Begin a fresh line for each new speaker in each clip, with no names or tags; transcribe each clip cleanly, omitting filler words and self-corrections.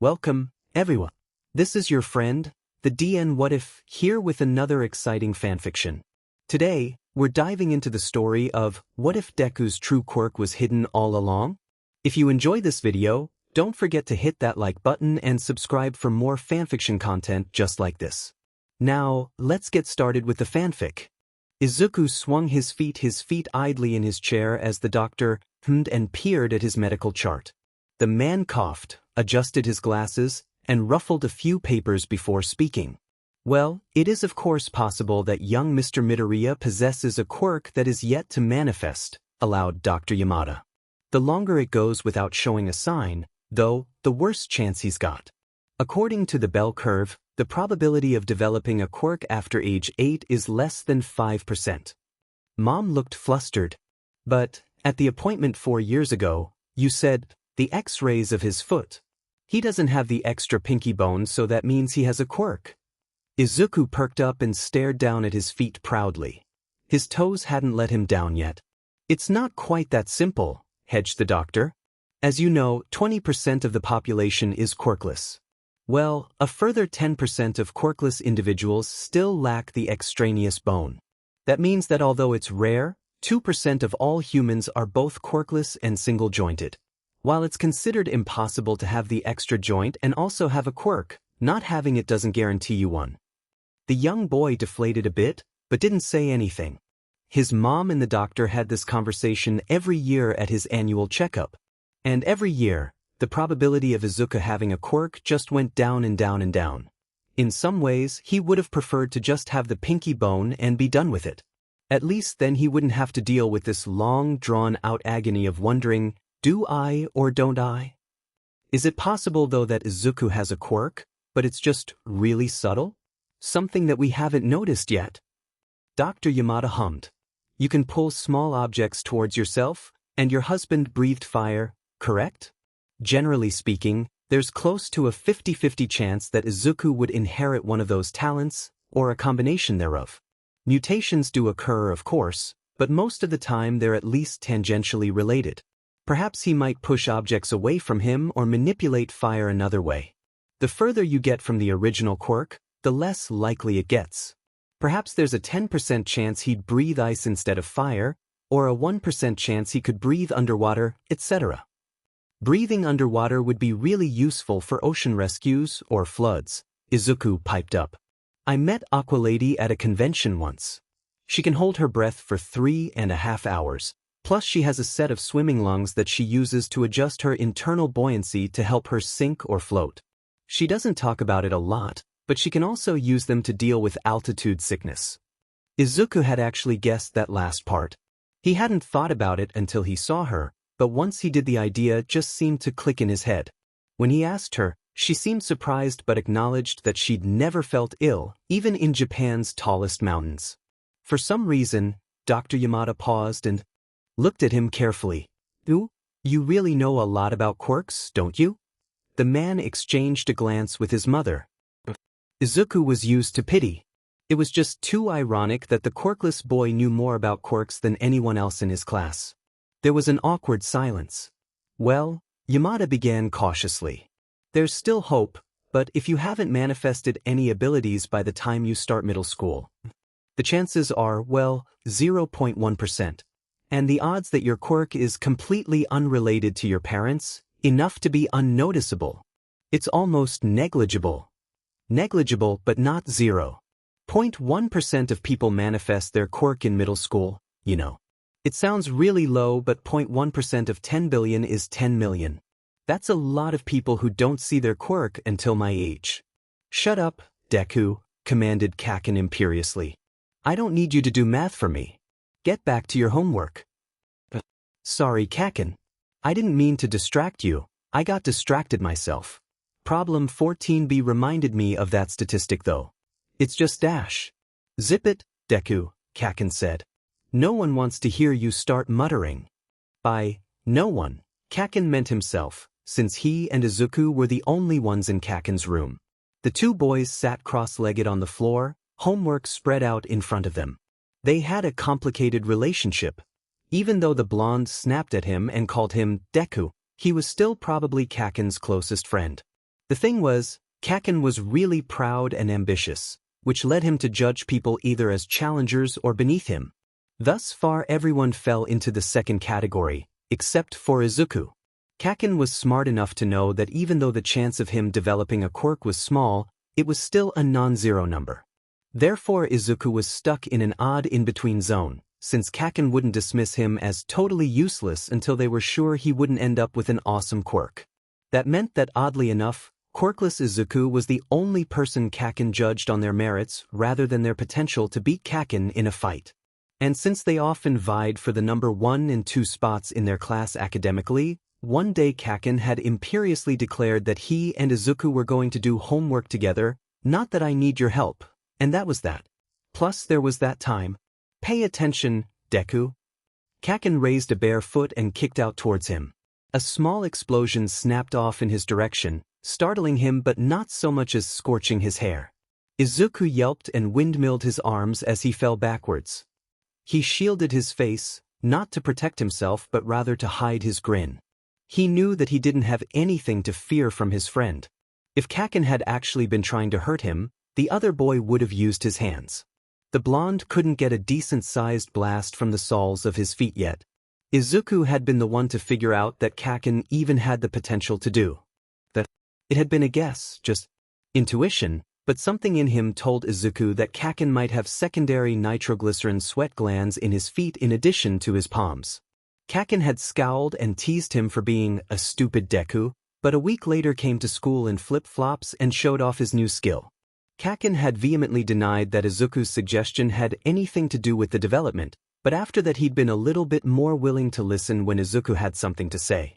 Welcome, everyone. This is your friend, the DN What If, here with another exciting fanfiction. Today, we're diving into the story of what if Deku's true quirk was hidden all along? If you enjoyed this video, don't forget to hit that like button and subscribe for more fanfiction content just like this. Now, let's get started with the fanfic. Izuku swung his feet idly in his chair as the doctor hummed and peered at his medical chart. The man coughed, adjusted his glasses, and ruffled a few papers before speaking. Well, it is of course possible that young Mr. Midoriya possesses a quirk that is yet to manifest, allowed Dr. Yamada. The longer it goes without showing a sign, though, the worse chance he's got. According to the bell curve, the probability of developing a quirk after age 8 is less than 5%. Mom looked flustered. But, at the appointment 4 years ago, you said, the X-rays of his foot. He doesn't have the extra pinky bone, so that means he has a quirk. Izuku perked up and stared down at his feet proudly. His toes hadn't let him down yet. It's not quite that simple, hedged the doctor. As you know, 20% of the population is quirkless. Well, a further 10% of quirkless individuals still lack the extraneous bone. That means that although it's rare, 2% of all humans are both quirkless and single-jointed. While it's considered impossible to have the extra joint and also have a quirk, not having it doesn't guarantee you one. The young boy deflated a bit, but didn't say anything. His mom and the doctor had this conversation every year at his annual checkup. And every year, the probability of Izuku having a quirk just went down and down and down. In some ways, he would have preferred to just have the pinky bone and be done with it. At least then he wouldn't have to deal with this long, drawn-out agony of wondering, do I or don't I? Is it possible, though, that Izuku has a quirk, but it's just really subtle? Something that we haven't noticed yet? Dr. Yamada hummed. You can pull small objects towards yourself, and your husband breathed fire, correct? Generally speaking, there's close to a 50-50 chance that Izuku would inherit one of those talents, or a combination thereof. Mutations do occur, of course, but most of the time they're at least tangentially related. Perhaps he might push objects away from him or manipulate fire another way. The further you get from the original quirk, the less likely it gets. Perhaps there's a 10% chance he'd breathe ice instead of fire, or a 1% chance he could breathe underwater, etc. Breathing underwater would be really useful for ocean rescues or floods, Izuku piped up. I met Aqua Lady at a convention once. She can hold her breath for 3.5 hours. Plus she has a set of swimming lungs that she uses to adjust her internal buoyancy to help her sink or float. She doesn't talk about it a lot, but she can also use them to deal with altitude sickness. Izuku had actually guessed that last part. He hadn't thought about it until he saw her, but once he did, the idea just seemed to click in his head. When he asked her, she seemed surprised but acknowledged that she'd never felt ill, even in Japan's tallest mountains. For some reason, Dr. Yamada paused and looked at him carefully. You really know a lot about quirks, don't you? The man exchanged a glance with his mother. Izuku was used to pity. It was just too ironic that the quirkless boy knew more about quirks than anyone else in his class. There was an awkward silence. Well, Yamada began cautiously. There's still hope, but if you haven't manifested any abilities by the time you start middle school, the chances are, well, 0.1%. And the odds that your quirk is completely unrelated to your parents, enough to be unnoticeable. It's almost negligible. Negligible, but not 0.1% of people manifest their quirk in middle school, you know. It sounds really low, but 0.1% of 10 billion is 10 million. That's a lot of people who don't see their quirk until my age. Shut up, Deku, commanded Kaken imperiously. I don't need you to do math for me. Get back to your homework. Sorry, Kaken. I didn't mean to distract you. I got distracted myself. Problem 14b reminded me of that statistic though. It's just dash. Zip it, Deku, Kaken said. No one wants to hear you start muttering. By no one, Kaken meant himself, since he and Izuku were the only ones in Kaken's room. The two boys sat cross-legged on the floor, homework spread out in front of them. They had a complicated relationship. Even though the blonde snapped at him and called him Deku, he was still probably Kaken's closest friend. The thing was, Kaken was really proud and ambitious, which led him to judge people either as challengers or beneath him. Thus far everyone fell into the second category, except for Izuku. Kaken was smart enough to know that even though the chance of him developing a quirk was small, it was still a non-zero number. Therefore Izuku was stuck in an odd in-between zone, since Kaken wouldn't dismiss him as totally useless until they were sure he wouldn't end up with an awesome quirk. That meant that oddly enough, quirkless Izuku was the only person Kaken judged on their merits rather than their potential to beat Kaken in a fight. And since they often vied for the number 1 and 2 spots in their class academically, one day Kaken had imperiously declared that he and Izuku were going to do homework together, not that I need your help, and that was that. Plus there was that time. Pay attention, Deku. Kaken raised a bare foot and kicked out towards him. A small explosion snapped off in his direction, startling him but not so much as scorching his hair. Izuku yelped and windmilled his arms as he fell backwards. He shielded his face, not to protect himself but rather to hide his grin. He knew that he didn't have anything to fear from his friend. If Kaken had actually been trying to hurt him, the other boy would have used his hands. The blonde couldn't get a decent-sized blast from the soles of his feet yet. Izuku had been the one to figure out that Kaken even had the potential to do that. It had been a guess, just intuition, but something in him told Izuku that Kaken might have secondary nitroglycerin sweat glands in his feet in addition to his palms. Kaken had scowled and teased him for being a stupid Deku, but a week later came to school in flip-flops and showed off his new skill. Kaken had vehemently denied that Izuku's suggestion had anything to do with the development, but after that he'd been a little bit more willing to listen when Izuku had something to say.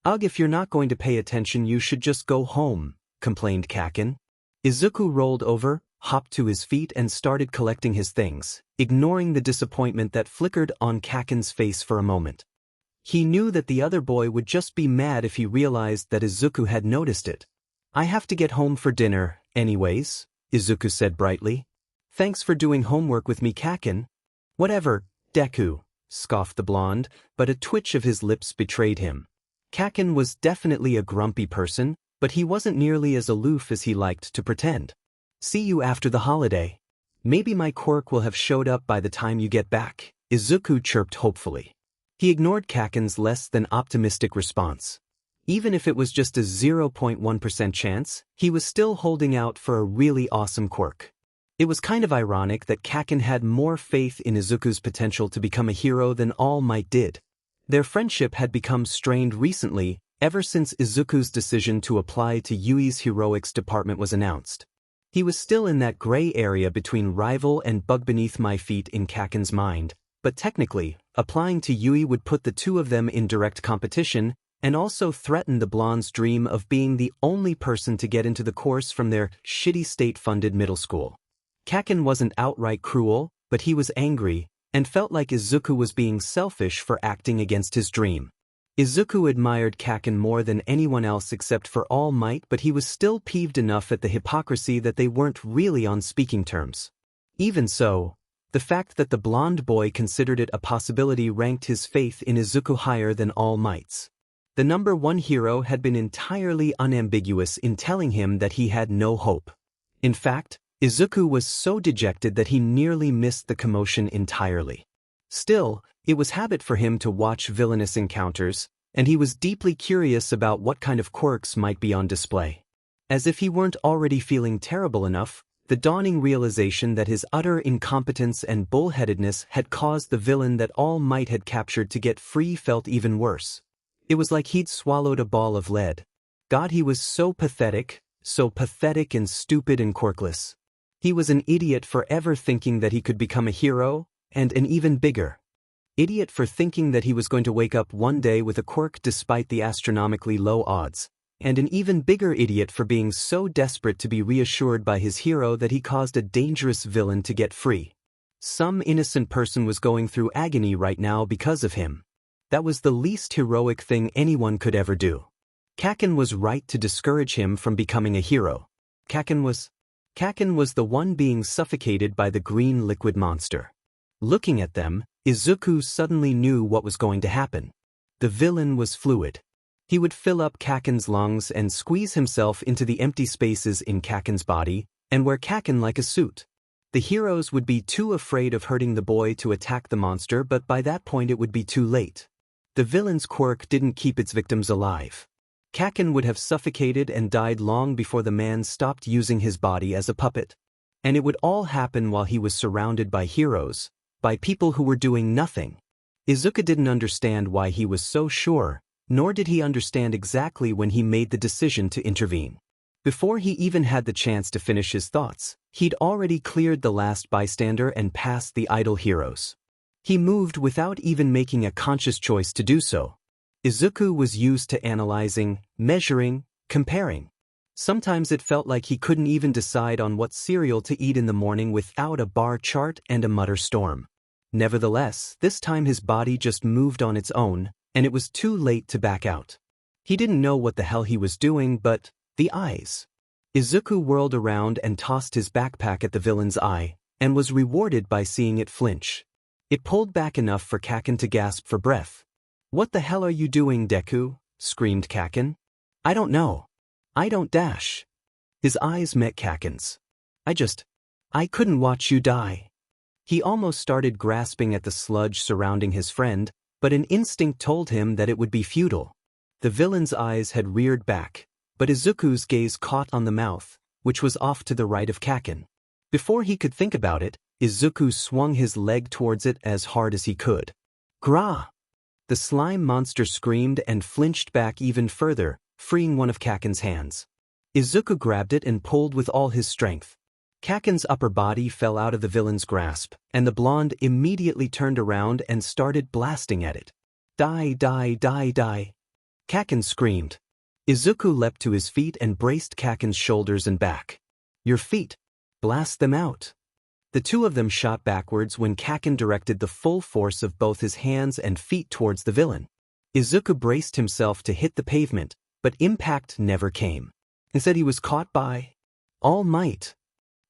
"Ugh, if you're not going to pay attention you should just go home," complained Kaken. Izuku rolled over, hopped to his feet and started collecting his things, ignoring the disappointment that flickered on Kaken's face for a moment. He knew that the other boy would just be mad if he realized that Izuku had noticed it. "I have to get home for dinner, anyways," Izuku said brightly. "Thanks for doing homework with me, Kaken." "Whatever, Deku," scoffed the blonde, but a twitch of his lips betrayed him. Kaken was definitely a grumpy person, but he wasn't nearly as aloof as he liked to pretend. "See you after the holiday. Maybe my quirk will have showed up by the time you get back," Izuku chirped hopefully. He ignored Kaken's less than optimistic response. Even if it was just a 0.1% chance, he was still holding out for a really awesome quirk. It was kind of ironic that Kaken had more faith in Izuku's potential to become a hero than All Might did. Their friendship had become strained recently, ever since Izuku's decision to apply to Yui's heroics department was announced. He was still in that gray area between rival and bug beneath my feet in Kaken's mind, but technically, applying to Yui would put the two of them in direct competition and also threaten the blonde's dream of being the only person to get into the course from their shitty state-funded middle school. Kaken wasn't outright cruel, but he was angry, and felt like Izuku was being selfish for acting against his dream. Izuku admired Kaken more than anyone else except for All Might, but he was still peeved enough at the hypocrisy that they weren't really on speaking terms. Even so, the fact that the blonde boy considered it a possibility ranked his faith in Izuku higher than All Might's. The number 1 hero had been entirely unambiguous in telling him that he had no hope. In fact, Izuku was so dejected that he nearly missed the commotion entirely. Still, it was habit for him to watch villainous encounters, and he was deeply curious about what kind of quirks might be on display. As if he weren't already feeling terrible enough, the dawning realization that his utter incompetence and bullheadedness had caused the villain that All Might had captured to get free felt even worse. It was like he'd swallowed a ball of lead. God, he was so pathetic and stupid and quirkless. He was an idiot for ever thinking that he could become a hero, and an even bigger idiot for thinking that he was going to wake up one day with a quirk despite the astronomically low odds, and an even bigger idiot for being so desperate to be reassured by his hero that he caused a dangerous villain to get free. Some innocent person was going through agony right now because of him. That was the least heroic thing anyone could ever do. Kaken was right to discourage him from becoming a hero. Kaken was the one being suffocated by the green liquid monster. Looking at them, Izuku suddenly knew what was going to happen. The villain was fluid. He would fill up Kaken's lungs and squeeze himself into the empty spaces in Kaken's body, and wear Kaken like a suit. The heroes would be too afraid of hurting the boy to attack the monster, but by that point it would be too late. The villain's quirk didn't keep its victims alive. Kaken would have suffocated and died long before the man stopped using his body as a puppet. And it would all happen while he was surrounded by heroes, by people who were doing nothing. Izuku didn't understand why he was so sure, nor did he understand exactly when he made the decision to intervene. Before he even had the chance to finish his thoughts, he'd already cleared the last bystander and passed the idle heroes. He moved without even making a conscious choice to do so. Izuku was used to analyzing, measuring, comparing. Sometimes it felt like he couldn't even decide on what cereal to eat in the morning without a bar chart and a mutter storm. Nevertheless, this time his body just moved on its own, and it was too late to back out. He didn't know what the hell he was doing, but the eyes. Izuku whirled around and tossed his backpack at the villain's eye, and was rewarded by seeing it flinch. It pulled back enough for Kaken to gasp for breath. "What the hell are you doing, Deku?" screamed Kaken. "I don't know. I don't dash." His eyes met Kaken's. I couldn't watch you die." He almost started grasping at the sludge surrounding his friend, but an instinct told him that it would be futile. The villain's eyes had reared back, but Izuku's gaze caught on the mouth, which was off to the right of Kaken. Before he could think about it, Izuku swung his leg towards it as hard as he could. Gra! The slime monster screamed and flinched back even further, freeing one of Kaken's hands. Izuku grabbed it and pulled with all his strength. Kaken's upper body fell out of the villain's grasp, and the blonde immediately turned around and started blasting at it. Die, die, die, die. Kaken screamed. Izuku leapt to his feet and braced Kaken's shoulders and back. Your feet. Blast them out. The two of them shot backwards when Kaken directed the full force of both his hands and feet towards the villain. Izuku braced himself to hit the pavement, but impact never came. Instead he was caught by All Might.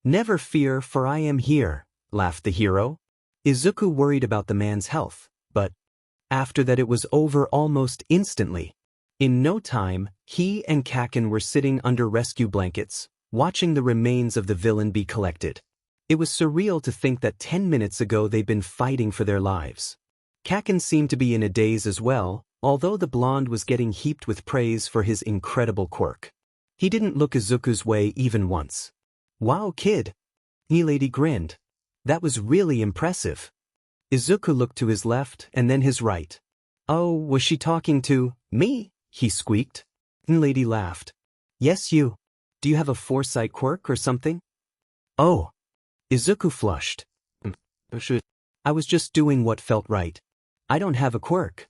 Never fear, for I am here, laughed the hero. Izuku worried about the man's health, but after that it was over almost instantly. In no time, he and Kaken were sitting under rescue blankets, watching the remains of the villain be collected. It was surreal to think that 10 minutes ago they'd been fighting for their lives. Kaken seemed to be in a daze as well, although the blonde was getting heaped with praise for his incredible quirk. He didn't look Izuku's way even once. Wow, kid. Milady grinned. That was really impressive. Izuku looked to his left and then his right. Oh, was she talking to me? He squeaked. Milady laughed. Yes, you. Do you have a foresight quirk or something? Oh. Izuku flushed. I was just doing what felt right. I don't have a quirk.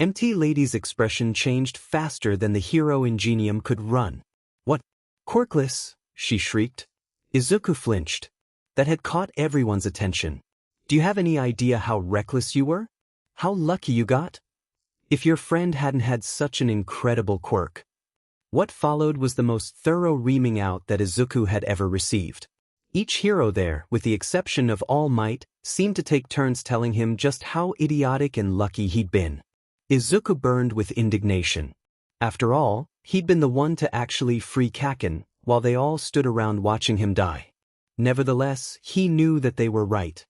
MT Lady's expression changed faster than the hero ingenium could run. What? Quirkless? She shrieked. Izuku flinched. That had caught everyone's attention. Do you have any idea how reckless you were? How lucky you got? If your friend hadn't had such an incredible quirk. What followed was the most thorough reaming out that Izuku had ever received. Each hero there, with the exception of All Might, seemed to take turns telling him just how idiotic and lucky he'd been. Izuku burned with indignation. After all, he'd been the one to actually free Kaken, while they all stood around watching him die. Nevertheless, he knew that they were right.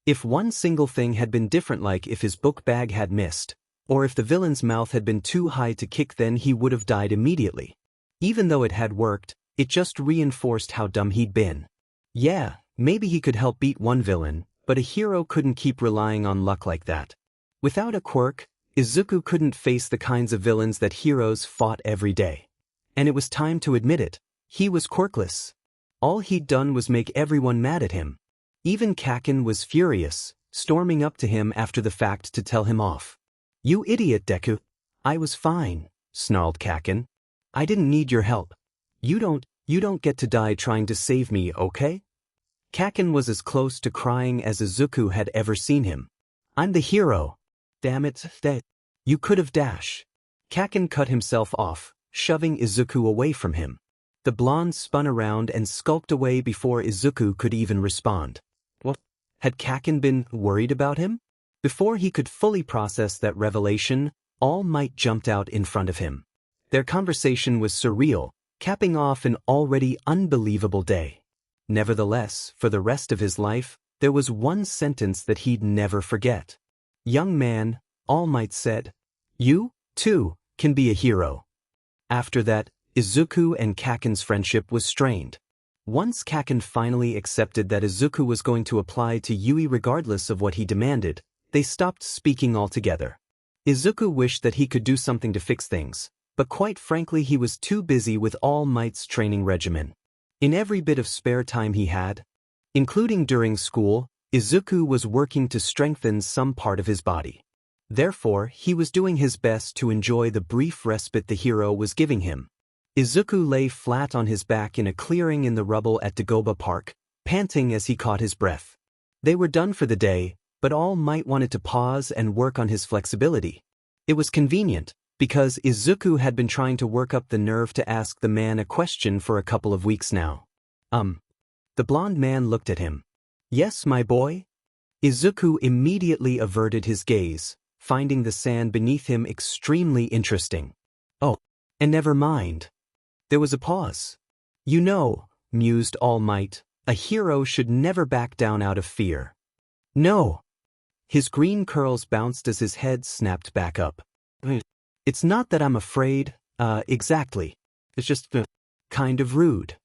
If one single thing had been different, like if his book bag had missed, or if the villain's mouth had been too high to kick, then he would have died immediately. Even though it had worked, it just reinforced how dumb he'd been. Yeah, maybe he could help beat one villain, but a hero couldn't keep relying on luck like that. Without a quirk, Izuku couldn't face the kinds of villains that heroes fought every day. And it was time to admit it. He was quirkless. All he'd done was make everyone mad at him. Even Kaken was furious, storming up to him after the fact to tell him off. You idiot, Deku. I was fine, snarled Kaken. I didn't need your help. You don't get to die trying to save me, okay? Kaken was as close to crying as Izuku had ever seen him. I'm the hero. Damn it, you could have dashed. Kaken cut himself off, shoving Izuku away from him. The blonde spun around and skulked away before Izuku could even respond. What? Had Kaken been worried about him? Before he could fully process that revelation, All Might jumped out in front of him. Their conversation was surreal, capping off an already unbelievable day. Nevertheless, for the rest of his life, there was one sentence that he'd never forget. "Young man," All Might said, "you, too, can be a hero." After that, Izuku and Kaken's friendship was strained. Once Kaken finally accepted that Izuku was going to apply to Yui regardless of what he demanded, they stopped speaking altogether. Izuku wished that he could do something to fix things, but quite frankly he was too busy with All Might's training regimen. In every bit of spare time he had, including during school, Izuku was working to strengthen some part of his body. Therefore, he was doing his best to enjoy the brief respite the hero was giving him. Izuku lay flat on his back in a clearing in the rubble at Dagoba Park, panting as he caught his breath. They were done for the day, but All Might wanted to pause and work on his flexibility. It was convenient, because Izuku had been trying to work up the nerve to ask the man a question for a couple of weeks now. The blonde man looked at him. "Yes, my boy?" Izuku immediately averted his gaze, finding the sand beneath him extremely interesting. "Oh, and never mind." There was a pause. "You know," mused All Might, "a hero should never back down out of fear." "No." His green curls bounced as his head snapped back up. "It's not that I'm afraid, exactly. It's just, kind of rude."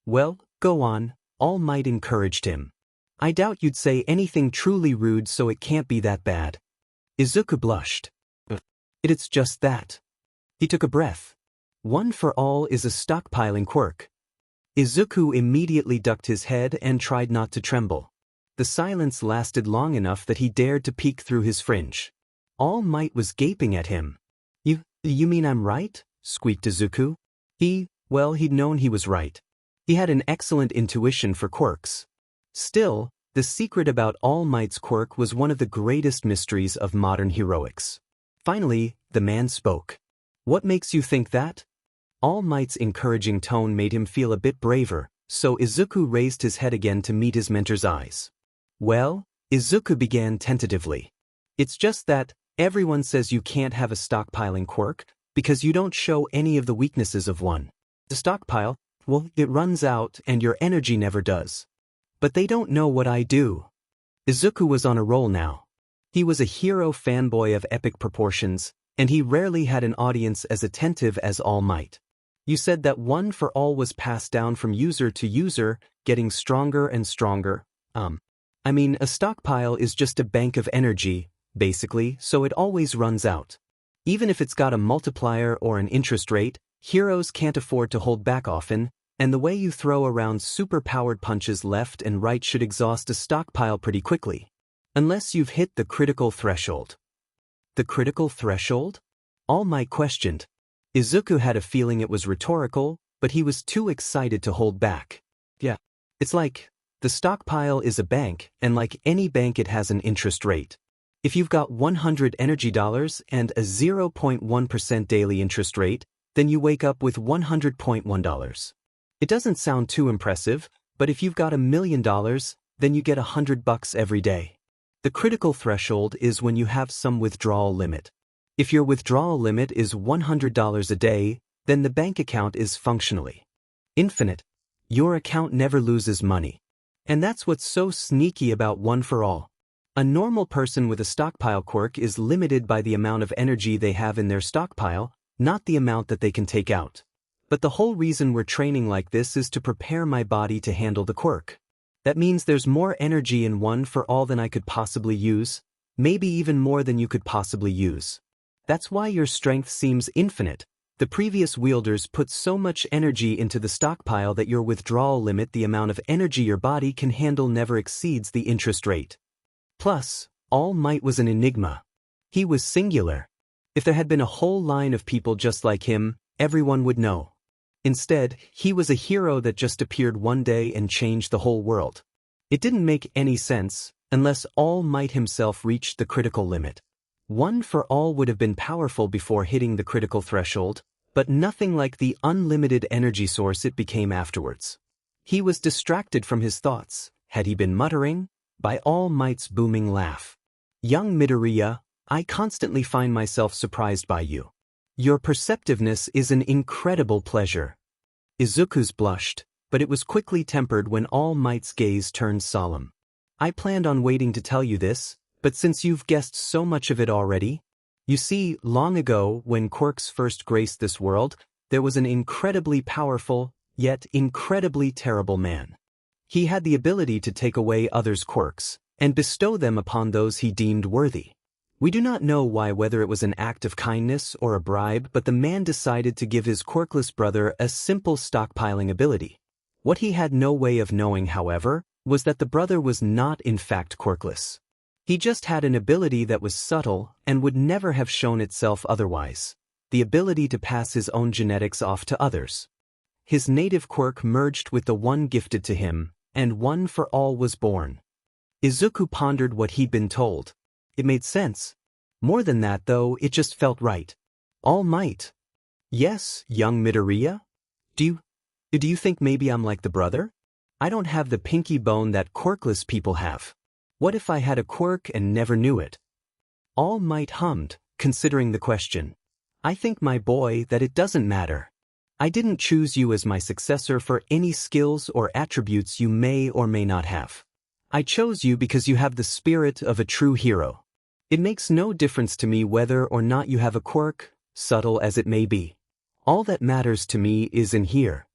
"Well, go on," All Might encouraged him. "I doubt you'd say anything truly rude, so it can't be that bad." Izuku blushed. "It's just that." He took a breath. "One for all is a stockpiling quirk." Izuku immediately ducked his head and tried not to tremble. The silence lasted long enough that he dared to peek through his fringe. All Might was gaping at him. You mean I'm right?" squeaked Izuku. He'd known he was right. He had an excellent intuition for quirks. Still, the secret about All Might's quirk was one of the greatest mysteries of modern heroics. Finally, the man spoke. "What makes you think that?" All Might's encouraging tone made him feel a bit braver, so Izuku raised his head again to meet his mentor's eyes. "Well," Izuku began tentatively, "it's just that everyone says you can't have a stockpiling quirk because you don't show any of the weaknesses of one. The stockpile, well, it runs out and your energy never does. But they don't know what I do." Izuku was on a roll now. He was a hero fanboy of epic proportions, and he rarely had an audience as attentive as All Might. "You said that one for all was passed down from user to user, getting stronger and stronger. A stockpile is just a bank of energy, basically, so it always runs out. Even if it's got a multiplier or an interest rate, heroes can't afford to hold back often, and the way you throw around super-powered punches left and right should exhaust a stockpile pretty quickly. Unless you've hit the critical threshold." "The critical threshold?" All Might questioned. Izuku had a feeling it was rhetorical, but he was too excited to hold back. "Yeah. It's like, the stockpile is a bank, and like any bank it has an interest rate. If you've got 100 energy dollars and a 0.1% daily interest rate, then you wake up with $100.1. It doesn't sound too impressive, but if you've got $1 million, then you get $100 every day. The critical threshold is when you have some withdrawal limit. If your withdrawal limit is $100 a day, then the bank account is functionally infinite. Your account never loses money. And that's what's so sneaky about one for all. A normal person with a stockpile quirk is limited by the amount of energy they have in their stockpile, not the amount that they can take out. But the whole reason we're training like this is to prepare my body to handle the quirk. That means there's more energy in one for all than I could possibly use, maybe even more than you could possibly use. That's why your strength seems infinite. The previous wielders put so much energy into the stockpile that your withdrawal limit, the amount of energy your body can handle, never exceeds the interest rate. Plus, All Might was an enigma. He was singular. If there had been a whole line of people just like him, everyone would know. Instead, he was a hero that just appeared one day and changed the whole world. It didn't make any sense, unless All Might himself reached the critical limit. One for all would have been powerful before hitting the critical threshold, but nothing like the unlimited energy source it became afterwards. He was distracted from his thoughts, had he been muttering, by All Might's booming laugh. Young Midoriya, I constantly find myself surprised by you. Your perceptiveness is an incredible pleasure. Izuku's blushed, but it was quickly tempered when All Might's gaze turned solemn. I planned on waiting to tell you this, but since you've guessed so much of it already. You see, long ago, when quirks first graced this world, there was an incredibly powerful, yet incredibly terrible man. He had the ability to take away others' quirks, and bestow them upon those he deemed worthy. We do not know why, whether it was an act of kindness or a bribe, but the man decided to give his quirkless brother a simple stockpiling ability. What he had no way of knowing, however, was that the brother was not in fact quirkless. He just had an ability that was subtle and would never have shown itself otherwise: the ability to pass his own genetics off to others. His native quirk merged with the one gifted to him, and One for All was born. Izuku pondered what he'd been told. It made sense. More than that, though, it just felt right. All Might. Yes, young Midoriya? Do you think maybe I'm like the brother? I don't have the pinky bone that quirkless people have. What if I had a quirk and never knew it? All Might hummed, considering the question. I think, my boy, that it doesn't matter. I didn't choose you as my successor for any skills or attributes you may or may not have. I chose you because you have the spirit of a true hero. It makes no difference to me whether or not you have a quirk, subtle as it may be. All that matters to me is in here.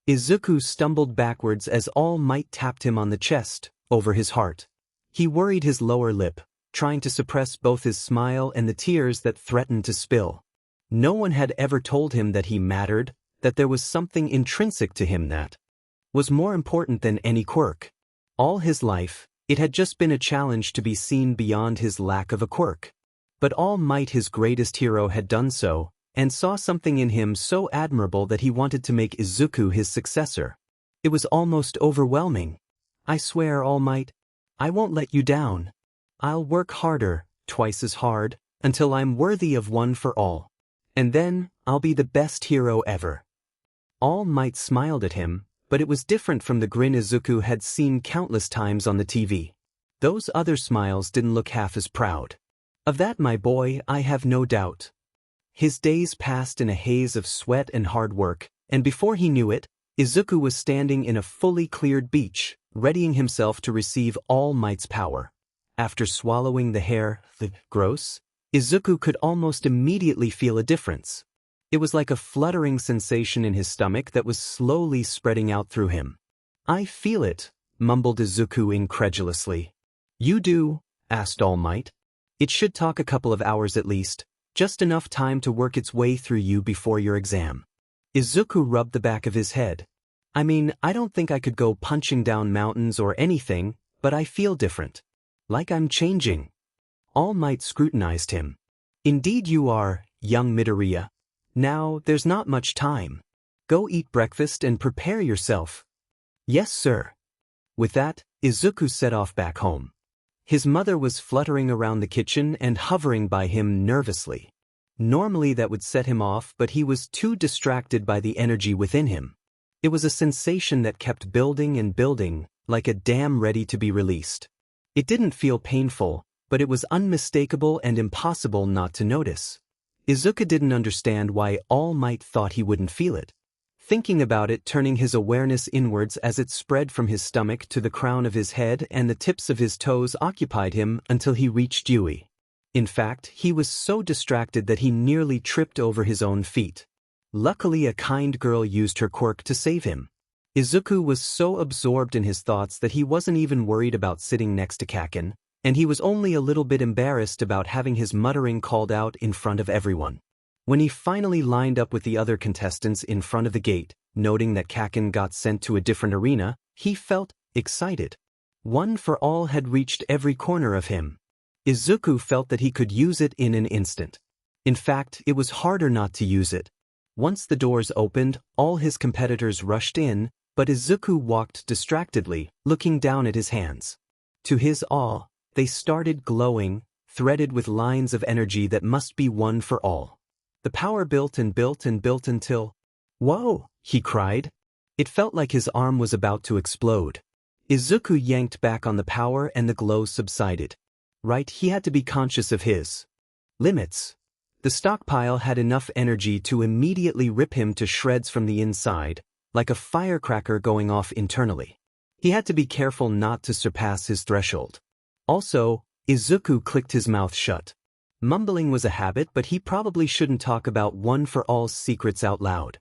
Izuku stumbled backwards as All Might tapped him on the chest, over his heart. He worried his lower lip, trying to suppress both his smile and the tears that threatened to spill. No one had ever told him that he mattered, that there was something intrinsic to him that was more important than any quirk. All his life, it had just been a challenge to be seen beyond his lack of a quirk. But All Might, his greatest hero, had done so, and saw something in him so admirable that he wanted to make Izuku his successor. It was almost overwhelming. I swear, All Might, I won't let you down. I'll work harder, twice as hard, until I'm worthy of One for All. And then, I'll be the best hero ever. All Might smiled at him, but it was different from the grin Izuku had seen countless times on the TV. Those other smiles didn't look half as proud. Of that, my boy, I have no doubt. His days passed in a haze of sweat and hard work, and before he knew it, Izuku was standing in a fully cleared beach, readying himself to receive All Might's power. After swallowing the gross, Izuku could almost immediately feel a difference. It was like a fluttering sensation in his stomach that was slowly spreading out through him. I feel it, mumbled Izuku incredulously. You do? Asked All Might. It should take a couple of hours at least, just enough time to work its way through you before your exam. Izuku rubbed the back of his head. I mean, I don't think I could go punching down mountains or anything, but I feel different. Like I'm changing. All Might scrutinized him. Indeed you are, young Midoriya. Now, there's not much time. Go eat breakfast and prepare yourself. Yes, sir. With that, Izuku set off back home. His mother was fluttering around the kitchen and hovering by him nervously. Normally that would set him off, but he was too distracted by the energy within him. It was a sensation that kept building and building, like a dam ready to be released. It didn't feel painful, but it was unmistakable and impossible not to notice. Izuku didn't understand why All Might thought he wouldn't feel it. Thinking about it, turning his awareness inwards as it spread from his stomach to the crown of his head, and the tips of his toes occupied him until he reached Yui. In fact, he was so distracted that he nearly tripped over his own feet. Luckily, a kind girl used her quirk to save him. Izuku was so absorbed in his thoughts that he wasn't even worried about sitting next to Kaken, and he was only a little bit embarrassed about having his muttering called out in front of everyone. When he finally lined up with the other contestants in front of the gate, noting that Kaken got sent to a different arena, he felt excited. One for All had reached every corner of him. Izuku felt that he could use it in an instant. In fact, it was harder not to use it. Once the doors opened, all his competitors rushed in, but Izuku walked distractedly, looking down at his hands. To his awe, they started glowing, threaded with lines of energy that must be one for all. The power built and built and built until... Whoa! He cried. It felt like his arm was about to explode. Izuku yanked back on the power and the glow subsided. right? He had to be conscious of his limits. The stockpile had enough energy to immediately rip him to shreds from the inside, like a firecracker going off internally. He had to be careful not to surpass his threshold. Also, Izuku clicked his mouth shut. Mumbling was a habit, but he probably shouldn't talk about One for All's secrets out loud.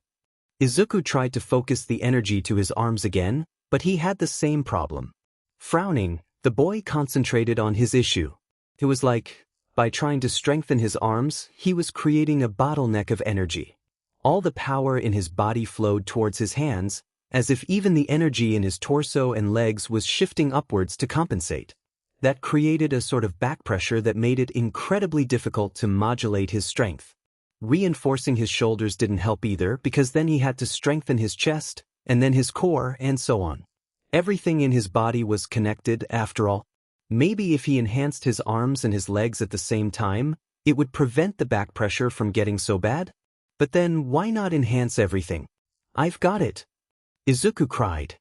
Izuku tried to focus the energy to his arms again, but he had the same problem. Frowning, the boy concentrated on his issue. It was like, by trying to strengthen his arms, he was creating a bottleneck of energy. All the power in his body flowed towards his hands, as if even the energy in his torso and legs was shifting upwards to compensate. That created a sort of back pressure that made it incredibly difficult to modulate his strength. Reinforcing his shoulders didn't help either, because then he had to strengthen his chest, and then his core, and so on. Everything in his body was connected, after all. Maybe if he enhanced his arms and his legs at the same time, it would prevent the back pressure from getting so bad? But then why not enhance everything? I've got it! Izuku cried.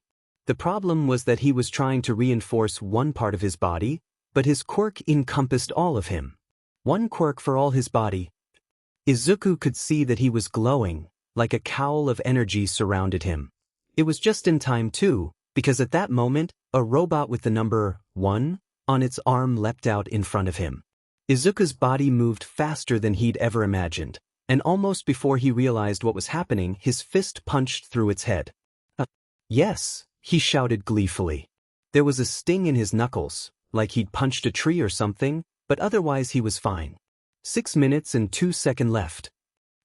The problem was that he was trying to reinforce one part of his body, but his quirk encompassed all of him. One quirk for all his body. Izuku could see that he was glowing, like a cowl of energy surrounded him. It was just in time too, because at that moment, a robot with the number 1 on its arm leapt out in front of him. Izuku's body moved faster than he'd ever imagined, and almost before he realized what was happening, his fist punched through its head. Yes! He shouted gleefully. There was a sting in his knuckles, like he'd punched a tree or something, but otherwise he was fine. 6 minutes and 2 seconds left.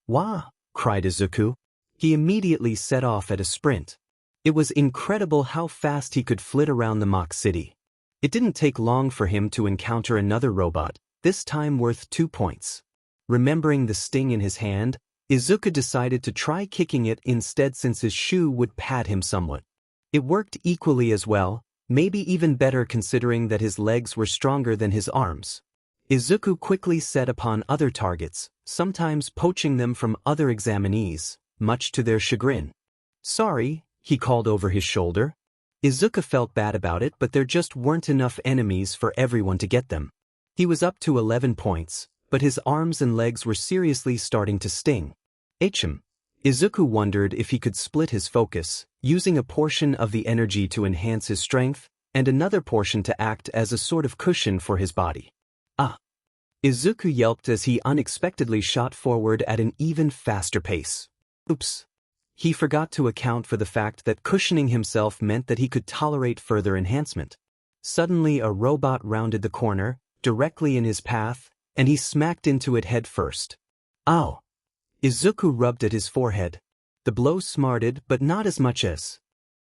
Wah! Cried Izuku. He immediately set off at a sprint. It was incredible how fast he could flit around the mock city. It didn't take long for him to encounter another robot, this time worth 2 points. Remembering the sting in his hand, Izuku decided to try kicking it instead since his shoe would pad him somewhat. It worked equally as well, maybe even better considering that his legs were stronger than his arms. Izuku quickly set upon other targets, sometimes poaching them from other examinees, much to their chagrin. Sorry, he called over his shoulder. Izuku felt bad about it, but there just weren't enough enemies for everyone to get them. He was up to 11 points, but his arms and legs were seriously starting to sting. Hm. Izuku wondered if he could split his focus, using a portion of the energy to enhance his strength, and another portion to act as a sort of cushion for his body. Ah! Izuku yelped as he unexpectedly shot forward at an even faster pace. Oops! He forgot to account for the fact that cushioning himself meant that he could tolerate further enhancement. Suddenly a robot rounded the corner, directly in his path, and he smacked into it head first. Ow! Izuku rubbed at his forehead. The blow smarted, but not as much as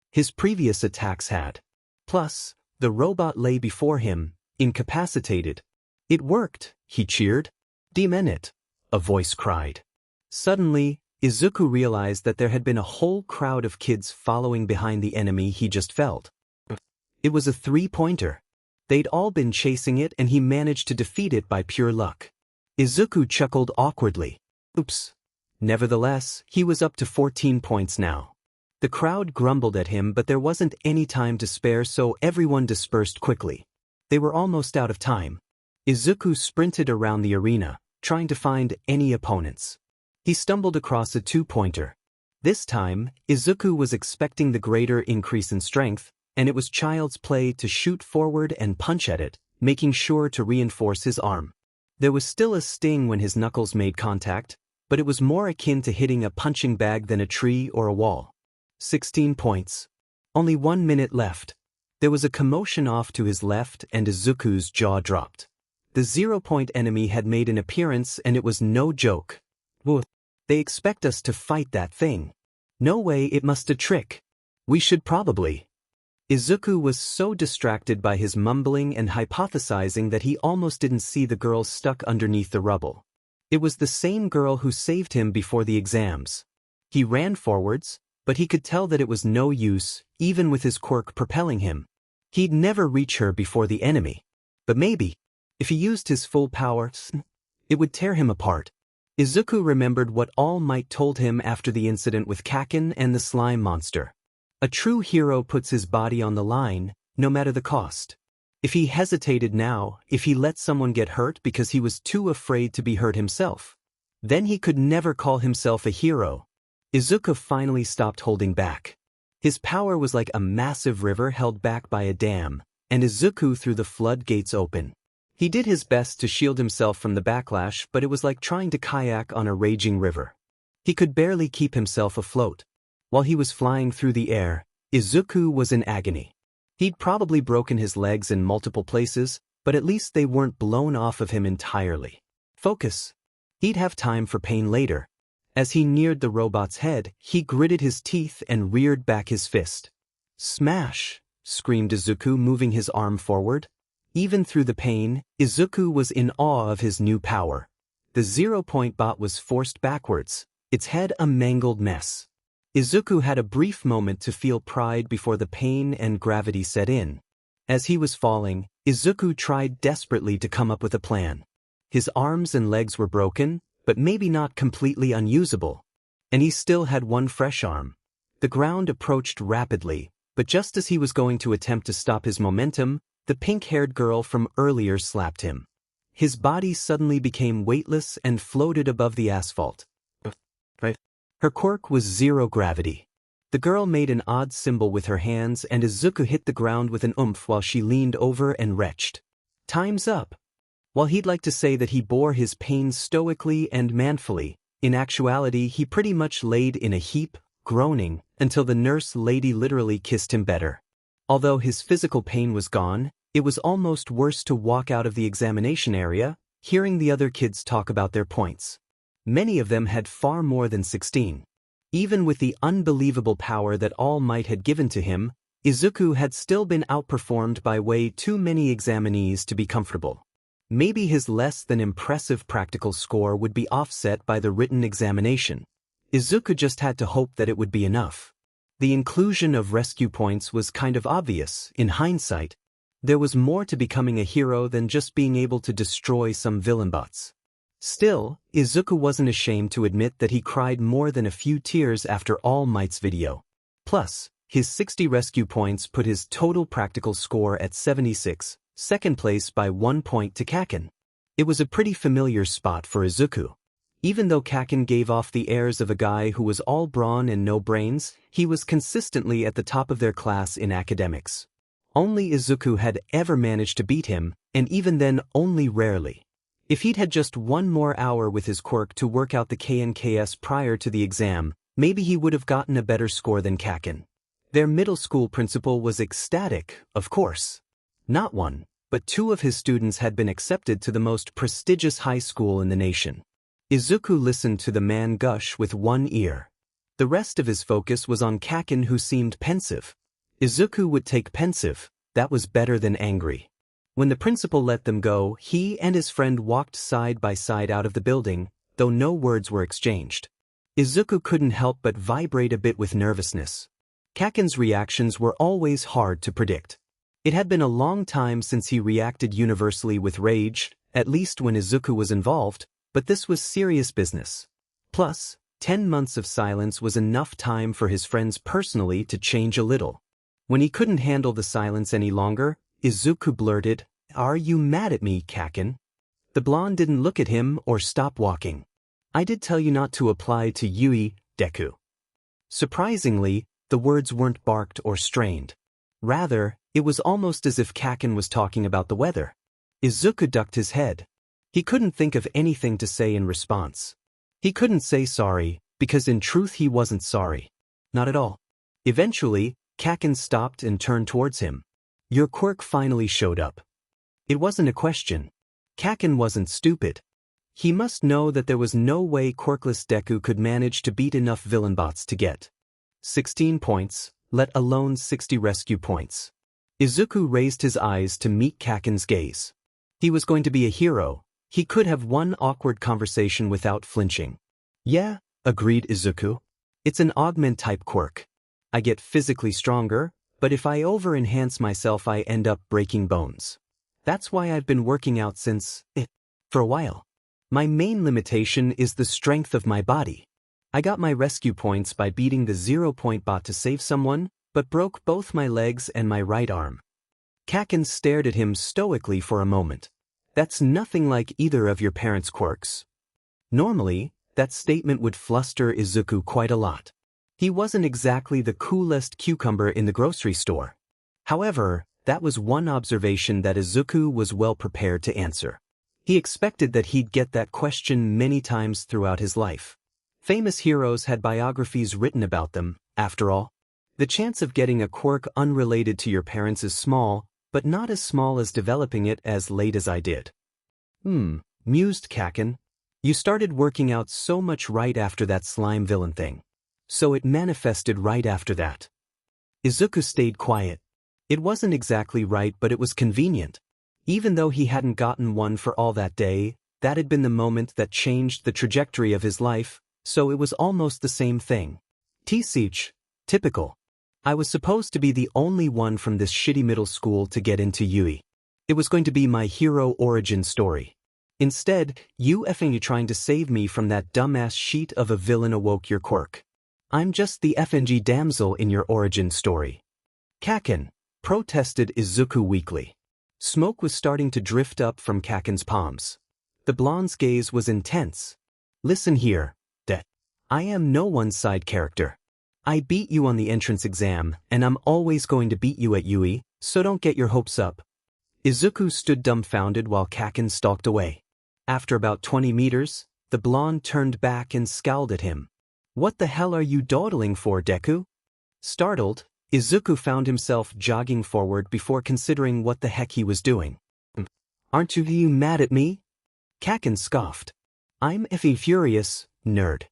his previous attacks had. Plus, the robot lay before him, incapacitated. It worked, he cheered. Demon it, a voice cried. Suddenly, Izuku realized that there had been a whole crowd of kids following behind the enemy he just felled. It was a 3-pointer. They'd all been chasing it and he managed to defeat it by pure luck. Izuku chuckled awkwardly. Oops. Nevertheless, he was up to 14 points now. The crowd grumbled at him, but there wasn't any time to spare, so everyone dispersed quickly. They were almost out of time. Izuku sprinted around the arena, trying to find any opponents. He stumbled across a 2-pointer. This time, Izuku was expecting the greater increase in strength, and it was child's play to shoot forward and punch at it, making sure to reinforce his arm. There was still a sting when his knuckles made contact, but it was more akin to hitting a punching bag than a tree or a wall. 16 points. Only 1 minute left. There was a commotion off to his left and Izuku's jaw dropped. The 0-point enemy had made an appearance and it was no joke. Whoa. They expect us to fight that thing. No way, it must a trick. We should probably. Izuku was so distracted by his mumbling and hypothesizing that he almost didn't see the girl stuck underneath the rubble. It was the same girl who saved him before the exams. He ran forwards, but he could tell that it was no use, even with his quirk propelling him. He'd never reach her before the enemy. But maybe, if he used his full power, it would tear him apart. Izuku remembered what All Might told him after the incident with Kaken and the slime monster. A true hero puts his body on the line, no matter the cost. If he hesitated now, if he let someone get hurt because he was too afraid to be hurt himself, then he could never call himself a hero. Izuku finally stopped holding back. His power was like a massive river held back by a dam, and Izuku threw the floodgates open. He did his best to shield himself from the backlash, but it was like trying to kayak on a raging river. He could barely keep himself afloat. While he was flying through the air, Izuku was in agony. He'd probably broken his legs in multiple places, but at least they weren't blown off of him entirely. Focus. He'd have time for pain later. As he neared the robot's head, he gritted his teeth and reared back his fist. Smash! Screamed Izuku, moving his arm forward. Even through the pain, Izuku was in awe of his new power. The 0-point bot was forced backwards, its head a mangled mess. Izuku had a brief moment to feel pride before the pain and gravity set in. As he was falling, Izuku tried desperately to come up with a plan. His arms and legs were broken, but maybe not completely unusable. And he still had one fresh arm. The ground approached rapidly, but just as he was going to attempt to stop his momentum, the pink-haired girl from earlier slapped him. His body suddenly became weightless and floated above the asphalt. Her quirk was zero gravity. The girl made an odd symbol with her hands, and Izuku hit the ground with an oomph while she leaned over and retched. Time's up. While he'd like to say that he bore his pain stoically and manfully, in actuality he pretty much laid in a heap, groaning, until the nurse lady literally kissed him better. Although his physical pain was gone, it was almost worse to walk out of the examination area, hearing the other kids talk about their points. Many of them had far more than 16. Even with the unbelievable power that All Might had given to him, Izuku had still been outperformed by way too many examinees to be comfortable. Maybe his less than impressive practical score would be offset by the written examination. Izuku just had to hope that it would be enough. The inclusion of rescue points was kind of obvious, in hindsight. There was more to becoming a hero than just being able to destroy some villain bots. Still, Izuku wasn't ashamed to admit that he cried more than a few tears after All Might's video. Plus, his 60 rescue points put his total practical score at 76, second place by 1 point to Kaken. It was a pretty familiar spot for Izuku. Even though Kaken gave off the airs of a guy who was all brawn and no brains, he was consistently at the top of their class in academics. Only Izuku had ever managed to beat him, and even then only rarely. If he'd had just one more hour with his quirk to work out the KNKS prior to the exam, maybe he would have gotten a better score than Kaken. Their middle school principal was ecstatic, of course. Not one, but 2 of his students had been accepted to the most prestigious high school in the nation. Izuku listened to the man gush with one ear. The rest of his focus was on Kaken, who seemed pensive. Izuku would take pensive, that was better than angry. When the principal let them go, he and his friend walked side by side out of the building, though no words were exchanged. Izuku couldn't help but vibrate a bit with nervousness. Kaken's reactions were always hard to predict. It had been a long time since he reacted universally with rage, at least when Izuku was involved, but this was serious business. Plus, 10 months of silence was enough time for his friends personally to change a little. When he couldn't handle the silence any longer, Izuku blurted, "Are you mad at me, Kaken?" The blonde didn't look at him or stop walking. "I did tell you not to apply to Yui, Deku." Surprisingly, the words weren't barked or strained. Rather, it was almost as if Kaken was talking about the weather. Izuku ducked his head. He couldn't think of anything to say in response. He couldn't say sorry, because in truth he wasn't sorry. Not at all. Eventually, Kaken stopped and turned towards him. "Your quirk finally showed up." It wasn't a question. Kaken wasn't stupid. He must know that there was no way quirkless Deku could manage to beat enough villain bots to get 16 points, let alone 60 rescue points. Izuku raised his eyes to meet Kaken's gaze. He was going to be a hero. He could have one awkward conversation without flinching. "Yeah," agreed Izuku. "It's an augment-type quirk. I get physically stronger, but if I over-enhance myself I end up breaking bones. That's why I've been working out for a while. My main limitation is the strength of my body. I got my rescue points by beating the 0-point bot to save someone, but broke both my legs and my right arm." Kaken stared at him stoically for a moment. That's nothing like either of your parents' quirks. Normally, that statement would fluster Izuku quite a lot. He wasn't exactly the coolest cucumber in the grocery store. However, that was one observation that Izuku was well prepared to answer. He expected that he'd get that question many times throughout his life. Famous heroes had biographies written about them, after all. The chance of getting a quirk unrelated to your parents is small, but not as small as developing it as late as I did. Mused Kaken. You started working out so much right after that slime villain thing. So it manifested right after that. Izuku stayed quiet. It wasn't exactly right, but it was convenient. Even though he hadn't gotten one for all that day, that had been the moment that changed the trajectory of his life, so it was almost the same thing. T-Sich, typical. I was supposed to be the only one from this shitty middle school to get into UE. It was going to be my hero origin story. Instead, you effing trying to save me from that dumbass sheet of a villain awoke your quirk. I'm just the FNG damsel in your origin story. Kaken, protested Izuku weakly. Smoke was starting to drift up from Kaken's palms. The blonde's gaze was intense. Listen here, Det. I am no one's side character. I beat you on the entrance exam, and I'm always going to beat you at UE, so don't get your hopes up. Izuku stood dumbfounded while Kaken stalked away. After about 20 meters, the blonde turned back and scowled at him. What the hell are you dawdling for, Deku? Startled, Izuku found himself jogging forward before considering what the heck he was doing. Aren't you mad at me? Kaken scoffed. I'm effing furious, nerd.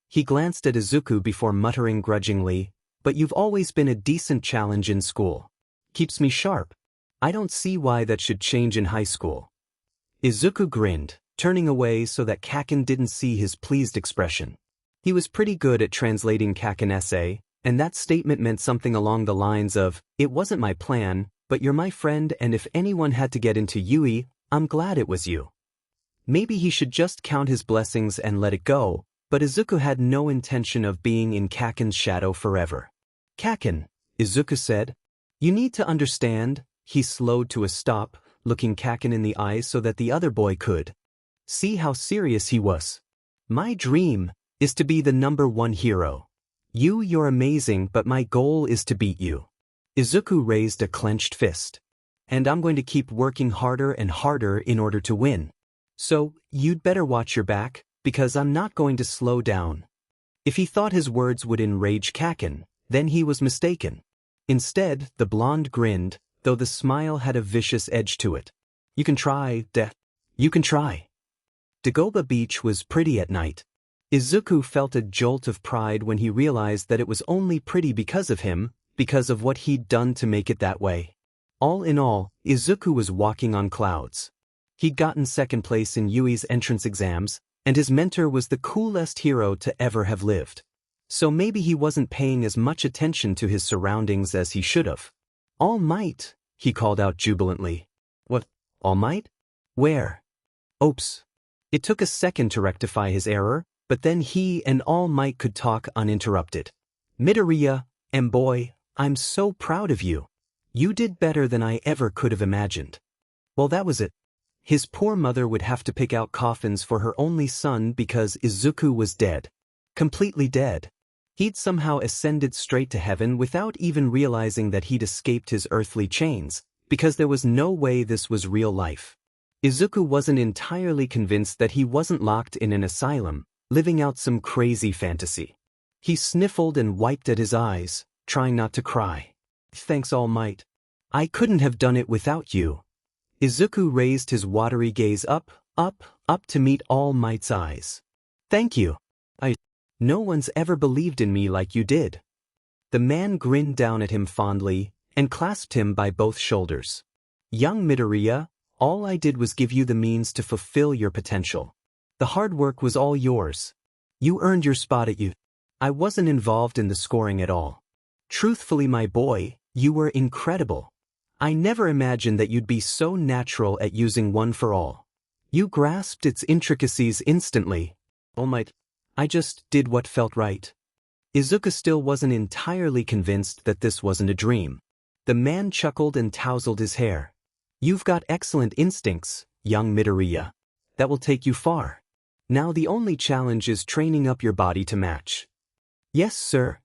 He glanced at Izuku before muttering grudgingly, but you've always been a decent challenge in school. Keeps me sharp. I don't see why that should change in high school. Izuku grinned, turning away so that Kaken didn't see his pleased expression. He was pretty good at translating Kaken essay, and that statement meant something along the lines of, it wasn't my plan, but you're my friend, and if anyone had to get into UE, I'm glad it was you. Maybe he should just count his blessings and let it go, but Izuku had no intention of being in Kaken's shadow forever. Kaken, Izuku said. You need to understand. He slowed to a stop, looking Kaken in the eyes so that the other boy could see how serious he was. My dream is to be the #1 hero. You're amazing, but my goal is to beat you. Izuku raised a clenched fist. And I'm going to keep working harder and harder in order to win. So, you'd better watch your back, because I'm not going to slow down. If he thought his words would enrage Kaken, then he was mistaken. Instead, the blonde grinned, though the smile had a vicious edge to it. You can try, You can try. Dagoba Beach was pretty at night. Izuku felt a jolt of pride when he realized that it was only pretty because of him, because of what he'd done to make it that way. All in all, Izuku was walking on clouds. He'd gotten second place in UE's entrance exams, and his mentor was the coolest hero to ever have lived. So maybe he wasn't paying as much attention to his surroundings as he should have. All Might, he called out jubilantly. What, All Might? Where? Oops. It took a second to rectify his error, but then he and All Might could talk uninterrupted. Midoriya, boy, I'm so proud of you. You did better than I ever could have imagined. Well, that was it. His poor mother would have to pick out coffins for her only son because Izuku was dead. Completely dead. He'd somehow ascended straight to heaven without even realizing that he'd escaped his earthly chains, because there was no way this was real life. Izuku wasn't entirely convinced that he wasn't locked in an asylum, living out some crazy fantasy. He sniffled and wiped at his eyes, trying not to cry. Thanks, All Might. I couldn't have done it without you. Izuku raised his watery gaze up to meet All Might's eyes. Thank you. No one's ever believed in me like you did. The man grinned down at him fondly and clasped him by both shoulders. Young Midoriya, all I did was give you the means to fulfill your potential. The hard work was all yours. You earned your spot at UE. I wasn't involved in the scoring at all. Truthfully, my boy, you were incredible. I never imagined that you'd be so natural at using one for all. You grasped its intricacies instantly. All Might, I just did what felt right. Izuku still wasn't entirely convinced that this wasn't a dream. The man chuckled and tousled his hair. You've got excellent instincts, young Midoriya. That will take you far. Now the only challenge is training up your body to match. Yes, sir.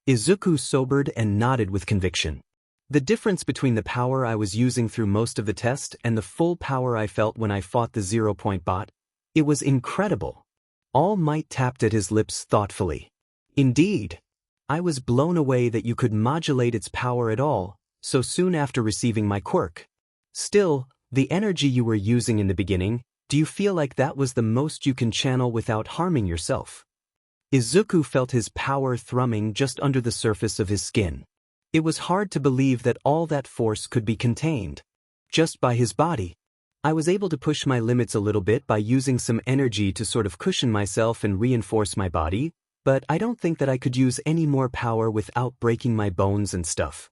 Izuku sobered and nodded with conviction. The difference between the power I was using through most of the test and the full power I felt when I fought the 0-point bot, it was incredible. All Might tapped at his lips thoughtfully. Indeed. I was blown away that you could modulate its power at all, so soon after receiving my quirk. Still, the energy you were using in the beginning, do you feel like that was the most you can channel without harming yourself? Izuku felt his power thrumming just under the surface of his skin. It was hard to believe that all that force could be contained just by his body. I was able to push my limits a little bit by using some energy to sort of cushion myself and reinforce my body, but I don't think that I could use any more power without breaking my bones and stuff.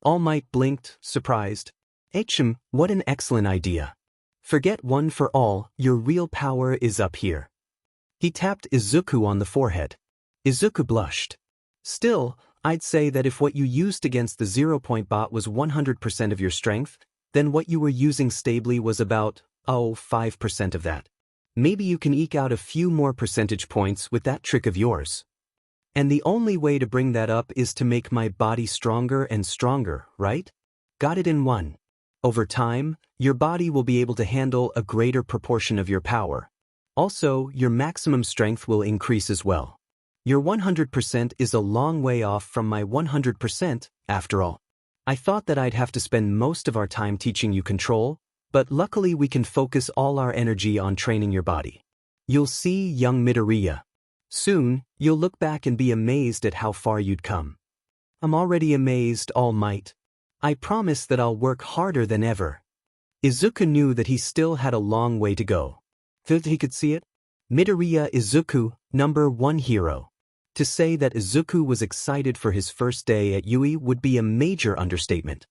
All Might blinked, surprised. Hm, what an excellent idea. Forget one for all, your real power is up here. He tapped Izuku on the forehead. Izuku blushed. Still, I'd say that if what you used against the 0-point bot was 100% of your strength, then what you were using stably was about, 5% of that. Maybe you can eke out a few more percentage points with that trick of yours. And the only way to bring that up is to make my body stronger and stronger, right? Got it in one. Over time, your body will be able to handle a greater proportion of your power. Also, your maximum strength will increase as well. Your 100% is a long way off from my 100%, after all. I thought that I'd have to spend most of our time teaching you control, but luckily we can focus all our energy on training your body. You'll see, young Midoriya. Soon, you'll look back and be amazed at how far you'd come. I'm already amazed, All Might. I promise that I'll work harder than ever. Izuku knew that he still had a long way to go. Thought he could see it? Midoriya Izuku, number 1 hero. To say that Izuku was excited for his first day at Yui would be a major understatement.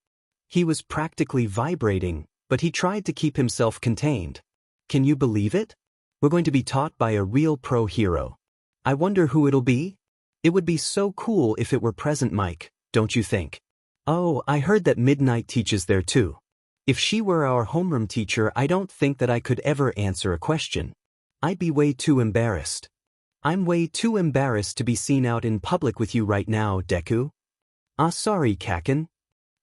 He was practically vibrating, but he tried to keep himself contained. Can you believe it? We're going to be taught by a real pro hero. I wonder who it'll be? It would be so cool if it were present Mike, don't you think? Oh, I heard that Midnight teaches there too. If she were our homeroom teacher, I don't think that I could ever answer a question. I'd be way too embarrassed. I'm way too embarrassed to be seen out in public with you right now, Deku. Sorry, Kaken.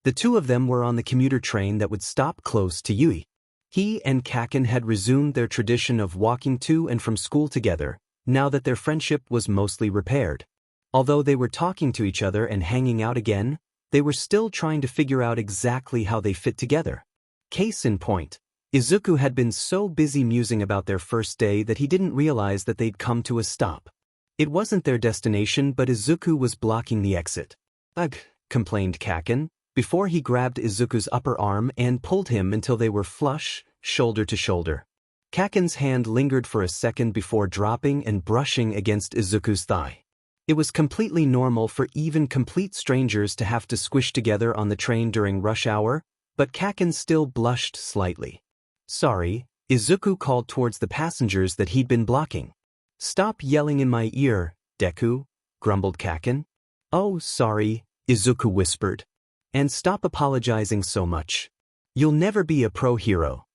The two of them were on the commuter train that would stop close to Yui. He and Kaken had resumed their tradition of walking to and from school together, now that their friendship was mostly repaired. Although they were talking to each other and hanging out again, they were still trying to figure out exactly how they fit together. Case in point, Izuku had been so busy musing about their first day that he didn't realize that they'd come to a stop. It wasn't their destination, but Izuku was blocking the exit. Ugh, complained Kaken, before he grabbed Izuku's upper arm and pulled him until they were flush, shoulder to shoulder. Kaken's hand lingered for a second before dropping and brushing against Izuku's thigh. It was completely normal for even complete strangers to have to squish together on the train during rush hour, but Kaken still blushed slightly. Sorry, Izuku called towards the passengers that he'd been blocking. Stop yelling in my ear, Deku, grumbled Kaken. Oh, sorry, Izuku whispered. And stop apologizing so much. You'll never be a pro hero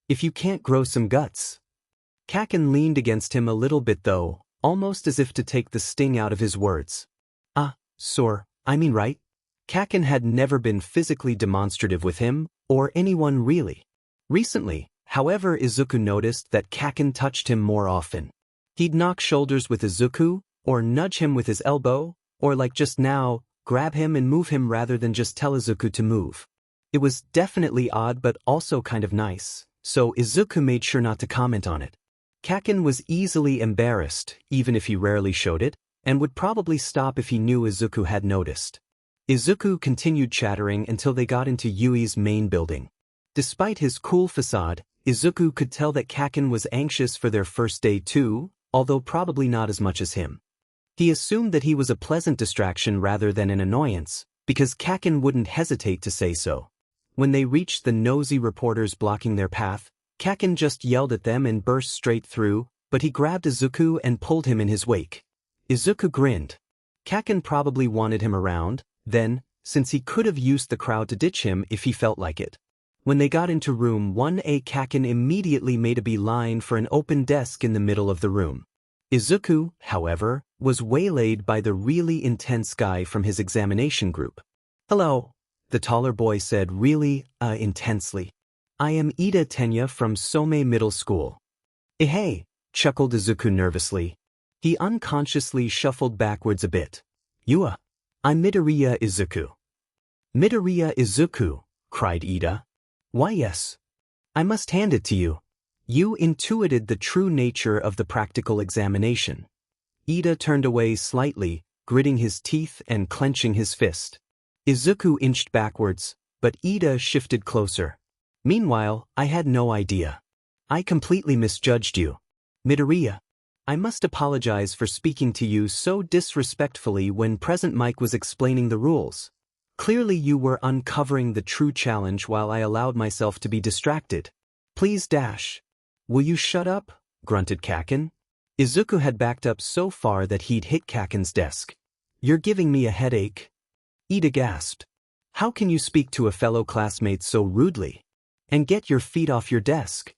if you can't grow some guts. Kaken leaned against him a little bit though, almost as if to take the sting out of his words. Right? Kaken had never been physically demonstrative with him, or anyone really. Recently, however, Izuku noticed that Kaken touched him more often. He'd knock shoulders with Izuku, or nudge him with his elbow, or like just now, grab him and move him rather than just tell Izuku to move. It was definitely odd but also kind of nice, so Izuku made sure not to comment on it. Kaken was easily embarrassed, even if he rarely showed it, and would probably stop if he knew Izuku had noticed. Izuku continued chattering until they got into Yui's main building. Despite his cool facade, Izuku could tell that Kaken was anxious for their first day too, although probably not as much as him. He assumed that he was a pleasant distraction rather than an annoyance, because Kaken wouldn't hesitate to say so. When they reached the nosy reporters blocking their path, Kaken just yelled at them and burst straight through, but he grabbed Izuku and pulled him in his wake. Izuku grinned. Kaken probably wanted him around, then, since he could have used the crowd to ditch him if he felt like it. When they got into room 1A, Kaken immediately made a beeline for an open desk in the middle of the room. Izuku, however, was waylaid by the really intense guy from his examination group. "Hello," the taller boy said really, intensely. "I am Ida Tenya from Somei Middle School." Hey, chuckled Izuku nervously. He unconsciously shuffled backwards a bit. I'm Midoriya Izuku." "Midoriya Izuku," cried Ida. "Why yes. I must hand it to you. You intuited the true nature of the practical examination." Ida turned away slightly, gritting his teeth and clenching his fist. Izuku inched backwards, but Ida shifted closer. "Meanwhile, I had no idea. I completely misjudged you. Midoriya, I must apologize for speaking to you so disrespectfully when Present Mike was explaining the rules. Clearly you were uncovering the true challenge while I allowed myself to be distracted. Please dash." "Will you shut up?" grunted Kaken. Izuku had backed up so far that he'd hit Kaken's desk. "You're giving me a headache." Ida gasped. "How can you speak to a fellow classmate so rudely? And get your feet off your desk."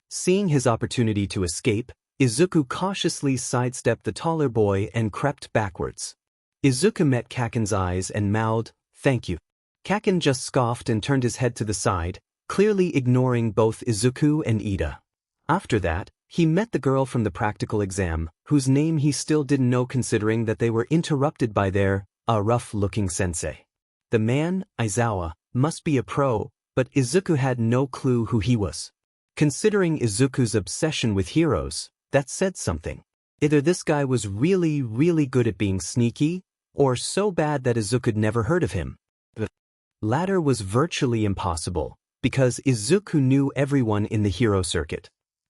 Seeing his opportunity to escape, Izuku cautiously sidestepped the taller boy and crept backwards. Izuku met Kaken's eyes and mouthed, "Thank you." Kaken just scoffed and turned his head to the side, clearly ignoring both Izuku and Ida. After that, he met the girl from the practical exam, whose name he still didn't know considering that they were interrupted by their, rough-looking sensei. The man, Aizawa, must be a pro, but Izuku had no clue who he was. Considering Izuku's obsession with heroes, that said something. Either this guy was really, really good at being sneaky, or so bad that Izuku'd never heard of him. The latter was virtually impossible, because Izuku knew everyone in the hero circuit.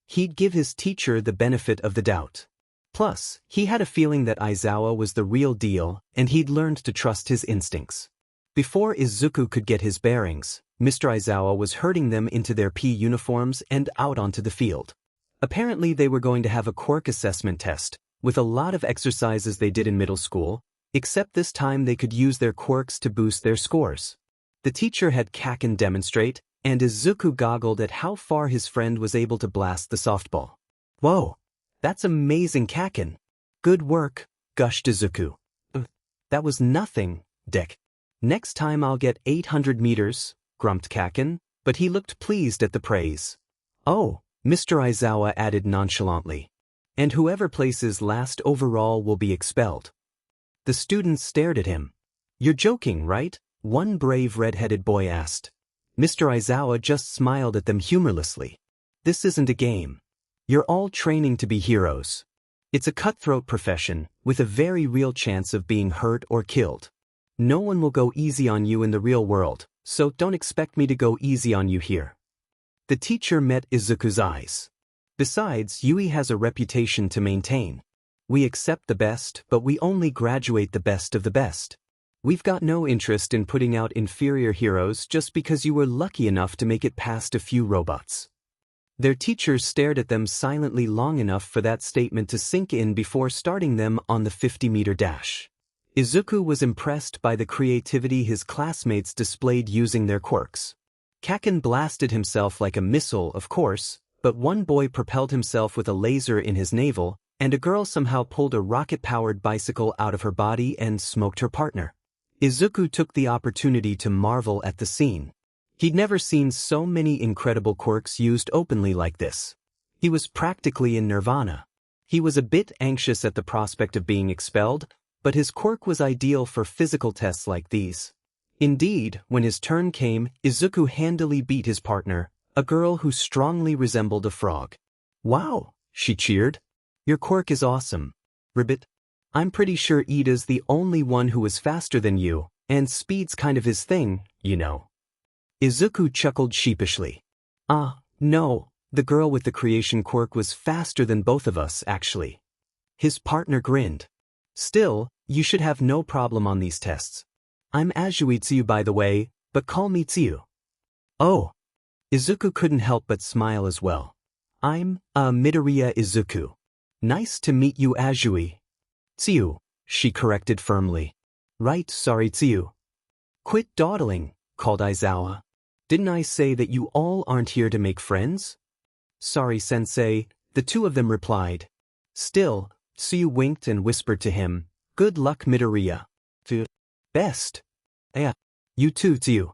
He'd give his teacher the benefit of the doubt. Plus, he had a feeling that Aizawa was the real deal, and he'd learned to trust his instincts. Before Izuku could get his bearings, Mr. Aizawa was herding them into their P uniforms and out onto the field. Apparently they were going to have a quirk assessment test, with a lot of exercises they did in middle school, except this time they could use their quirks to boost their scores. The teacher had Kaken demonstrate, and Izuku goggled at how far his friend was able to blast the softball. "Whoa, that's amazing, Kaken. Good work," gushed Izuku. "That was nothing, Dek. Next time I'll get 800 meters, grumped Kaken, but he looked pleased at the praise. "Oh," Mr. Aizawa added nonchalantly. "And whoever places last overall will be expelled." The students stared at him. "You're joking, right?" one brave red-headed boy asked. Mr. Aizawa just smiled at them humorlessly. "This isn't a game. You're all training to be heroes. It's a cutthroat profession, with a very real chance of being hurt or killed. No one will go easy on you in the real world, so don't expect me to go easy on you here." The teacher met Izuku's eyes. "Besides, Yui has a reputation to maintain. We accept the best, but we only graduate the best of the best. We've got no interest in putting out inferior heroes just because you were lucky enough to make it past a few robots." Their teachers stared at them silently long enough for that statement to sink in before starting them on the 50-meter dash. Izuku was impressed by the creativity his classmates displayed using their quirks. Kaken blasted himself like a missile, of course, but one boy propelled himself with a laser in his navel, and a girl somehow pulled a rocket-powered bicycle out of her body and smoked her partner. Izuku took the opportunity to marvel at the scene. He'd never seen so many incredible quirks used openly like this. He was practically in nirvana. He was a bit anxious at the prospect of being expelled, but his quirk was ideal for physical tests like these. Indeed, when his turn came, Izuku handily beat his partner, a girl who strongly resembled a frog. "Wow," she cheered. "Your quirk is awesome, Ribbit. I'm pretty sure Ida's the only one who was faster than you, and speed's kind of his thing, you know." Izuku chuckled sheepishly. No, the girl with the creation quirk was faster than both of us, actually." His partner grinned. "Still, you should have no problem on these tests. I'm Azui Tsuyu, by the way, but call me Tsuyu." "Oh." Izuku couldn't help but smile as well. "I'm, Midoriya Izuku. Nice to meet you, Azui." "Tsuyu," she corrected firmly. "Right, sorry, Tsuyu." Quit dawdling, called Izawa. Didn't I say that you all aren't here to make friends? Sorry, sensei, the two of them replied. Still, Tsuyu winked and whispered to him, good luck, Midoriya. Best. Yeah. You too, Tsuyu.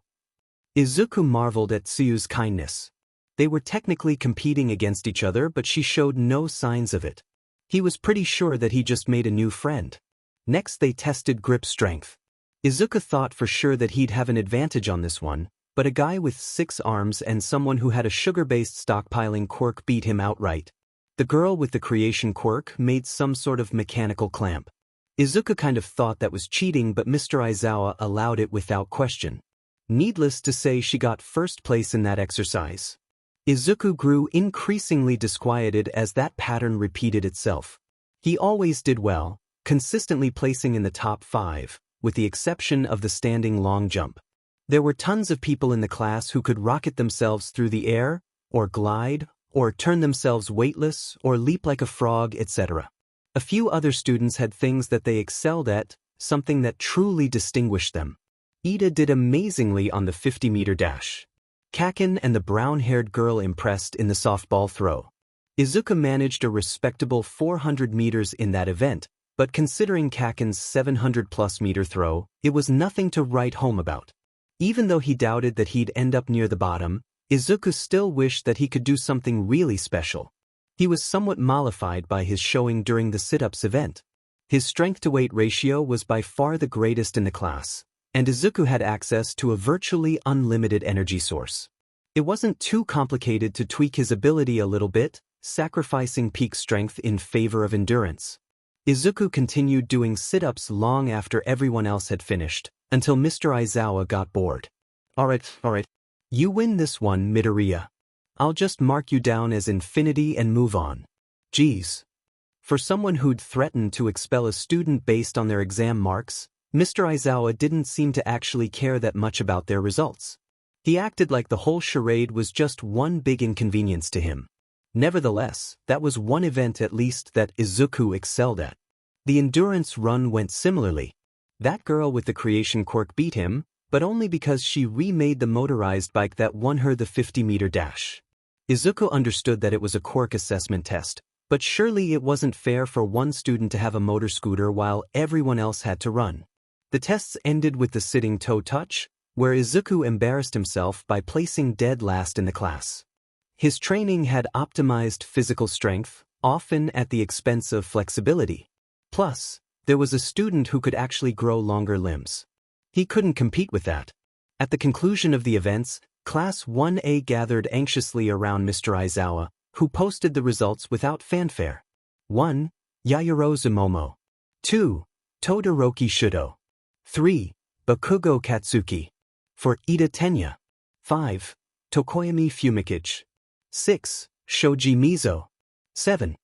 Izuku marveled at Tsuyu's kindness. They were technically competing against each other, but she showed no signs of it. He was pretty sure that he just made a new friend. Next they tested grip strength. Izuku thought for sure that he'd have an advantage on this one, but a guy with 6 arms and someone who had a sugar-based stockpiling quirk beat him outright. The girl with the creation quirk made some sort of mechanical clamp. Izuku kind of thought that was cheating, but Mr. Izawa allowed it without question. Needless to say, she got first place in that exercise. Izuku grew increasingly disquieted as that pattern repeated itself. He always did well, consistently placing in the top 5, with the exception of the standing long jump. There were tons of people in the class who could rocket themselves through the air, or glide, or turn themselves weightless, or leap like a frog, etc. A few other students had things that they excelled at, something that truly distinguished them. Ida did amazingly on the 50-meter dash. Kaken and the brown-haired girl impressed in the softball throw. Izuku managed a respectable 400 meters in that event, but considering Kaken's 700-plus meter throw, it was nothing to write home about. Even though he doubted that he'd end up near the bottom, Izuku still wished that he could do something really special. He was somewhat mollified by his showing during the sit-ups event. His strength-to-weight ratio was by far the greatest in the class, and Izuku had access to a virtually unlimited energy source. It wasn't too complicated to tweak his ability a little bit, sacrificing peak strength in favor of endurance. Izuku continued doing sit-ups long after everyone else had finished, until Mr. Izawa got bored. Alright. You win this one, Midoriya. I'll just mark you down as infinity and move on. Geez. For someone who'd threatened to expel a student based on their exam marks, Mr. Izawa didn't seem to actually care that much about their results. He acted like the whole charade was just one big inconvenience to him. Nevertheless, that was one event at least that Izuku excelled at. The endurance run went similarly. That girl with the creation quirk beat him, but only because she remade the motorized bike that won her the 50-meter dash. Izuku understood that it was a quirk assessment test, but surely it wasn't fair for one student to have a motor scooter while everyone else had to run. The tests ended with the sitting toe touch, where Izuku embarrassed himself by placing dead last in the class. His training had optimized physical strength, often at the expense of flexibility. Plus, there was a student who could actually grow longer limbs. He couldn't compete with that. At the conclusion of the events, Class 1A gathered anxiously around Mr. Izawa, who posted the results without fanfare. 1. Yayoro Zumomo. 2. Todoroki Shudo. 3. Bakugo Katsuki. For Ida Tenya. 5. Tokoyami Fumikichi. 6. Shoji Mizo. 7.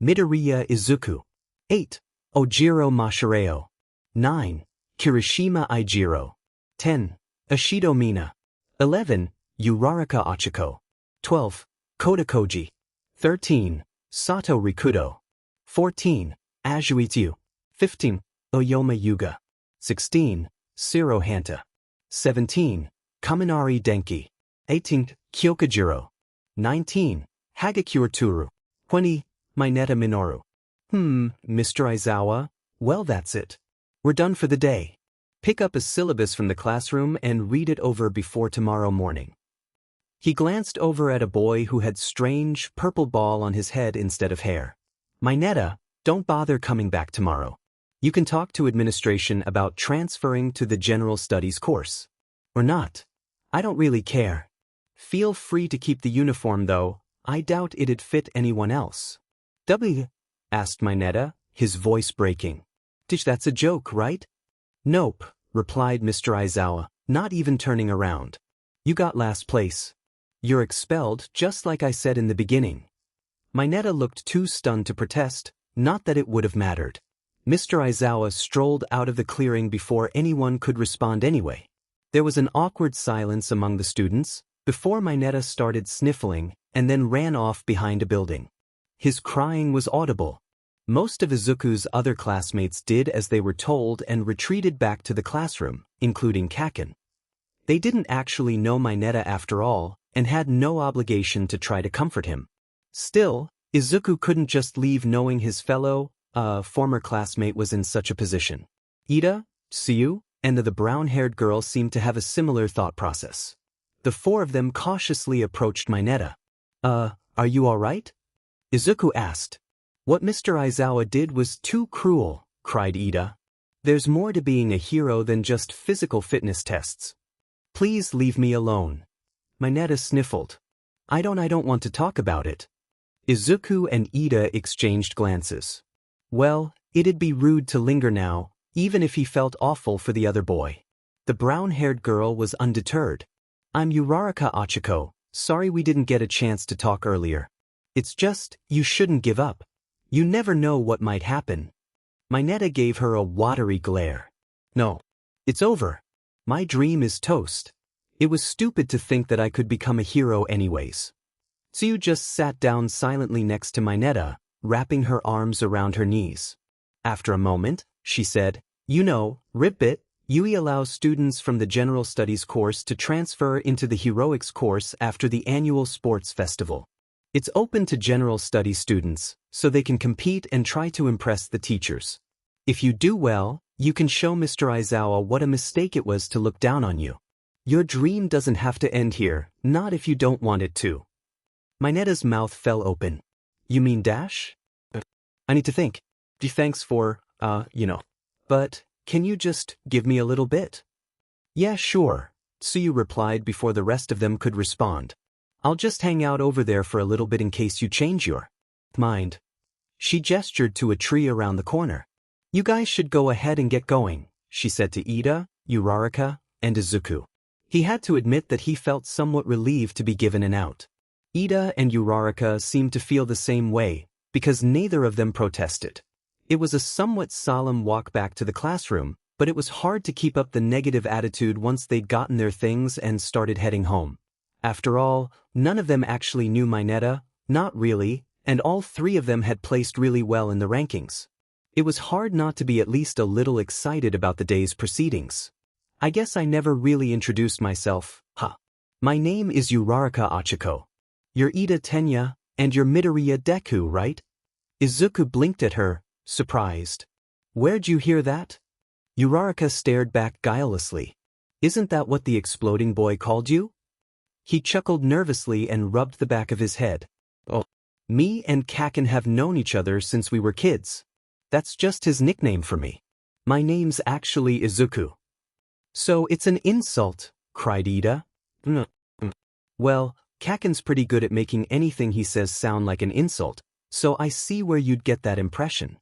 Midoriya Izuku. 8. Ojiro Mashireo. 9. Kirishima Eijiro. 10. Ashido Mina. 11. Uraraka Ochiko. 12. Koda Koji. 13. Sato Rikudo. 14. Azuitsu. 15. Oyoma Yuga. 16. Shiro Hanta. 17. Kaminari Denki. 18. Kyokujiro. 19. Hagakure Turu. 20. Mineta Minoru. Mr. Izawa, well, that's it. We're done for the day. Pick up a syllabus from the classroom and read it over before tomorrow morning. He glanced over at a boy who had strange purple ball on his head instead of hair. Mineta, don't bother coming back tomorrow. You can talk to administration about transferring to the general studies course. Or not. I don't really care. Feel free to keep the uniform though, I doubt it'd fit anyone else. Asked Mineta, his voice breaking. That's a joke, right? Nope, replied Mr. Izawa, not even turning around. You got last place. You're expelled, just like I said in the beginning. Mineta looked too stunned to protest, not that it would have mattered. Mr. Izawa strolled out of the clearing before anyone could respond anyway. There was an awkward silence among the students, before Mineta started sniffling, and then ran off behind a building. His crying was audible. Most of Izuku's other classmates did as they were told and retreated back to the classroom, including Kaken. They didn't actually know Mineta after all, and had no obligation to try to comfort him. Still, Izuku couldn't just leave knowing his fellow, former classmate was in such a position. Ida, Tsuyu, and the brown-haired girl seemed to have a similar thought process. The four of them cautiously approached Mineta. Are you alright? Izuku asked. What Mr. Aizawa did was too cruel, cried Ida. There's more to being a hero than just physical fitness tests. Please leave me alone. Mineta sniffled. I don't want to talk about it. Izuku and Ida exchanged glances. Well, it'd be rude to linger now, even if he felt awful for the other boy. The brown-haired girl was undeterred. I'm Uraraka Achiko, sorry we didn't get a chance to talk earlier. It's just, you shouldn't give up. You never know what might happen. Mineta gave her a watery glare. No. It's over. My dream is toast. It was stupid to think that I could become a hero anyways. Tsuyu just sat down silently next to Mineta, wrapping her arms around her knees. After a moment, she said, You know, Ribbit, Yui allows students from the General Studies course to transfer into the Heroics course after the annual sports festival. It's open to General Studies students, so they can compete and try to impress the teachers. If you do well, you can show Mr. Aizawa what a mistake it was to look down on you. Your dream doesn't have to end here, not if you don't want it to. Mineta's mouth fell open. You mean Dash? I need to think. Thanks for, But, can you just give me a little bit? Yeah, sure, Tsuyu replied before the rest of them could respond. I'll just hang out over there for a little bit in case you change your mind. She gestured to a tree around the corner. You guys should go ahead and get going, she said to Ida, Uraraka, and Izuku. He had to admit that he felt somewhat relieved to be given an out. Ida and Uraraka seemed to feel the same way, because neither of them protested. It was a somewhat solemn walk back to the classroom, but it was hard to keep up the negative attitude once they'd gotten their things and started heading home. After all, none of them actually knew Mineta, not really, and all three of them had placed really well in the rankings. It was hard not to be at least a little excited about the day's proceedings. I guess I never really introduced myself, huh? My name is Uraraka Achiko. You're Ida Tenya, and you're Midoriya Deku, right? Izuku blinked at her, surprised. Where'd you hear that? Uraraka stared back guilelessly. Isn't that what the exploding boy called you? He chuckled nervously and rubbed the back of his head. Oh, me and Kaken have known each other since we were kids. That's just his nickname for me. My name's actually Izuku. So it's an insult, cried Ida. Well, Kaken's pretty good at making anything he says sound like an insult, so I see where you'd get that impression.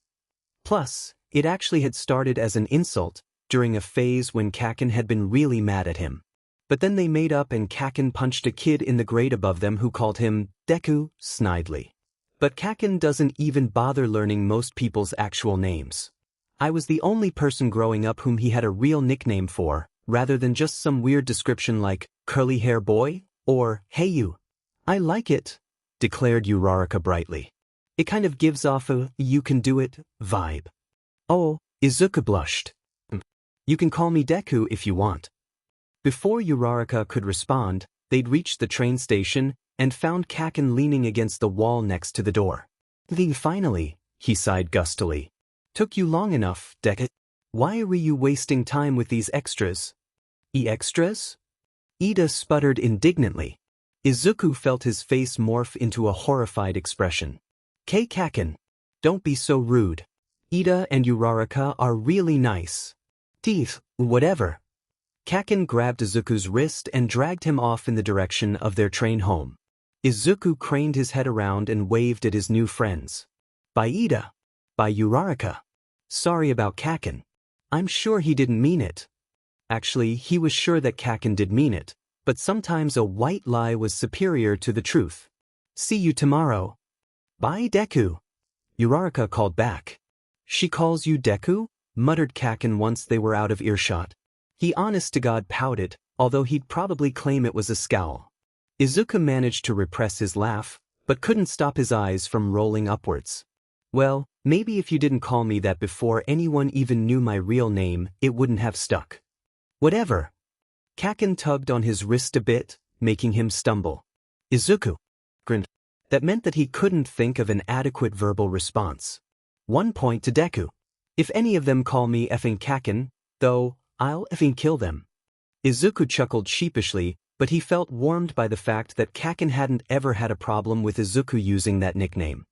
Plus, it actually had started as an insult, during a phase when Kaken had been really mad at him. But then they made up and Kaken punched a kid in the grade above them who called him Deku snidely. But Kaken doesn't even bother learning most people's actual names. I was the only person growing up whom he had a real nickname for, rather than just some weird description like curly hair boy or hey you. I like it, declared Uraraka brightly. It kind of gives off a you can do it vibe. Oh, Izuku blushed. You can call me Deku if you want. Before Uraraka could respond, they'd reached the train station and found Kaken leaning against the wall next to the door. Finally, he sighed gustily. Took you long enough, Deku. Why were you wasting time with these extras? Extras? Ida sputtered indignantly. Izuku felt his face morph into a horrified expression. Kaken, don't be so rude. Ida and Uraraka are really nice. Whatever. Kaken grabbed Izuku's wrist and dragged him off in the direction of their train home. Izuku craned his head around and waved at his new friends. Bye Ida. Bye Uraraka. Sorry about Kaken. I'm sure he didn't mean it. Actually, he was sure that Kaken did mean it, but sometimes a white lie was superior to the truth. See you tomorrow. Bye Deku. Uraraka called back. She calls you Deku? Muttered Kaken once they were out of earshot. He honest-to-God pouted, although he'd probably claim it was a scowl. Izuku managed to repress his laugh, but couldn't stop his eyes from rolling upwards. Well, Maybe if you didn't call me that before anyone even knew my real name, it wouldn't have stuck. Whatever. Kaken tugged on his wrist a bit, making him stumble. Izuku grinned. That meant that he couldn't think of an adequate verbal response. 1 point to Deku. If any of them call me effing Kaken, though, I'll effing kill them. Izuku chuckled sheepishly, but he felt warmed by the fact that Kaken hadn't ever had a problem with Izuku using that nickname.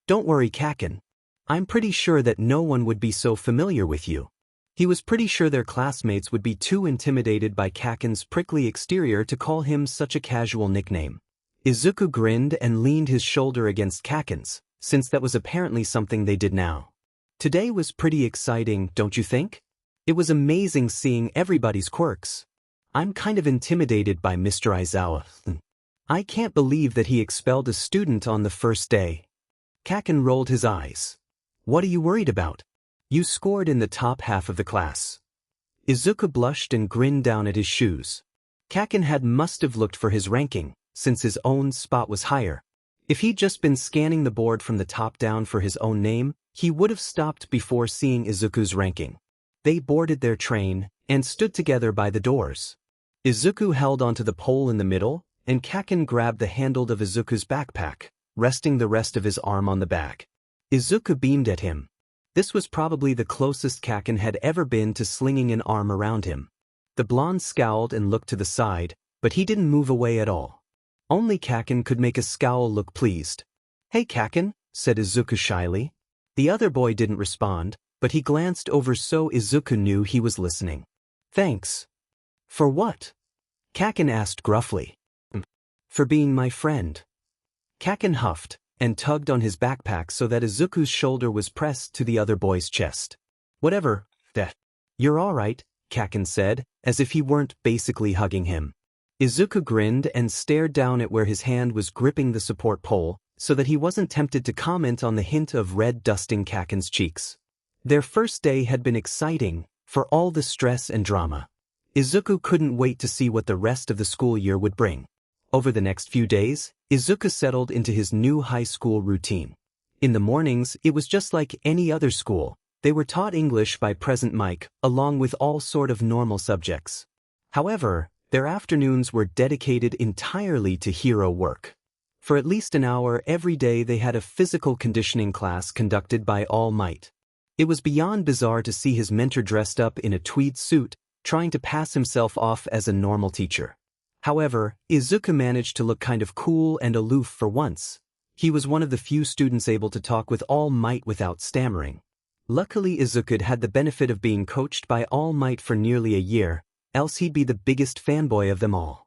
Don't worry, Kaken. I'm pretty sure that no one would be so familiar with you. He was pretty sure their classmates would be too intimidated by Kaken's prickly exterior to call him such a casual nickname. Izuku grinned and leaned his shoulder against Kaken's, since that was apparently something they did now. Today was pretty exciting, don't you think? It was amazing seeing everybody's quirks. I'm kind of intimidated by Mr. Aizawa. I can't believe that he expelled a student on the first day. Kaken rolled his eyes. What are you worried about? You scored in the top half of the class. Izuku blushed and grinned down at his shoes. Kaken must have looked for his ranking, since his own spot was higher. If he'd just been scanning the board from the top down for his own name, he would have stopped before seeing Izuku's ranking. They boarded their train and stood together by the doors. Izuku held onto the pole in the middle, and Kaken grabbed the handle of Izuku's backpack, resting the rest of his arm on the bag. Izuku beamed at him. This was probably the closest Kaken had ever been to slinging an arm around him. The blonde scowled and looked to the side, but he didn't move away at all. Only Kaken could make a scowl look pleased. Hey Kaken, said Izuku shyly. The other boy didn't respond, but he glanced over so Izuku knew he was listening. Thanks. For what? Kaken asked gruffly. For being my friend. Kaken huffed and tugged on his backpack so that Izuku's shoulder was pressed to the other boy's chest. Whatever, that. You're all right, Kaken said, as if he weren't basically hugging him. Izuku grinned and stared down at where his hand was gripping the support pole, so that he wasn't tempted to comment on the hint of red dusting Kaken's cheeks. Their first day had been exciting, for all the stress and drama. Izuku couldn't wait to see what the rest of the school year would bring. Over the next few days, Izuku settled into his new high school routine. In the mornings, it was just like any other school. They were taught English by Present Mike, along with all sort of normal subjects. However, their afternoons were dedicated entirely to hero work. For at least an hour every day they had a physical conditioning class conducted by All Might. It was beyond bizarre to see his mentor dressed up in a tweed suit, trying to pass himself off as a normal teacher. However, Izuku managed to look kind of cool and aloof for once. He was one of the few students able to talk with All Might without stammering. Luckily Izuku had the benefit of being coached by All Might for nearly a year, else he'd be the biggest fanboy of them all.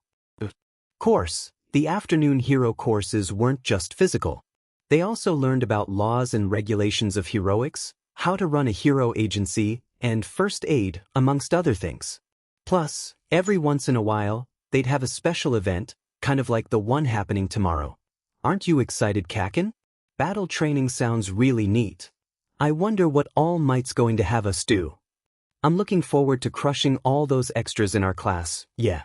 Course, the afternoon hero courses weren't just physical. They also learned about laws and regulations of heroics, how to run a hero agency, and first aid, amongst other things. Plus, every once in a while, they'd have a special event, kind of like the one happening tomorrow. Aren't you excited, Kaken? Battle training sounds really neat. I wonder what All Might's going to have us do. I'm looking forward to crushing all those extras in our class, yeah.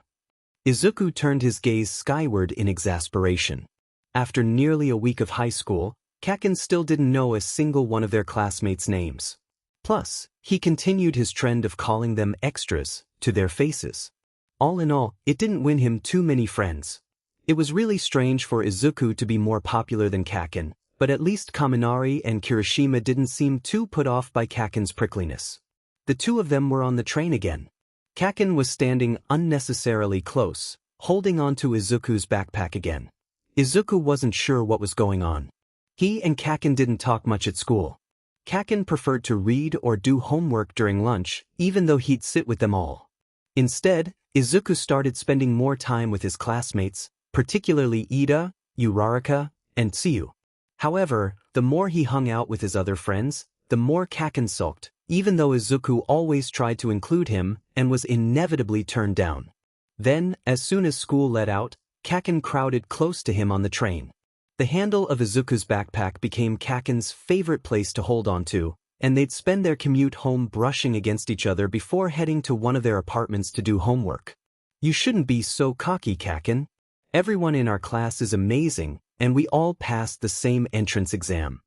Izuku turned his gaze skyward in exasperation. After nearly a week of high school, Kaken still didn't know a single one of their classmates' names. Plus, he continued his trend of calling them extras to their faces. All in all, it didn't win him too many friends. It was really strange for Izuku to be more popular than Kaken, but at least Kaminari and Kirishima didn't seem too put off by Kaken's prickliness. The two of them were on the train again. Kaken was standing unnecessarily close, holding onto Izuku's backpack again. Izuku wasn't sure what was going on. He and Kaken didn't talk much at school. Kaken preferred to read or do homework during lunch, even though he'd sit with them all. Instead, Izuku started spending more time with his classmates, particularly Ida, Uraraka, and Tsuyu. However, the more he hung out with his other friends, the more Kaken sulked, even though Izuku always tried to include him and was inevitably turned down. Then, as soon as school let out, Kaken crowded close to him on the train. The handle of Izuku's backpack became Kaken's favorite place to hold on to, and they'd spend their commute home brushing against each other before heading to one of their apartments to do homework. You shouldn't be so cocky, Kaken. Everyone in our class is amazing, and we all passed the same entrance exam.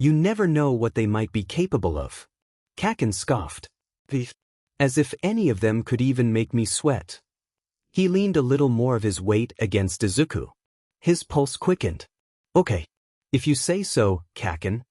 You never know what they might be capable of. Kaken scoffed. As if any of them could even make me sweat. He leaned a little more of his weight against Izuku. His pulse quickened. Okay. If you say so, Kaken.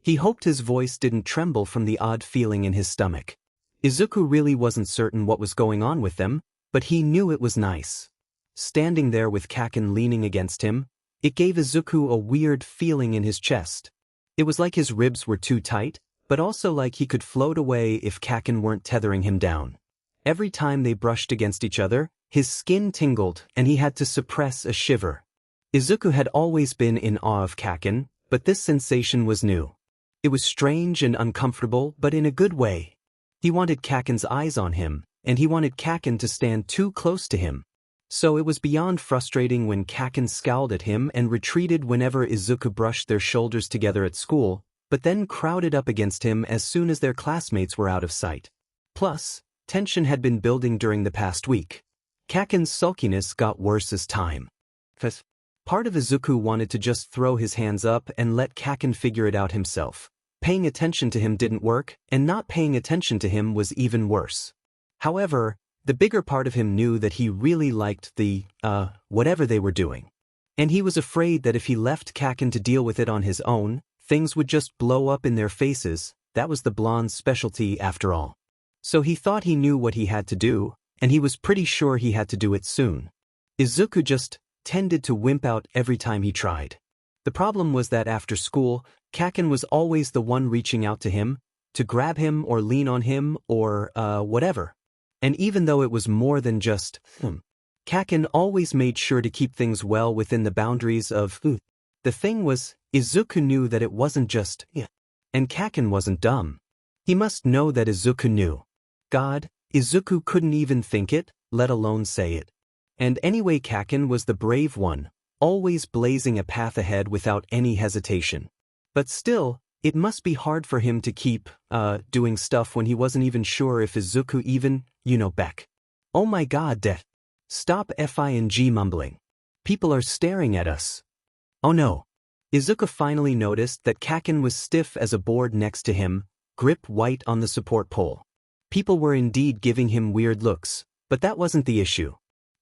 He hoped his voice didn't tremble from the odd feeling in his stomach. Izuku really wasn't certain what was going on with them, but he knew it was nice. Standing there with Kaken leaning against him, it gave Izuku a weird feeling in his chest. It was like his ribs were too tight, but also like he could float away if Kaken weren't tethering him down. Every time they brushed against each other, his skin tingled and he had to suppress a shiver. Izuku had always been in awe of Kaken, but this sensation was new. It was strange and uncomfortable, but in a good way. He wanted Kaken's eyes on him, and he wanted Kaken to stand too close to him. So it was beyond frustrating when Kaken scowled at him and retreated whenever Izuku brushed their shoulders together at school, but then crowded up against him as soon as their classmates were out of sight. Plus, tension had been building during the past week. Kaken's sulkiness got worse as time. Part of Izuku wanted to just throw his hands up and let Kaken figure it out himself. Paying attention to him didn't work, and not paying attention to him was even worse. However, the bigger part of him knew that he really liked whatever they were doing. And he was afraid that if he left Kaken to deal with it on his own, things would just blow up in their faces. That was the blonde's specialty after all. So he thought he knew what he had to do, and he was pretty sure he had to do it soon. Izuku just tended to wimp out every time he tried. The problem was that after school, Kaken was always the one reaching out to him, to grab him or lean on him or whatever. And even though it was more than just Kaken always made sure to keep things well within the boundaries of The thing was, Izuku knew that it wasn't just and Kaken wasn't dumb. He must know that Izuku knew. God, Izuku couldn't even think it, let alone say it. And anyway, Kaken was the brave one, always blazing a path ahead without any hesitation. But still, it must be hard for him to keep, doing stuff when he wasn't even sure if Izuku even, back. Oh my god, Stop FING mumbling. People are staring at us. Oh no. Izuku finally noticed that Kaken was stiff as a board next to him, grip white on the support pole. People were indeed giving him weird looks, but that wasn't the issue.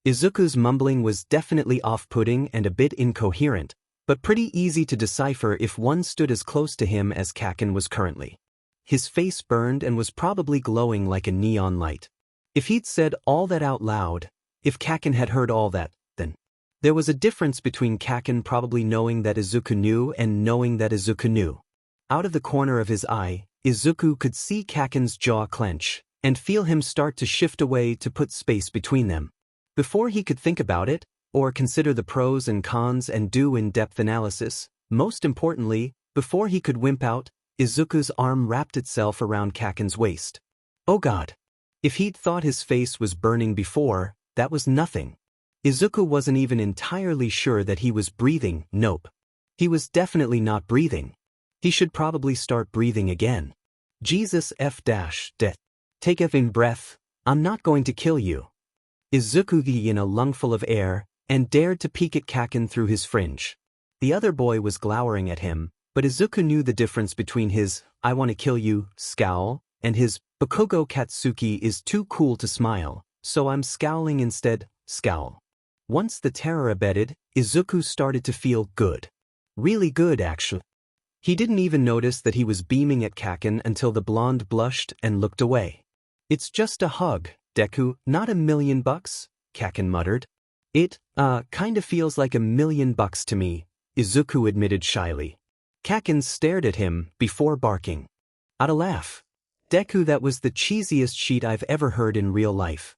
Izuku's mumbling was definitely off-putting and a bit incoherent, but pretty easy to decipher if one stood as close to him as Kaken was currently. His face burned and was probably glowing like a neon light. If he'd said all that out loud, if Kaken had heard all that, then there was a difference between Kaken probably knowing that Izuku knew and knowing that Izuku knew. Out of the corner of his eye, Izuku could see Kaken's jaw clench and feel him start to shift away to put space between them. Before he could think about it, or consider the pros and cons and do in-depth analysis, most importantly, before he could wimp out, Izuku's arm wrapped itself around Kaken's waist. Oh god. If he'd thought his face was burning before, that was nothing. Izuku wasn't even entirely sure that he was breathing. Nope. He was definitely not breathing. He should probably start breathing again. Jesus F-death. Take a breath. I'm not going to kill you. Izuku in a lungful of air, and dared to peek at Kaken through his fringe. The other boy was glowering at him, but Izuku knew the difference between his "I want to kill you" scowl and his "Bakugo Katsuki is too cool to smile, so I'm scowling instead" scowl. Once the terror abated, Izuku started to feel good. Really good, actually. He didn't even notice that he was beaming at Kaken until the blonde blushed and looked away. It's just a hug, Deku, not $1,000,000, Kaken muttered. It, kinda feels like $1,000,000 to me, Izuku admitted shyly. Kaken stared at him before barking. I'd a laugh. Deku, that was the cheesiest shit I've ever heard in real life.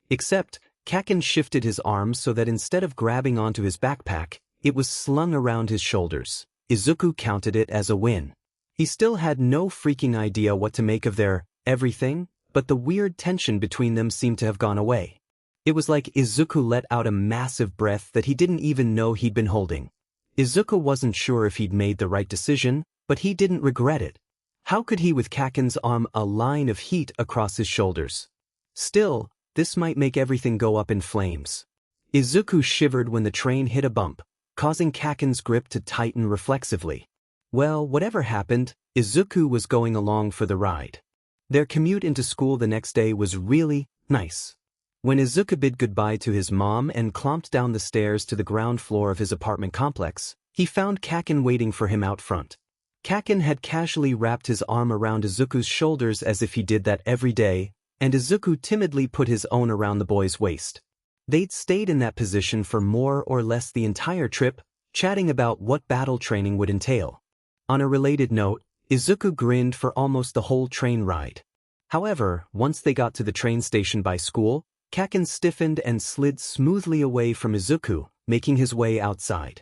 Except, Kaken shifted his arm so that instead of grabbing onto his backpack, it was slung around his shoulders. Izuku counted it as a win. He still had no freaking idea what to make of their everything, but the weird tension between them seemed to have gone away. It was like Izuku let out a massive breath that he didn't even know he'd been holding. Izuku wasn't sure if he'd made the right decision, but he didn't regret it. How could he with Kaken's arm a line of heat across his shoulders? Still, this might make everything go up in flames. Izuku shivered when the train hit a bump, causing Kaken's grip to tighten reflexively. Well, whatever happened, Izuku was going along for the ride. Their commute into school the next day was really nice. When Izuku bid goodbye to his mom and clomped down the stairs to the ground floor of his apartment complex, he found Kaken waiting for him out front. Kaken had casually wrapped his arm around Izuku's shoulders as if he did that every day, and Izuku timidly put his own around the boy's waist. They'd stayed in that position for more or less the entire trip, chatting about what battle training would entail. On a related note, Izuku grinned for almost the whole train ride. However, once they got to the train station by school, Kaken stiffened and slid smoothly away from Izuku, making his way outside.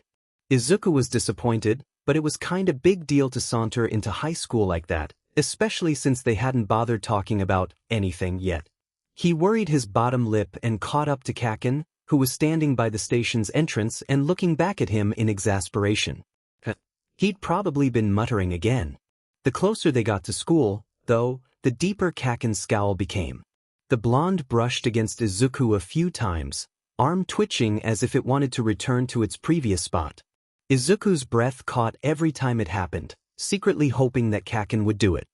Izuku was disappointed, but it was kinda big deal to saunter into high school like that, especially since they hadn't bothered talking about anything yet. He worried his bottom lip and caught up to Kaken, who was standing by the station's entrance and looking back at him in exasperation. He'd probably been muttering again. The closer they got to school, though, the deeper Kaken's scowl became. The blonde brushed against Izuku a few times, arm twitching as if it wanted to return to its previous spot. Izuku's breath caught every time it happened, secretly hoping that Kaken would do it.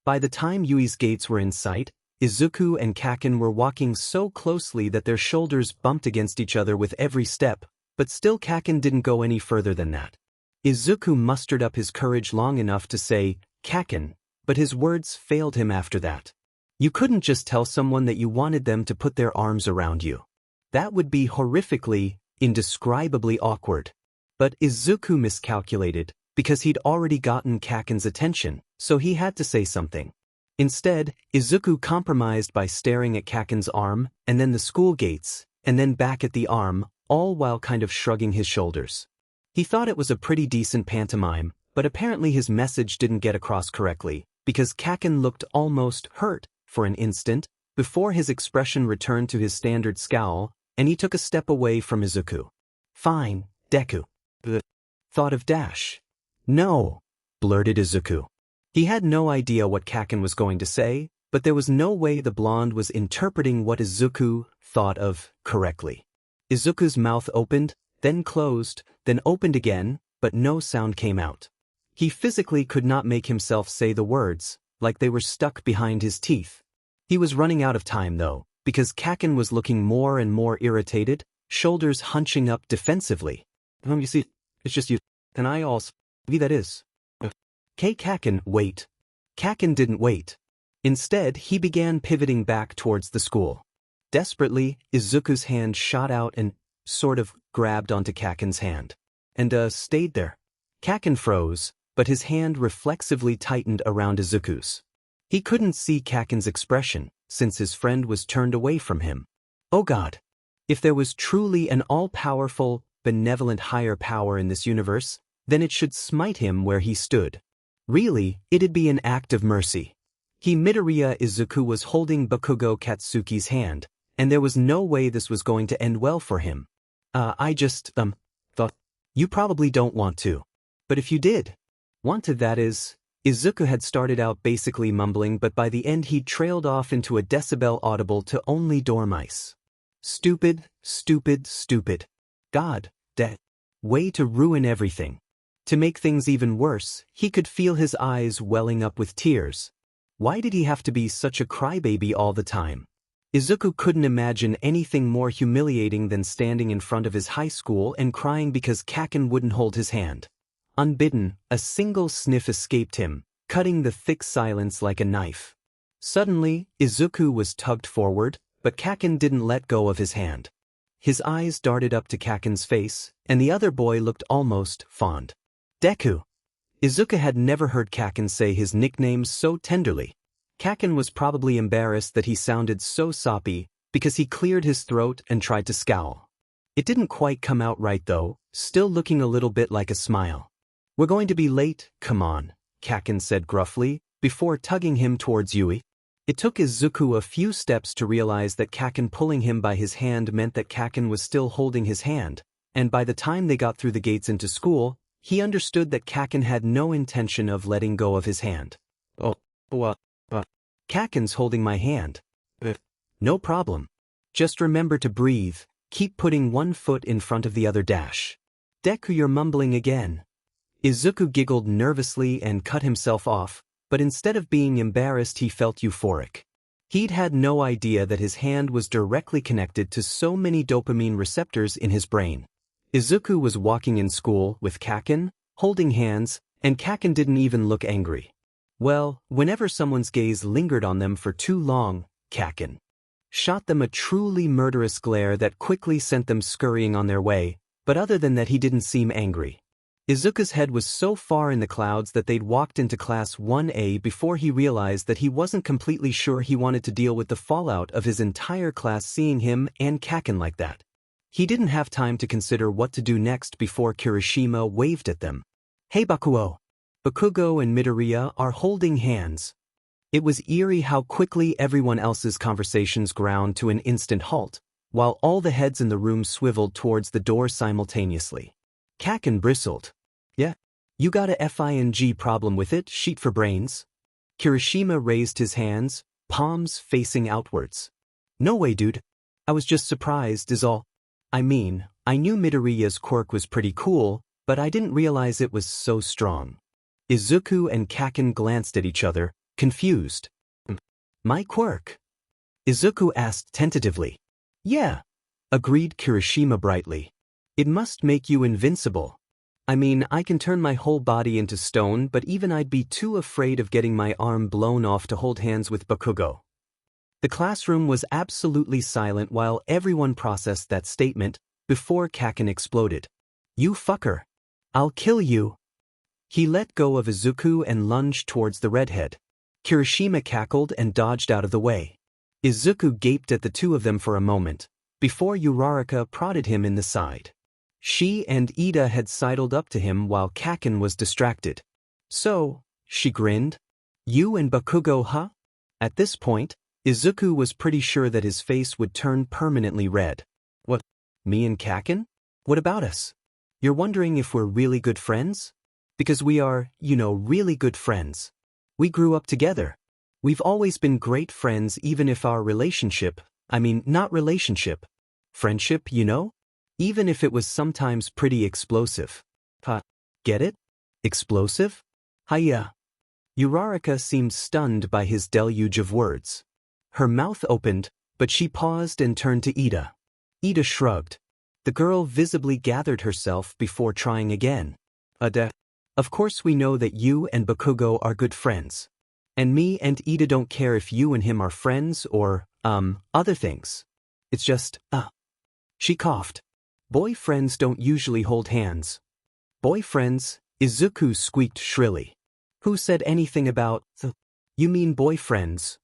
By the time Yui's gates were in sight, Izuku and Kaken were walking so closely that their shoulders bumped against each other with every step, but still Kaken didn't go any further than that. Izuku mustered up his courage long enough to say, "Kaken," but his words failed him after that. You couldn't just tell someone that you wanted them to put their arms around you. That would be horrifically, indescribably awkward. But Izuku miscalculated, because he'd already gotten Kaken's attention, so he had to say something. Instead, Izuku compromised by staring at Kaken's arm, and then the school gates, and then back at the arm, all while kind of shrugging his shoulders. He thought it was a pretty decent pantomime, but apparently his message didn't get across correctly, because Kaken looked almost hurt for an instant, before his expression returned to his standard scowl, and he took a step away from Izuku. "Fine, Deku." Thought of Dash. "No," blurted Izuku. He had no idea what Kaken was going to say, but there was no way the blonde was interpreting what Izuku thought of correctly. Izuku's mouth opened, then closed, then opened again, but no sound came out. He physically could not make himself say the words, like they were stuck behind his teeth. He was running out of time though, because Kaken was looking more and more irritated, shoulders hunching up defensively. You see, it's just you, and I also, that is. Kaken, wait. Kaken didn't wait. Instead, he began pivoting back towards the school. Desperately, Izuku's hand shot out and sort of grabbed onto Kaken's hand. And stayed there. Kaken froze, but his hand reflexively tightened around Izuku's. He couldn't see Kaken's expression, since his friend was turned away from him. Oh God! If there was truly an all-powerful, benevolent higher power in this universe, then it should smite him where he stood. Really, it'd be an act of mercy. Midoriya Izuku was holding Bakugo Katsuki's hand, and there was no way this was going to end well for him. I just, thought. You probably don't want to. But if you did. Want to, that is. Izuku had started out basically mumbling, but by the end he'd trailed off into a decibel audible to only dormice. Stupid, stupid, stupid. God, that way to ruin everything. To make things even worse, he could feel his eyes welling up with tears. Why did he have to be such a crybaby all the time? Izuku couldn't imagine anything more humiliating than standing in front of his high school and crying because Kaken wouldn't hold his hand. Unbidden, a single sniff escaped him, cutting the thick silence like a knife. Suddenly, Izuku was tugged forward, but Kaken didn't let go of his hand. His eyes darted up to Kaken's face, and the other boy looked almost fond. Deku. Izuku had never heard Kaken say his nickname so tenderly. Kaken was probably embarrassed that he sounded so soppy, because he cleared his throat and tried to scowl. It didn't quite come out right though, still looking a little bit like a smile. "We're going to be late, come on," Kaken said gruffly, before tugging him towards Yui. It took Izuku a few steps to realize that Kaken pulling him by his hand meant that Kaken was still holding his hand, and by the time they got through the gates into school, he understood that Kaken had no intention of letting go of his hand. "Oh, what? Kaken's holding my hand." "No problem. Just remember to breathe, keep putting one foot in front of the other dash." "Deku, you're mumbling again." Izuku giggled nervously and cut himself off, but instead of being embarrassed he felt euphoric. He'd had no idea that his hand was directly connected to so many dopamine receptors in his brain. Izuku was walking in school with Kaken, holding hands, and Kaken didn't even look angry. Well, whenever someone's gaze lingered on them for too long, Kaken shot them a truly murderous glare that quickly sent them scurrying on their way, but other than that he didn't seem angry. Izuku's head was so far in the clouds that they'd walked into Class 1A before he realized that he wasn't completely sure he wanted to deal with the fallout of his entire class seeing him and Kaken like that. He didn't have time to consider what to do next before Kirishima waved at them. "Hey Bakuo! Bakugo and Midoriya are holding hands." It was eerie how quickly everyone else's conversations ground to an instant halt, while all the heads in the room swiveled towards the door simultaneously. Kaken bristled. "Yeah? You got a FING problem with it, sheet for brains?" Kirishima raised his hands, palms facing outwards. "No way, dude. I was just surprised is all. I mean, I knew Midoriya's quirk was pretty cool, but I didn't realize it was so strong." Izuku and Kaken glanced at each other, confused. "My quirk?" Izuku asked tentatively. "Yeah," agreed Kirishima brightly. "It must make you invincible. I mean, I can turn my whole body into stone, but even I'd be too afraid of getting my arm blown off to hold hands with Bakugo." The classroom was absolutely silent while everyone processed that statement before Kaken exploded. "You fucker. I'll kill you." He let go of Izuku and lunged towards the redhead. Kirishima cackled and dodged out of the way. Izuku gaped at the two of them for a moment, before Uraraka prodded him in the side. She and Ida had sidled up to him while Kaken was distracted. "So," she grinned, "you and Bakugo, huh?" At this point, Izuku was pretty sure that his face would turn permanently red. "What? Me and Kaken? What about us? You're wondering if we're really good friends? Because we are, really good friends. We grew up together. We've always been great friends even if our relationship, not relationship, friendship, even if it was sometimes pretty explosive." "Huh? Get it? Explosive? Hiya." Uraraka seemed stunned by his deluge of words. Her mouth opened, but she paused and turned to Ida. Ida shrugged. The girl visibly gathered herself before trying again. Of course we know that you and Bakugo are good friends. And me and Ida don't care if you and him are friends or, other things. It's just, She coughed. "Boyfriends don't usually hold hands." "Boyfriends?" Izuku squeaked shrilly. "Who said anything about You mean boyfriends?"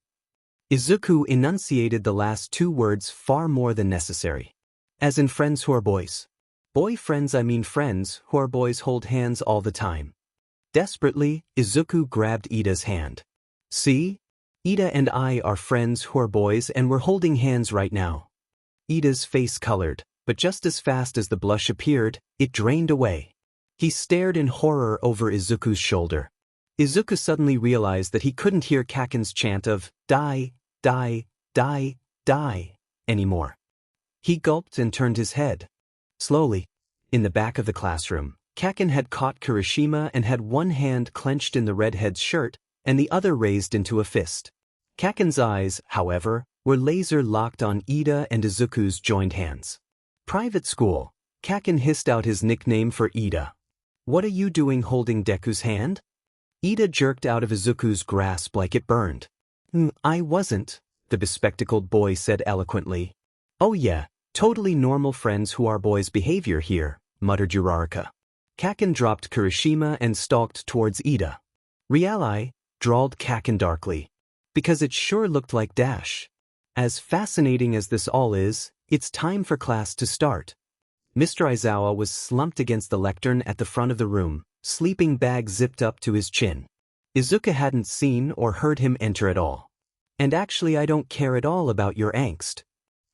Izuku enunciated the last two words far more than necessary. "As in friends who are boys. Boyfriends, friends who are boys hold hands all the time." Desperately, Izuku grabbed Ida's hand. "See? Ida and I are friends who are boys and we're holding hands right now." Ida's face colored, but just as fast as the blush appeared, it drained away. He stared in horror over Izuku's shoulder. Izuku suddenly realized that he couldn't hear Kaken's chant of, "Die, die, die, die," anymore. He gulped and turned his head. Slowly, in the back of the classroom, Kaken had caught Kirishima and had one hand clenched in the redhead's shirt and the other raised into a fist. Kaken's eyes, however, were laser-locked on Ida and Izuku's joined hands. "Private school," Kaken hissed out his nickname for Ida. "What are you doing holding Deku's hand?" Ida jerked out of Izuku's grasp like it burned. "I wasn't," the bespectacled boy said eloquently. "Oh yeah, totally normal friends who are boys behavior here," muttered Uraraka. Kaken dropped Kirishima and stalked towards Ida. "Really?" drawled Kaken darkly. "Because it sure looked like Dash. As fascinating as this all is, it's time for class to start." Mr. Aizawa was slumped against the lectern at the front of the room, sleeping bag zipped up to his chin. Izuku hadn't seen or heard him enter at all. "And actually I don't care at all about your angst."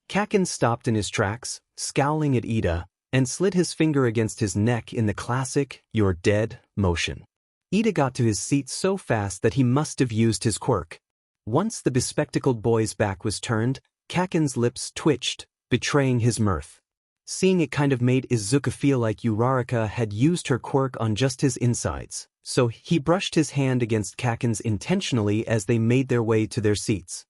Kaken stopped in his tracks, scowling at Ida, and slid his finger against his neck in the classic, "you're dead" motion. Ida got to his seat so fast that he must have used his quirk. Once the bespectacled boy's back was turned, Kaken's lips twitched, betraying his mirth. Seeing it kind of made Izuku feel like Uraraka had used her quirk on just his insides, so he brushed his hand against Kaken's intentionally as they made their way to their seats.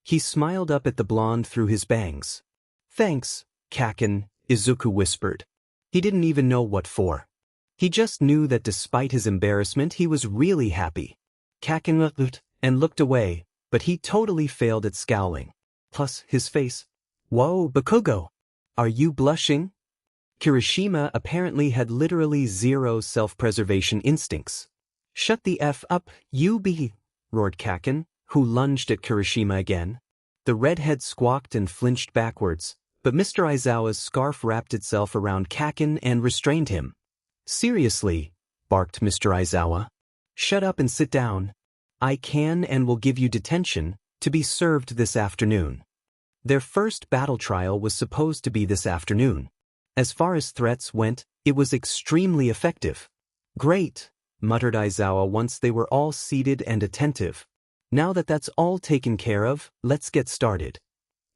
He smiled up at the blonde through his bangs. "Thanks, Kaken," Izuku whispered. He didn't even know what for. He just knew that despite his embarrassment he was really happy. Kaken looked and looked away, but he totally failed at scowling. Plus, his face. "Whoa, Bakugo! Are you blushing?" Kirishima apparently had literally zero self-preservation instincts. "Shut the F up, you be," roared Kaken, who lunged at Kirishima again. The redhead squawked and flinched backwards, but Mr. Aizawa's scarf wrapped itself around Kaken and restrained him. "Seriously," barked Mr. Aizawa. "Shut up and sit down. I can and will give you detention, to be served this afternoon." Their first battle trial was supposed to be this afternoon. As far as threats went, it was extremely effective. "Great," muttered Aizawa once they were all seated and attentive. "Now that that's all taken care of, let's get started."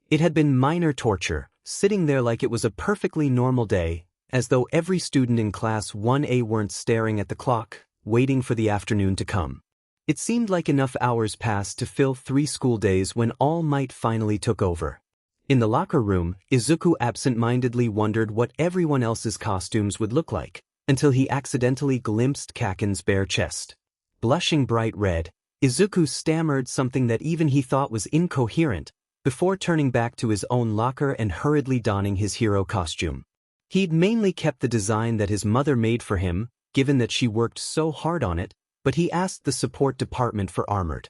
It had been minor torture, sitting there like it was a perfectly normal day, as though every student in Class 1A weren't staring at the clock, waiting for the afternoon to come. It seemed like enough hours passed to fill 3 school days when All Might finally took over. In the locker room, Izuku absent-mindedly wondered what everyone else's costumes would look like, until he accidentally glimpsed Kaken's bare chest. Blushing bright red, Izuku stammered something that even he thought was incoherent, before turning back to his own locker and hurriedly donning his hero costume. He'd mainly kept the design that his mother made for him, given that she worked so hard on it, but he asked the support department for armored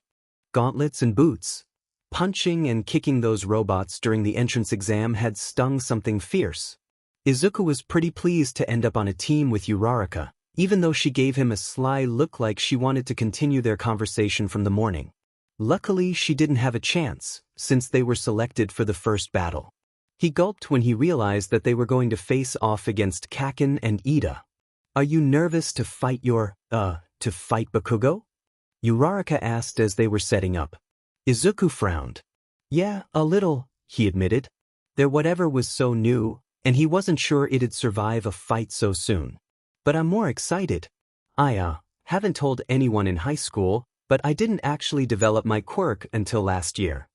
gauntlets and boots. Punching and kicking those robots during the entrance exam had stung something fierce. Izuku was pretty pleased to end up on a team with Uraraka, even though she gave him a sly look like she wanted to continue their conversation from the morning. Luckily, she didn't have a chance, since they were selected for the first battle. He gulped when he realized that they were going to face off against Kaken and Ida. "Are you nervous to fight to fight Bakugo?" Uraraka asked as they were setting up. Izuku frowned. "Yeah, a little," he admitted. Their whatever was so new, and he wasn't sure it'd survive a fight so soon. "But I'm more excited. I haven't told anyone in high school, but I didn't actually develop my quirk until last year."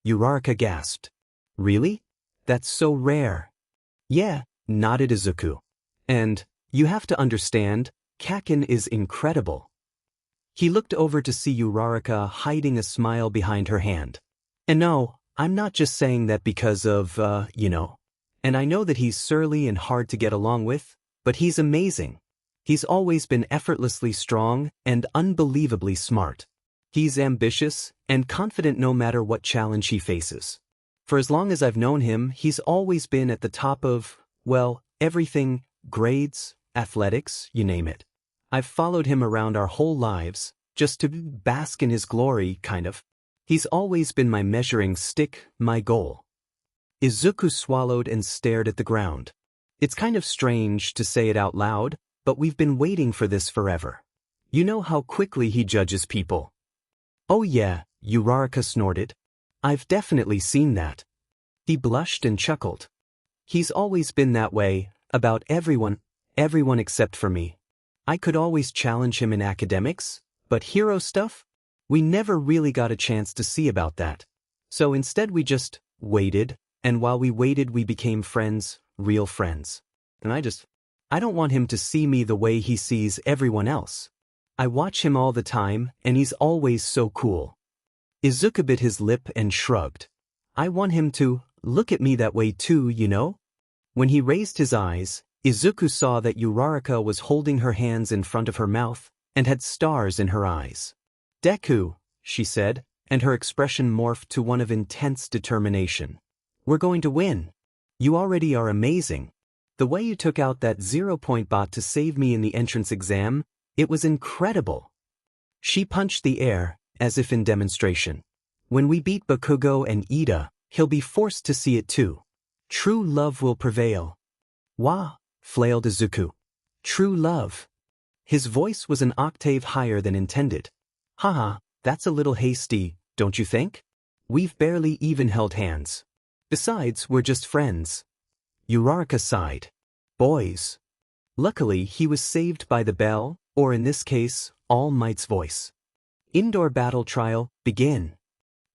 Uraraka gasped. "Really? That's so rare." "Yeah," nodded Izuku. "And, you have to understand, Kaken is incredible." He looked over to see Uraraka hiding a smile behind her hand. "And no, I'm not just saying that because of, And I know that he's surly and hard to get along with, but he's amazing. He's always been effortlessly strong and unbelievably smart. He's ambitious and confident no matter what challenge he faces. For as long as I've known him, he's always been at the top of, well, everything, grades, athletics, you name it. I've followed him around our whole lives, just to bask in his glory, kind of. He's always been my measuring stick, my goal." Izuku swallowed and stared at the ground. It's kind of strange to say it out loud, but we've been waiting for this forever. You know how quickly he judges people. "Oh yeah," Uraraka snorted. "I've definitely seen that." He blushed and chuckled. "He's always been that way, about everyone except for me. I could always challenge him in academics, but hero stuff? We never really got a chance to see about that. So instead we just waited, and while we waited we became friends, real friends. And I don't want him to see me the way he sees everyone else. I watch him all the time, and he's always so cool." Izuku bit his lip and shrugged. "I want him to look at me that way too, you know?" When he raised his eyes, Izuku saw that Uraraka was holding her hands in front of her mouth and had stars in her eyes. "Deku," she said, and her expression morphed to one of intense determination. "We're going to win. You already are amazing. The way you took out that 0-point bot to save me in the entrance exam, it was incredible." She punched the air, as if in demonstration. "When we beat Bakugo and Ida, he'll be forced to see it too. True love will prevail." "Wah," flailed Izuku. "True love." His voice was an octave higher than intended. "Haha, that's a little hasty, don't you think? We've barely even held hands. Besides, we're just friends." Uraraka sighed. Boys. Luckily, he was saved by the bell, or in this case, All Might's voice. Indoor battle trial, begin.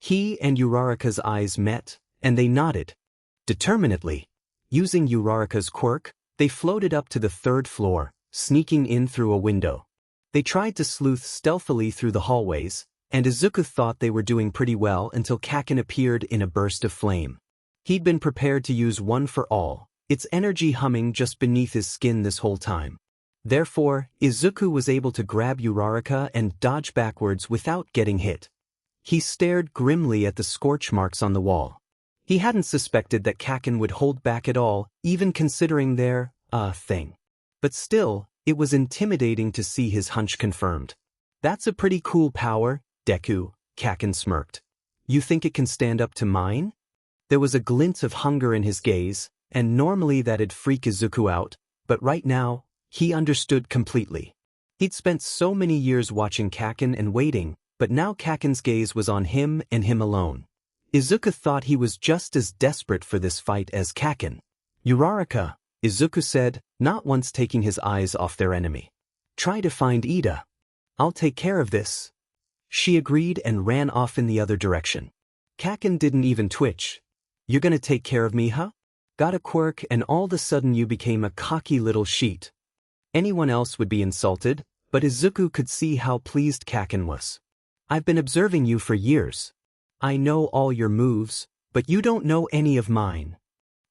He and Uraraka's eyes met, and they nodded. Determinedly. Using Uraraka's quirk, they floated up to the 3rd floor, sneaking in through a window. They tried to sleuth stealthily through the hallways, and Izuku thought they were doing pretty well until Kaken appeared in a burst of flame. He'd been prepared to use one for all, its energy humming just beneath his skin this whole time. Therefore, Izuku was able to grab Uraraka and dodge backwards without getting hit. He stared grimly at the scorch marks on the wall. He hadn't suspected that Kaken would hold back at all, even considering their, thing. But still, it was intimidating to see his hunch confirmed. That's a pretty cool power, Deku, Kaken smirked. You think it can stand up to mine? There was a glint of hunger in his gaze, and normally that'd freak Izuku out, but right now, he understood completely. He'd spent so many years watching Kaken and waiting, but now Kaken's gaze was on him and him alone. Izuku thought he was just as desperate for this fight as Kaken. Uraraka, Izuku said, not once taking his eyes off their enemy. Try to find Ida. I'll take care of this. She agreed and ran off in the other direction. Kaken didn't even twitch. You're gonna take care of me, huh? Got a quirk and all of a sudden you became a cocky little sheet. Anyone else would be insulted, but Izuku could see how pleased Kaken was. I've been observing you for years. I know all your moves, but you don't know any of mine.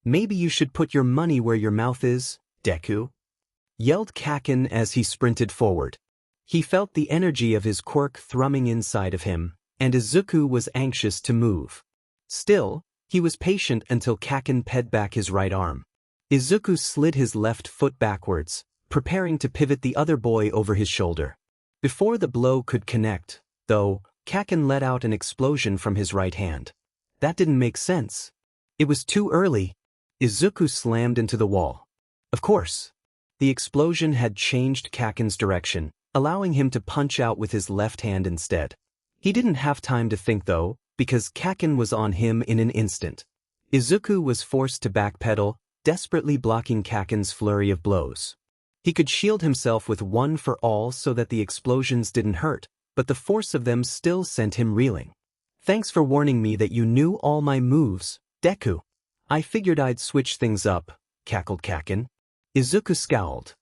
Maybe you should put your money where your mouth is, Deku. Yelled Kaken as he sprinted forward. He felt the energy of his quirk thrumming inside of him, and Izuku was anxious to move. Still, he was patient until Kaken ped back his right arm. Izuku slid his left foot backwards, preparing to pivot the other boy over his shoulder. Before the blow could connect, though, Kaken let out an explosion from his right hand. That didn't make sense. It was too early. Izuku slammed into the wall. Of course. The explosion had changed Kaken's direction, allowing him to punch out with his left hand instead. He didn't have time to think though, because Kaken was on him in an instant. Izuku was forced to backpedal, desperately blocking Kaken's flurry of blows. He could shield himself with one for all so that the explosions didn't hurt, but the force of them still sent him reeling. Thanks for warning me that you knew all my moves, Deku. I figured I'd switch things up, cackled Kaken. Izuku scowled.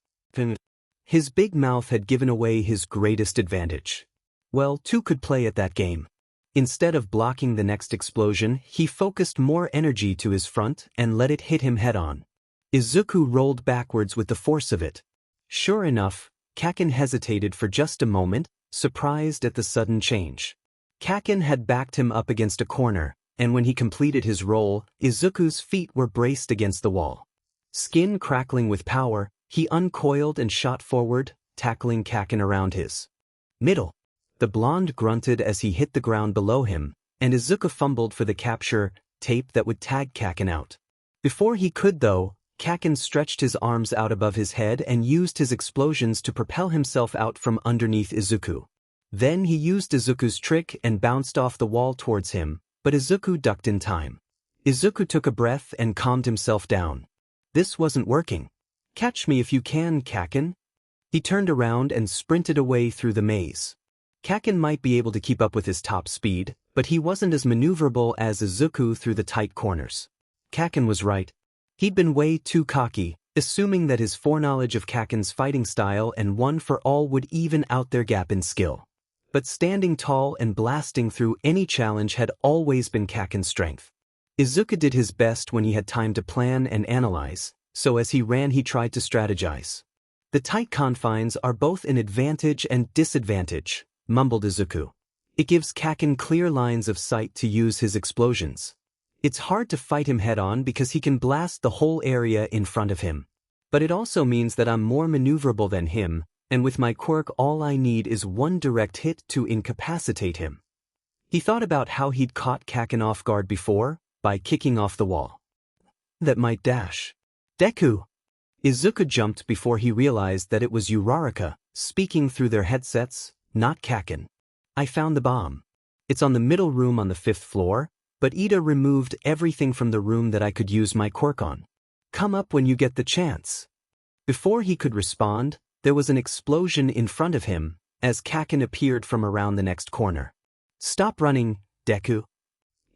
His big mouth had given away his greatest advantage. Well, two could play at that game. Instead of blocking the next explosion, he focused more energy to his front and let it hit him head-on. Izuku rolled backwards with the force of it. Sure enough, Kaken hesitated for just a moment, surprised at the sudden change. Kaken had backed him up against a corner, and when he completed his roll, Izuku's feet were braced against the wall. Skin crackling with power, he uncoiled and shot forward, tackling Kaken around his middle. The blonde grunted as he hit the ground below him, and Izuku fumbled for the capture tape that would tag Kaken out. Before he could though, Kaken stretched his arms out above his head and used his explosions to propel himself out from underneath Izuku. Then he used Izuku's trick and bounced off the wall towards him, but Izuku ducked in time. Izuku took a breath and calmed himself down. This wasn't working. Catch me if you can, Kaken. He turned around and sprinted away through the maze. Kaken might be able to keep up with his top speed, but he wasn't as maneuverable as Izuku through the tight corners. Kaken was right. He'd been way too cocky, assuming that his foreknowledge of Kaken's fighting style and one for all would even out their gap in skill. But standing tall and blasting through any challenge had always been Kaken's strength. Izuku did his best when he had time to plan and analyze, so as he ran he tried to strategize. The tight confines are both an advantage and disadvantage, mumbled Izuku. It gives Kaken clear lines of sight to use his explosions. It's hard to fight him head-on because he can blast the whole area in front of him. But it also means that I'm more maneuverable than him, and with my quirk all I need is one direct hit to incapacitate him. He thought about how he'd caught Kaken off guard before, by kicking off the wall. That might dash. Deku! Izuku jumped before he realized that it was Uraraka, speaking through their headsets, not Kaken. I found the bomb. It's on the middle room on the 5th floor, but Ida removed everything from the room that I could use my quirk on. Come up when you get the chance. Before he could respond, there was an explosion in front of him, as Kakin appeared from around the next corner. Stop running, Deku.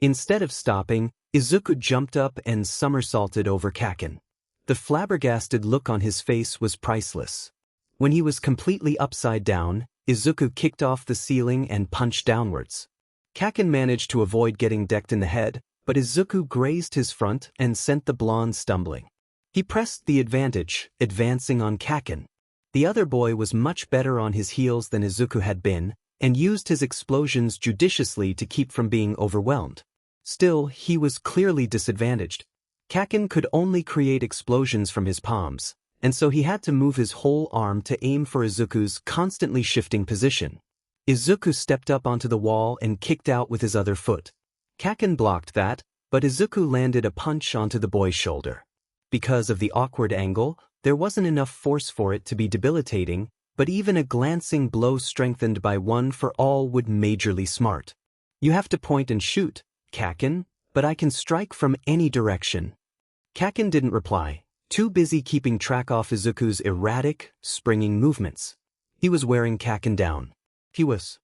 Instead of stopping, Izuku jumped up and somersaulted over Kakin. The flabbergasted look on his face was priceless. When he was completely upside down, Izuku kicked off the ceiling and punched downwards. Kakin managed to avoid getting decked in the head, but Izuku grazed his front and sent the blonde stumbling. He pressed the advantage, advancing on Kakin. The other boy was much better on his heels than Izuku had been, and used his explosions judiciously to keep from being overwhelmed. Still, he was clearly disadvantaged. Kakin could only create explosions from his palms, and so he had to move his whole arm to aim for Izuku's constantly shifting position. Izuku stepped up onto the wall and kicked out with his other foot. Kakin blocked that, but Izuku landed a punch onto the boy's shoulder. Because of the awkward angle, there wasn't enough force for it to be debilitating, but even a glancing blow strengthened by one for all would majorly smart. You have to point and shoot, Kakin, but I can strike from any direction. Kakin didn't reply, too busy keeping track of Izuku's erratic, springing movements. He was wearing Kakin down. He was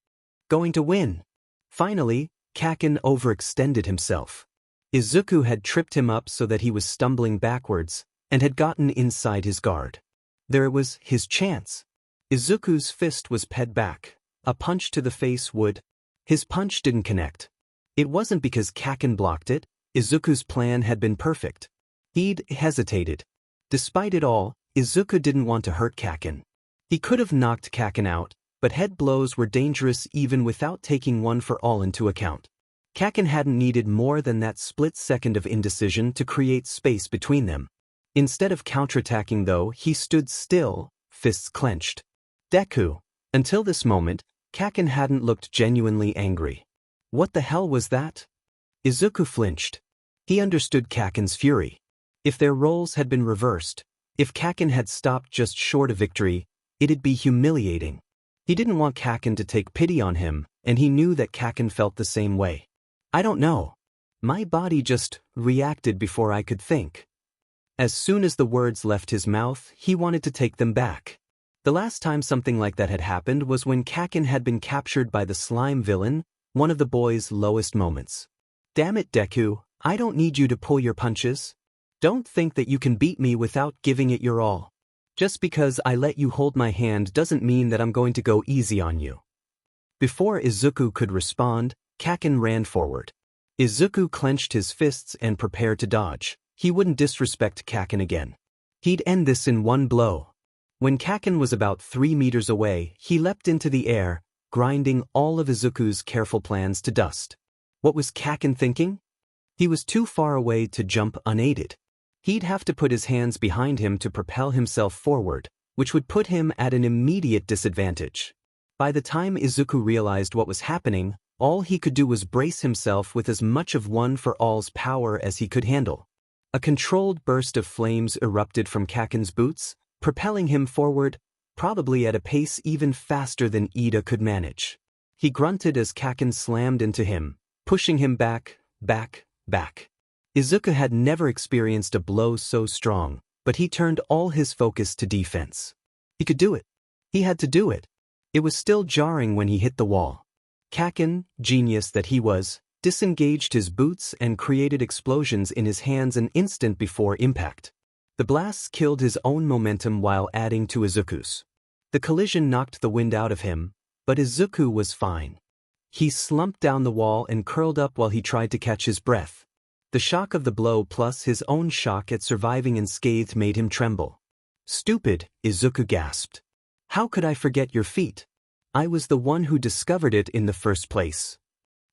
going to win. Finally, Kakin overextended himself. Izuku had tripped him up so that he was stumbling backwards, and had gotten inside his guard. There was his chance. Izuku's fist was ped back. A punch to the face would. His punch didn't connect. It wasn't because Kakin blocked it. Izuku's plan had been perfect. He'd hesitated. Despite it all, Izuku didn't want to hurt Kakin. He could have knocked Kakin out, but head blows were dangerous even without taking one for all into account. Kakin hadn't needed more than that split second of indecision to create space between them. Instead of counterattacking though, he stood still, fists clenched. Deku. Until this moment, Kakin hadn't looked genuinely angry. What the hell was that? Izuku flinched. He understood Kakin's fury. If their roles had been reversed, if Kakin had stopped just short of victory, it'd be humiliating. He didn't want Kakin to take pity on him, and he knew that Kakin felt the same way. I don't know. My body just reacted before I could think. As soon as the words left his mouth, he wanted to take them back. The last time something like that had happened was when Kakin had been captured by the slime villain, one of the boy's lowest moments. Damn it, Deku, I don't need you to pull your punches. Don't think that you can beat me without giving it your all. Just because I let you hold my hand doesn't mean that I'm going to go easy on you. Before Izuku could respond, Kakin ran forward. Izuku clenched his fists and prepared to dodge. He wouldn't disrespect Kakin again. He'd end this in one blow. When Kakin was about 3 meters away, he leapt into the air, grinding all of Izuku's careful plans to dust. What was Kakin thinking? He was too far away to jump unaided. He'd have to put his hands behind him to propel himself forward, which would put him at an immediate disadvantage. By the time Izuku realized what was happening, all he could do was brace himself with as much of One for All's power as he could handle. A controlled burst of flames erupted from Kakin's boots, propelling him forward, probably at a pace even faster than Ida could manage. He grunted as Kakin slammed into him, pushing him back. Izuku had never experienced a blow so strong, but he turned all his focus to defense. He could do it. He had to do it. It was still jarring when he hit the wall. Kakin, genius that he was, disengaged his boots and created explosions in his hands an instant before impact. The blasts killed his own momentum while adding to Izuku's. The collision knocked the wind out of him, but Izuku was fine. He slumped down the wall and curled up while he tried to catch his breath. The shock of the blow plus his own shock at surviving unscathed made him tremble. Stupid, Izuku gasped. How could I forget your feet? I was the one who discovered it in the first place.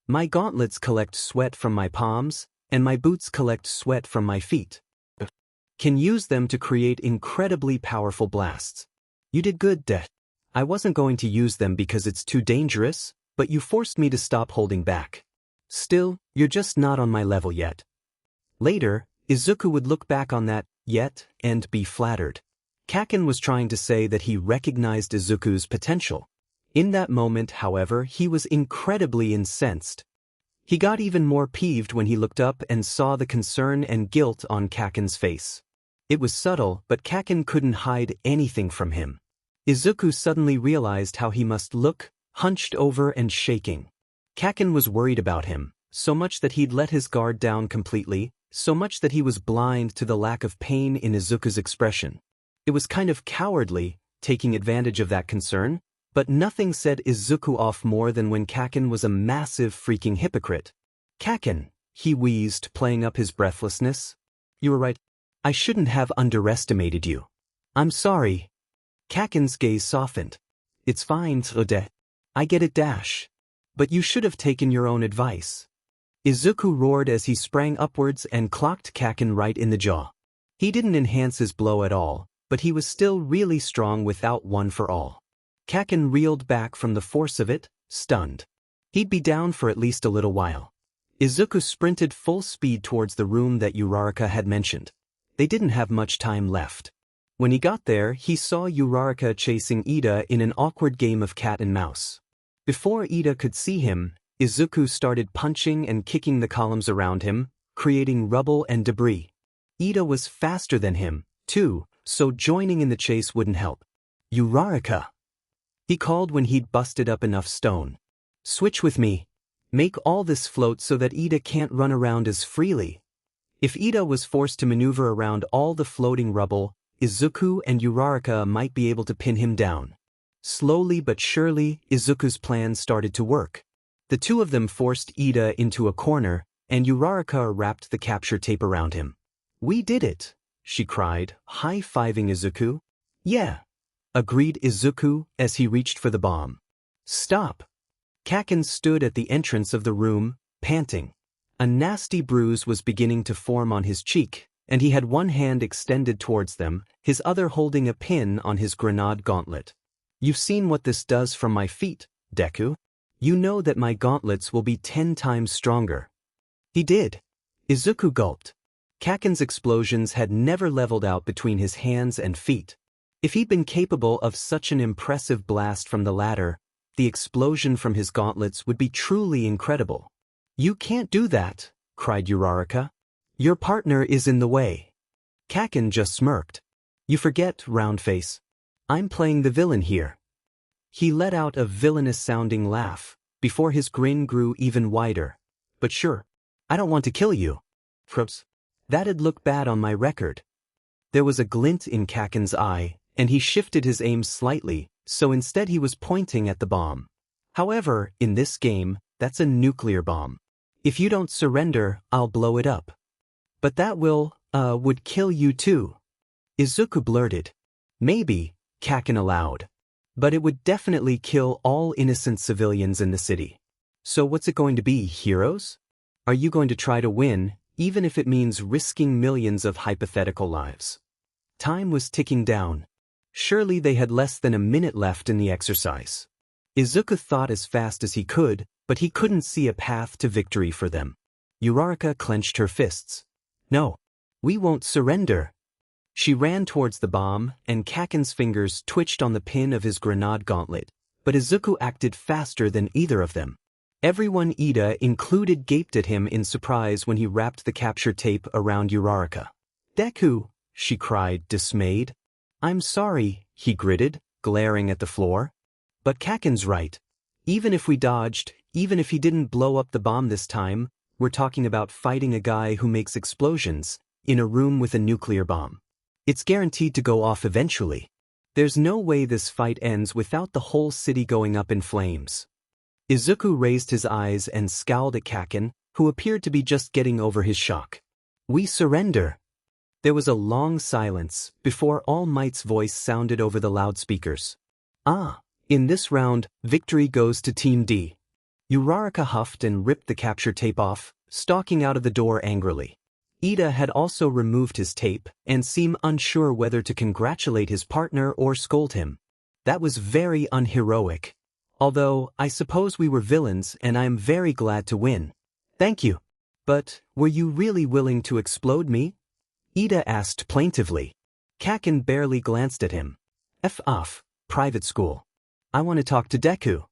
My gauntlets collect sweat from my palms, and my boots collect sweat from my feet. Can use them to create incredibly powerful blasts. You did good, Det. I wasn't going to use them because it's too dangerous, but you forced me to stop holding back. Still, you're just not on my level yet. Later, Izuku would look back on that yet and be flattered. Kakin was trying to say that he recognized Izuku's potential. In that moment, however, he was incredibly incensed. He got even more peeved when he looked up and saw the concern and guilt on Kakin's face. It was subtle, but Kaken couldn't hide anything from him. Izuku suddenly realized how he must look, hunched over and shaking. Kaken was worried about him, so much that he'd let his guard down completely, so much that he was blind to the lack of pain in Izuku's expression. It was kind of cowardly, taking advantage of that concern, but nothing set Izuku off more than when Kaken was a massive freaking hypocrite. "Kaken," he wheezed, playing up his breathlessness. "You were right. I shouldn't have underestimated you. I'm sorry." Kaken's gaze softened. "It's fine, Ode. I get it dash. But you should have taken your own advice." Izuku roared as he sprang upwards and clocked Kaken right in the jaw. He didn't enhance his blow at all, but he was still really strong without one for all. Kaken reeled back from the force of it, stunned. He'd be down for at least a little while. Izuku sprinted full speed towards the room that Uraraka had mentioned. They didn't have much time left. When he got there, he saw Uraraka chasing Ida in an awkward game of cat and mouse. Before Ida could see him, Izuku started punching and kicking the columns around him, creating rubble and debris. Ida was faster than him, too, so joining in the chase wouldn't help. "Uraraka," he called when he'd busted up enough stone. "Switch with me. Make all this float so that Ida can't run around as freely." If Ida was forced to maneuver around all the floating rubble, Izuku and Uraraka might be able to pin him down. Slowly but surely, Izuku's plan started to work. The two of them forced Ida into a corner, and Uraraka wrapped the capture tape around him. "We did it," she cried, high-fiving Izuku. "Yeah," agreed Izuku as he reached for the bomb. "Stop." Kaken stood at the entrance of the room, panting. A nasty bruise was beginning to form on his cheek, and he had one hand extended towards them, his other holding a pin on his grenade gauntlet. "You've seen what this does from my feet, Deku. You know that my gauntlets will be 10 times stronger." He did. Izuku gulped. Kaken's explosions had never leveled out between his hands and feet. If he'd been capable of such an impressive blast from the latter, the explosion from his gauntlets would be truly incredible. "You can't do that," cried Uraraka. "Your partner is in the way." Kaken just smirked. "You forget, Roundface. I'm playing the villain here." He let out a villainous-sounding laugh, before his grin grew even wider. "But sure, I don't want to kill you. Frups. That'd look bad on my record." There was a glint in Kaken's eye, and he shifted his aim slightly, so instead he was pointing at the bomb. "However, in this game, that's a nuclear bomb. If you don't surrender, I'll blow it up." "But that would kill you too." Izuku blurted. "Maybe," Kaken allowed. "But it would definitely kill all innocent civilians in the city. So what's it going to be, heroes? Are you going to try to win, even if it means risking millions of hypothetical lives?" Time was ticking down. Surely they had less than a minute left in the exercise. Izuku thought as fast as he could, but he couldn't see a path to victory for them. Uraraka clenched her fists. "No, we won't surrender." She ran towards the bomb, and Kaken's fingers twitched on the pin of his grenade gauntlet, but Izuku acted faster than either of them. Everyone, Ida included, gaped at him in surprise when he wrapped the capture tape around Uraraka. "Deku," she cried, dismayed. "I'm sorry," he gritted, glaring at the floor. "But Kaken's right. Even if we dodged, even if he didn't blow up the bomb this time, we're talking about fighting a guy who makes explosions, in a room with a nuclear bomb. It's guaranteed to go off eventually. There's no way this fight ends without the whole city going up in flames." Izuku raised his eyes and scowled at Kaken, who appeared to be just getting over his shock. "We surrender." There was a long silence before All Might's voice sounded over the loudspeakers. In this round, victory goes to Team D." Uraraka huffed and ripped the capture tape off, stalking out of the door angrily. Ida had also removed his tape and seemed unsure whether to congratulate his partner or scold him. That was very unheroic. "Although, I suppose we were villains and I am very glad to win." "Thank you. But, were you really willing to explode me?" Ida asked plaintively. Kaken barely glanced at him. "F off, private school. I want to talk to Deku."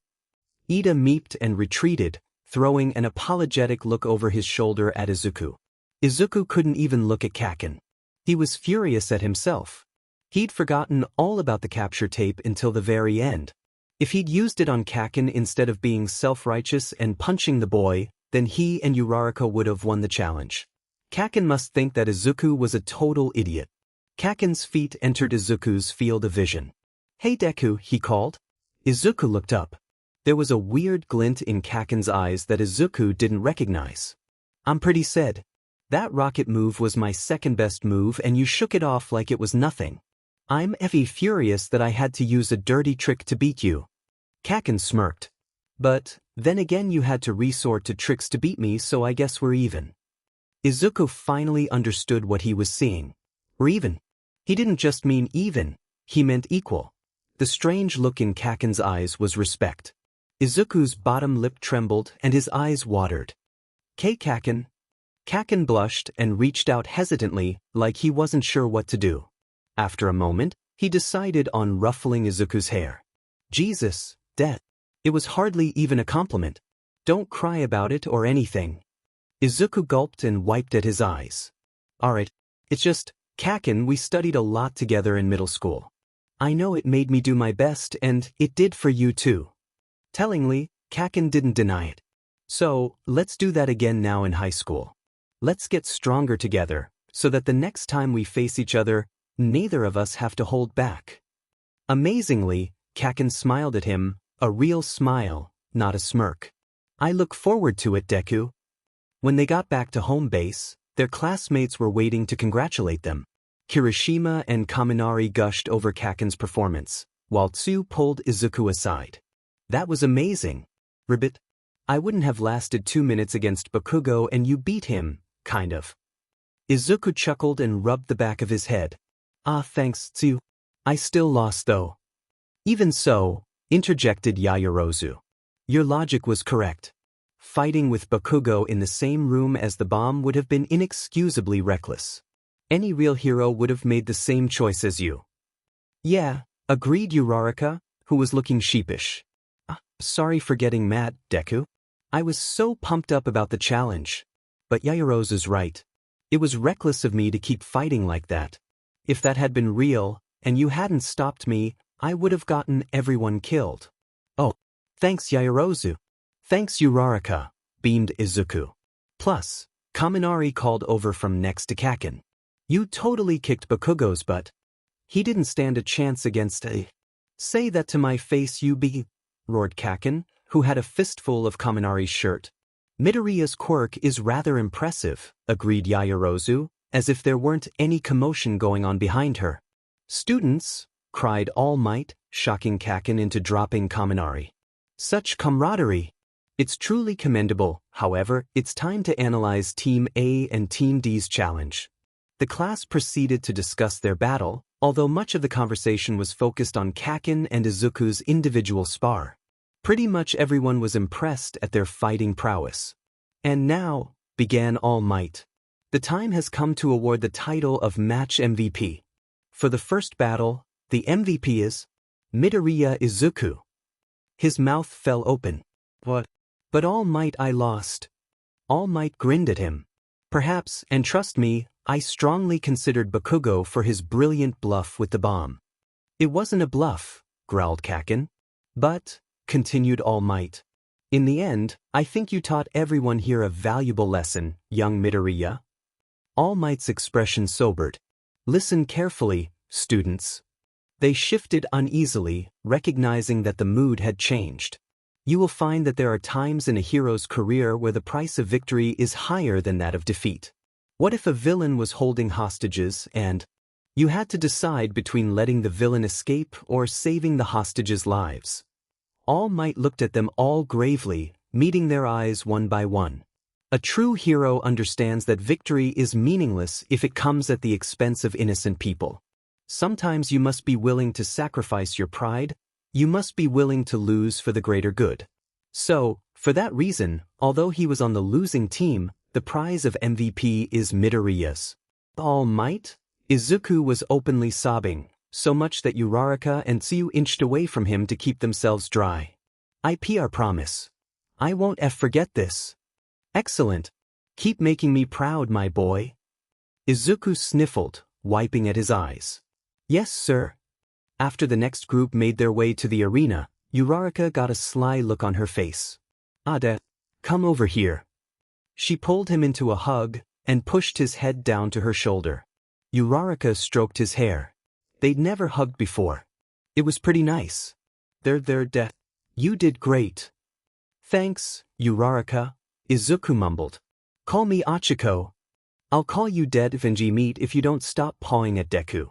Ida meeped and retreated, throwing an apologetic look over his shoulder at Izuku. Izuku couldn't even look at Kaken. He was furious at himself. He'd forgotten all about the capture tape until the very end. If he'd used it on Kaken instead of being self-righteous and punching the boy, then he and Uraraka would have won the challenge. Kaken must think that Izuku was a total idiot. Kaken's feet entered Izuku's field of vision. "Hey Deku," he called. Izuku looked up. There was a weird glint in Kaken's eyes that Izuku didn't recognize. "I'm pretty sad. That rocket move was my second best move and you shook it off like it was nothing. I'm effing furious that I had to use a dirty trick to beat you." Kaken smirked. "But then again you had to resort to tricks to beat me, so I guess we're even." Izuku finally understood what he was seeing. "We're even." He didn't just mean even, he meant equal. The strange look in Kaken's eyes was respect. Izuku's bottom lip trembled and his eyes watered. "K Kaken." Kaken blushed and reached out hesitantly, like he wasn't sure what to do. After a moment, he decided on ruffling Izuku's hair. "Jesus, Dad." It was hardly even a compliment. "Don't cry about it or anything." Izuku gulped and wiped at his eyes. "Alright, it's just, Kaken, we studied a lot together in middle school. I know it made me do my best and it did for you too." Tellingly, Kaken didn't deny it. "So, let's do that again now in high school. Let's get stronger together, so that the next time we face each other, neither of us have to hold back." Amazingly, Kaken smiled at him, a real smile, not a smirk. "I look forward to it, Deku." When they got back to home base, their classmates were waiting to congratulate them. Kirishima and Kaminari gushed over Kaken's performance, while Tsu pulled Izuku aside. "That was amazing. Ribbit. I wouldn't have lasted 2 minutes against Bakugo and you beat him, kind of." Izuku chuckled and rubbed the back of his head. "Ah, thanks, Tsu. I still lost though." "Even so," interjected Yaoyorozu. "Your logic was correct. Fighting with Bakugo in the same room as the bomb would have been inexcusably reckless. Any real hero would have made the same choice as you." "Yeah," agreed Uraraka, who was looking sheepish. Sorry for getting mad, Deku. I was so pumped up about the challenge." But Yaoyorozu's right. It was reckless of me to keep fighting like that. If that had been real, and you hadn't stopped me, I would have gotten everyone killed. "Oh, thanks Yaoyorozu." "Thanks Uraraka," beamed Izuku. Plus, Kaminari called over from next to Kaken. "You totally kicked Bakugo's butt. He didn't stand a chance against a—" "Say that to my face, you be—" roared Kaken, who had a fistful of Kaminari's shirt. "Midoriya's quirk is rather impressive," agreed Yaoyorozu, as if there weren't any commotion going on behind her. "Students," cried All Might, shocking Kaken into dropping Kaminari. "Such camaraderie. It's truly commendable. However, it's time to analyze Team A and Team D's challenge." The class proceeded to discuss their battle, although much of the conversation was focused on Kaken and Izuku's individual spar. Pretty much everyone was impressed at their fighting prowess. "And now," began All Might, "the time has come to award the title of Match MVP. For the first battle, the MVP is Midoriya Izuku." His mouth fell open. "What? But All Might, I lost." All Might grinned at him. "Perhaps, and trust me, I strongly considered Bakugo for his brilliant bluff with the bomb." "It wasn't a bluff," growled Kaken. "But," continued All Might, "in the end, I think you taught everyone here a valuable lesson, young Midoriya." All Might's expression sobered. "Listen carefully, students." They shifted uneasily, recognizing that the mood had changed. You will find that there are times in a hero's career where the price of victory is higher than that of defeat. What if a villain was holding hostages and you had to decide between letting the villain escape or saving the hostages' lives? All Might looked at them all gravely, meeting their eyes one by one. A true hero understands that victory is meaningless if it comes at the expense of innocent people. Sometimes you must be willing to sacrifice your pride. You must be willing to lose for the greater good. So, for that reason, although he was on the losing team, the prize of MVP is Midoriya's. All Might? Izuku was openly sobbing, so much that Uraraka and Tsuyu inched away from him to keep themselves dry. "I promise. I won't forget this." "Excellent. Keep making me proud, my boy." Izuku sniffled, wiping at his eyes. Yes, sir. After the next group made their way to the arena, Uraraka got a sly look on her face. Ada, come over here. She pulled him into a hug and pushed his head down to her shoulder. Uraraka stroked his hair. They'd never hugged before. It was pretty nice. You did great. Thanks, Uraraka, Izuku mumbled. Call me Achiko. I'll call you Deku meat if you don't stop pawing at Deku.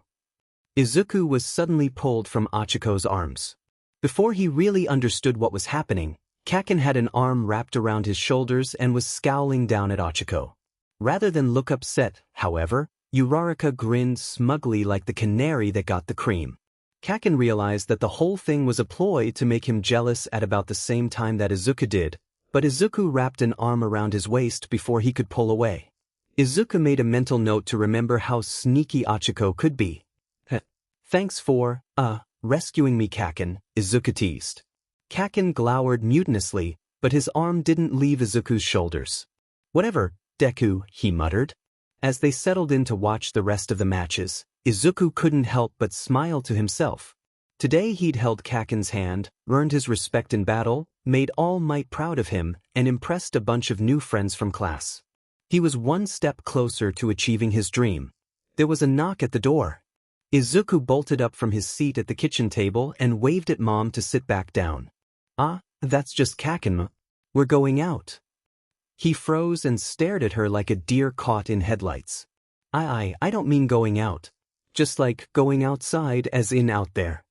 Izuku was suddenly pulled from Achiko's arms. Before he really understood what was happening, Kaken had an arm wrapped around his shoulders and was scowling down at Achiko. Rather than look upset, however, Uraraka grinned smugly like the canary that got the cream. Kaken realized that the whole thing was a ploy to make him jealous at about the same time that Izuku did, but Izuku wrapped an arm around his waist before he could pull away. Izuku made a mental note to remember how sneaky Achiko could be. Thanks for, rescuing me, Kaken, Izuku teased. Kaken glowered mutinously, but his arm didn't leave Izuku's shoulders. Whatever, Deku, he muttered. As they settled in to watch the rest of the matches, Izuku couldn't help but smile to himself. Today he'd held Kaken's hand, earned his respect in battle, made All Might proud of him, and impressed a bunch of new friends from class. He was one step closer to achieving his dream. There was a knock at the door. Izuku bolted up from his seat at the kitchen table and waved at Mom to sit back down. That's just Kaken. We're going out. He froze and stared at her like a deer caught in headlights. I don't mean going out. Just like going outside as in out there.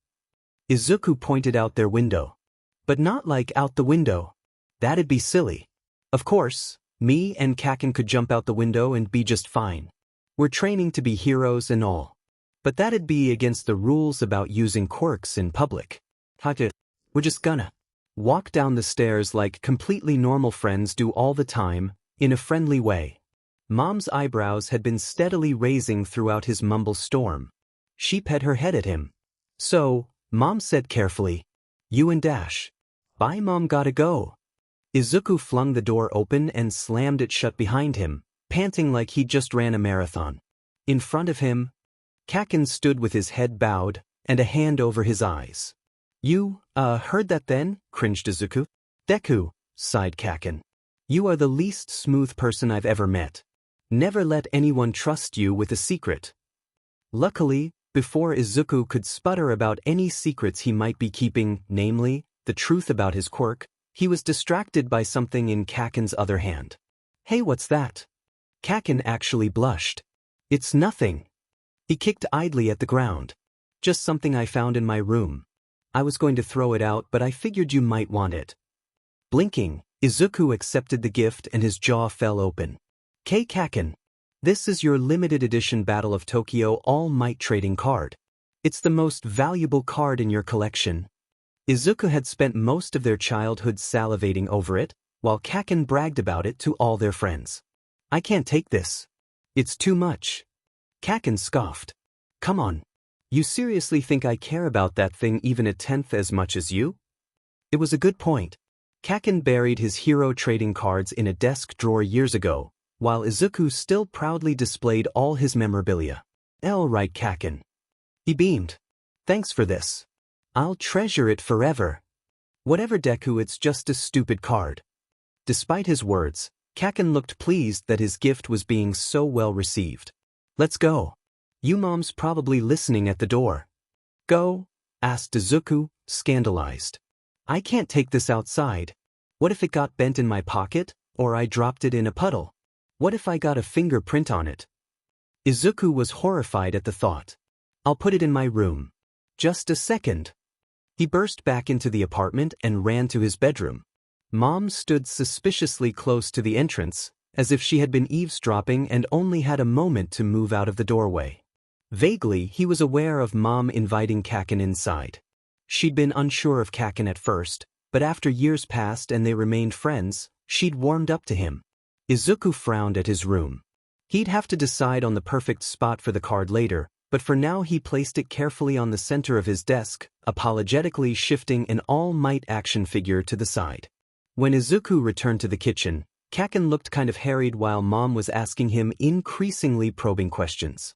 Izuku pointed out their window. But not like out the window. That'd be silly. Of course, me and Kaken could jump out the window and be just fine. We're training to be heroes and all. But that'd be against the rules about using quirks in public. We're just gonna walk down the stairs like completely normal friends do all the time, in a friendly way. Mom's eyebrows had been steadily raising throughout his mumble storm. She pet her head at him. So, Mom said carefully, you and Dash. Bye, Mom, gotta go. Izuku flung the door open and slammed it shut behind him, panting like he just ran a marathon. In front of him, Kaken stood with his head bowed and a hand over his eyes. You, heard that then? Cringed Izuku. Deku, sighed Kaken. You are the least smooth person I've ever met. Never let anyone trust you with a secret. Luckily, before Izuku could sputter about any secrets he might be keeping, namely, the truth about his quirk, he was distracted by something in Kaken's other hand. Hey, what's that? Kaken actually blushed. It's nothing. He kicked idly at the ground. Just something I found in my room. I was going to throw it out, but I figured you might want it. Blinking, Izuku accepted the gift and his jaw fell open. Kaken. This is your limited edition Battle of Tokyo All Might trading card. It's the most valuable card in your collection. Izuku had spent most of their childhood salivating over it, while Kaken bragged about it to all their friends. I can't take this. It's too much. Kaken scoffed. Come on. You seriously think I care about that thing even a tenth as much as you? It was a good point. Kaken buried his hero trading cards in a desk drawer years ago, while Izuku still proudly displayed all his memorabilia. Right, Kaken. He beamed. Thanks for this. I'll treasure it forever. Whatever, Deku, it's just a stupid card. Despite his words, Kaken looked pleased that his gift was being so well received. Let's go. You Mom's probably listening at the door. Go? Asked Izuku, scandalized. I can't take this outside. What if it got bent in my pocket, or I dropped it in a puddle? What if I got a fingerprint on it? Izuku was horrified at the thought. I'll put it in my room. Just a second. He burst back into the apartment and ran to his bedroom. Mom stood suspiciously close to the entrance, as if she had been eavesdropping and only had a moment to move out of the doorway. Vaguely, he was aware of Mom inviting Kaken inside. She'd been unsure of Kaken at first, but after years passed and they remained friends, she'd warmed up to him. Izuku frowned at his room. He'd have to decide on the perfect spot for the card later, but for now he placed it carefully on the center of his desk, apologetically shifting an All Might action figure to the side. When Izuku returned to the kitchen, Kaken looked kind of harried while Mom was asking him increasingly probing questions.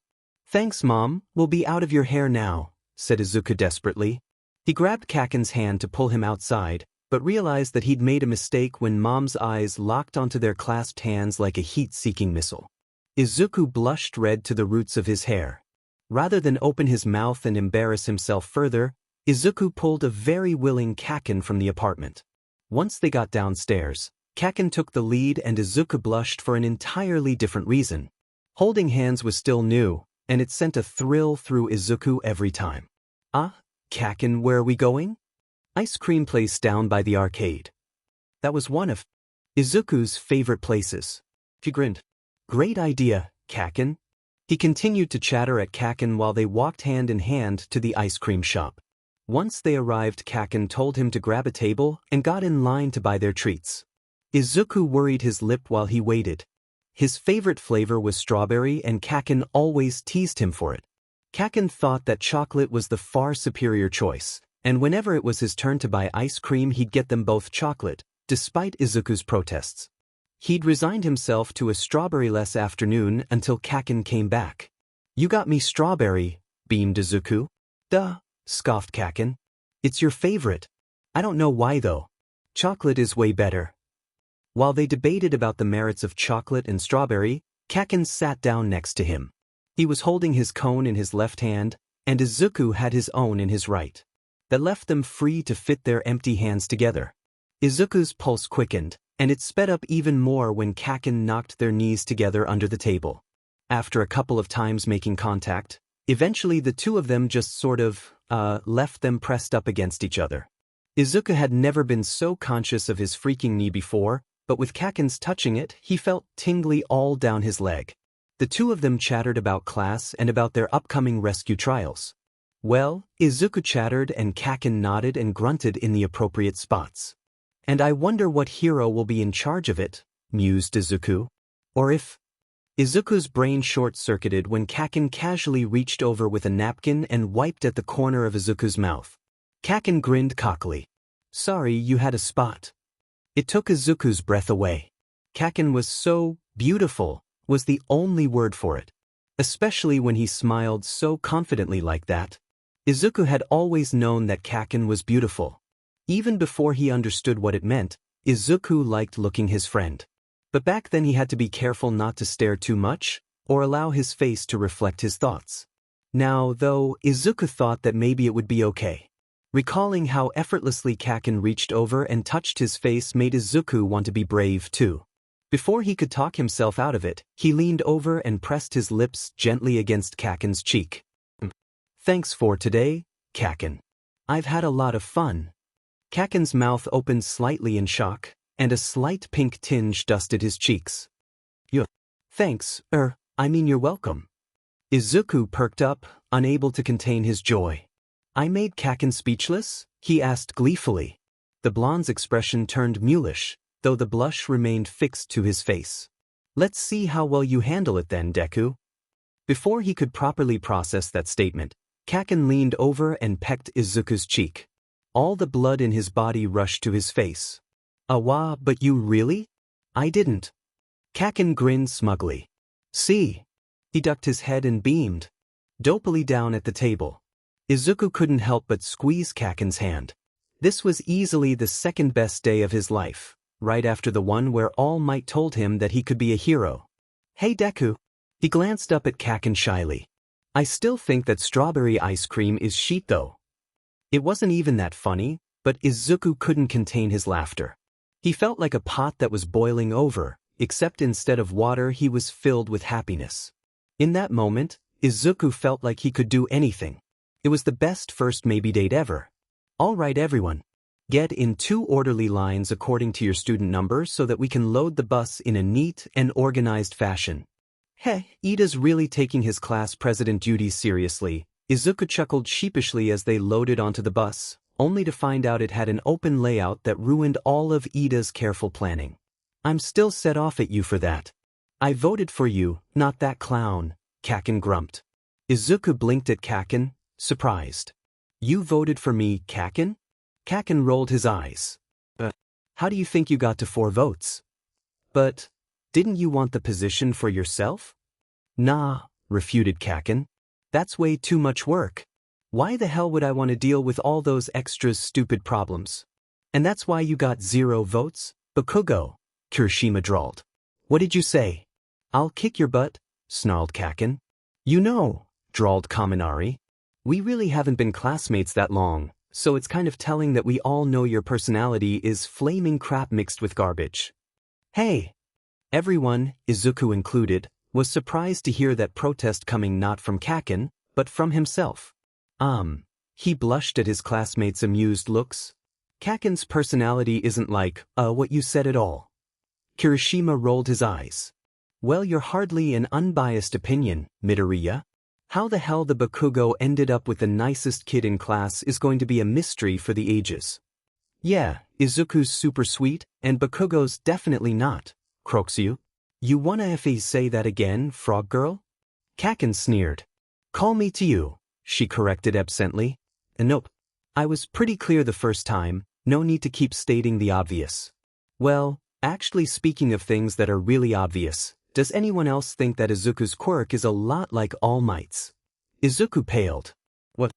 Thanks, Mom, we'll be out of your hair now, said Izuku desperately. He grabbed Kaken's hand to pull him outside, but realized that he'd made a mistake when Mom's eyes locked onto their clasped hands like a heat-seeking missile. Izuku blushed red to the roots of his hair. Rather than open his mouth and embarrass himself further, Izuku pulled a very willing Kaken from the apartment. Once they got downstairs, Kaken took the lead and Izuku blushed for an entirely different reason. Holding hands was still new, and it sent a thrill through Izuku every time. Kaken, where are we going? Ice cream place down by the arcade. That was one of Izuku's favorite places. He grinned. Great idea, Kaken. He continued to chatter at Kaken while they walked hand in hand to the ice cream shop. Once they arrived, Kaken told him to grab a table and got in line to buy their treats. Izuku worried his lip while he waited. His favorite flavor was strawberry and Kaken always teased him for it. Kaken thought that chocolate was the far superior choice, and whenever it was his turn to buy ice cream he'd get them both chocolate, despite Izuku's protests. He'd resigned himself to a strawberry-less afternoon until Kaken came back. You got me strawberry, beamed Izuku. Duh, scoffed Kaken. It's your favorite. I don't know why though. Chocolate is way better. While they debated about the merits of chocolate and strawberry, Kaken sat down next to him. He was holding his cone in his left hand, and Izuku had his own in his right. That left them free to fit their empty hands together. Izuku's pulse quickened, and it sped up even more when Kaken knocked their knees together under the table. After a couple of times making contact, eventually the two of them just sort of, left them pressed up against each other. Izuku had never been so conscious of his freaking knee before, but with Kaken's touching it, he felt tingly all down his leg. The two of them chattered about class and about their upcoming rescue trials. Well, Izuku chattered and Kaken nodded and grunted in the appropriate spots. And I wonder what hero will be in charge of it, mused Izuku. Or if... Izuku's brain short-circuited when Kaken casually reached over with a napkin and wiped at the corner of Izuku's mouth. Kaken grinned cockily. Sorry, you had a spot. It took Izuku's breath away. Kaken was so beautiful, was the only word for it. Especially when he smiled so confidently like that. Izuku had always known that Kaken was beautiful. Even before he understood what it meant, Izuku liked looking his friend. But back then he had to be careful not to stare too much, or allow his face to reflect his thoughts. Now, though, Izuku thought that maybe it would be okay. Recalling how effortlessly Kaken reached over and touched his face made Izuku want to be brave too. Before he could talk himself out of it, he leaned over and pressed his lips gently against Kaken's cheek. Thanks for today, Kaken. I've had a lot of fun. Kaken's mouth opened slightly in shock, and a slight pink tinge dusted his cheeks. Thanks, I mean you're welcome. Izuku perked up, unable to contain his joy. I made Kaken speechless? He asked gleefully. The blonde's expression turned mulish, though the blush remained fixed to his face. Let's see how well you handle it then, Deku. Before he could properly process that statement, Kaken leaned over and pecked Izuku's cheek. All the blood in his body rushed to his face. Awa, but you really? I didn't. Kaken grinned smugly. See? He ducked his head and beamed. Dopily down at the table. Izuku couldn't help but squeeze Kaken's hand. This was easily the second best day of his life, right after the one where All Might told him that he could be a hero. Hey Deku. He glanced up at Kaken shyly. I still think that strawberry ice cream is sheet though. It wasn't even that funny, but Izuku couldn't contain his laughter. He felt like a pot that was boiling over, except instead of water he was filled with happiness. In that moment, Izuku felt like he could do anything. It was the best first maybe date ever. All right everyone. Get in 2 orderly lines according to your student number so that we can load the bus in a neat and organized fashion. Heh, Ida's really taking his class president duties seriously. Izuku chuckled sheepishly as they loaded onto the bus, only to find out it had an open layout that ruined all of Ida's careful planning. I'm still set off at you for that. I voted for you, not that clown, Kaken grumped. Izuku blinked at Kaken, surprised. You voted for me, Kaken? Kaken rolled his eyes. How do you think you got to 4 votes? But, didn't you want the position for yourself? Nah, refuted Kaken. That's way too much work. Why the hell would I want to deal with all those extra stupid problems? And that's why you got 0 votes? Bakugo, Kirishima drawled. What did you say? I'll kick your butt, snarled Kaken. You know, drawled Kaminari. We really haven't been classmates that long, so it's kind of telling that we all know your personality is flaming crap mixed with garbage. Hey! Everyone, Izuku included, was surprised to hear that protest coming not from Kaken, but from himself. He blushed at his classmates' amused looks. Kaken's personality isn't like, what you said at all. Kirishima rolled his eyes. Well, you're hardly an unbiased opinion, Midoriya. How the hell the Bakugo ended up with the nicest kid in class is going to be a mystery for the ages. Yeah, Izuku's super sweet, and Bakugo's definitely not, Croxu. You wanna say that again, frog girl? Kaken sneered. Call me to you, she corrected absently. Nope. I was pretty clear the first time, no need to keep stating the obvious. Well, actually speaking of things that are really obvious, does anyone else think that Izuku's quirk is a lot like All Might's? Izuku paled. What?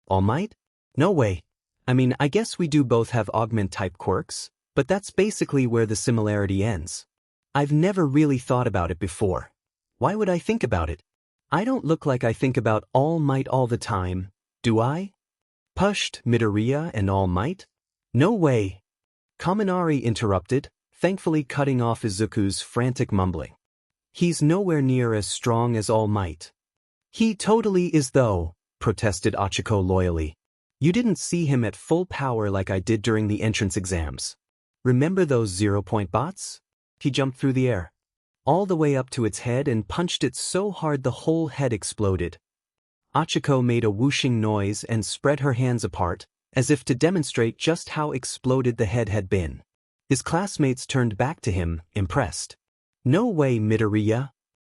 All Might? No way. I mean, I guess we do both have augment-type quirks, but that's basically where the similarity ends. I've never really thought about it before. Why would I think about it? I don't look like I think about All Might all the time, do I? Pushed Midoriya and All Might? No way. Kaminari interrupted, thankfully cutting off Izuku's frantic mumbling. He's nowhere near as strong as All Might. He totally is though, protested Ochako loyally. You didn't see him at full power like I did during the entrance exams. Remember those 0-point bots? He jumped through the air, all the way up to its head and punched it so hard the whole head exploded. Ochako made a whooshing noise and spread her hands apart, as if to demonstrate just how exploded the head had been. His classmates turned back to him, impressed. No way, Midoriya,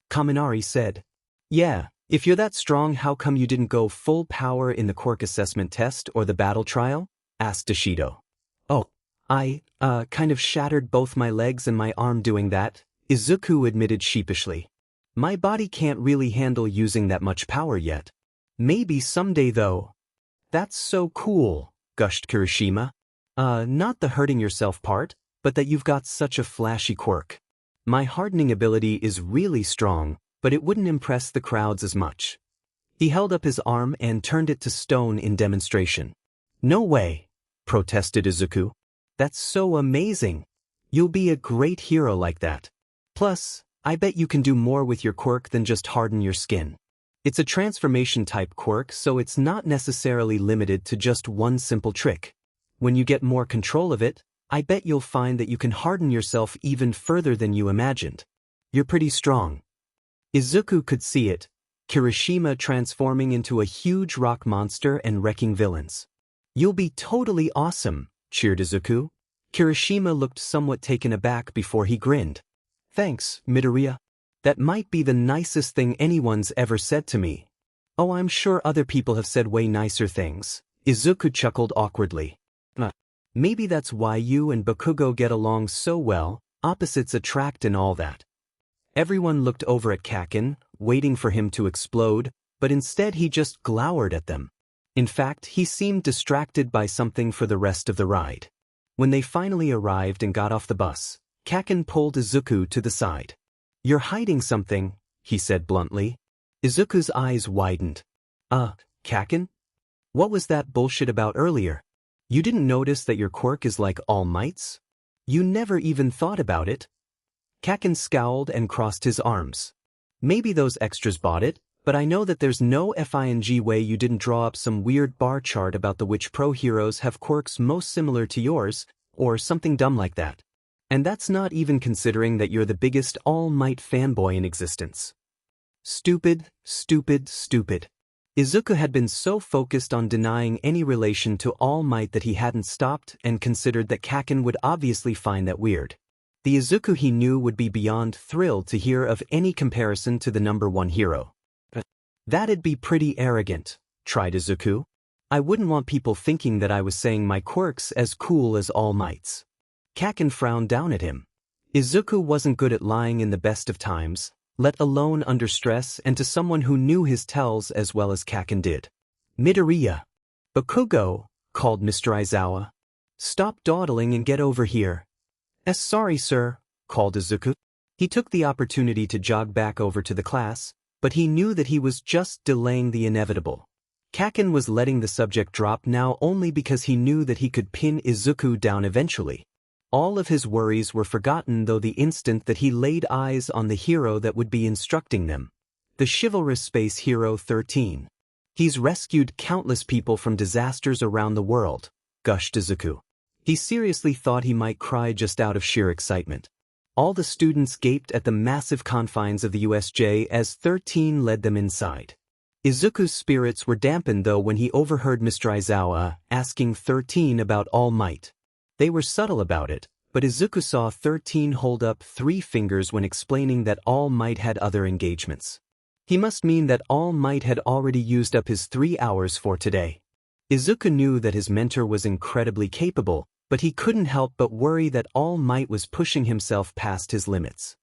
Kaminari said. Yeah, if you're that strong, how come you didn't go full power in the quirk assessment test or the battle trial? Asked Dashido. Oh, I, kind of shattered both my legs and my arm doing that, Izuku admitted sheepishly. My body can't really handle using that much power yet. Maybe someday though. That's so cool, gushed Kirishima. Not the hurting yourself part, but that you've got such a flashy quirk. My hardening ability is really strong, but it wouldn't impress the crowds as much. He held up his arm and turned it to stone in demonstration. No way, protested Izuku. That's so amazing. You'll be a great hero like that. Plus, I bet you can do more with your quirk than just harden your skin. It's a transformation-type quirk, so it's not necessarily limited to just one simple trick. When you get more control of it, I bet you'll find that you can harden yourself even further than you imagined. You're pretty strong. Izuku could see it, Kirishima transforming into a huge rock monster and wrecking villains. You'll be totally awesome, cheered Izuku. Kirishima looked somewhat taken aback before he grinned. Thanks, Midoriya. That might be the nicest thing anyone's ever said to me. Oh, I'm sure other people have said way nicer things. Izuku chuckled awkwardly. Maybe that's why you and Bakugo get along so well, opposites attract and all that. Everyone looked over at Kaken, waiting for him to explode, but instead he just glowered at them. In fact, he seemed distracted by something for the rest of the ride. When they finally arrived and got off the bus, Kaken pulled Izuku to the side. You're hiding something, he said bluntly. Izuku's eyes widened. Kaken? What was that bullshit about earlier? You didn't notice that your quirk is like All Might's? You never even thought about it? Kaken scowled and crossed his arms. Maybe those extras bought it, but I know that there's no FING way you didn't draw up some weird bar chart about the which pro heroes have quirks most similar to yours, or something dumb like that. And that's not even considering that you're the biggest All Might fanboy in existence. Stupid, stupid, stupid. Izuku had been so focused on denying any relation to All Might that he hadn't stopped and considered that Kaken would obviously find that weird. The Izuku he knew would be beyond thrilled to hear of any comparison to the #1 hero. That'd be pretty arrogant, tried Izuku. I wouldn't want people thinking that I was saying my quirk's as cool as All Might's. Kaken frowned down at him. Izuku wasn't good at lying in the best of times, let alone under stress and to someone who knew his tells as well as Kaken did. Midoriya. Bakugo, called Mr. Aizawa. Stop dawdling and get over here. Sorry, sir, called Izuku. He took the opportunity to jog back over to the class, but he knew that he was just delaying the inevitable. Kaken was letting the subject drop now only because he knew that he could pin Izuku down eventually. All of his worries were forgotten though the instant that he laid eyes on the hero that would be instructing them. The chivalrous space hero 13. He's rescued countless people from disasters around the world, gushed Izuku. He seriously thought he might cry just out of sheer excitement. All the students gaped at the massive confines of the USJ as 13 led them inside. Izuku's spirits were dampened though when he overheard Mr. Aizawa asking 13 about All Might. They were subtle about it, but Izuku saw 13 hold up 3 fingers when explaining that All Might had other engagements. He must mean that All Might had already used up his 3 hours for today. Izuku knew that his mentor was incredibly capable, but he couldn't help but worry that All Might was pushing himself past his limits.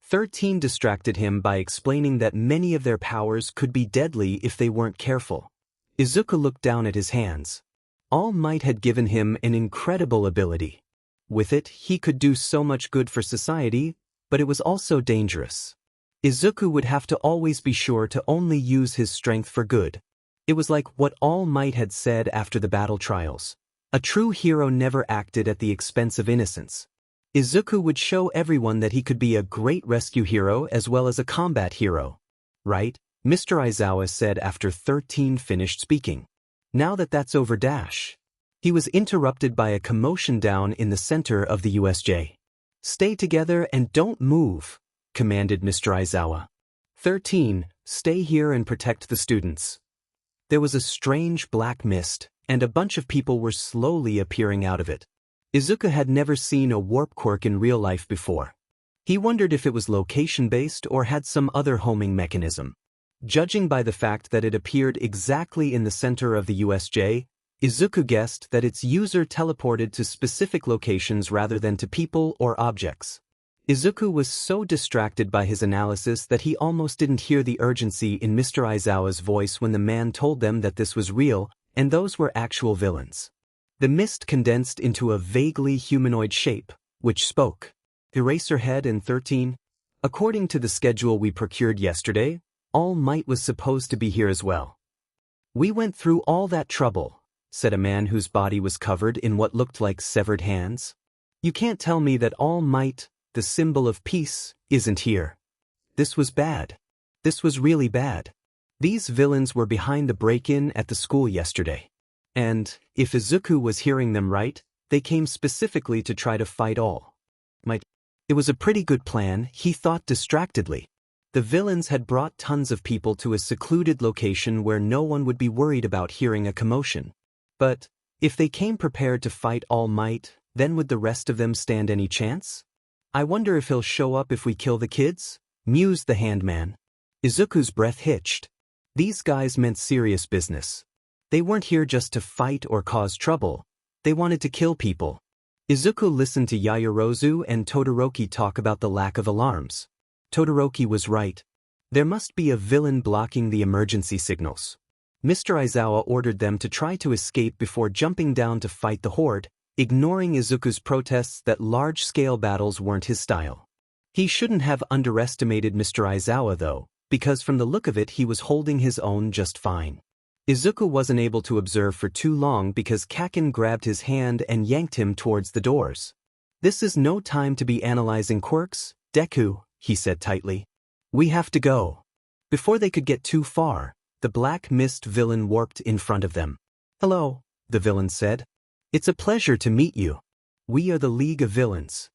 13 distracted him by explaining that many of their powers could be deadly if they weren't careful. Izuku looked down at his hands. All Might had given him an incredible ability. With it, he could do so much good for society, but it was also dangerous. Izuku would have to always be sure to only use his strength for good. It was like what All Might had said after the battle trials. A true hero never acted at the expense of innocence. Izuku would show everyone that he could be a great rescue hero as well as a combat hero. Right? Mr. Aizawa said after 13 finished speaking. Now that's over dash. He was interrupted by a commotion down in the center of the USJ. Stay together and don't move, commanded Mr. Aizawa. 13, stay here and protect the students. There was a strange black mist, and a bunch of people were slowly appearing out of it. Izuku had never seen a warp quirk in real life before. He wondered if it was location-based or had some other homing mechanism. Judging by the fact that it appeared exactly in the center of the USJ, Izuku guessed that its user teleported to specific locations rather than to people or objects. Izuku was so distracted by his analysis that he almost didn't hear the urgency in Mr. Aizawa's voice when the man told them that this was real, and those were actual villains. The mist condensed into a vaguely humanoid shape, which spoke. Eraserhead and 13. According to the schedule we procured yesterday, All Might was supposed to be here as well. We went through all that trouble, said a man whose body was covered in what looked like severed hands. You can't tell me that All Might, the symbol of peace, isn't here. This was bad. This was really bad. These villains were behind the break-in at the school yesterday. And, if Izuku was hearing them right, they came specifically to try to fight All Might. It was a pretty good plan, he thought distractedly. The villains had brought tons of people to a secluded location where no one would be worried about hearing a commotion. But, if they came prepared to fight All Might, then would the rest of them stand any chance? I wonder if he'll show up if we kill the kids? Mused the handman. Izuku's breath hitched. These guys meant serious business. They weren't here just to fight or cause trouble. They wanted to kill people. Izuku listened to Yaoyorozu and Todoroki talk about the lack of alarms. Todoroki was right. There must be a villain blocking the emergency signals. Mr. Aizawa ordered them to try to escape before jumping down to fight the horde, ignoring Izuku's protests that large-scale battles weren't his style. He shouldn't have underestimated Mr. Aizawa though, because from the look of it he was holding his own just fine. Izuku wasn't able to observe for too long because Kaken grabbed his hand and yanked him towards the doors. This is no time to be analyzing quirks, Deku, he said tightly. We have to go. Before they could get too far, the black mist villain warped in front of them. Hello, the villain said. It's a pleasure to meet you. We are the League of Villains.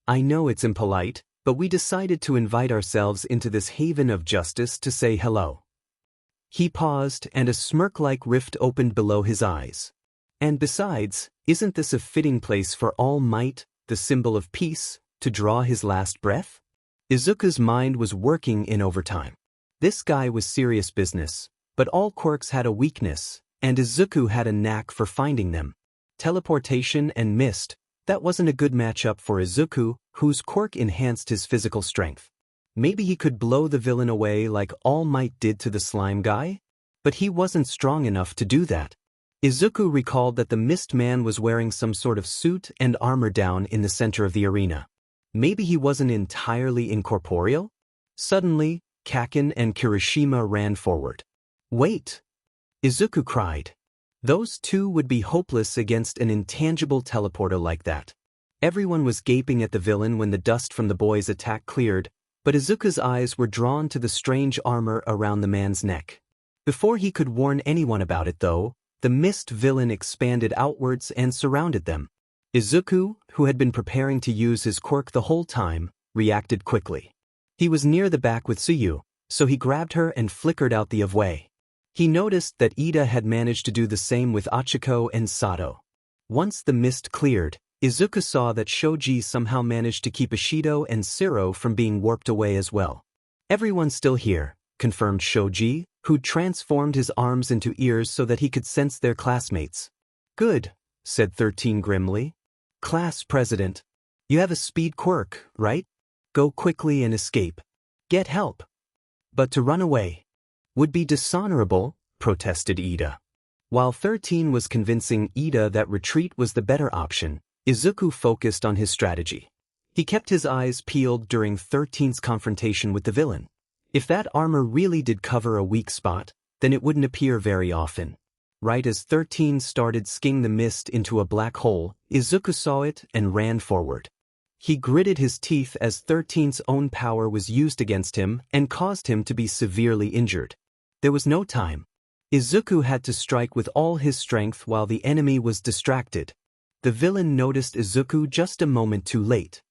I know it's impolite, but we decided to invite ourselves into this haven of justice to say hello. He paused and a smirk-like rift opened below his eyes. And besides, isn't this a fitting place for All Might, the symbol of peace, to draw his last breath? Izuku's mind was working in overtime. This guy was serious business, but all quirks had a weakness, and Izuku had a knack for finding them. Teleportation and mist, that wasn't a good matchup for Izuku, whose quirk enhanced his physical strength. Maybe he could blow the villain away like All Might did to the slime guy? But he wasn't strong enough to do that. Izuku recalled that the Mist Man was wearing some sort of suit and armor down in the center of the arena. Maybe he wasn't entirely incorporeal? Suddenly, Kaken and Kirishima ran forward. Wait! Izuku cried. Those two would be hopeless against an intangible teleporter like that. Everyone was gaping at the villain when the dust from the boys' attack cleared, but Izuku's eyes were drawn to the strange armor around the man's neck. Before he could warn anyone about it though, the mist villain expanded outwards and surrounded them. Izuku, who had been preparing to use his quirk the whole time, reacted quickly. He was near the back with Tsuyu, so he grabbed her and flickered out the way. He noticed that Ida had managed to do the same with Achiko and Sato. Once the mist cleared, Izuku saw that Shoji somehow managed to keep Ishido and Siro from being warped away as well. Everyone's still here, confirmed Shoji, who transformed his arms into ears so that he could sense their classmates. Good, said 13 grimly. Class president. You have a speed quirk, right? Go quickly and escape. Get help. But to run away would be dishonorable, protested Ida. While 13 was convincing Ida that retreat was the better option, Izuku focused on his strategy. He kept his eyes peeled during 13's confrontation with the villain. If that armor really did cover a weak spot, then it wouldn't appear very often. Right as 13 started skiing the mist into a black hole, Izuku saw it and ran forward. He gritted his teeth as 13's own power was used against him and caused him to be severely injured. There was no time. Izuku had to strike with all his strength while the enemy was distracted. The villain noticed Izuku just a moment too late.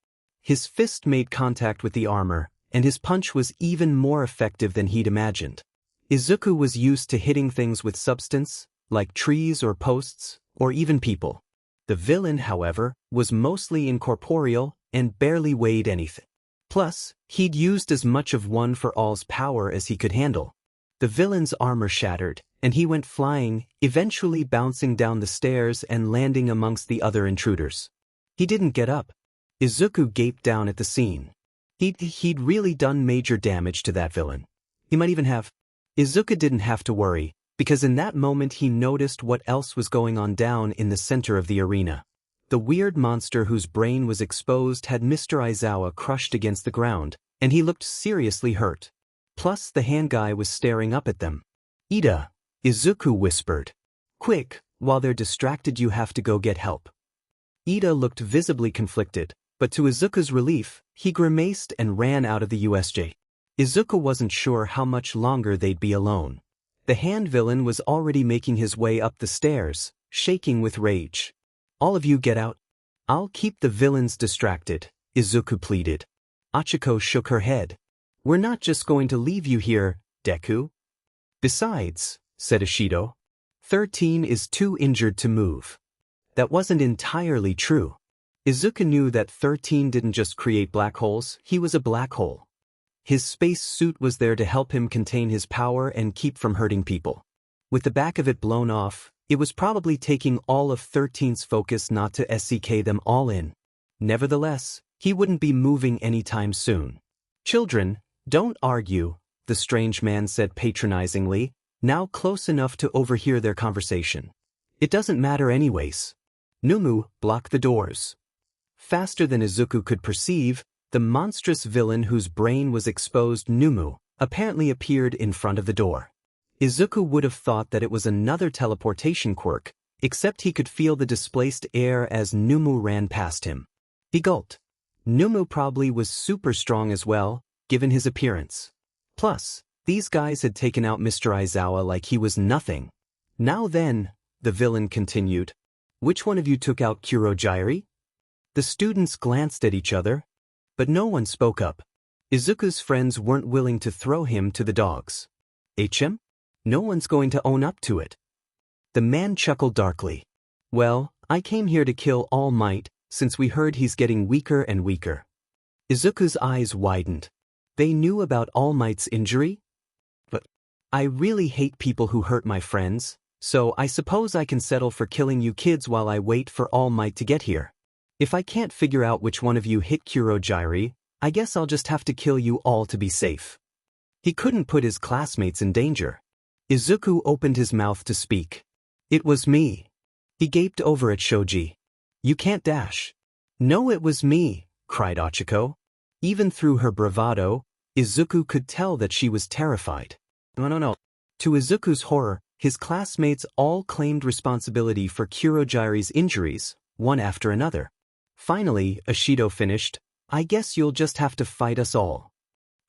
His fist made contact with the armor, and his punch was even more effective than he'd imagined. Izuku was used to hitting things with substance, like trees or posts, or even people. The villain, however, was mostly incorporeal and barely weighed anything. Plus, he'd used as much of One for All's power as he could handle. The villain's armor shattered, and he went flying, eventually bouncing down the stairs and landing amongst the other intruders. He didn't get up. Izuku gaped down at the scene. He'd really done major damage to that villain. He might even have. Izuku didn't have to worry, because in that moment he noticed what else was going on down in the center of the arena. The weird monster whose brain was exposed had Mr. Aizawa crushed against the ground, and he looked seriously hurt. Plus the hand guy was staring up at them. Ida, Izuku whispered. Quick, while they're distracted you have to go get help. Ida looked visibly conflicted, but to Izuku's relief, he grimaced and ran out of the USJ. Izuku wasn't sure how much longer they'd be alone. The hand villain was already making his way up the stairs, shaking with rage. All of you get out. I'll keep the villains distracted, Izuku pleaded. Achiko shook her head. We're not just going to leave you here, Deku. Besides, said Ishido, 13 is too injured to move. That wasn't entirely true. Izuku knew that 13 didn't just create black holes, he was a black hole. His space suit was there to help him contain his power and keep from hurting people. With the back of it blown off, it was probably taking all of 13's focus not to SCK them all in. Nevertheless, he wouldn't be moving anytime soon. Children, don't argue, the strange man said patronizingly, now close enough to overhear their conversation. It doesn't matter anyways. Numu, block the doors. Faster than Izuku could perceive, the monstrous villain whose brain was exposed, Numu, apparently appeared in front of the door. Izuku would have thought that it was another teleportation quirk, except he could feel the displaced air as Numu ran past him. He gulped. Numu probably was super strong as well, given his appearance. Plus, these guys had taken out Mr. Aizawa like he was nothing. Now then, the villain continued, which one of you took out Kurojairi? The students glanced at each other, but no one spoke up. Izuku's friends weren't willing to throw him to the dogs. HM? No one's going to own up to it. The man chuckled darkly. Well, I came here to kill All Might, since we heard he's getting weaker and weaker. Izuku's eyes widened. They knew about All Might's injury? But I really hate people who hurt my friends, so I suppose I can settle for killing you kids while I wait for All Might to get here. If I can't figure out which one of you hit Kurojairi, I guess I'll just have to kill you all to be safe. He couldn't put his classmates in danger. Izuku opened his mouth to speak. It was me. He gaped over at Shoji. You can't dash. No, it was me, cried Ochiko. Even through her bravado, Izuku could tell that she was terrified. No. To Izuku's horror, his classmates all claimed responsibility for Kurogiri's injuries, one after another. Finally, Ashido finished, I guess you'll just have to fight us all.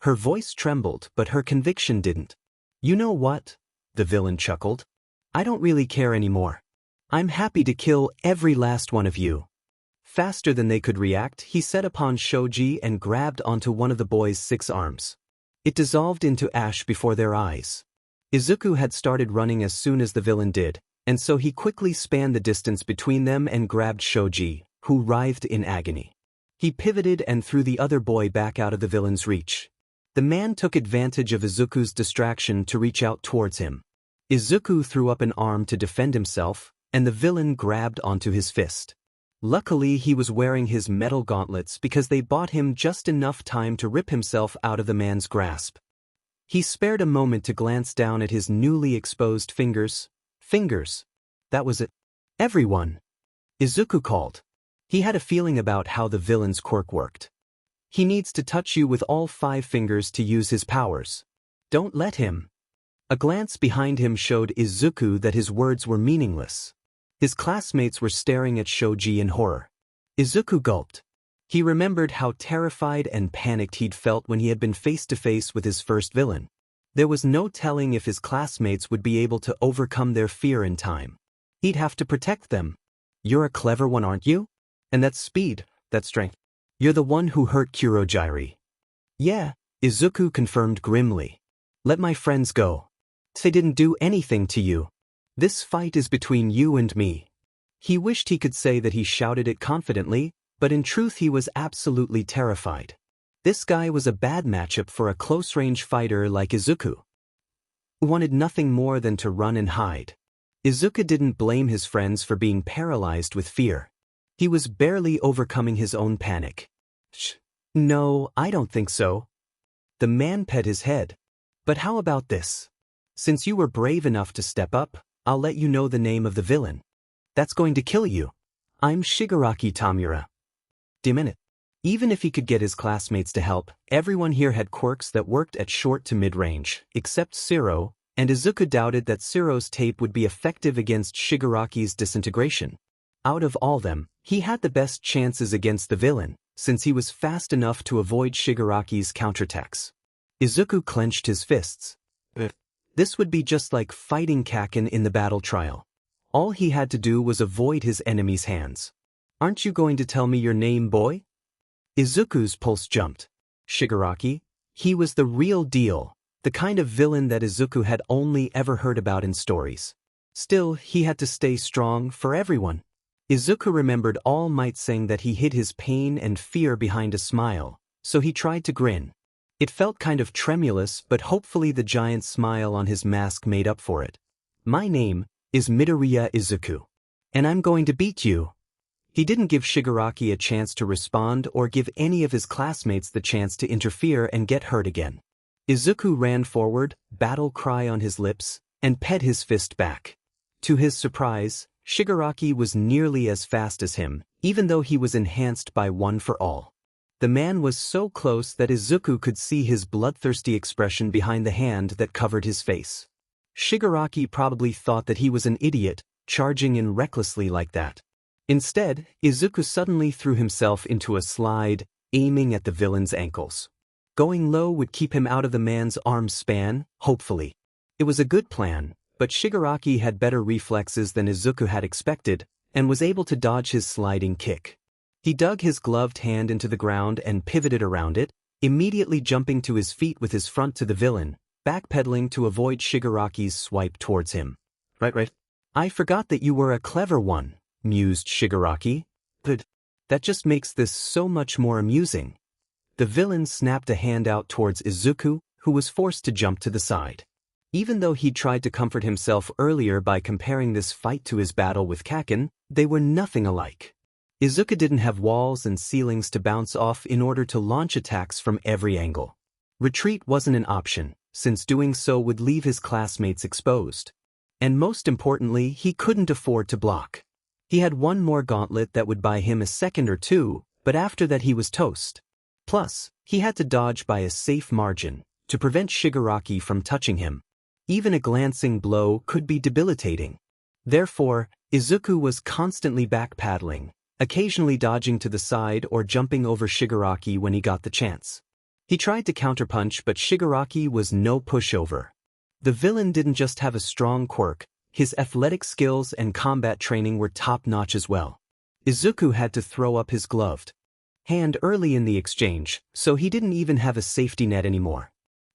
Her voice trembled, but her conviction didn't. You know what? The villain chuckled. I don't really care anymore. I'm happy to kill every last one of you. Faster than they could react, he set upon Shoji and grabbed onto one of the boy's 6 arms. It dissolved into ash before their eyes. Izuku had started running as soon as the villain did, and so he quickly spanned the distance between them and grabbed Shoji, who writhed in agony. He pivoted and threw the other boy back out of the villain's reach. The man took advantage of Izuku's distraction to reach out towards him. Izuku threw up an arm to defend himself, and the villain grabbed onto his fist. Luckily, he was wearing his metal gauntlets because they bought him just enough time to rip himself out of the man's grasp. He spared a moment to glance down at his newly exposed fingers. Fingers. That was it. Everyone. Izuku called. He had a feeling about how the villain's quirk worked. He needs to touch you with all 5 fingers to use his powers. Don't let him. A glance behind him showed Izuku that his words were meaningless. His classmates were staring at Shoji in horror. Izuku gulped. He remembered how terrified and panicked he'd felt when he had been face to face with his first villain. There was no telling if his classmates would be able to overcome their fear in time. He'd have to protect them. You're a clever one, aren't you? And that's speed, that's strength. You're the one who hurt Kurogiri. Yeah, Izuku confirmed grimly. Let my friends go. They didn't do anything to you. This fight is between you and me. He wished he could say that he shouted it confidently, but in truth he was absolutely terrified. This guy was a bad matchup for a close-range fighter like Izuku, who wanted nothing more than to run and hide. Izuku didn't blame his friends for being paralyzed with fear. He was barely overcoming his own panic. No, I don't think so. The man pet his head. But how about this? Since you were brave enough to step up, I'll let you know the name of the villain. That's going to kill you. I'm Shigaraki Tamura. Minute. Even if he could get his classmates to help, everyone here had quirks that worked at short to mid-range, except Zero, and Izuku doubted that Zero's tape would be effective against Shigaraki's disintegration. Out of all them, he had the best chances against the villain, since he was fast enough to avoid Shigaraki's counterattacks. Izuku clenched his fists. This would be just like fighting Kaken in the battle trial. All he had to do was avoid his enemy's hands. Aren't you going to tell me your name, boy? Izuku's pulse jumped. Shigaraki? He was the real deal, the kind of villain that Izuku had only ever heard about in stories. Still, he had to stay strong for everyone. Izuku remembered All Might saying that he hid his pain and fear behind a smile, so he tried to grin. It felt kind of tremulous, but hopefully the giant smile on his mask made up for it. My name is Midoriya Izuku, and I'm going to beat you. He didn't give Shigaraki a chance to respond or give any of his classmates the chance to interfere and get hurt again. Izuku ran forward, battle cry on his lips, and pet his fist back. To his surprise, Shigaraki was nearly as fast as him, even though he was enhanced by One for All. The man was so close that Izuku could see his bloodthirsty expression behind the hand that covered his face. Shigaraki probably thought that he was an idiot, charging in recklessly like that. Instead, Izuku suddenly threw himself into a slide, aiming at the villain's ankles. Going low would keep him out of the man's arm span, hopefully. It was a good plan, but Shigaraki had better reflexes than Izuku had expected, and was able to dodge his sliding kick. He dug his gloved hand into the ground and pivoted around it, immediately jumping to his feet with his front to the villain, backpedaling to avoid Shigaraki's swipe towards him. Right. I forgot that you were a clever one, mused Shigaraki. Good. That just makes this so much more amusing. The villain snapped a hand out towards Izuku, who was forced to jump to the side. Even though he'd tried to comfort himself earlier by comparing this fight to his battle with Kaken, they were nothing alike. Izuku didn't have walls and ceilings to bounce off in order to launch attacks from every angle. Retreat wasn't an option, since doing so would leave his classmates exposed. And most importantly, he couldn't afford to block. He had one more gauntlet that would buy him a second or two, but after that he was toast. Plus, he had to dodge by a safe margin, to prevent Shigaraki from touching him. Even a glancing blow could be debilitating. Therefore, Izuku was constantly backpedaling, occasionally dodging to the side or jumping over Shigaraki when he got the chance. He tried to counterpunch, but Shigaraki was no pushover. The villain didn't just have a strong quirk, his athletic skills and combat training were top-notch as well. Izuku had to throw up his gloved hand early in the exchange, so he didn't even have a safety net anymore.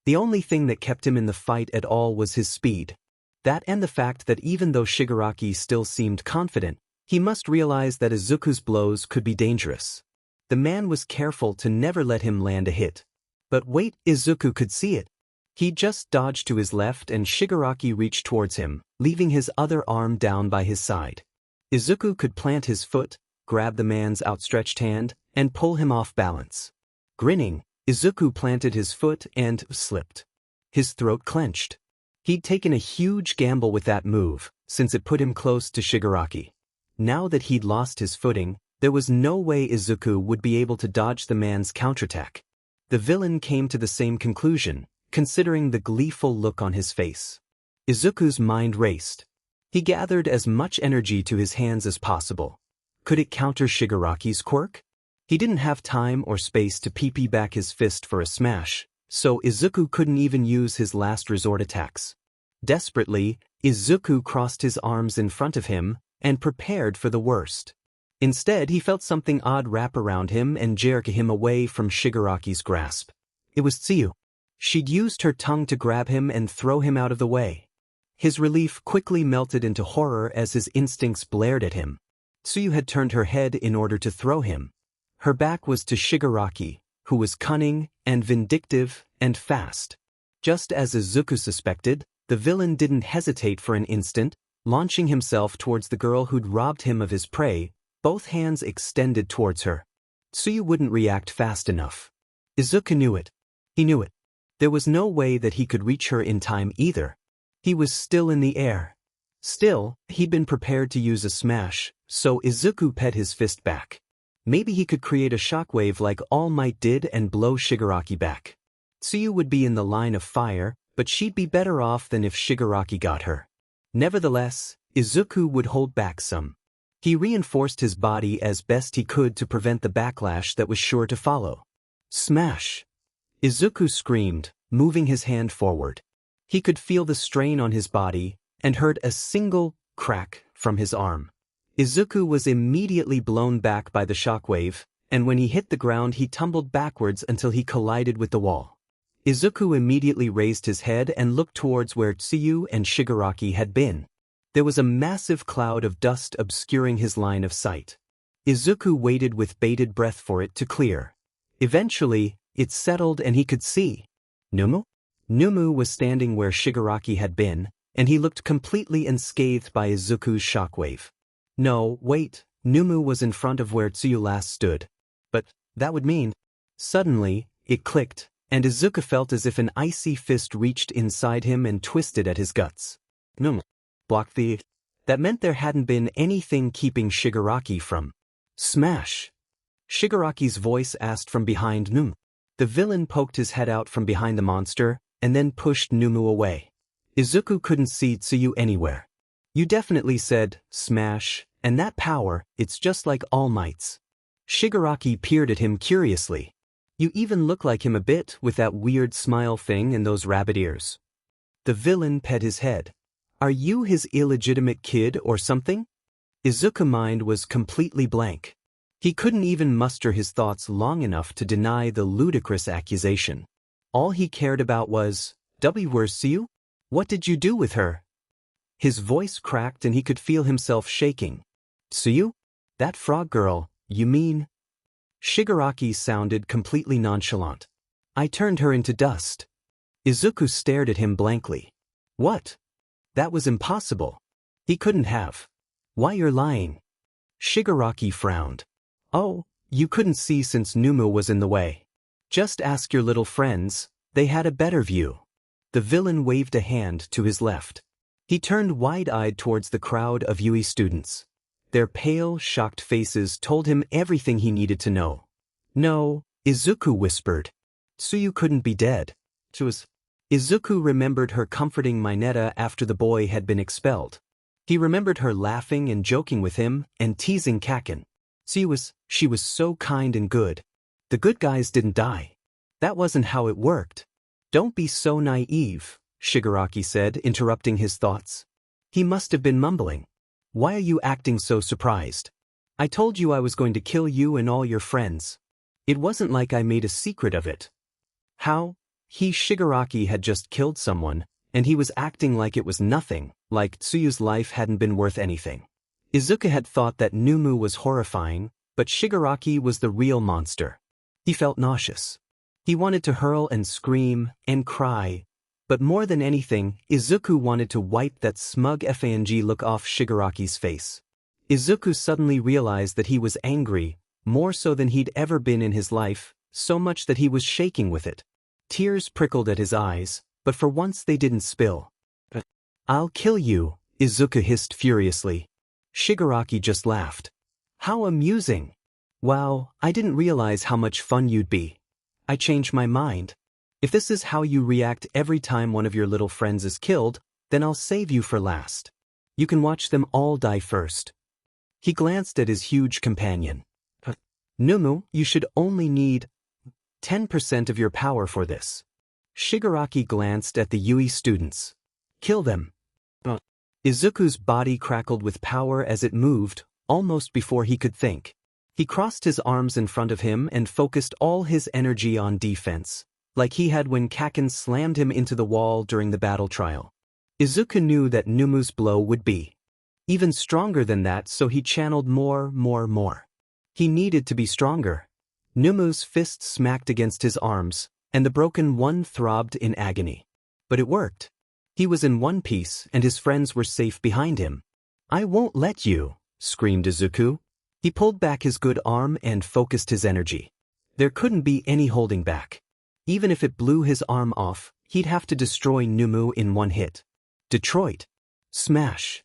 The only thing that kept him in the fight at all was his speed. That and the fact that even though Shigaraki still seemed confident, he must realize that Izuku's blows could be dangerous. The man was careful to never let him land a hit. But wait, Izuku could see it. He just dodged to his left and Shigaraki reached towards him, leaving his other arm down by his side. Izuku could plant his foot, grab the man's outstretched hand, and pull him off balance. Grinning, Izuku planted his foot and slipped. His throat clenched. He'd taken a huge gamble with that move, since it put him close to Shigaraki. Now that he'd lost his footing, there was no way Izuku would be able to dodge the man's counterattack. The villain came to the same conclusion, considering the gleeful look on his face. Izuku's mind raced. He gathered as much energy to his hands as possible. Could it counter Shigaraki's quirk? He didn't have time or space to pee back his fist for a smash, so Izuku couldn't even use his last resort attacks. Desperately, Izuku crossed his arms in front of him and prepared for the worst. Instead, he felt something odd wrap around him and jerk him away from Shigaraki's grasp. It was Tsuyu. She'd used her tongue to grab him and throw him out of the way. His relief quickly melted into horror as his instincts blared at him. Tsuyu had turned her head in order to throw him. Her back was to Shigaraki, who was cunning and vindictive and fast. Just as Izuku suspected, the villain didn't hesitate for an instant, launching himself towards the girl who'd robbed him of his prey, both hands extended towards her. Tsuyu wouldn't react fast enough. Izuku knew it. He knew it. There was no way that he could reach her in time either. He was still in the air. Still, he'd been prepared to use a smash, so Izuku pet his fist back. Maybe he could create a shockwave like All Might did and blow Shigaraki back. Tsuyu would be in the line of fire, but she'd be better off than if Shigaraki got her. Nevertheless, Izuku would hold back some. He reinforced his body as best he could to prevent the backlash that was sure to follow. Smash! Izuku screamed, moving his hand forward. He could feel the strain on his body and heard a single crack from his arm. Izuku was immediately blown back by the shockwave, and when he hit the ground he tumbled backwards until he collided with the wall. Izuku immediately raised his head and looked towards where Tsuyu and Shigaraki had been. There was a massive cloud of dust obscuring his line of sight. Izuku waited with bated breath for it to clear. Eventually, it settled and he could see. Numu? Numu was standing where Shigaraki had been, and he looked completely unscathed by Izuku's shockwave. No, wait, Numu was in front of where Tsuyu last stood. But that would mean... Suddenly, it clicked, and Izuku felt as if an icy fist reached inside him and twisted at his guts. Numu. Block the... That meant there hadn't been anything keeping Shigaraki from... Smash! Shigaraki's voice asked from behind Numu. The villain poked his head out from behind the monster, and then pushed Numu away. Izuku couldn't see Tsuyu anywhere. You definitely said, smash, and that power, it's just like All Might's. Shigaraki peered at him curiously. You even look like him a bit with that weird smile thing and those rabbit ears. The villain pet his head. Are you his illegitimate kid or something? Izuku's mind was completely blank. He couldn't even muster his thoughts long enough to deny the ludicrous accusation. All he cared about was, where's Tsuyu? What did you do with her? His voice cracked and he could feel himself shaking. Tsuyu? That frog girl, you mean? Shigaraki sounded completely nonchalant. I turned her into dust. Izuku stared at him blankly. What? That was impossible. He couldn't have. Why, you're lying. Shigaraki frowned. Oh, you couldn't see since Numu was in the way. Just ask your little friends, they had a better view. The villain waved a hand to his left. He turned wide-eyed towards the crowd of UE students. Their pale, shocked faces told him everything he needed to know. No, Izuku whispered. Tsuyu couldn't be dead. Izuku remembered her comforting Mineta after the boy had been expelled. He remembered her laughing and joking with him and teasing Kaken. She was so kind and good. The good guys didn't die. That wasn't how it worked. Don't be so naive, Shigaraki said, interrupting his thoughts. He must have been mumbling. Why are you acting so surprised? I told you I was going to kill you and all your friends. It wasn't like I made a secret of it. How? Shigaraki had just killed someone, and he was acting like it was nothing, like Tsuyu's life hadn't been worth anything. Izuku had thought that Numu was horrifying, but Shigaraki was the real monster. He felt nauseous. He wanted to hurl and scream and cry, but more than anything, Izuku wanted to wipe that smug fang look off Shigaraki's face. Izuku suddenly realized that he was angry, more so than he'd ever been in his life, so much that he was shaking with it. Tears prickled at his eyes, but for once they didn't spill. I'll kill you, Izuku hissed furiously. Shigaraki just laughed. How amusing. Wow, I didn't realize how much fun you'd be. I changed my mind. If this is how you react every time one of your little friends is killed, then I'll save you for last. You can watch them all die first. He glanced at his huge companion. Numu, you should only need 10% of your power for this. Shigaraki glanced at the UE students. Kill them. Izuku's body crackled with power as it moved, almost before he could think. He crossed his arms in front of him and focused all his energy on defense, like he had when Kaken slammed him into the wall during the battle trial. Izuku knew that Numu's blow would be even stronger than that, so he channeled more. He needed to be stronger. Numu's fist smacked against his arms, and the broken one throbbed in agony. But it worked. He was in one piece, and his friends were safe behind him. I won't let you, screamed Izuku. He pulled back his good arm and focused his energy. There couldn't be any holding back. Even if it blew his arm off, he'd have to destroy Numu in one hit. Detroit. Smash.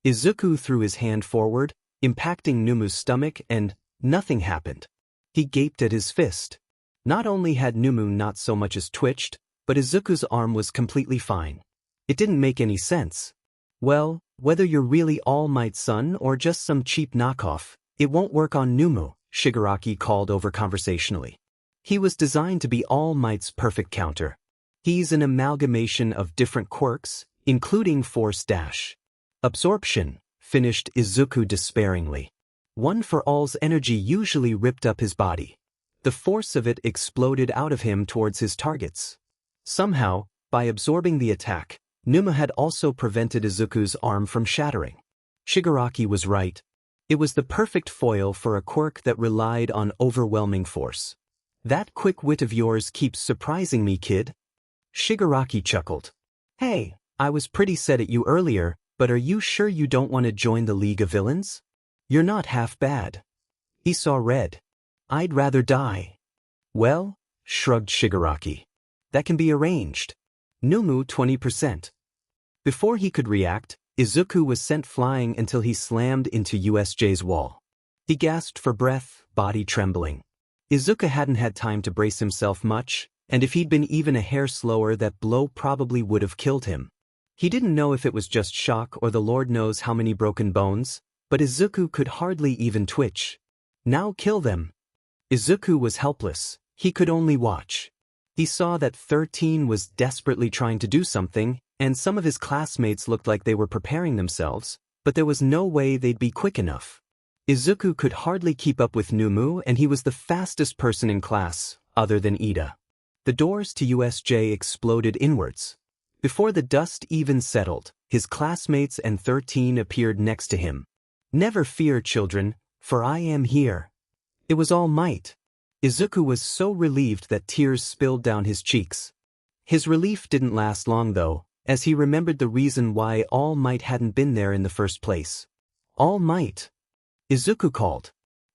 Izuku threw his hand forward, impacting Numu's stomach, and nothing happened. He gaped at his fist. Not only had Numu not so much as twitched, but Izuku's arm was completely fine. It didn't make any sense. Well, whether you're really All Might's son or just some cheap knockoff, it won't work on Numu, Shigaraki called over conversationally. He was designed to be All Might's perfect counter. He's an amalgamation of different quirks, including Force Dash. Absorption, finished Izuku despairingly. One for All's energy usually ripped up his body. The force of it exploded out of him towards his targets. Somehow, by absorbing the attack, Numa had also prevented Izuku's arm from shattering. Shigaraki was right. It was the perfect foil for a quirk that relied on overwhelming force. That quick wit of yours keeps surprising me, kid. Shigaraki chuckled. Hey, I was pretty set at you earlier, but are you sure you don't want to join the League of Villains? You're not half bad. He saw red. I'd rather die. Well, shrugged Shigaraki. That can be arranged. Numu 20%. Before he could react, Izuku was sent flying until he slammed into USJ's wall. He gasped for breath, body trembling. Izuku hadn't had time to brace himself much, and if he'd been even a hair slower, that blow probably would have killed him. He didn't know if it was just shock or the Lord knows how many broken bones, but Izuku could hardly even twitch. Now kill them. Izuku was helpless. He could only watch. He saw that 13 was desperately trying to do something, and some of his classmates looked like they were preparing themselves, but there was no way they'd be quick enough. Izuku could hardly keep up with Numu, and he was the fastest person in class, other than Ida. The doors to USJ exploded inwards. Before the dust even settled, his classmates and 13 appeared next to him. Never fear, children, for I am here. It was All Might. Izuku was so relieved that tears spilled down his cheeks. His relief didn't last long, though, as he remembered the reason why All Might hadn't been there in the first place. All Might. Izuku called.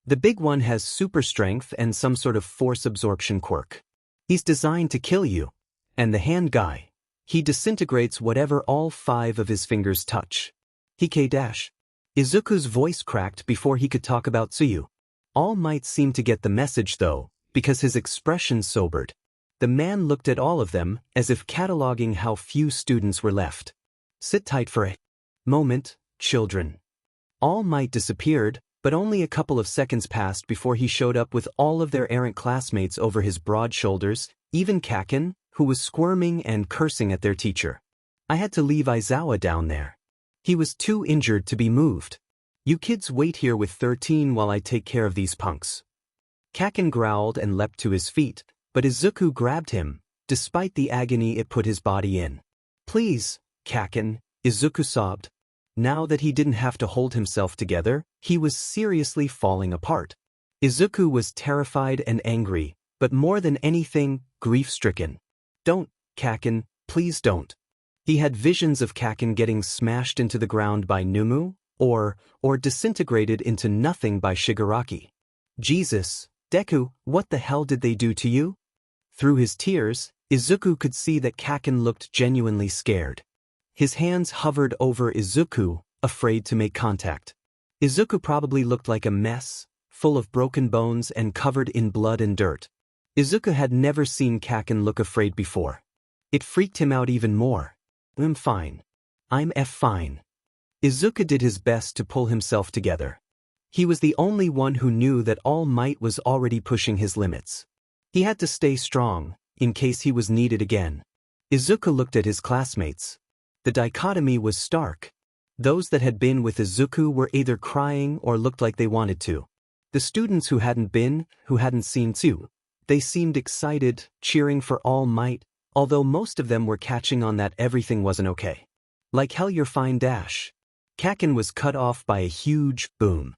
The big one has super strength and some sort of force absorption quirk. He's designed to kill you. And the hand guy, he disintegrates whatever all 5 of his fingers touch. Hike dash. Izuku's voice cracked before he could talk about Tsuyu. All Might seemed to get the message though, because his expression sobered. The man looked at all of them as if cataloging how few students were left. Sit tight for a moment, children. All Might disappeared, but only a couple of seconds passed before he showed up with all of their errant classmates over his broad shoulders, even Kaken, who was squirming and cursing at their teacher. I had to leave Aizawa down there. He was too injured to be moved. You kids wait here with 13 while I take care of these punks. Kaken growled and leapt to his feet, but Izuku grabbed him, despite the agony it put his body in. Please, Kaken, Izuku sobbed. Now that he didn't have to hold himself together, he was seriously falling apart. Izuku was terrified and angry, but more than anything, grief-stricken. Don't, Kaken, please don't. He had visions of Kaken getting smashed into the ground by Numu, or disintegrated into nothing by Shigaraki. Jesus, Deku, what the hell did they do to you? Through his tears, Izuku could see that Kaken looked genuinely scared. His hands hovered over Izuku, afraid to make contact. Izuku probably looked like a mess, full of broken bones and covered in blood and dirt. Izuku had never seen Kaken look afraid before. It freaked him out even more. I'm fine. I'm fine. Izuku did his best to pull himself together. He was the only one who knew that All Might was already pushing his limits. He had to stay strong, in case he was needed again. Izuku looked at his classmates. The dichotomy was stark. Those that had been with Izuku were either crying or looked like they wanted to. The students who hadn't seen Tsu, they seemed excited, cheering for All Might, although most of them were catching on that everything wasn't okay. Like hell you're fine dash. Kaken was cut off by a huge boom.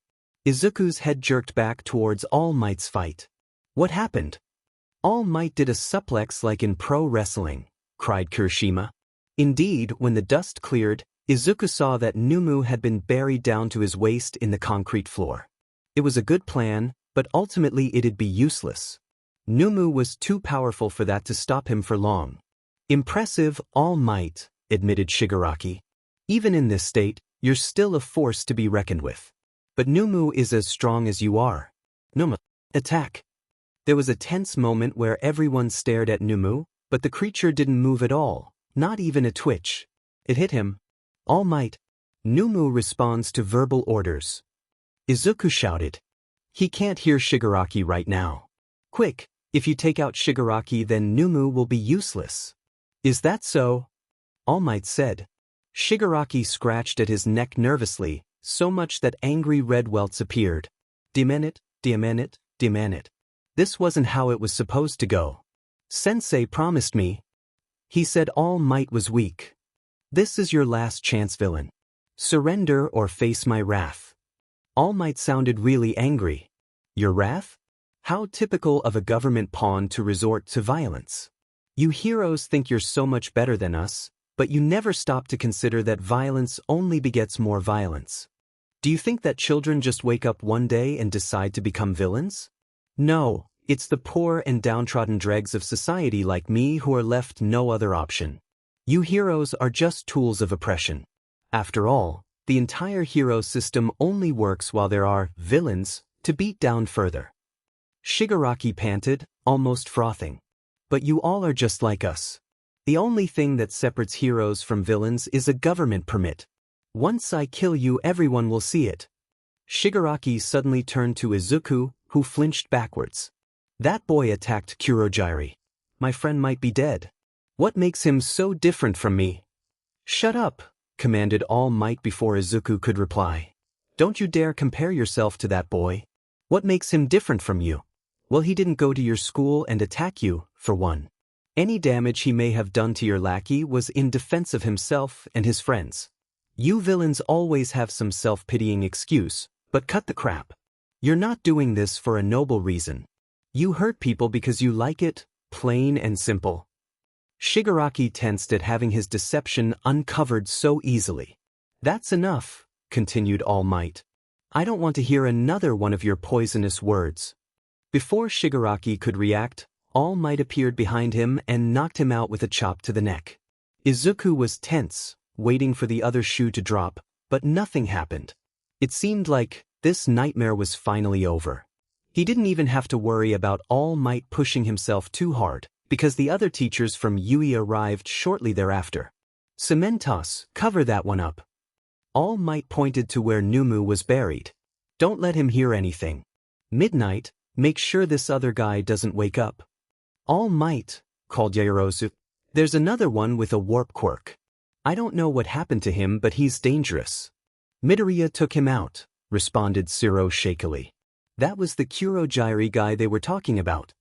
Izuku's head jerked back towards All Might's fight. What happened? All Might did a suplex like in pro wrestling, cried Kirishima. Indeed, when the dust cleared, Izuku saw that Numu had been buried down to his waist in the concrete floor. It was a good plan, but ultimately it'd be useless. Numu was too powerful for that to stop him for long. Impressive, All Might, admitted Shigaraki. Even in this state, you're still a force to be reckoned with. But Numu is as strong as you are. Numa, attack. There was a tense moment where everyone stared at Numu, but the creature didn't move at all, not even a twitch. It hit him. All Might. Numu responds to verbal orders. Izuku shouted. He can't hear Shigaraki right now. Quick, if you take out Shigaraki then Numu will be useless. Is that so? All Might said. Shigaraki scratched at his neck nervously, so much that angry red welts appeared. Demand it. This wasn't how it was supposed to go. Sensei promised me. He said All Might was weak. This is your last chance, villain. Surrender or face my wrath. All Might sounded really angry. Your wrath? How typical of a government pawn to resort to violence. You heroes think you're so much better than us, but you never stop to consider that violence only begets more violence. Do you think that children just wake up one day and decide to become villains? No, it's the poor and downtrodden dregs of society like me who are left no other option. You heroes are just tools of oppression. After all, the entire hero system only works while there are villains to beat down further. Shigaraki panted, almost frothing. But you all are just like us. The only thing that separates heroes from villains is a government permit. Once I kill you, everyone will see it. Shigaraki suddenly turned to Izuku, who flinched backwards. That boy attacked Kurogiri. My friend might be dead. What makes him so different from me? Shut up, commanded All Might before Izuku could reply. Don't you dare compare yourself to that boy. What makes him different from you? Well, he didn't go to your school and attack you, for one. Any damage he may have done to your lackey was in defense of himself and his friends. You villains always have some self-pitying excuse, but cut the crap. You're not doing this for a noble reason. You hurt people because you like it, plain and simple. Shigaraki tensed at having his deception uncovered so easily. That's enough, continued All Might. I don't want to hear another one of your poisonous words. Before Shigaraki could react, All Might appeared behind him and knocked him out with a chop to the neck. Izuku was tense, waiting for the other shoe to drop, but nothing happened. It seemed like this nightmare was finally over. He didn't even have to worry about All Might pushing himself too hard, because the other teachers from Yui arrived shortly thereafter. Cementos, cover that one up. All Might pointed to where Numu was buried. Don't let him hear anything. Midnight, make sure this other guy doesn't wake up. All Might, called Yaoyorozu. There's another one with a warp quirk. I don't know what happened to him, but he's dangerous. Midoriya took him out, responded Siro shakily. That was the Kurogyri guy they were talking about.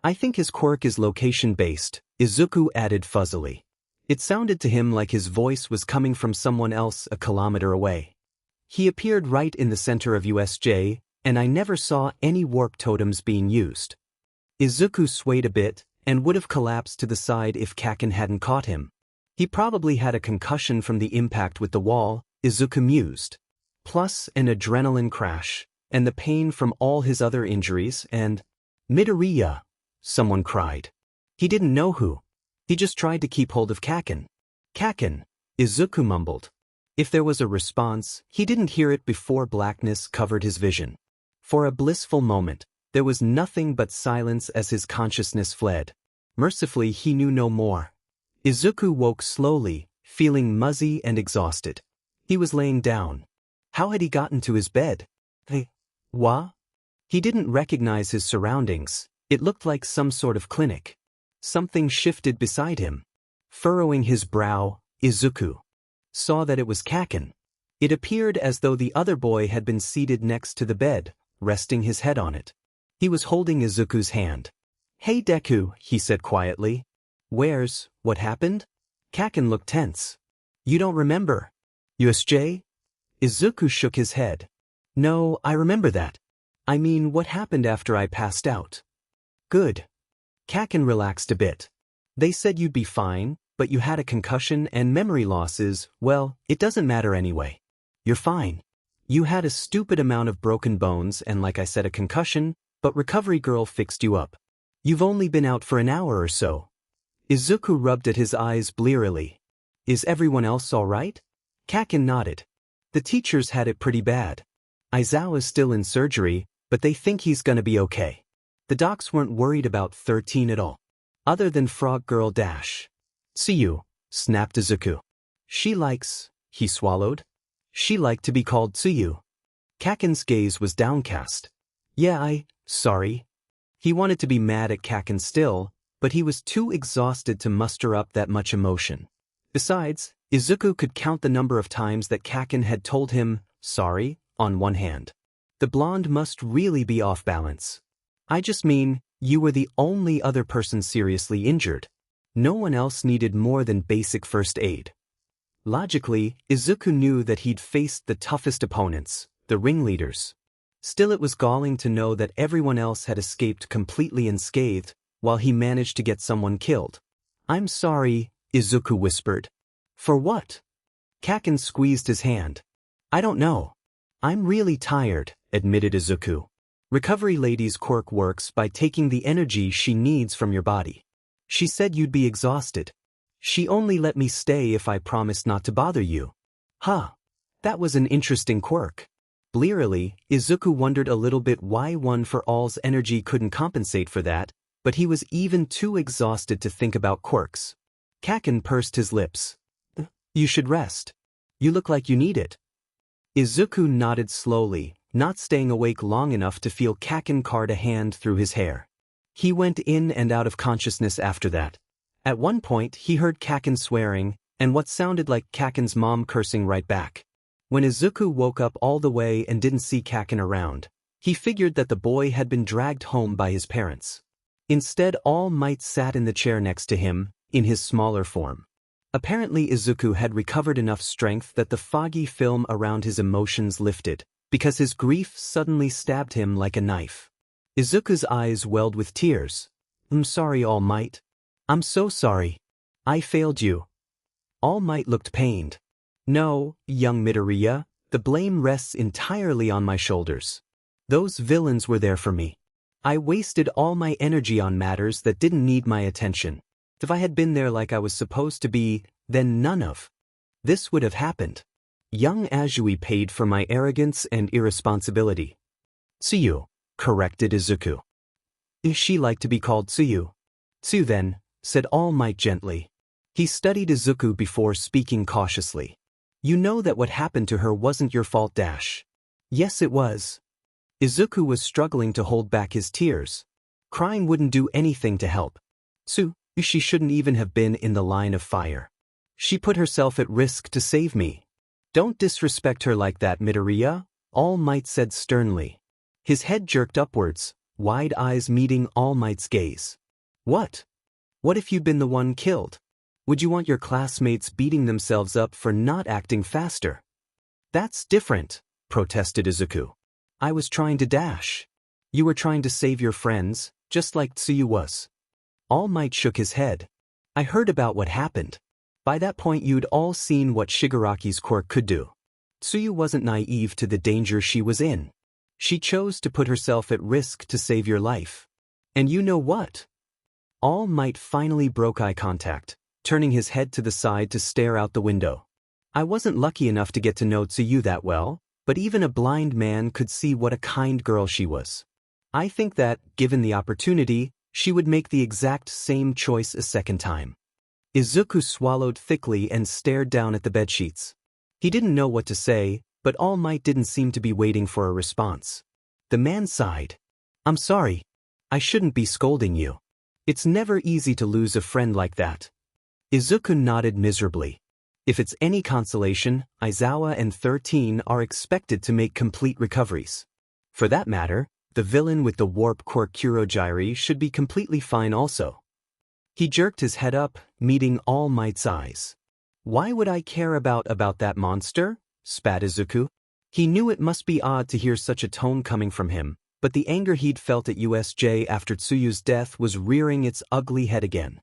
I think his quirk is location-based, Izuku added fuzzily. It sounded to him like his voice was coming from someone else a kilometer away. He appeared right in the center of USJ, and I never saw any warp totems being used. Izuku swayed a bit, and would have collapsed to the side if Kaken hadn't caught him. He probably had a concussion from the impact with the wall, Izuku mused. Plus an adrenaline crash, and the pain from all his other injuries, and… Midoriya! Someone cried. He didn't know who. He just tried to keep hold of Kaken. Kaken, Izuku mumbled. If there was a response, he didn't hear it before blackness covered his vision. For a blissful moment, there was nothing but silence as his consciousness fled. Mercifully, he knew no more. Izuku woke slowly, feeling muzzy and exhausted. He was laying down. How had he gotten to his bed? What? He didn't recognize his surroundings. It looked like some sort of clinic. Something shifted beside him. Furrowing his brow, Izuku saw that it was Kaken. It appeared as though the other boy had been seated next to the bed, resting his head on it. He was holding Izuku's hand. Hey Deku, he said quietly. What happened? Kaken looked tense. You don't remember? USJ? Izuku shook his head. No, I remember that. I mean, what happened after I passed out? Good. Kaken relaxed a bit. They said you'd be fine, but you had a concussion and memory losses. Well, it doesn't matter anyway. You're fine. You had a stupid amount of broken bones and, like I said, a concussion, but Recovery Girl fixed you up. You've only been out for an hour or so. Izuku rubbed at his eyes blearily. Is everyone else all right? Kaken nodded. The teachers had it pretty bad. Aizawa's still in surgery, but they think he's gonna be okay. The docs weren't worried about 13 at all. Other than Frog Girl Dash. Tsuyu, snapped Izuku. He swallowed. She liked to be called Tsuyu. Kaken's gaze was downcast. Yeah, sorry. He wanted to be mad at Kaken still, but he was too exhausted to muster up that much emotion. Besides, Izuku could count the number of times that Kaken had told him, sorry, on one hand. The blonde must really be off balance. I just mean, you were the only other person seriously injured. No one else needed more than basic first aid. Logically, Izuku knew that he'd faced the toughest opponents, the ringleaders. Still, it was galling to know that everyone else had escaped completely unscathed, while he managed to get someone killed. I'm sorry, Izuku whispered. For what? Kaken squeezed his hand. I don't know. I'm really tired, admitted Izuku. Recovery Lady's quirk works by taking the energy she needs from your body. She said you'd be exhausted. She only let me stay if I promised not to bother you. Huh. That was an interesting quirk. Blearily, Izuku wondered a little bit why One for All's energy couldn't compensate for that, but he was even too exhausted to think about quirks. Kaken pursed his lips. You should rest. You look like you need it. Izuku nodded slowly, not staying awake long enough to feel Kaken card a hand through his hair. He went in and out of consciousness after that. At one point, he heard Kaken swearing, and what sounded like Kaken's mom cursing right back. When Izuku woke up all the way and didn't see Kaken around, he figured that the boy had been dragged home by his parents. Instead, All Might sat in the chair next to him, in his smaller form. Apparently, Izuku had recovered enough strength that the foggy film around his emotions lifted, because his grief suddenly stabbed him like a knife. Izuku's eyes welled with tears. I'm sorry, All Might. I'm so sorry. I failed you. All Might looked pained. No, young Midoriya, The blame rests entirely on my shoulders. Those villains were there for me. I wasted all my energy on matters that didn't need my attention. If I had been there like I was supposed to be, then none of this would have happened. Young Azui paid for my arrogance and irresponsibility. Tsuyu, corrected Izuku. She liked to be called Tsuyu. Tsu then, said All Might gently. He studied Izuku before speaking cautiously. You know that what happened to her wasn't your fault. Yes, it was. Izuku was struggling to hold back his tears. Crying wouldn't do anything to help. She shouldn't even have been in the line of fire. She put herself at risk to save me. Don't disrespect her like that, Midoriya, All Might said sternly. His head jerked upwards, wide eyes meeting All Might's gaze. What? What if you'd been the one killed? Would you want your classmates beating themselves up for not acting faster? That's different, protested Izuku. I was trying to dash. You were trying to save your friends, just like Tsuyu was. All Might shook his head. I heard about what happened. By that point you'd all seen what Shigaraki's quirk could do. Tsuyu wasn't naive to the danger she was in. She chose to put herself at risk to save your life. And you know what? All Might finally broke eye contact, turning his head to the side to stare out the window. I wasn't lucky enough to get to know Tsuyu that well, but even a blind man could see what a kind girl she was. I think that, given the opportunity, she would make the exact same choice a second time. Izuku swallowed thickly and stared down at the bedsheets. He didn't know what to say, but All Might didn't seem to be waiting for a response. The man sighed. I'm sorry. I shouldn't be scolding you. It's never easy to lose a friend like that. Izuku nodded miserably. If it's any consolation, Aizawa and 13 are expected to make complete recoveries. For that matter, the villain with the warp quirk Kurogiri should be completely fine also. He jerked his head up, meeting All Might's eyes. Why would I care about that monster? Spat Izuku. He knew it must be odd to hear such a tone coming from him, but the anger he'd felt at USJ after Tsuyu's death was rearing its ugly head again.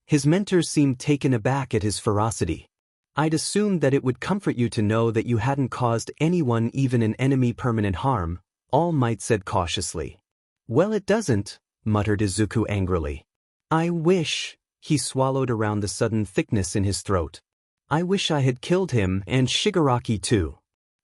His mentor seemed taken aback at his ferocity. I'd assumed that it would comfort you to know that you hadn't caused anyone, even an enemy, permanent harm, All Might said cautiously. Well, it doesn't, muttered Izuku angrily. I wish, he swallowed around the sudden thickness in his throat. I wish I had killed him and Shigaraki too.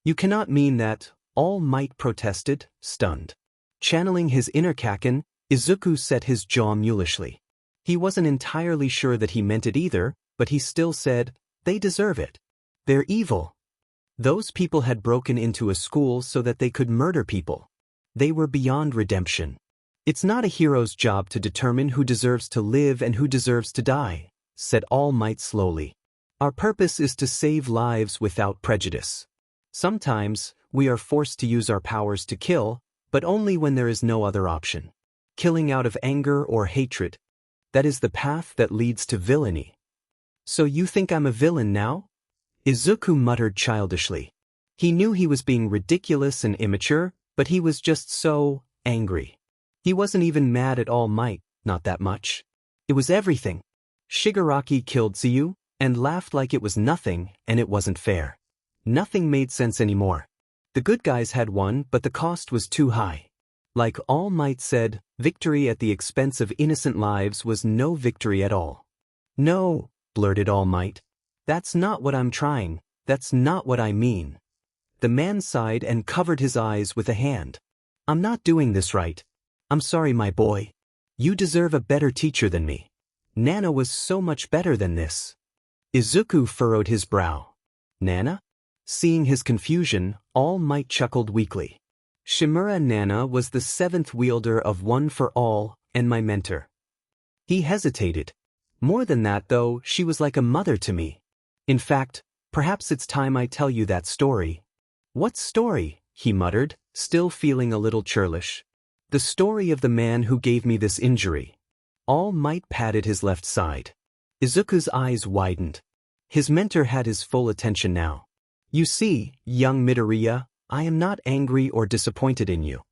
You cannot mean that, All Might protested, stunned. Channeling his inner Kaken, Izuku set his jaw mulishly. He wasn't entirely sure that he meant it either, but he still said, they deserve it. They're evil. Those people had broken into a school so that they could murder people. They were beyond redemption. It's not a hero's job to determine who deserves to live and who deserves to die, said All Might slowly. Our purpose is to save lives without prejudice. Sometimes, we are forced to use our powers to kill, but only when there is no other option. Killing out of anger or hatred. That is the path that leads to villainy. So you think I'm a villain now? Izuku muttered childishly. He knew he was being ridiculous and immature, but he was just so angry. He wasn't even mad at All Might, not that much. It was everything. Shigaraki killed Tsuyu, and laughed like it was nothing, and it wasn't fair. Nothing made sense anymore. The good guys had won, but the cost was too high. Like All Might said, victory at the expense of innocent lives was no victory at all. No, blurted All Might. That's not what I'm trying, that's not what I mean. The man sighed and covered his eyes with a hand. I'm not doing this right. I'm sorry, my boy. You deserve a better teacher than me. Nana was so much better than this. Izuku furrowed his brow. Nana? Seeing his confusion, All Might chuckled weakly. Shimura Nana was the seventh wielder of One for All, and my mentor. He hesitated. More than that, though, she was like a mother to me. In fact, perhaps it's time I tell you that story. What story? He muttered, still feeling a little churlish. The story of the man who gave me this injury. All Might patted his left side. Izuku's eyes widened. His mentor had his full attention now. You see, young Midoriya, I am not angry or disappointed in you.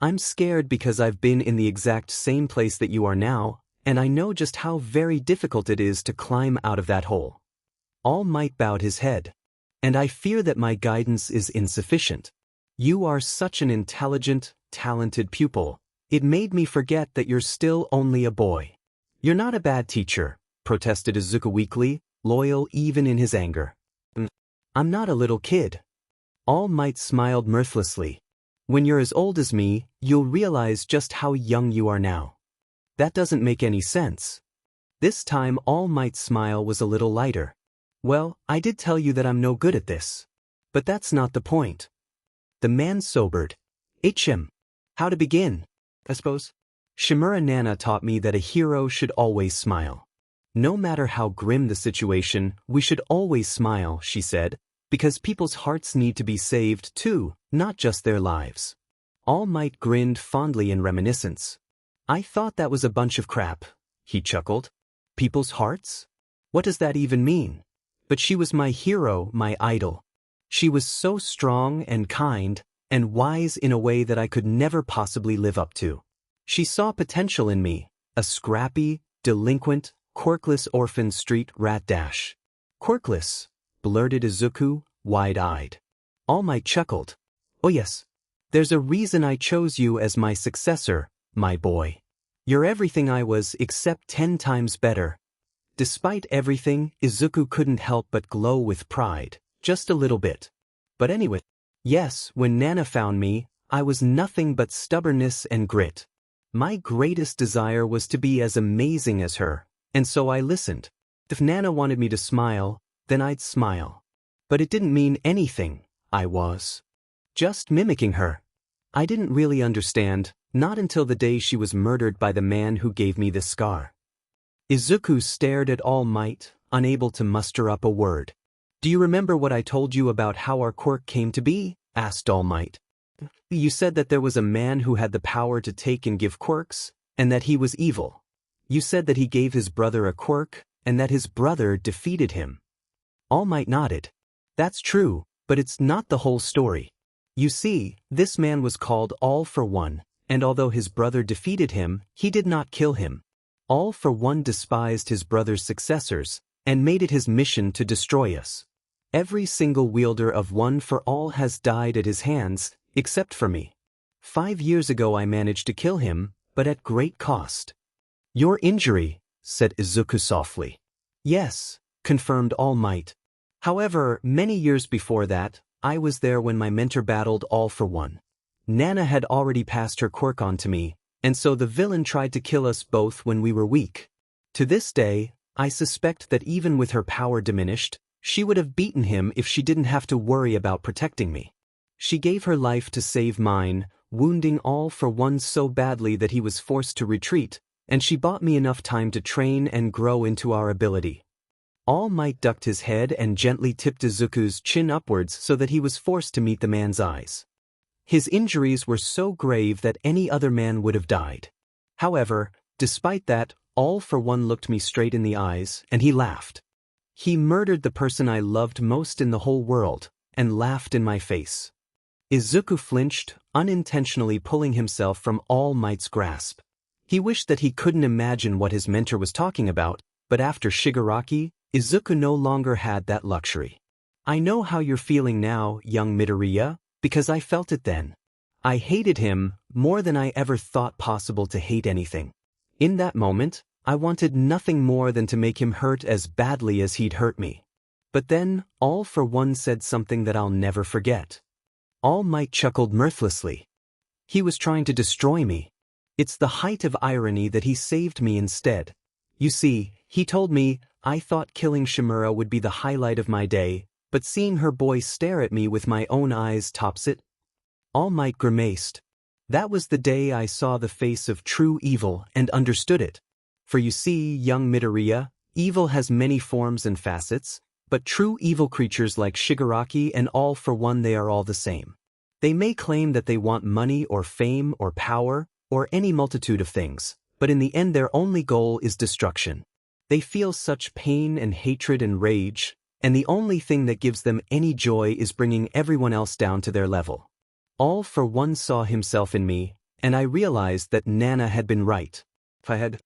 I'm scared because I've been in the exact same place that you are now, and I know just how very difficult it is to climb out of that hole. All Might bowed his head. and I fear that my guidance is insufficient. You are such an intelligent, talented pupil. It made me forget that you're still only a boy. You're not a bad teacher, protested Izuku weakly, loyal even in his anger. I'm not a little kid. All Might smiled mirthlessly. When you're as old as me, you'll realize just how young you are now. That doesn't make any sense. This time All Might's smile was a little lighter. Well, I did tell you that I'm no good at this. But that's not the point. The man sobered. How to begin? I suppose. Shimura Nana taught me that a hero should always smile. No matter how grim the situation, we should always smile, she said, because people's hearts need to be saved too, not just their lives. All Might grinned fondly in reminiscence. I thought that was a bunch of crap, he chuckled. People's hearts? What does that even mean? But she was my hero, my idol. She was so strong and kind, and wise in a way that I could never possibly live up to. She saw potential in me, a scrappy, delinquent, quirkless orphan street rat dash. Quirkless, blurted Izuku, wide-eyed. All Might chuckled. Oh yes, there's a reason I chose you as my successor, my boy. You're everything I was except 10 times better. Despite everything, Izuku couldn't help but glow with pride, just a little bit. But anyway, yes, when Nana found me, I was nothing but stubbornness and grit. My greatest desire was to be as amazing as her, and so I listened. If Nana wanted me to smile, then I'd smile. But it didn't mean anything, I was just mimicking her. I didn't really understand, not until the day she was murdered by the man who gave me this scar. Izuku stared at All Might, unable to muster up a word. Do you remember what I told you about how our quirk came to be? Asked All Might. You said that there was a man who had the power to take and give quirks, and that he was evil. You said that he gave his brother a quirk, and that his brother defeated him. All Might nodded. That's true, but it's not the whole story. You see, this man was called All for One, and although his brother defeated him, he did not kill him. All for One despised his brother's successors, and made it his mission to destroy us. Every single wielder of One for All has died at his hands, except for me. 5 years ago I managed to kill him, but at great cost. Your injury, said Izuku softly. Yes, confirmed All Might. However, many years before that, I was there when my mentor battled All for One. Nana had already passed her quirk on to me, and so the villain tried to kill us both when we were weak. To this day, I suspect that even with her power diminished, she would have beaten him if she didn't have to worry about protecting me. She gave her life to save mine, wounding All for One so badly that he was forced to retreat, and she bought me enough time to train and grow into our ability. All Might ducked his head and gently tipped Izuku's chin upwards so that he was forced to meet the man's eyes. His injuries were so grave that any other man would have died. However, despite that, All for One looked me straight in the eyes, and he laughed. He murdered the person I loved most in the whole world, and laughed in my face. Izuku flinched, unintentionally pulling himself from All Might's grasp. He wished that he couldn't imagine what his mentor was talking about, but after Shigaraki, Izuku no longer had that luxury. I know how you're feeling now, young Midoriya, because I felt it then. I hated him more than I ever thought possible to hate anything. In that moment, I wanted nothing more than to make him hurt as badly as he'd hurt me. But then, All for One said something that I'll never forget. All Might chuckled mirthlessly. He was trying to destroy me. It's the height of irony that he saved me instead. You see, he told me, I thought killing Shimura would be the highlight of my day, but seeing her boy stare at me with my own eyes tops it. All Might grimaced. That was the day I saw the face of true evil and understood it. For you see, young Midoriya, evil has many forms and facets, but true evil creatures like Shigaraki and All for One, they are all the same. They may claim that they want money or fame or power or any multitude of things, but in the end their only goal is destruction. They feel such pain and hatred and rage, and the only thing that gives them any joy is bringing everyone else down to their level. All for One saw himself in me, and I realized that Nana had been right. If I had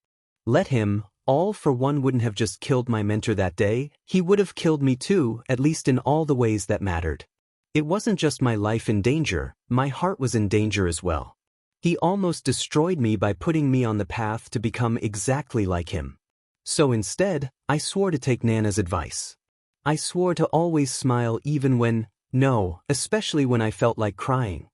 let him, All for One wouldn't have just killed my mentor that day, he would have killed me too, at least in all the ways that mattered. It wasn't just my life in danger, my heart was in danger as well. He almost destroyed me by putting me on the path to become exactly like him. So instead, I swore to take Nana's advice. I swore to always smile even when, no, especially when I felt like crying.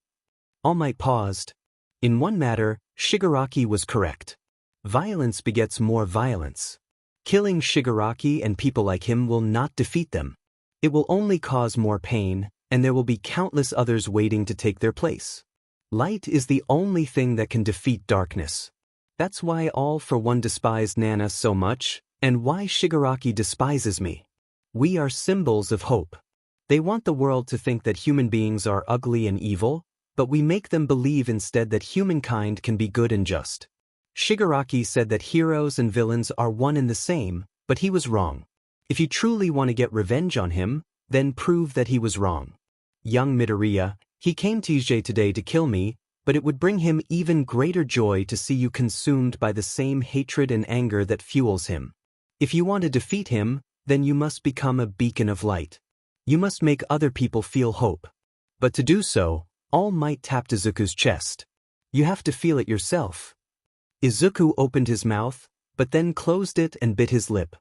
All Might paused. In one matter, Shigaraki was correct. Violence begets more violence. Killing Shigaraki and people like him will not defeat them. It will only cause more pain, and there will be countless others waiting to take their place. Light is the only thing that can defeat darkness. That's why All for One despised Nana so much, and why Shigaraki despises me. We are symbols of hope. They want the world to think that human beings are ugly and evil, but we make them believe instead that humankind can be good and just. Shigaraki said that heroes and villains are one and the same, but he was wrong. If you truly want to get revenge on him, then prove that he was wrong. Young Midoriya, he came to Ije today to kill me, but it would bring him even greater joy to see you consumed by the same hatred and anger that fuels him. If you want to defeat him, then you must become a beacon of light. You must make other people feel hope. But to do so, All Might tapped Izuku's chest. You have to feel it yourself. Izuku opened his mouth, but then closed it and bit his lip.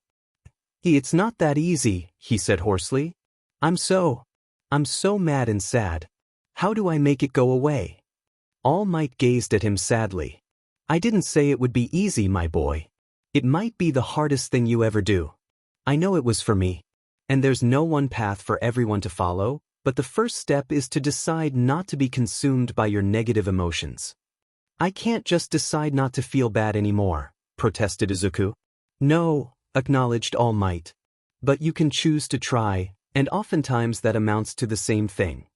It's not that easy, he said hoarsely. I'm so mad and sad. How do I make it go away? All Might gazed at him sadly. I didn't say it would be easy, my boy. It might be the hardest thing you ever do. I know it was for me. And there's no one path for everyone to follow, but the first step is to decide not to be consumed by your negative emotions. I can't just decide not to feel bad anymore, protested Izuku. No, acknowledged All Might. But you can choose to try, and oftentimes that amounts to the same thing.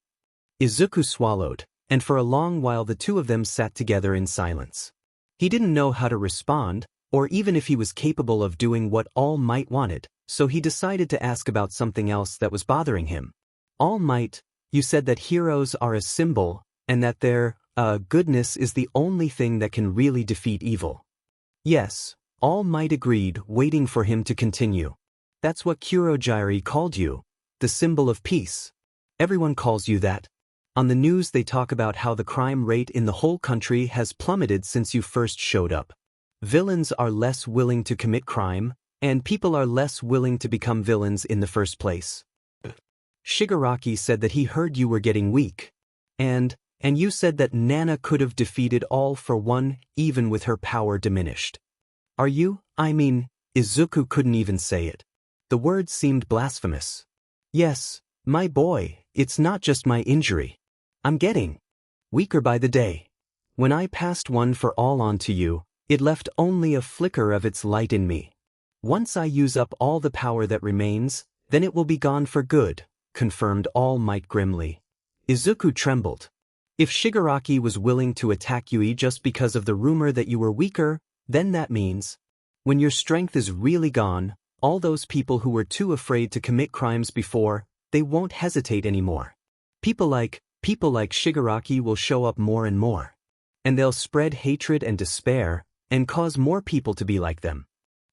Izuku swallowed, and for a long while the two of them sat together in silence. He didn't know how to respond, or even if he was capable of doing what All Might wanted, so he decided to ask about something else that was bothering him. All Might, you said that heroes are a symbol, and that their goodness is the only thing that can really defeat evil. Yes, All Might agreed, waiting for him to continue. That's what Kurojirai called you, the symbol of peace. Everyone calls you that. On the news they talk about how the crime rate in the whole country has plummeted since you first showed up. Villains are less willing to commit crime, and people are less willing to become villains in the first place. Shigaraki said that he heard you were getting weak. And you said that Nana could have defeated All for One, even with her power diminished. Izuku couldn't even say it. The words seemed blasphemous. Yes, my boy, it's not just my injury. I'm getting weaker by the day. When I passed One for All onto you, it left only a flicker of its light in me. Once I use up all the power that remains, then it will be gone for good, confirmed All Might grimly. Izuku trembled. If Shigaraki was willing to attack Yui just because of the rumor that you were weaker, then that means, when your strength is really gone, all those people who were too afraid to commit crimes before, they won't hesitate anymore. People like Shigaraki will show up more and more. And they'll spread hatred and despair, and cause more people to be like them.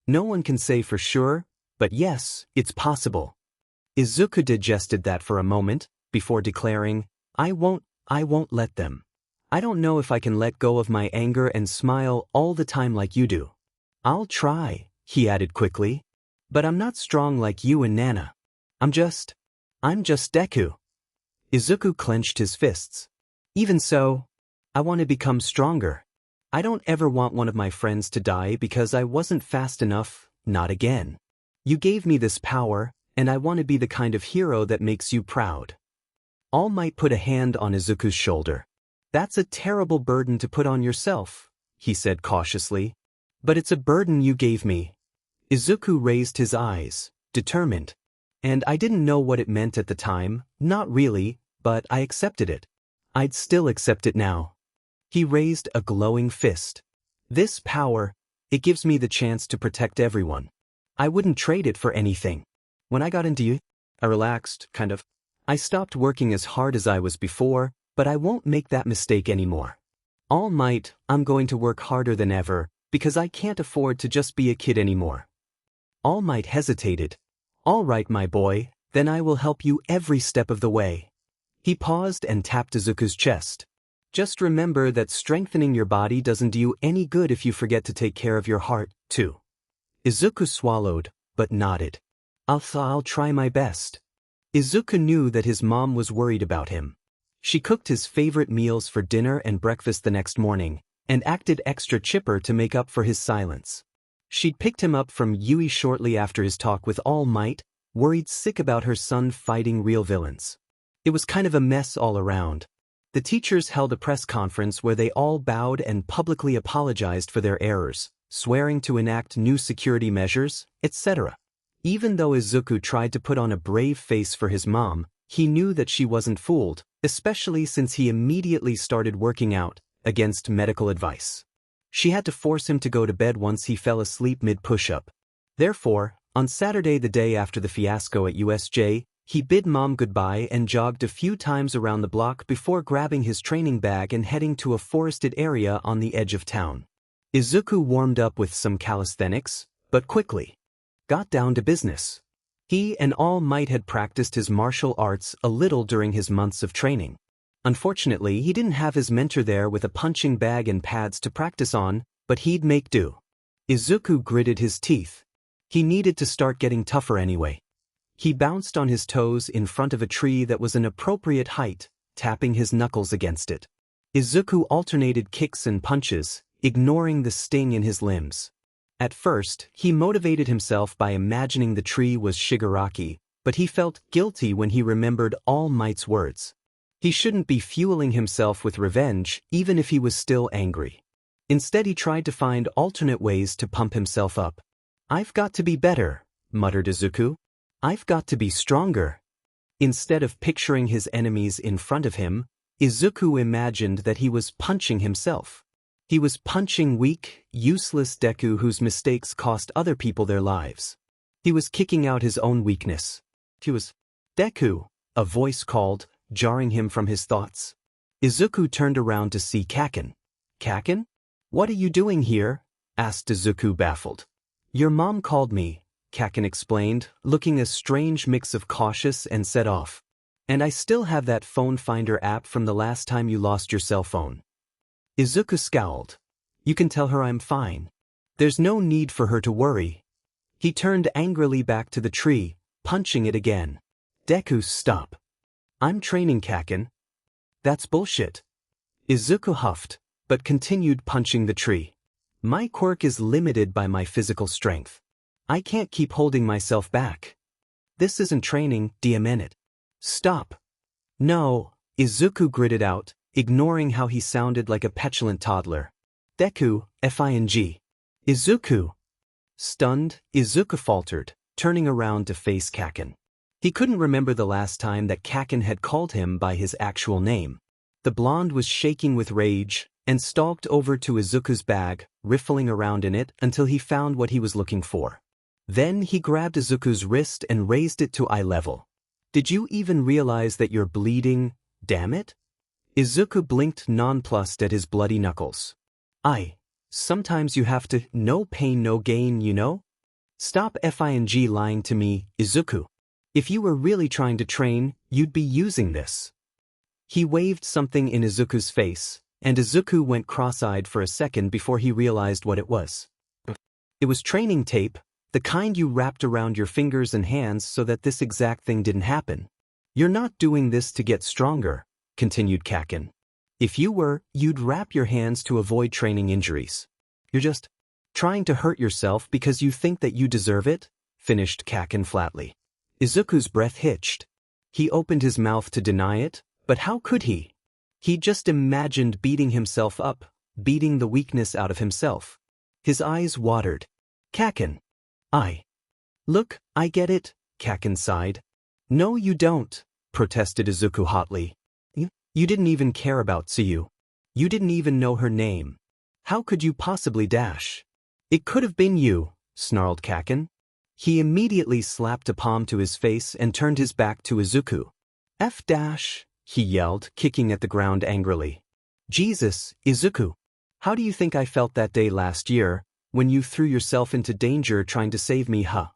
No one can say for sure, but yes, it's possible. Izuku digested that for a moment, before declaring, I won't let them. I don't know if I can let go of my anger and smile all the time like you do. I'll try, he added quickly. But I'm not strong like you and Nana. I'm just Deku. Izuku clenched his fists. Even so, I want to become stronger. I don't ever want one of my friends to die because I wasn't fast enough, not again. You gave me this power, and I want to be the kind of hero that makes you proud. All Might put a hand on Izuku's shoulder. That's a terrible burden to put on yourself, he said cautiously. But it's a burden you gave me. Izuku raised his eyes, determined. And I didn't know what it meant at the time, not really, but I accepted it. I'd still accept it now. He raised a glowing fist. This power, it gives me the chance to protect everyone. I wouldn't trade it for anything. When I got into you, I relaxed, kind of. I stopped working as hard as I was before, but I won't make that mistake anymore. All Might, I'm going to work harder than ever, because I can't afford to just be a kid anymore. All Might hesitated. All right, my boy, then I will help you every step of the way. He paused and tapped Izuku's chest. Just remember that strengthening your body doesn't do you any good if you forget to take care of your heart, too. Izuku swallowed, but nodded. I'll try my best. Izuku knew that his mom was worried about him. She cooked his favorite meals for dinner and breakfast the next morning, and acted extra chipper to make up for his silence. She'd picked him up from Yui shortly after his talk with All Might, worried sick about her son fighting real villains. It was kind of a mess all around. The teachers held a press conference where they all bowed and publicly apologized for their errors, swearing to enact new security measures, etc. Even though Izuku tried to put on a brave face for his mom, he knew that she wasn't fooled, especially since he immediately started working out, against medical advice. She had to force him to go to bed once he fell asleep mid-push-up. Therefore, on Saturday the day after the fiasco at USJ, he bid Mom goodbye and jogged a few times around the block before grabbing his training bag and heading to a forested area on the edge of town. Izuku warmed up with some calisthenics, but quickly got down to business. He and All Might had practiced his martial arts a little during his months of training. Unfortunately, he didn't have his mentor there with a punching bag and pads to practice on, but he'd make do. Izuku gritted his teeth. He needed to start getting tougher anyway. He bounced on his toes in front of a tree that was an appropriate height, tapping his knuckles against it. Izuku alternated kicks and punches, ignoring the sting in his limbs. At first, he motivated himself by imagining the tree was Shigaraki, but he felt guilty when he remembered All Might's words. He shouldn't be fueling himself with revenge, even if he was still angry. Instead, he tried to find alternate ways to pump himself up. "I've got to be better," muttered Izuku. "I've got to be stronger." Instead of picturing his enemies in front of him, Izuku imagined that he was punching himself. He was punching weak, useless Deku whose mistakes cost other people their lives. He was kicking out his own weakness. He was Deku, a voice called, jarring him from his thoughts. Izuku turned around to see Kaken. "Kaken? What are you doing here?" asked Izuku, baffled. "Your mom called me," Kaken explained, looking a strange mix of cautious and set off. "And I still have that phone finder app from the last time you lost your cell phone." Izuku scowled. "You can tell her I'm fine. There's no need for her to worry." He turned angrily back to the tree, punching it again. "Deku, stop. I'm training, Kaken." "That's bullshit." Izuku huffed, but continued punching the tree. "My quirk is limited by my physical strength. I can't keep holding myself back. This isn't training, it. Stop." "No," Izuku gritted out, ignoring how he sounded like a petulant toddler. "Deku, Fing. Izuku." Stunned, Izuku faltered, turning around to face Kaken. He couldn't remember the last time that Kaken had called him by his actual name. The blonde was shaking with rage, and stalked over to Izuku's bag, riffling around in it until he found what he was looking for. Then he grabbed Izuku's wrist and raised it to eye level. "Did you even realize that you're bleeding, damn it?" Izuku blinked nonplussed at his bloody knuckles. Sometimes you have to, no pain no gain, you know? Stop Fing lying to me, Izuku. If you were really trying to train, you'd be using this." He waved something in Izuku's face, and Izuku went cross-eyed for a second before he realized what it was. It was training tape, the kind you wrapped around your fingers and hands so that this exact thing didn't happen. "You're not doing this to get stronger," continued Kaken. "If you were, you'd wrap your hands to avoid training injuries. You're just trying to hurt yourself because you think that you deserve it," finished Kaken flatly. Izuku's breath hitched. He opened his mouth to deny it, but how could he? He just imagined beating himself up, beating the weakness out of himself. His eyes watered. "Kaken. Look, I get it," Kaken sighed. "No you don't," protested Izuku hotly. You didn't even care about Tsuyu. You didn't even know her name. How could you possibly dash?" "It could have been you," snarled Kaken. He immediately slapped a palm to his face and turned his back to Izuku. F-, he yelled, kicking at the ground angrily. "Jesus, Izuku. How do you think I felt that day last year, when you threw yourself into danger trying to save me, huh?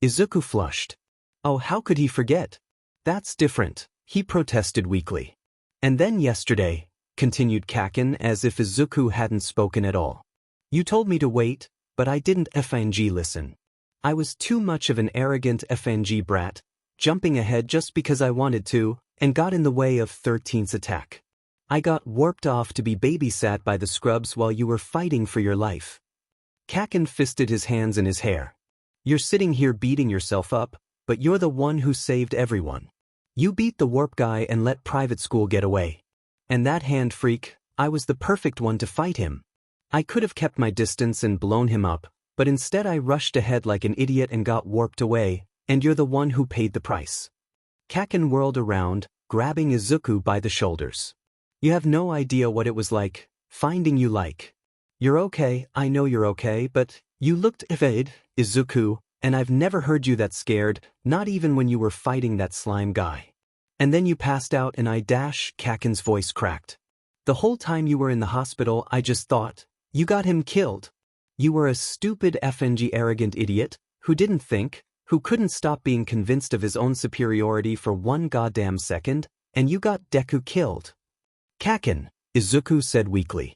Izuku flushed. Oh, how could he forget? That's different, he protested weakly. And then yesterday, continued Kaken as if Izuku hadn't spoken at all. You told me to wait, but I didn't FNG listen. I was too much of an arrogant FNG brat, jumping ahead just because I wanted to, and got in the way of 13's attack. I got warped off to be babysat by the scrubs while you were fighting for your life. Kaken fisted his hands in his hair. You're sitting here beating yourself up, but you're the one who saved everyone. You beat the warp guy and let private school get away. And that hand freak, I was the perfect one to fight him. I could have kept my distance and blown him up, but instead I rushed ahead like an idiot and got warped away, and you're the one who paid the price. Kaken whirled around, grabbing Izuku by the shoulders. You have no idea what it was like, finding you like. You're okay, I know you're okay, but you looked evade, Izuku, and I've never heard you that scared, not even when you were fighting that slime guy. And then you passed out and Kaken's voice cracked. The whole time you were in the hospital I just thought, you got him killed. You were a stupid FNG arrogant idiot, who didn't think, who couldn't stop being convinced of his own superiority for one goddamn second, and you got Deku killed. Kaken, Izuku said weakly.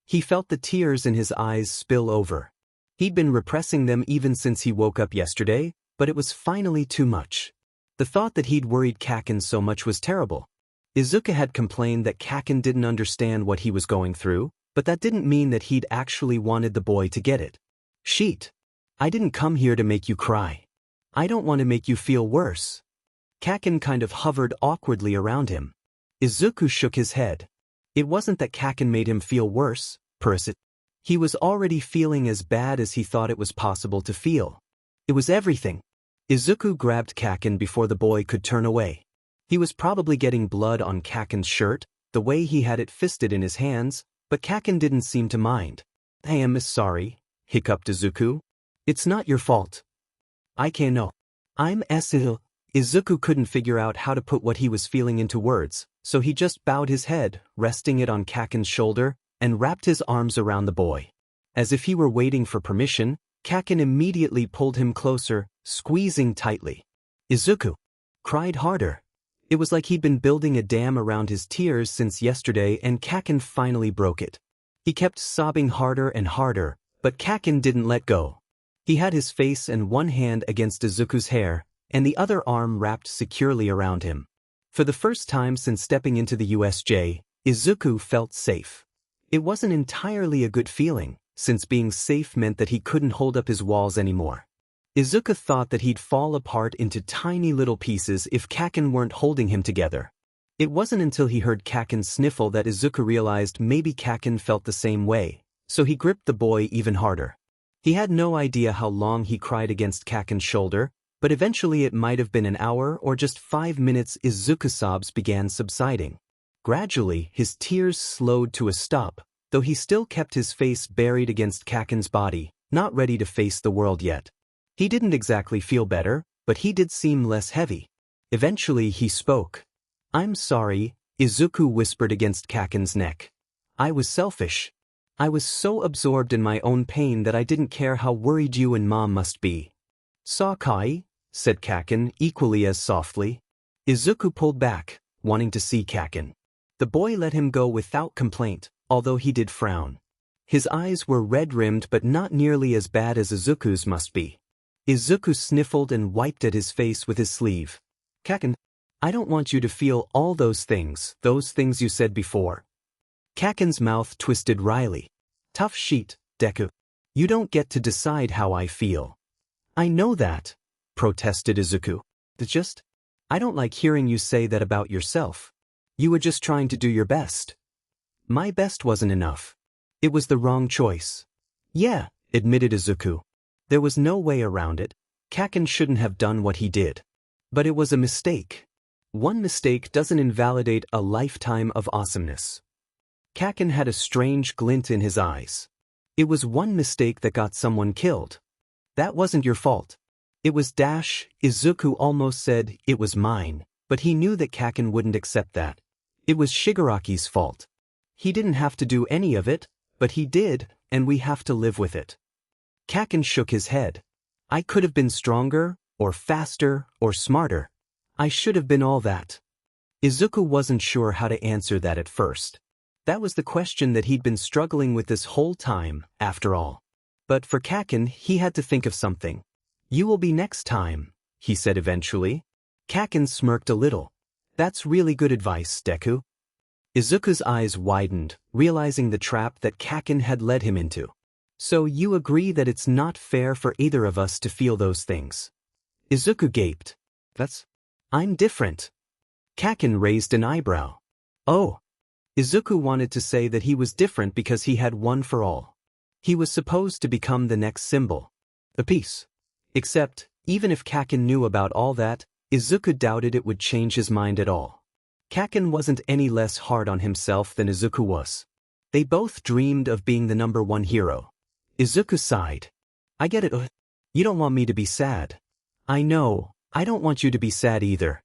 He felt the tears in his eyes spill over. He'd been repressing them even since he woke up yesterday, but it was finally too much. The thought that he'd worried Kaken so much was terrible. Izuku had complained that Kaken didn't understand what he was going through, but that didn't mean that he'd actually wanted the boy to get it. Sheet. I didn't come here to make you cry. I don't want to make you feel worse. Kaken kind of hovered awkwardly around him. Izuku shook his head. It wasn't that Kaken made him feel worse, Persit. He was already feeling as bad as he thought it was possible to feel. It was everything. Izuku grabbed Kaken before the boy could turn away. He was probably getting blood on Kaken's shirt, the way he had it fisted in his hands, but Kaken didn't seem to mind. I am sorry, hiccuped Izuku. It's not your fault. I can't know. I'm ill. Izuku couldn't figure out how to put what he was feeling into words, so he just bowed his head, resting it on Kaken's shoulder, and wrapped his arms around the boy. As if he were waiting for permission, Kaken immediately pulled him closer, squeezing tightly. Izuku cried harder. It was like he'd been building a dam around his tears since yesterday, and Kaken finally broke it. He kept sobbing harder and harder, but Kaken didn't let go. He had his face and one hand against Izuku's hair, and the other arm wrapped securely around him. For the first time since stepping into the USJ, Izuku felt safe. It wasn't entirely a good feeling, since being safe meant that he couldn't hold up his walls anymore. Izuku thought that he'd fall apart into tiny little pieces if Kaken weren't holding him together. It wasn't until he heard Kaken sniffle that Izuku realized maybe Kaken felt the same way, so he gripped the boy even harder. He had no idea how long he cried against Kaken's shoulder, but eventually it might have been an hour or just 5 minutes. Izuku's sobs began subsiding. Gradually, his tears slowed to a stop, though he still kept his face buried against Kaken's body, not ready to face the world yet. He didn't exactly feel better, but he did seem less heavy. Eventually he spoke. I'm sorry, Izuku whispered against Kaken's neck. I was selfish. I was so absorbed in my own pain that I didn't care how worried you and Mom must be. Sakai, said Kaken equally as softly. Izuku pulled back, wanting to see Kaken. The boy let him go without complaint, although he did frown. His eyes were red-rimmed but not nearly as bad as Izuku's must be. Izuku sniffled and wiped at his face with his sleeve. Kaken, I don't want you to feel all those things you said before. Kaken's mouth twisted wryly. Tough sheet, Deku. You don't get to decide how I feel. I know that, protested Izuku. I don't like hearing you say that about yourself. You were just trying to do your best. My best wasn't enough. It was the wrong choice. Yeah, admitted Izuku. There was no way around it. Kaken shouldn't have done what he did. But it was a mistake. One mistake doesn't invalidate a lifetime of awesomeness. Kaken had a strange glint in his eyes. It was one mistake that got someone killed. That wasn't your fault. It was Izuku almost said, it was mine, but he knew that Kaken wouldn't accept that. It was Shigaraki's fault. He didn't have to do any of it, but he did, and we have to live with it. Kaken shook his head. I could have been stronger, or faster, or smarter. I should have been all that. Izuku wasn't sure how to answer that at first. That was the question that he'd been struggling with this whole time, after all. But for Kaken, he had to think of something. You will be next time, he said eventually. Kaken smirked a little. That's really good advice, Deku. Izuku's eyes widened, realizing the trap that Kaken had led him into. So you agree that it's not fair for either of us to feel those things? Izuku gaped. I'm different. Kaken raised an eyebrow. Oh. Izuku wanted to say that he was different because he had one for all. He was supposed to become the next symbol. A piece. Except, even if Kaken knew about all that, Izuku doubted it would change his mind at all. Kaken wasn't any less hard on himself than Izuku was. They both dreamed of being the #1 hero. Izuku sighed. I get it. You don't want me to be sad. I know, I don't want you to be sad either.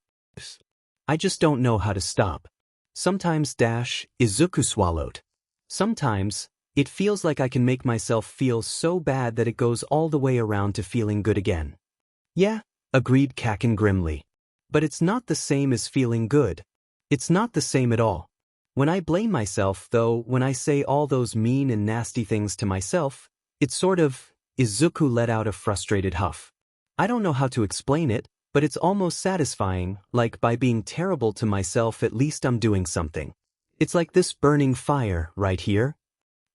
I just don't know how to stop. Sometimes Izuku swallowed. Sometimes, it feels like I can make myself feel so bad that it goes all the way around to feeling good again. Yeah, agreed Kaken grimly. But it's not the same as feeling good. It's not the same at all. When I blame myself, though, when I say all those mean and nasty things to myself, it's sort of, Izuku let out a frustrated huff. I don't know how to explain it, but it's almost satisfying, like by being terrible to myself at least I'm doing something. It's like this burning fire, right here.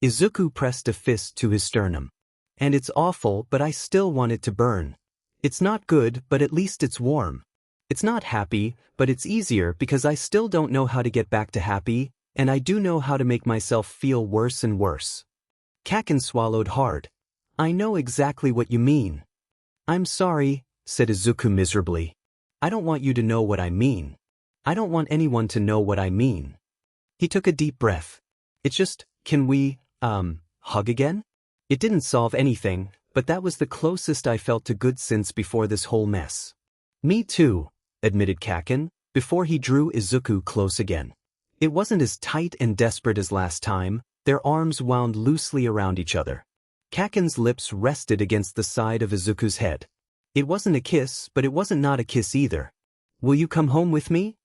Izuku pressed a fist to his sternum. And it's awful, but I still want it to burn. It's not good, but at least it's warm. It's not happy, but it's easier because I still don't know how to get back to happy, and I do know how to make myself feel worse and worse. Kaken swallowed hard. I know exactly what you mean. I'm sorry, said Izuku miserably. I don't want you to know what I mean. I don't want anyone to know what I mean. He took a deep breath. It's just, can we, hug again? It didn't solve anything, but that was the closest I felt to good since before this whole mess. Me too, admitted Kaken, before he drew Izuku close again. It wasn't as tight and desperate as last time, their arms wound loosely around each other. Kaken's lips rested against the side of Izuku's head. It wasn't a kiss, but it wasn't not a kiss either. Will you come home with me?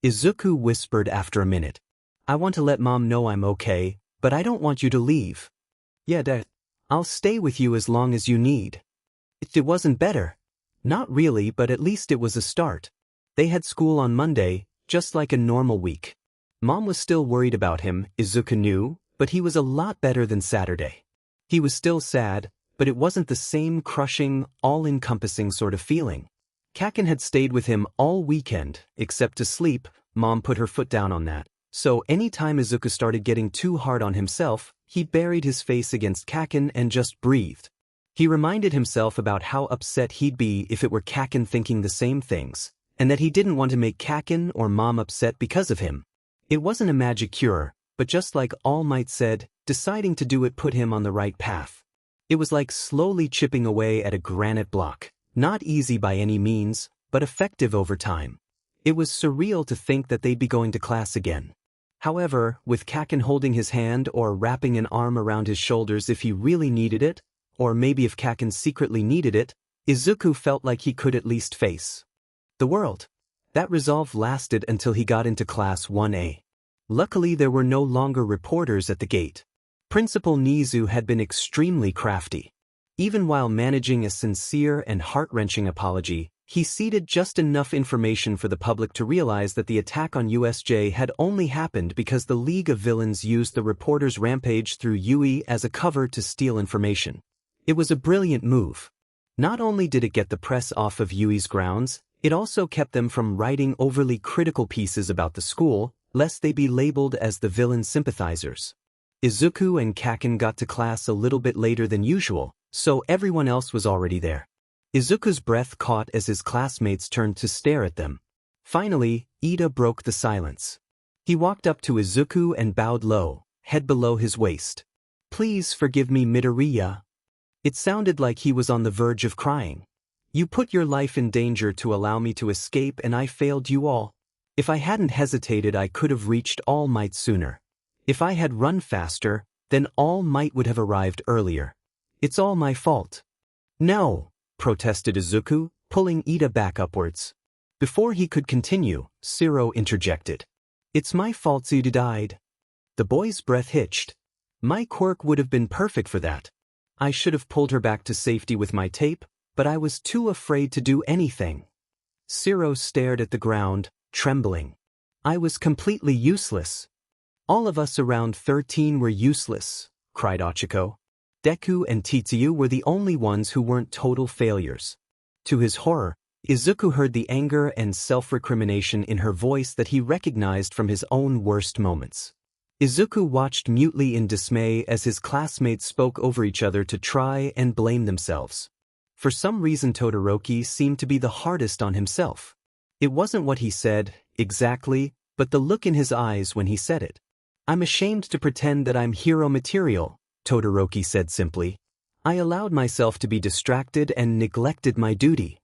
Izuku whispered after a minute. I want to let Mom know I'm okay, but I don't want you to leave. Yeah, Dad. I'll stay with you as long as you need. It wasn't better. Not really, but at least it was a start. They had school on Monday, just like a normal week. Mom was still worried about him, Izuku knew, but he was a lot better than Saturday. He was still sad, but it wasn't the same crushing, all-encompassing sort of feeling. Kaken had stayed with him all weekend, except to sleep. Mom put her foot down on that. So any time Izuku started getting too hard on himself, he buried his face against Kaken and just breathed. He reminded himself about how upset he'd be if it were Kaken thinking the same things, and that he didn't want to make Kaken or Mom upset because of him. It wasn't a magic cure, but just like All Might said, deciding to do it put him on the right path. It was like slowly chipping away at a granite block, not easy by any means, but effective over time. It was surreal to think that they'd be going to class again. However, with Kaken holding his hand or wrapping an arm around his shoulders if he really needed it, or maybe if Kaken secretly needed it, Izuku felt like he could at least face the world. That resolve lasted until he got into Class 1A. Luckily there were no longer reporters at the gate. Principal Nizu had been extremely crafty. Even while managing a sincere and heart-wrenching apology, he seeded just enough information for the public to realize that the attack on USJ had only happened because the League of Villains used the reporter's rampage through Yui as a cover to steal information. It was a brilliant move. Not only did it get the press off of Yui's grounds, it also kept them from writing overly critical pieces about the school, lest they be labeled as the villain sympathizers. Izuku and Kaken got to class a little bit later than usual, so everyone else was already there. Izuku's breath caught as his classmates turned to stare at them. Finally, Ida broke the silence. He walked up to Izuku and bowed low, head below his waist. Please forgive me, Midoriya. It sounded like he was on the verge of crying. You put your life in danger to allow me to escape and I failed you all. If I hadn't hesitated I could have reached All Might sooner. If I had run faster, then All Might would have arrived earlier. It's all my fault. No, protested Izuku, pulling Ida back upwards. Before he could continue, Shiro interjected. It's my fault Ida died. The boy's breath hitched. My quirk would have been perfect for that. I should have pulled her back to safety with my tape, but I was too afraid to do anything. Shiro stared at the ground, trembling. I was completely useless. All of us around 13 were useless, cried Ochiko. Deku and Tetsuyu were the only ones who weren't total failures. To his horror, Izuku heard the anger and self-recrimination in her voice that he recognized from his own worst moments. Izuku watched mutely in dismay as his classmates spoke over each other to try and blame themselves. For some reason Todoroki seemed to be the hardest on himself. It wasn't what he said, exactly, but the look in his eyes when he said it. I'm ashamed to pretend that I'm hero material, Todoroki said simply. I allowed myself to be distracted and neglected my duty.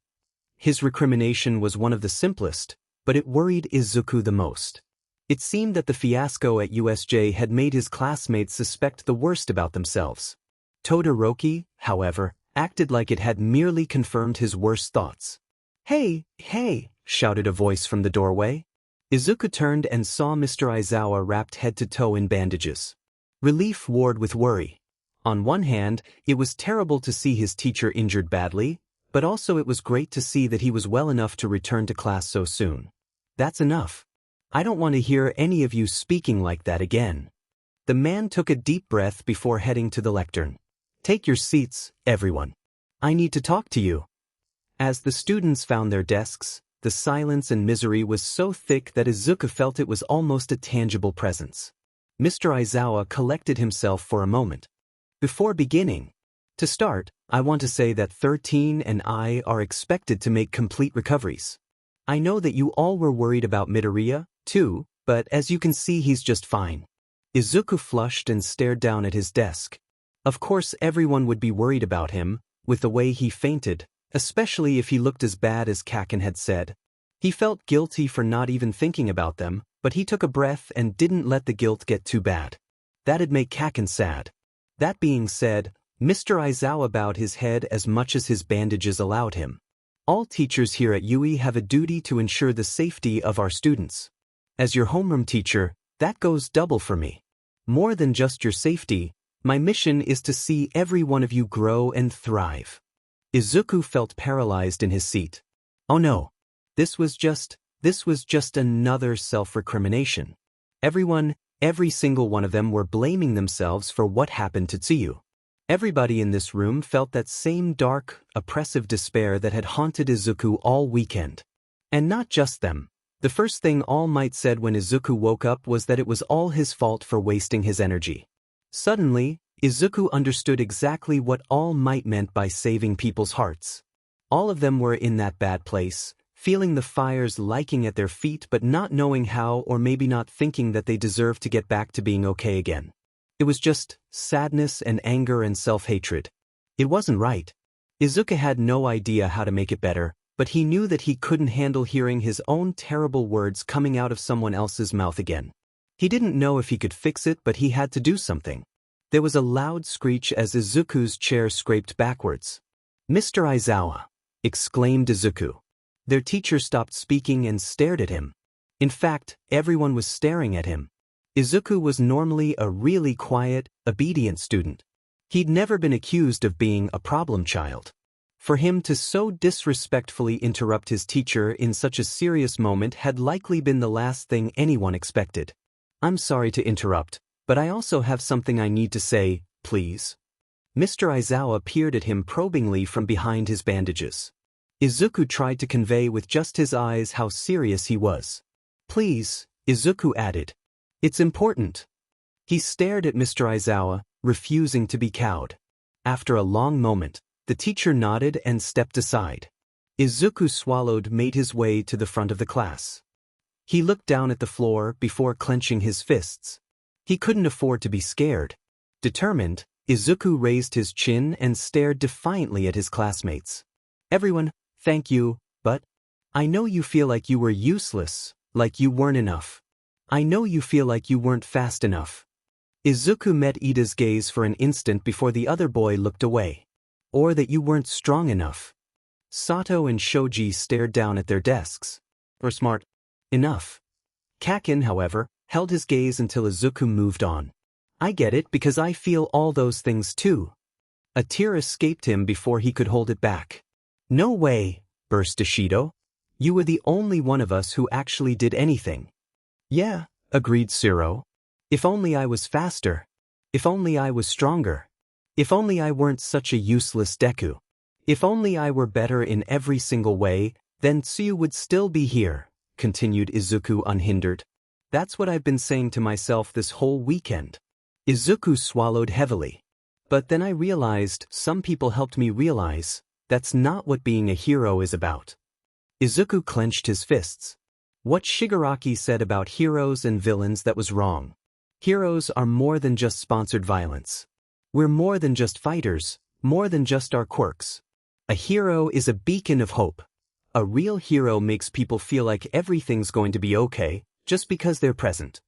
His recrimination was one of the simplest, but it worried Izuku the most. It seemed that the fiasco at USJ had made his classmates suspect the worst about themselves. Todoroki, however, acted like it had merely confirmed his worst thoughts. Hey, shouted a voice from the doorway. Izuku turned and saw Mr. Aizawa wrapped head to toe in bandages. Relief warred with worry. On one hand, it was terrible to see his teacher injured badly, but also it was great to see that he was well enough to return to class so soon. That's enough. I don't want to hear any of you speaking like that again. The man took a deep breath before heading to the lectern. Take your seats, everyone. I need to talk to you. As the students found their desks, the silence and misery was so thick that Izuku felt it was almost a tangible presence. Mr. Aizawa collected himself for a moment. Before beginning, to start, I want to say that 13 and I are expected to make complete recoveries. I know that you all were worried about Midoriya, too, but as you can see he's just fine. Izuku flushed and stared down at his desk. Of course everyone would be worried about him, with the way he fainted, especially if he looked as bad as Kaken had said. He felt guilty for not even thinking about them, but he took a breath and didn't let the guilt get too bad. That'd make Kaken sad. That being said, Mr. Aizawa bowed his head as much as his bandages allowed him. All teachers here at UE have a duty to ensure the safety of our students. As your homeroom teacher, that goes double for me. More than just your safety, my mission is to see every one of you grow and thrive. Izuku felt paralyzed in his seat. Oh no. This was just another self-recrimination. Every single one of them were blaming themselves for what happened to Tsuyu. Everybody in this room felt that same dark, oppressive despair that had haunted Izuku all weekend. And not just them. The first thing All Might said when Izuku woke up was that it was all his fault for wasting his energy. Suddenly, Izuku understood exactly what All Might meant by saving people's hearts. All of them were in that bad place, feeling the fires liking at their feet but not knowing how, or maybe not thinking that they deserved to get back to being okay again. It was just sadness and anger and self-hatred. It wasn't right. Izuku had no idea how to make it better, but he knew that he couldn't handle hearing his own terrible words coming out of someone else's mouth again. He didn't know if he could fix it, but he had to do something. There was a loud screech as Izuku's chair scraped backwards. Mr. Aizawa! Exclaimed Izuku. Their teacher stopped speaking and stared at him. In fact, everyone was staring at him. Izuku was normally a really quiet, obedient student. He'd never been accused of being a problem child. For him to so disrespectfully interrupt his teacher in such a serious moment had likely been the last thing anyone expected. I'm sorry to interrupt, but I also have something I need to say, please. Mr. Aizawa peered at him probingly from behind his bandages. Izuku tried to convey with just his eyes how serious he was. Please, Izuku added. It's important. He stared at Mr. Aizawa, refusing to be cowed. After a long moment, the teacher nodded and stepped aside. Izuku swallowed, made his way to the front of the class. He looked down at the floor before clenching his fists. He couldn't afford to be scared. Determined, Izuku raised his chin and stared defiantly at his classmates. Everyone, thank you, but I know you feel like you were useless, like you weren't enough. I know you feel like you weren't fast enough. Izuku met Ida's gaze for an instant before the other boy looked away. Or that you weren't strong enough. Sato and Shoji stared down at their desks. Or smart enough. Kaken, however, held his gaze until Izuku moved on. I get it because I feel all those things too. A tear escaped him before he could hold it back. No way, burst Ishido. You were the only one of us who actually did anything. Yeah, agreed Siro. If only I was faster. If only I was stronger. If only I weren't such a useless Deku. If only I were better in every single way, then Tsuyu would still be here, continued Izuku unhindered. That's what I've been saying to myself this whole weekend. Izuku swallowed heavily. But then I realized some people helped me realize that's not what being a hero is about. Izuku clenched his fists. What Shigaraki said about heroes and villains that was wrong. Heroes are more than just sponsored violence. We're more than just fighters, more than just our quirks. A hero is a beacon of hope. A real hero makes people feel like everything's going to be okay, just because they're present.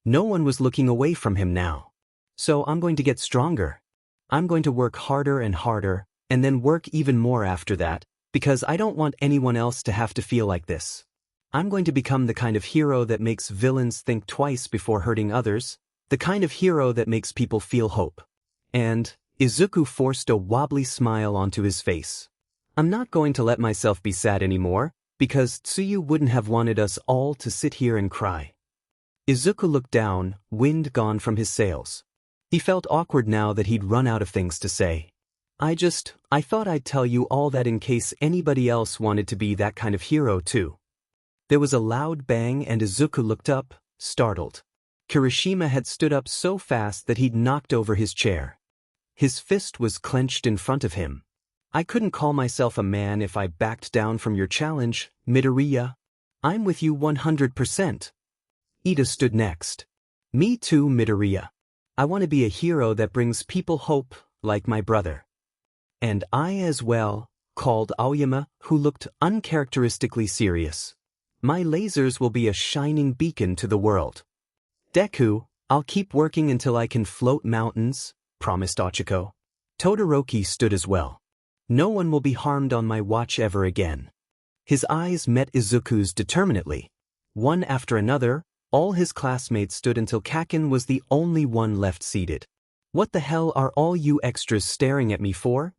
No one was looking away from him now. So I'm going to get stronger. I'm going to work harder and harder, and then work even more after that, because I don't want anyone else to have to feel like this. I'm going to become the kind of hero that makes villains think twice before hurting others, the kind of hero that makes people feel hope. And Izuku forced a wobbly smile onto his face. I'm not going to let myself be sad anymore, because Tsuyu wouldn't have wanted us all to sit here and cry. Izuku looked down, wind gone from his sails. He felt awkward now that he'd run out of things to say. I thought I'd tell you all that in case anybody else wanted to be that kind of hero too. There was a loud bang and Izuku looked up, startled. Kirishima had stood up so fast that he'd knocked over his chair. His fist was clenched in front of him. I couldn't call myself a man if I backed down from your challenge, Midoriya. I'm with you 100%. Ida stood next. Me too, Midoriya. I want to be a hero that brings people hope, like my brother. And I as well, called Aoyama, who looked uncharacteristically serious. My lasers will be a shining beacon to the world. Deku, I'll keep working until I can float mountains, promised Ochiko. Todoroki stood as well. No one will be harmed on my watch ever again. His eyes met Izuku's determinately. One after another, all his classmates stood until Kaken was the only one left seated. What the hell are all you extras staring at me for?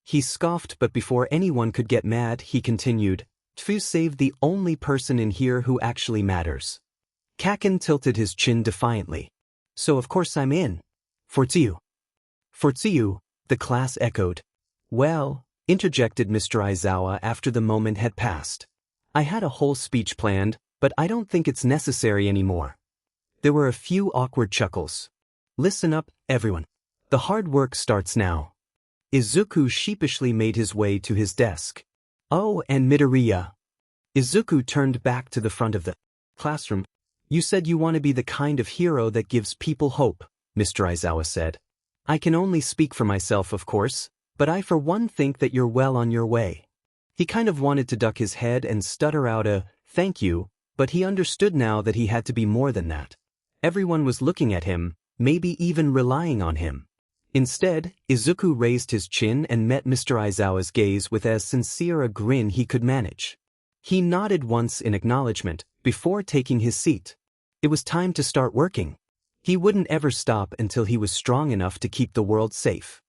He scoffed, but before anyone could get mad, he continued, Tfu saved the only person in here who actually matters. Kaken tilted his chin defiantly. So of course I'm in. For Tsuyu. For Tsuyu, the class echoed. Well, interjected Mr. Aizawa after the moment had passed. I had a whole speech planned, but I don't think it's necessary anymore. There were a few awkward chuckles. Listen up, everyone. The hard work starts now. Izuku sheepishly made his way to his desk. Oh, and Midoriya. Izuku turned back to the front of the classroom. You said you want to be the kind of hero that gives people hope, Mr. Aizawa said. I can only speak for myself, of course, but I for one think that you're well on your way. He kind of wanted to duck his head and stutter out a thank you, but he understood now that he had to be more than that. Everyone was looking at him, maybe even relying on him. Instead, Izuku raised his chin and met Mr. Aizawa's gaze with as sincere a grin he could manage. He nodded once in acknowledgement, before taking his seat. It was time to start working. He wouldn't ever stop until he was strong enough to keep the world safe.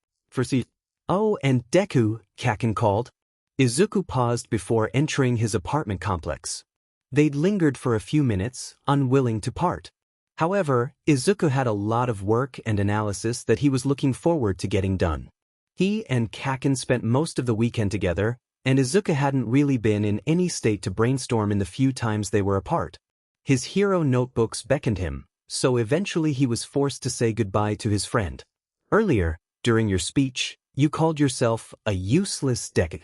Oh, and Deku, Kaken called. Izuku paused before entering his apartment complex. They'd lingered for a few minutes, unwilling to part. However, Izuku had a lot of work and analysis that he was looking forward to getting done. He and Kaken spent most of the weekend together, and Izuku hadn't really been in any state to brainstorm in the few times they were apart. His hero notebooks beckoned him, so eventually he was forced to say goodbye to his friend. Earlier, during your speech, you called yourself a useless Deku.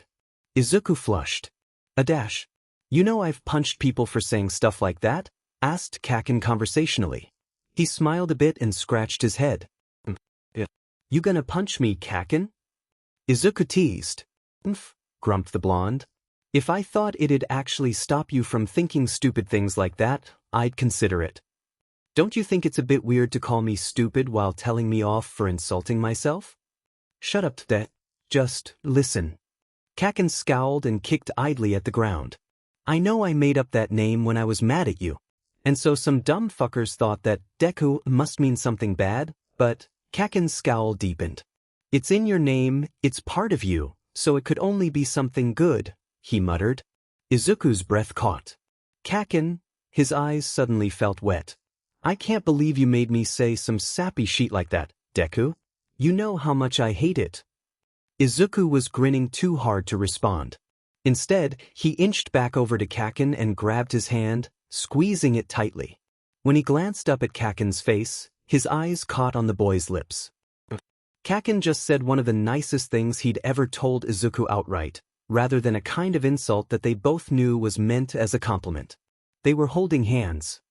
Izuku flushed. A dash. You know I've punched people for saying stuff like that? Asked Kaken conversationally. He smiled a bit and scratched his head. Yeah. You gonna punch me, Kaken? Izuku teased. Grumped the blonde. If I thought it'd actually stop you from thinking stupid things like that, I'd consider it. Don't you think it's a bit weird to call me stupid while telling me off for insulting myself? Shut up, that. Just listen. Kaken scowled and kicked idly at the ground. I know I made up that name when I was mad at you. And so some dumb fuckers thought that Deku must mean something bad, but Kaken's scowl deepened. It's in your name, it's part of you, so it could only be something good, he muttered. Izuku's breath caught. Kaken, his eyes suddenly felt wet. I can't believe you made me say some sappy shit like that, Deku. You know how much I hate it. Izuku was grinning too hard to respond. Instead, he inched back over to Kaken and grabbed his hand, squeezing it tightly. When he glanced up at Kaken's face, his eyes caught on the boy's lips. Kaken just said one of the nicest things he'd ever told Izuku outright, rather than a kind of insult that they both knew was meant as a compliment. They were holding hands.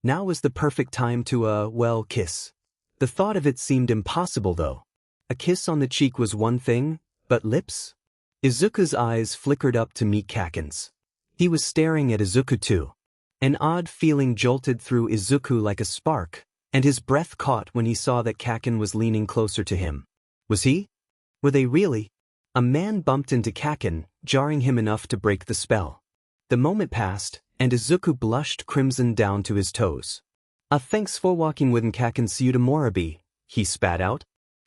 Now was the perfect time to, kiss. The thought of it seemed impossible though. A kiss on the cheek was one thing, but lips? Izuku's eyes flickered up to meet Kaken's. He was staring at Izuku too. An odd feeling jolted through Izuku like a spark, and his breath caught when he saw that Kaken was leaning closer to him. Was he? Were they really? A man bumped into Kaken, jarring him enough to break the spell. The moment passed, and Izuku blushed crimson down to his toes. Thanks for walking with Kaken Tsuyutamoribi, he spat out,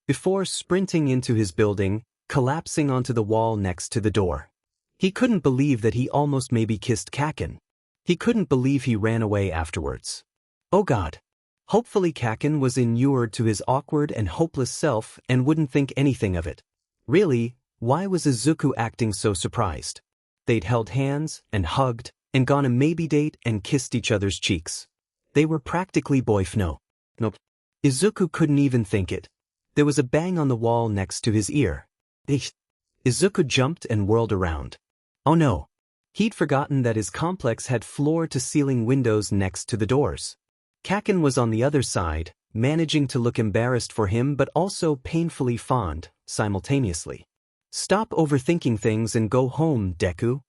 before sprinting into his building, collapsing onto the wall next to the door. He couldn't believe that he almost maybe kissed Kaken. He couldn't believe he ran away afterwards. Oh God. Hopefully Kaken was inured to his awkward and hopeless self and wouldn't think anything of it. Really, why was Izuku acting so surprised? They'd held hands and hugged and gone a maybe date and kissed each other's cheeks. They were practically boyfriend. Nope. Izuku couldn't even think it. There was a bang on the wall next to his ear. Izuku jumped and whirled around. Oh no. He'd forgotten that his complex had floor-to-ceiling windows next to the doors. Kaken was on the other side, managing to look embarrassed for him but also painfully fond, simultaneously. Stop overthinking things and go home, Deku.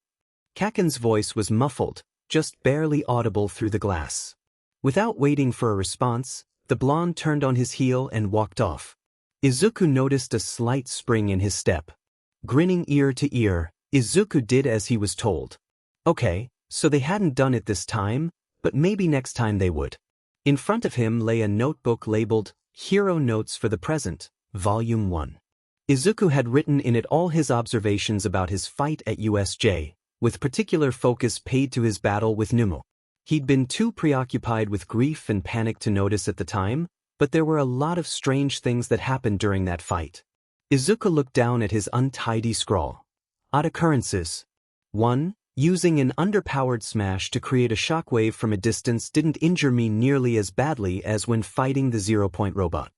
Kaken's voice was muffled, just barely audible through the glass. Without waiting for a response, the blonde turned on his heel and walked off. Izuku noticed a slight spring in his step. Grinning ear to ear, Izuku did as he was told. Okay, so they hadn't done it this time, but maybe next time they would. In front of him lay a notebook labeled, Hero Notes for the Present, Volume 1. Izuku had written in it all his observations about his fight at USJ, with particular focus paid to his battle with Numu. He'd been too preoccupied with grief and panic to notice at the time, but there were a lot of strange things that happened during that fight. Izuku looked down at his untidy scrawl. Odd occurrences. 1. Using an underpowered smash to create a shockwave from a distance didn't injure me nearly as badly as when fighting the 0-point robot.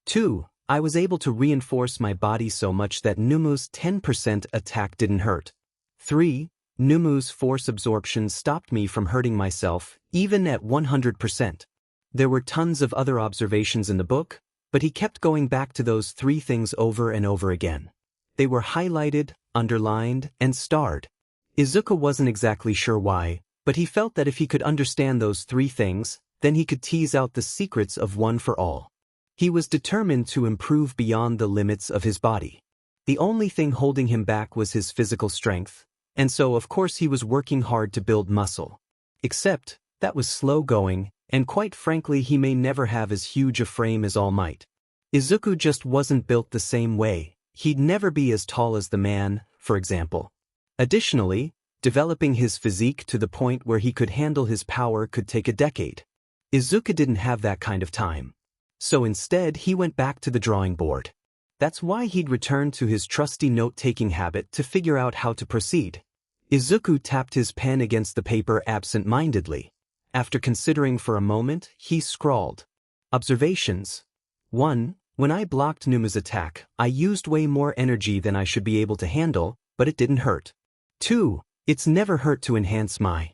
2. I was able to reinforce my body so much that Numu's 10% attack didn't hurt. 3. Numu's force absorption stopped me from hurting myself, even at 100%. There were tons of other observations in the book, but he kept going back to those 3 things over and over again. They were highlighted, underlined, and starred. Izuku wasn't exactly sure why, but he felt that if he could understand those 3 things, then he could tease out the secrets of one for all. He was determined to improve beyond the limits of his body. The only thing holding him back was his physical strength, and so of course he was working hard to build muscle. Except, that was slow going, and quite frankly he may never have as huge a frame as All Might. Izuku just wasn't built the same way. He'd never be as tall as the man, for example. Additionally, developing his physique to the point where he could handle his power could take a decade. Izuku didn't have that kind of time. So instead he went back to the drawing board. That's why he'd returned to his trusty note-taking habit to figure out how to proceed. Izuku tapped his pen against the paper absent-mindedly. After considering for a moment, he scrawled. Observations. 1. When I blocked Numu's attack, I used way more energy than I should be able to handle, but it didn't hurt. 2. It's never hurt to enhance my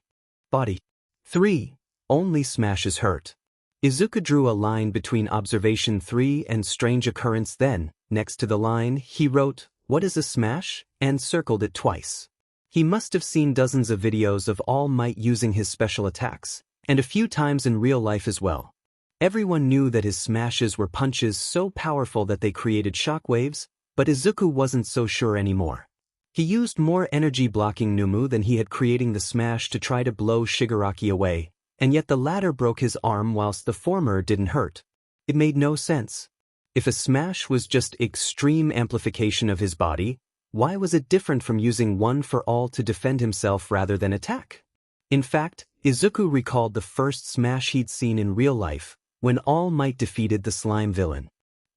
body. 3. Only smashes hurt. Izuku drew a line between observation 3 and strange occurrence, then, next to the line, he wrote, "What is a smash?" and circled it twice. He must have seen dozens of videos of All Might using his special attacks, and a few times in real life as well. Everyone knew that his smashes were punches so powerful that they created shockwaves, but Izuku wasn't so sure anymore. He used more energy-blocking Numu than he had creating the smash to try to blow Shigaraki away, and yet the latter broke his arm whilst the former didn't hurt. It made no sense. If a smash was just extreme amplification of his body, why was it different from using one for all to defend himself rather than attack? In fact, Izuku recalled the first smash he'd seen in real life, when All Might defeated the slime villain.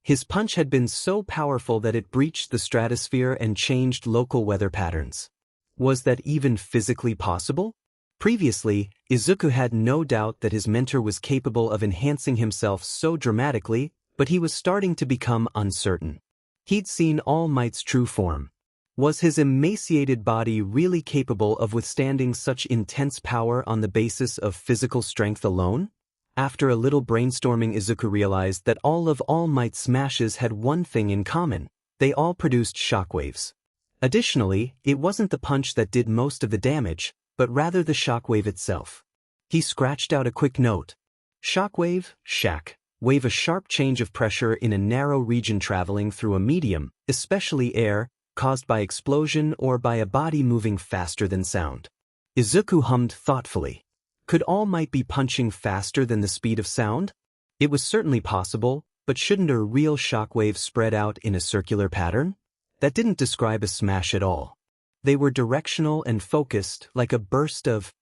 His punch had been so powerful that it breached the stratosphere and changed local weather patterns. Was that even physically possible? Previously, Izuku had no doubt that his mentor was capable of enhancing himself so dramatically, but he was starting to become uncertain. He'd seen All Might's true form. Was his emaciated body really capable of withstanding such intense power on the basis of physical strength alone? After a little brainstorming, Izuku realized that all of All Might's smashes had one thing in common: they all produced shockwaves. Additionally, it wasn't the punch that did most of the damage, but rather the shockwave itself. He scratched out a quick note. Shockwave, shack, wave, a sharp change of pressure in a narrow region traveling through a medium, especially air, caused by explosion or by a body moving faster than sound. Izuku hummed thoughtfully. Could All Might be punching faster than the speed of sound? It was certainly possible, but shouldn't a real shockwave spread out in a circular pattern? That didn't describe a smash at all. They were directional and focused, like a burst of...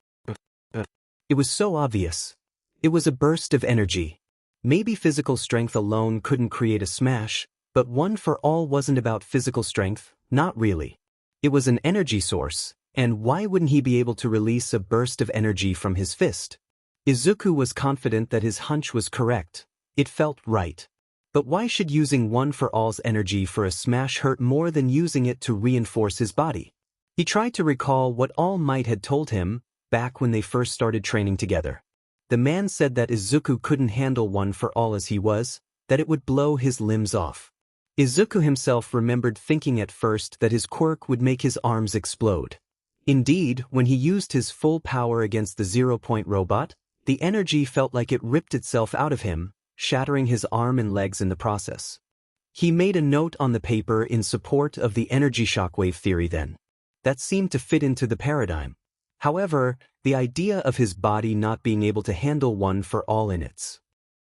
It was so obvious. It was a burst of energy. Maybe physical strength alone couldn't create a smash, but one for all wasn't about physical strength, not really. It was an energy source. And why wouldn't he be able to release a burst of energy from his fist? Izuku was confident that his hunch was correct. It felt right. But why should using one for all's energy for a smash hurt more than using it to reinforce his body? He tried to recall what All Might had told him back when they first started training together. The man said that Izuku couldn't handle one for all as he was, that it would blow his limbs off. Izuku himself remembered thinking at first that his quirk would make his arms explode. Indeed, when he used his full power against the 0-point robot, the energy felt like it ripped itself out of him, shattering his arm and legs in the process. He made a note on the paper in support of the energy shockwave theory then. That seemed to fit into the paradigm. However, the idea of his body not being able to handle one for all in its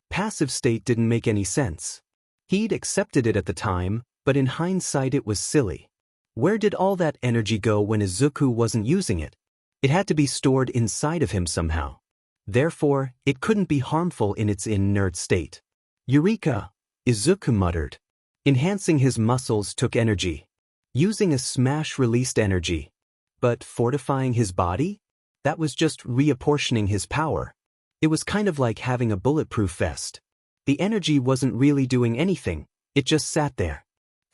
passive state didn't make any sense. He'd accepted it at the time, but in hindsight it was silly. Where did all that energy go when Izuku wasn't using it? It had to be stored inside of him somehow. Therefore, it couldn't be harmful in its inert state. Eureka! Izuku muttered. Enhancing his muscles took energy. Using a smash released energy. But fortifying his body? That was just reapportioning his power. It was kind of like having a bulletproof vest. The energy wasn't really doing anything, it just sat there.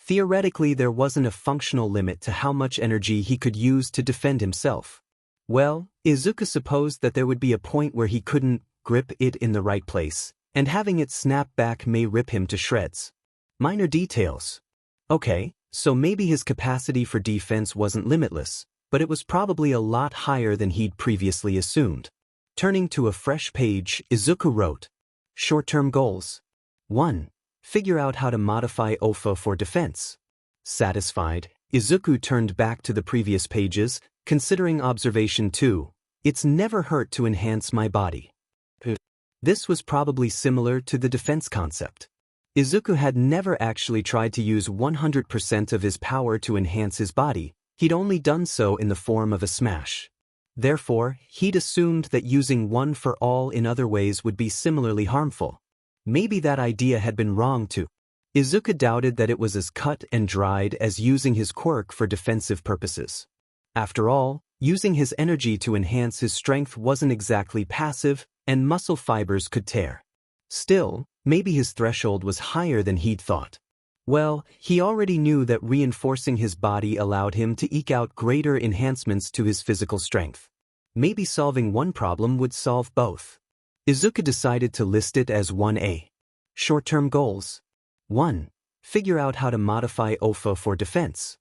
Theoretically, there wasn't a functional limit to how much energy he could use to defend himself. Well, Izuku supposed that there would be a point where he couldn't grip it in the right place, and having it snap back may rip him to shreds. Minor details. Okay, so maybe his capacity for defense wasn't limitless, but it was probably a lot higher than he'd previously assumed. Turning to a fresh page, Izuku wrote, Short-term goals. 1. Figure out how to modify OFA for defense. Satisfied, Izuku turned back to the previous pages, considering observation 2. It's never hurt to enhance my body. This was probably similar to the defense concept. Izuku had never actually tried to use 100% of his power to enhance his body, he'd only done so in the form of a smash. Therefore, he'd assumed that using one for all in other ways would be similarly harmful. Maybe that idea had been wrong too. Izuku doubted that it was as cut and dried as using his quirk for defensive purposes. After all, using his energy to enhance his strength wasn't exactly passive, and muscle fibers could tear. Still, maybe his threshold was higher than he'd thought. Well, he already knew that reinforcing his body allowed him to eke out greater enhancements to his physical strength. Maybe solving one problem would solve both. Izuku decided to list it as 1A. Short-term goals. 1. Figure out how to modify OFA for defense.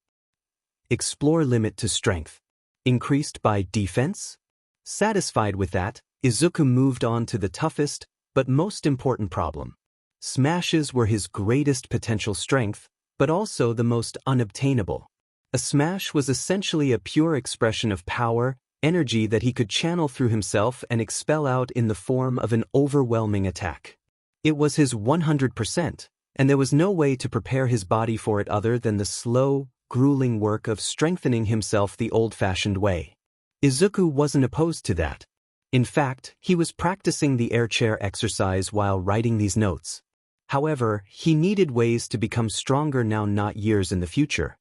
Explore limit to strength. Increased by defense? Satisfied with that, Izuku moved on to the toughest, but most important problem. Smashes were his greatest potential strength, but also the most unobtainable. A smash was essentially a pure expression of power, energy that he could channel through himself and expel out in the form of an overwhelming attack. It was his 100%, and there was no way to prepare his body for it other than the slow, grueling work of strengthening himself the old-fashioned way. Izuku wasn't opposed to that. In fact, he was practicing the air chair exercise while writing these notes. However, he needed ways to become stronger now, not years in the future.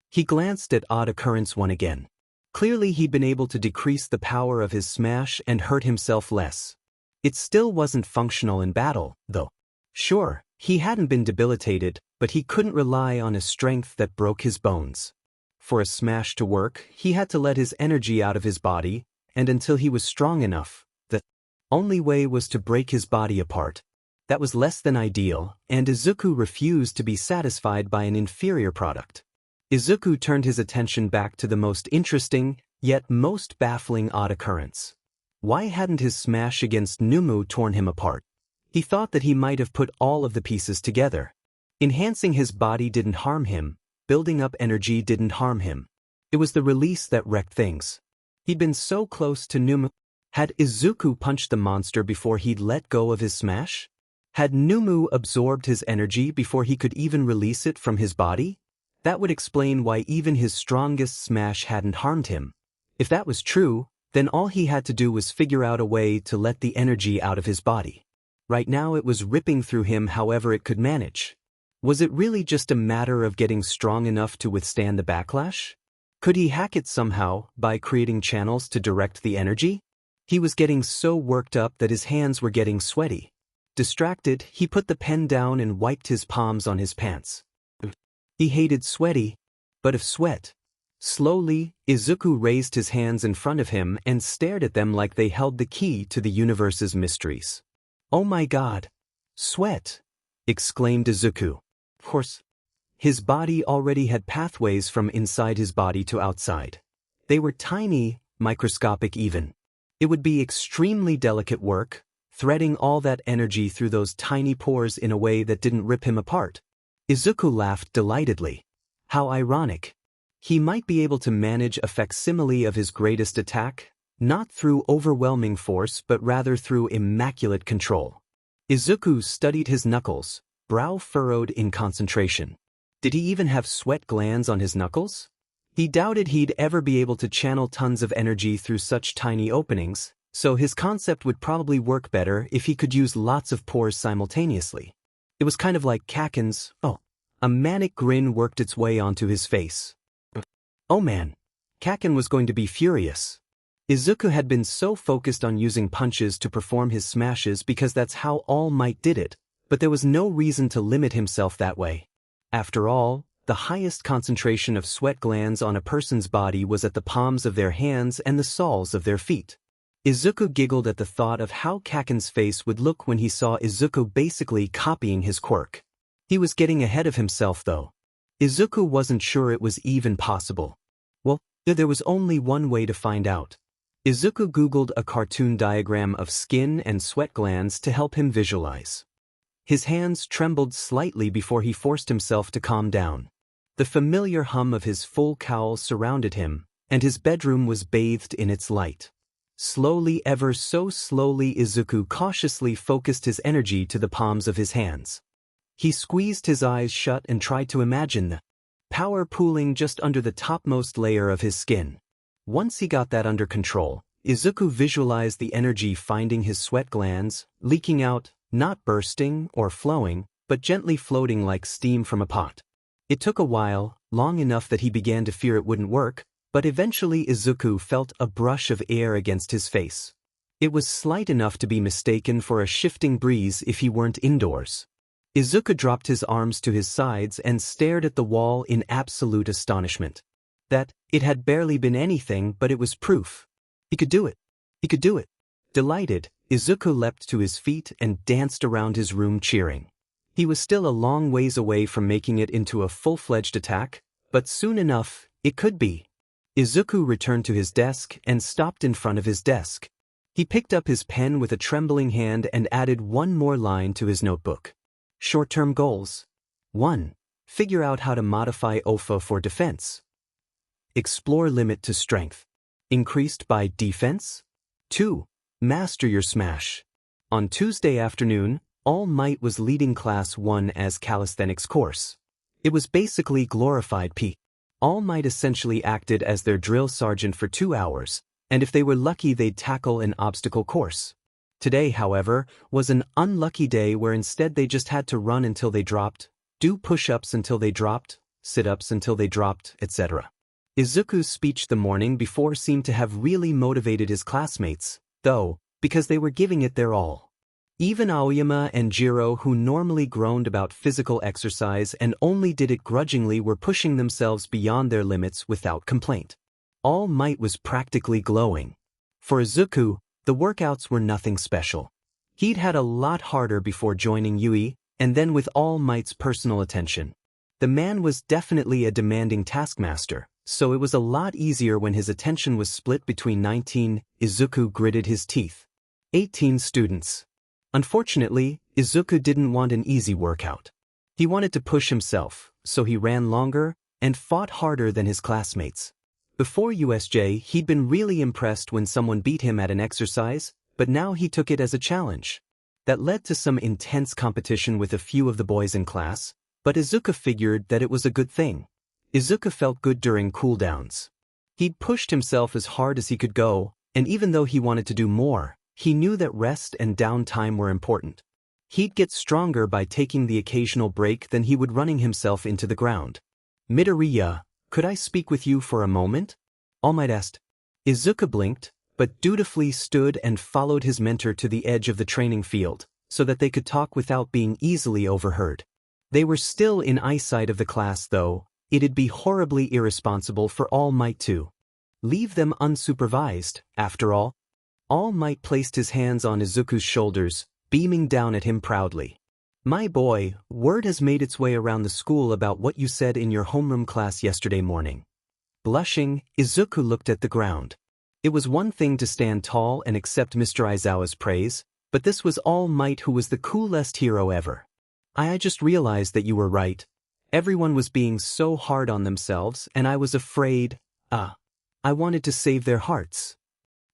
He glanced at Odd Occurrence 1 again. Clearly he'd been able to decrease the power of his smash and hurt himself less. It still wasn't functional in battle, though. Sure, he hadn't been debilitated, but he couldn't rely on a strength that broke his bones. For a smash to work, he had to let his energy out of his body, and until he was strong enough, the only way was to break his body apart. That was less than ideal, and Izuku refused to be satisfied by an inferior product. Izuku turned his attention back to the most interesting, yet most baffling odd occurrence. Why hadn't his smash against Numu torn him apart? He thought that he might have put all of the pieces together. Enhancing his body didn't harm him, building up energy didn't harm him. It was the release that wrecked things. He'd been so close to Numu. Had Izuku punched the monster before he'd let go of his smash? Had Numu absorbed his energy before he could even release it from his body? That would explain why even his strongest smash hadn't harmed him. If that was true, then all he had to do was figure out a way to let the energy out of his body. Right now it was ripping through him however it could manage. Was it really just a matter of getting strong enough to withstand the backlash? Could he hack it somehow by creating channels to direct the energy? He was getting so worked up that his hands were getting sweaty. Distracted, he put the pen down and wiped his palms on his pants. He hated sweaty, but of sweat. Slowly, Izuku raised his hands in front of him and stared at them like they held the key to the universe's mysteries. "Oh my God! Sweat!" exclaimed Izuku. Of course, his body already had pathways from inside his body to outside. They were tiny, microscopic even. It would be extremely delicate work, threading all that energy through those tiny pores in a way that didn't rip him apart. Izuku laughed delightedly. How ironic. He might be able to manage a facsimile of his greatest attack, not through overwhelming force but rather through immaculate control. Izuku studied his knuckles, brow furrowed in concentration. Did he even have sweat glands on his knuckles? He doubted he'd ever be able to channel tons of energy through such tiny openings, so his concept would probably work better if he could use lots of pores simultaneously. It was kind of like Kaken's. A manic grin worked its way onto his face. Oh man, Kaken was going to be furious. Izuku had been so focused on using punches to perform his smashes because that's how All Might did it, but there was no reason to limit himself that way. After all, the highest concentration of sweat glands on a person's body was at the palms of their hands and the soles of their feet. Izuku giggled at the thought of how Kaken's face would look when he saw Izuku basically copying his quirk. He was getting ahead of himself though. Izuku wasn't sure it was even possible. Well, there was only one way to find out. Izuku Googled a cartoon diagram of skin and sweat glands to help him visualize. His hands trembled slightly before he forced himself to calm down. The familiar hum of his full cowl surrounded him, and his bedroom was bathed in its light. Slowly, ever so slowly, Izuku cautiously focused his energy to the palms of his hands. He squeezed his eyes shut and tried to imagine the power pooling just under the topmost layer of his skin. Once he got that under control, Izuku visualized the energy finding his sweat glands, leaking out, not bursting or flowing, but gently floating like steam from a pot. It took a while, long enough that he began to fear it wouldn't work, but eventually Izuku felt a brush of air against his face. It was slight enough to be mistaken for a shifting breeze if he weren't indoors. Izuku dropped his arms to his sides and stared at the wall in absolute astonishment. That, it had barely been anything, but it was proof. He could do it. He could do it. Delighted, Izuku leapt to his feet and danced around his room cheering. He was still a long ways away from making it into a full-fledged attack, but soon enough, it could be. Izuku returned to his desk and stopped in front of his desk. He picked up his pen with a trembling hand and added one more line to his notebook. Short-term goals. 1. Figure out how to modify OFA for defense. Explore limit to strength. Increased by defense. 2. Master your smash. On Tuesday afternoon, All Might was leading Class 1 as calisthenics course. It was basically glorified P. All Might essentially acted as their drill sergeant for 2 hours, and if they were lucky they'd tackle an obstacle course. Today, however, was an unlucky day where instead they just had to run until they dropped, do push-ups until they dropped, sit-ups until they dropped, etc. Izuku's speech the morning before seemed to have really motivated his classmates, though, because they were giving it their all. Even Aoyama and Jiro, who normally groaned about physical exercise and only did it grudgingly, were pushing themselves beyond their limits without complaint. All Might was practically glowing. For Izuku, the workouts were nothing special. He'd had a lot harder before joining Yui, and then with All Might's personal attention. The man was definitely a demanding taskmaster, so it was a lot easier when his attention was split between 19. Izuku gritted his teeth. 18 students. Unfortunately, Izuku didn't want an easy workout. He wanted to push himself, so he ran longer and fought harder than his classmates. Before USJ, he'd been really impressed when someone beat him at an exercise, but now he took it as a challenge. That led to some intense competition with a few of the boys in class, but Izuku figured that it was a good thing. Izuku felt good during cooldowns. He'd pushed himself as hard as he could go, and even though he wanted to do more, he knew that rest and downtime were important. He'd get stronger by taking the occasional break than he would running himself into the ground. Midoriya, could I speak with you for a moment? All Might asked. Izuku blinked, but dutifully stood and followed his mentor to the edge of the training field, so that they could talk without being easily overheard. They were still in eyesight of the class though. It'd be horribly irresponsible for All Might to leave them unsupervised, after all. All Might placed his hands on Izuku's shoulders, beaming down at him proudly. My boy, word has made its way around the school about what you said in your homeroom class yesterday morning. Blushing, Izuku looked at the ground. It was one thing to stand tall and accept Mr. Aizawa's praise, but this was All Might who was the coolest hero ever. I just realized that you were right. Everyone was being so hard on themselves and I was afraid, I wanted to save their hearts.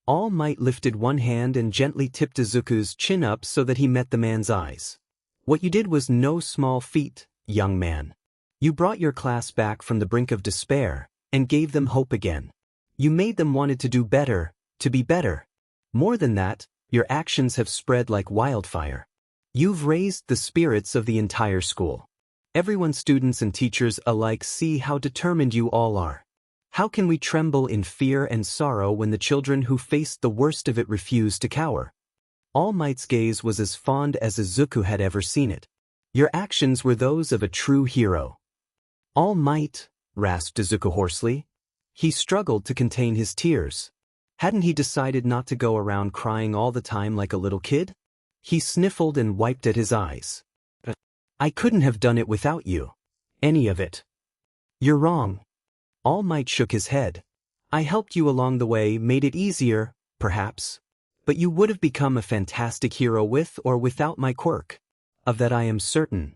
All Might lifted one hand and gently tipped Izuku's chin up so that he met the man's eyes. What you did was no small feat, young man. You brought your class back from the brink of despair and gave them hope again. You made them wanted to do better, to be better. More than that, your actions have spread like wildfire. You've raised the spirits of the entire school. Everyone, students and teachers alike, see how determined you all are. How can we tremble in fear and sorrow when the children who faced the worst of it refused to cower? All Might's gaze was as fond as Izuku had ever seen it. Your actions were those of a true hero. All Might, rasped Izuku hoarsely. He struggled to contain his tears. Hadn't he decided not to go around crying all the time like a little kid? He sniffled and wiped at his eyes. I couldn't have done it without you. Any of it. You're wrong. All Might shook his head. I helped you along the way, made it easier, perhaps. But you would have become a fantastic hero with or without my quirk. Of that I am certain.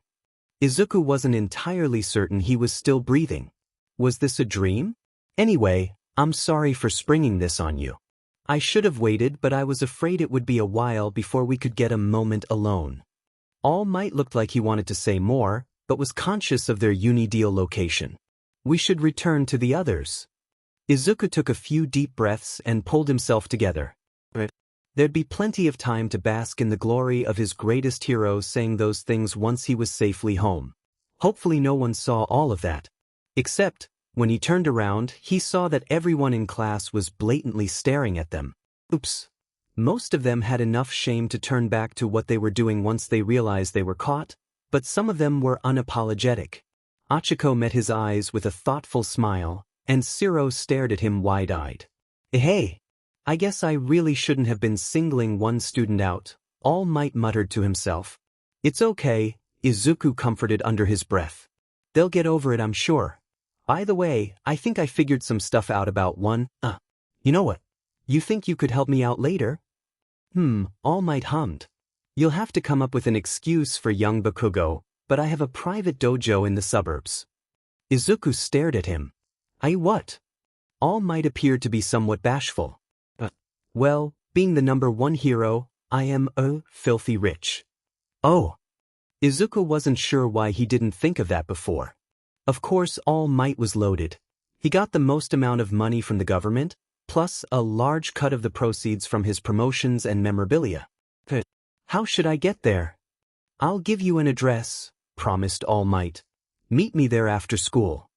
Izuku wasn't entirely certain he was still breathing. Was this a dream? Anyway, I'm sorry for springing this on you. I should have waited, but I was afraid it would be a while before we could get a moment alone. All Might looked like he wanted to say more, but was conscious of their uni-deal location. We should return to the others. Izuku took a few deep breaths and pulled himself together. There'd be plenty of time to bask in the glory of his greatest hero saying those things once he was safely home. Hopefully no one saw all of that. Except, when he turned around, he saw that everyone in class was blatantly staring at them. Oops. Most of them had enough shame to turn back to what they were doing once they realized they were caught, but some of them were unapologetic. Achiko met his eyes with a thoughtful smile, and Siro stared at him wide-eyed. Hey, I guess I really shouldn't have been singling one student out, All Might muttered to himself. It's okay, Izuku comforted under his breath. They'll get over it, I'm sure. By the way, I think I figured some stuff out about one. You know what? You think you could help me out later? All Might hummed. You'll have to come up with an excuse for young Bakugo, but I have a private dojo in the suburbs. Izuku stared at him. What? All Might appeared to be somewhat bashful. Well, being the #1 hero, I am, filthy rich. Oh. Izuku wasn't sure why he didn't think of that before. Of course, All Might was loaded. He got the most amount of money from the government, plus a large cut of the proceeds from his promotions and memorabilia. How should I get there? I'll give you an address, promised All Might. Meet me there after school.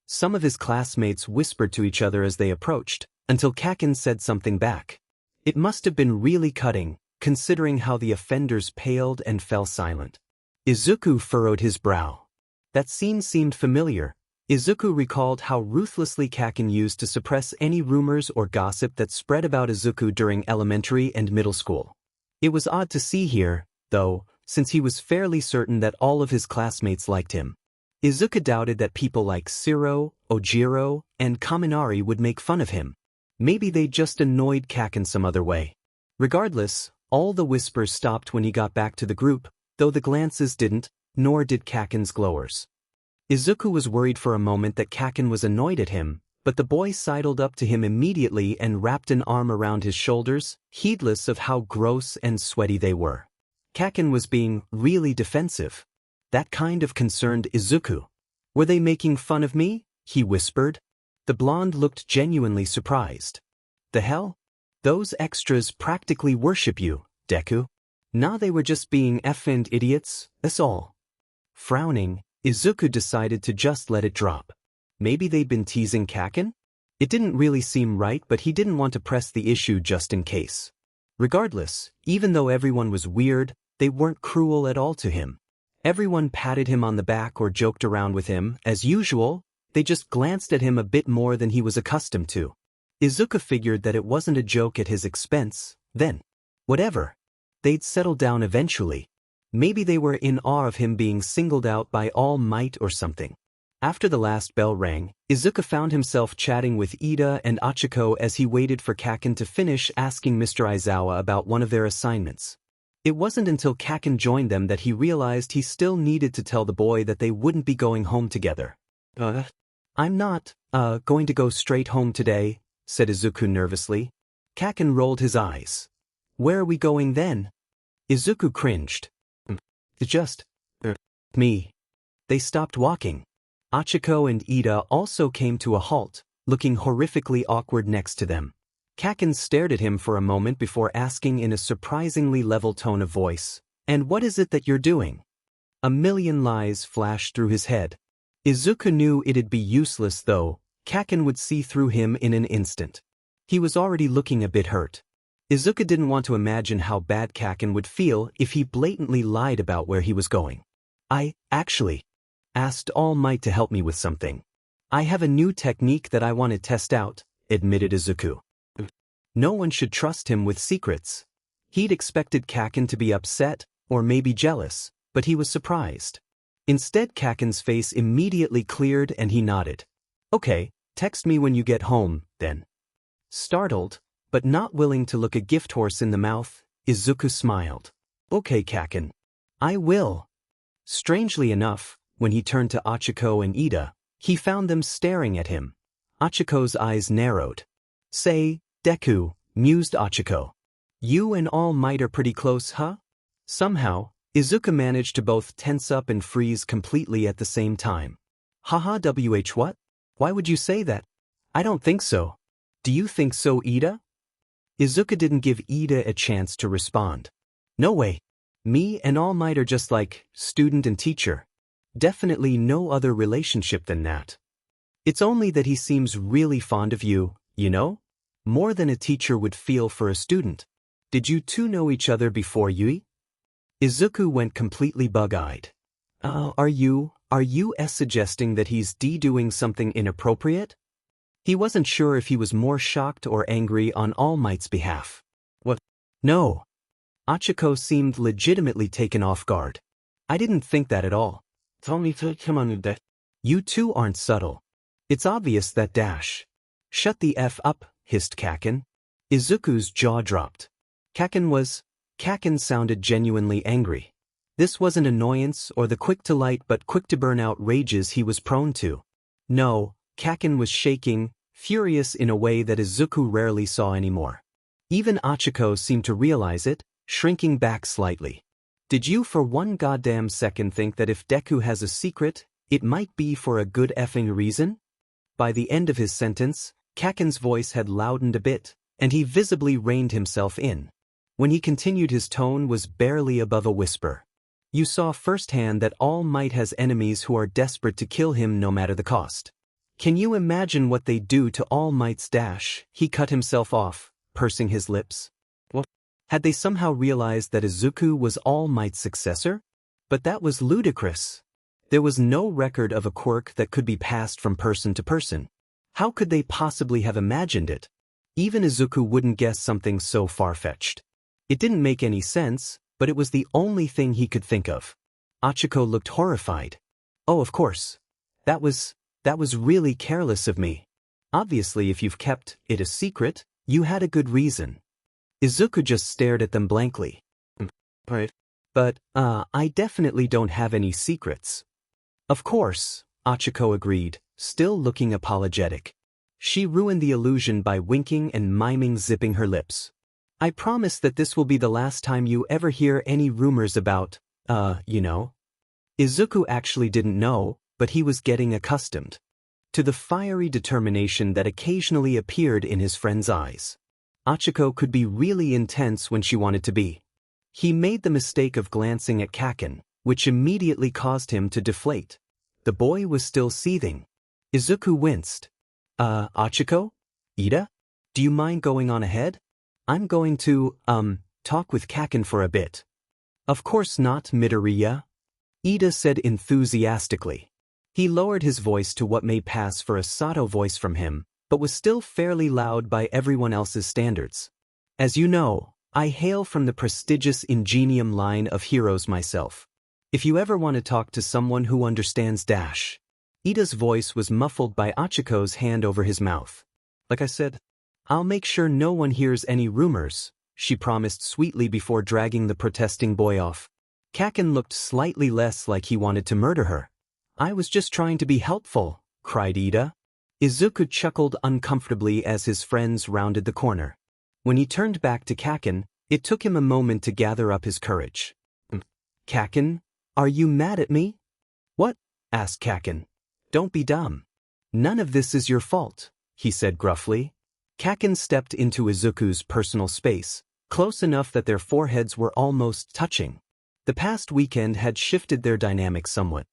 Some of his classmates whispered to each other as they approached, until Kaken said something back. It must have been really cutting, considering how the offenders paled and fell silent. Izuku furrowed his brow. That scene seemed familiar. Izuku recalled how ruthlessly Kaken used to suppress any rumors or gossip that spread about Izuku during elementary and middle school. It was odd to see here, though, since he was fairly certain that all of his classmates liked him. Izuku doubted that people like Shiro, Ojiro, and Kaminari would make fun of him. Maybe they just annoyed Kaken some other way. Regardless, all the whispers stopped when he got back to the group, though the glances didn't, nor did Kaken's glowers. Izuku was worried for a moment that Kaken was annoyed at him, but the boy sidled up to him immediately and wrapped an arm around his shoulders, heedless of how gross and sweaty they were. Kaken was being really defensive. That kind of concerned Izuku. Were they making fun of me? He whispered. The blonde looked genuinely surprised. The hell? Those extras practically worship you, Deku. Nah, they were just being effing idiots, that's all. Frowning, Izuku decided to just let it drop. Maybe they'd been teasing Kaken? It didn't really seem right, but he didn't want to press the issue just in case. Regardless, even though everyone was weird, they weren't cruel at all to him. Everyone patted him on the back or joked around with him, as usual. They just glanced at him a bit more than he was accustomed to. Izuku figured that it wasn't a joke at his expense, then. Whatever. They'd settle down eventually. Maybe they were in awe of him being singled out by All Might or something. After the last bell rang, Izuku found himself chatting with Ida and Achiko as he waited for Kaken to finish asking Mr. Aizawa about one of their assignments. It wasn't until Kaken joined them that he realized he still needed to tell the boy that they wouldn't be going home together. I'm not, going to go straight home today, said Izuku nervously. Kaken rolled his eyes. Where are we going then? Izuku cringed. Just, me. They stopped walking. Achiko and Ida also came to a halt, looking horrifically awkward next to them. Kaken stared at him for a moment before asking in a surprisingly level tone of voice, "And what is it that you're doing?" A million lies flashed through his head. Izuku knew it'd be useless though. Kaken would see through him in an instant. He was already looking a bit hurt. Izuku didn't want to imagine how bad Kaken would feel if he blatantly lied about where he was going. I, actually, asked All Might to help me with something. I have a new technique that I want to test out, admitted Izuku. No one should trust him with secrets. He'd expected Kaken to be upset, or maybe jealous, but he was surprised. Instead, Kaken's face immediately cleared and he nodded. Okay, text me when you get home, then. Startled, but not willing to look a gift horse in the mouth, Izuku smiled. Okay, Kaken. I will. Strangely enough, when he turned to Achiko and Ida, he found them staring at him. Achiko's eyes narrowed. Say, Deku, mused Achiko. You and All Might are pretty close, huh? Somehow, Izuku managed to both tense up and freeze completely at the same time. Haha, what? Why would you say that? I don't think so. Do you think so, Ida? Izuku didn't give Ida a chance to respond. No way. Me and All Might are just like student and teacher. Definitely no other relationship than that. It's only that he seems really fond of you, you know? More than a teacher would feel for a student. Did you two know each other before Yui? Izuku went completely bug-eyed. Are you suggesting that he's doing something inappropriate? He wasn't sure if he was more shocked or angry on All Might's behalf. What? No. Achiko seemed legitimately taken off guard. I didn't think that at all. You two aren't subtle. It's obvious that dash. Shut the F up, hissed Kaken. Izuku's jaw dropped. Kaken sounded genuinely angry. This wasn't annoyance or the quick-to-light but quick-to-burn-out rages he was prone to. No, Kaken was shaking, furious in a way that Izuku rarely saw anymore. Even Achiko seemed to realize it, shrinking back slightly. Did you for one goddamn second think that if Deku has a secret, it might be for a good effing reason? By the end of his sentence, Kaken's voice had loudened a bit, and he visibly reined himself in. When he continued, his tone was barely above a whisper. You saw firsthand that All Might has enemies who are desperate to kill him no matter the cost. Can you imagine what they do to All Might's dash? He cut himself off, pursing his lips. What? Had they somehow realized that Izuku was All Might's successor? But that was ludicrous. There was no record of a quirk that could be passed from person to person. How could they possibly have imagined it? Even Izuku wouldn't guess something so far-fetched. It didn't make any sense, but it was the only thing he could think of. Achiko looked horrified. Oh, of course. That was really careless of me. Obviously, if you've kept it a secret, you had a good reason. Izuku just stared at them blankly. But, I definitely don't have any secrets. Of course, Achiko agreed, still looking apologetic. She ruined the illusion by winking and miming zipping her lips. I promise that this will be the last time you ever hear any rumors about, you know. Izuku actually didn't know, but he was getting accustomed to the fiery determination that occasionally appeared in his friend's eyes. Achiko could be really intense when she wanted to be. He made the mistake of glancing at Kaken, which immediately caused him to deflate. The boy was still seething. Izuku winced. Achiko? Ida? Do you mind going on ahead? I'm going to, talk with Kaken for a bit. Of course not, Midoriya. Ida said enthusiastically. He lowered his voice to what may pass for a Sato voice from him, but was still fairly loud by everyone else's standards. As you know, I hail from the prestigious Ingenium line of heroes myself. If you ever want to talk to someone who understands dash. Ida's voice was muffled by Achiko's hand over his mouth. Like I said, I'll make sure no one hears any rumors, she promised sweetly before dragging the protesting boy off. Kaken looked slightly less like he wanted to murder her. I was just trying to be helpful, cried Ida. Izuku chuckled uncomfortably as his friends rounded the corner. When he turned back to Kaken, it took him a moment to gather up his courage. Kaken, are you mad at me? What? Asked Kaken. Don't be dumb. None of this is your fault, he said gruffly. Kaken stepped into Izuku's personal space, close enough that their foreheads were almost touching. The past weekend had shifted their dynamic somewhat.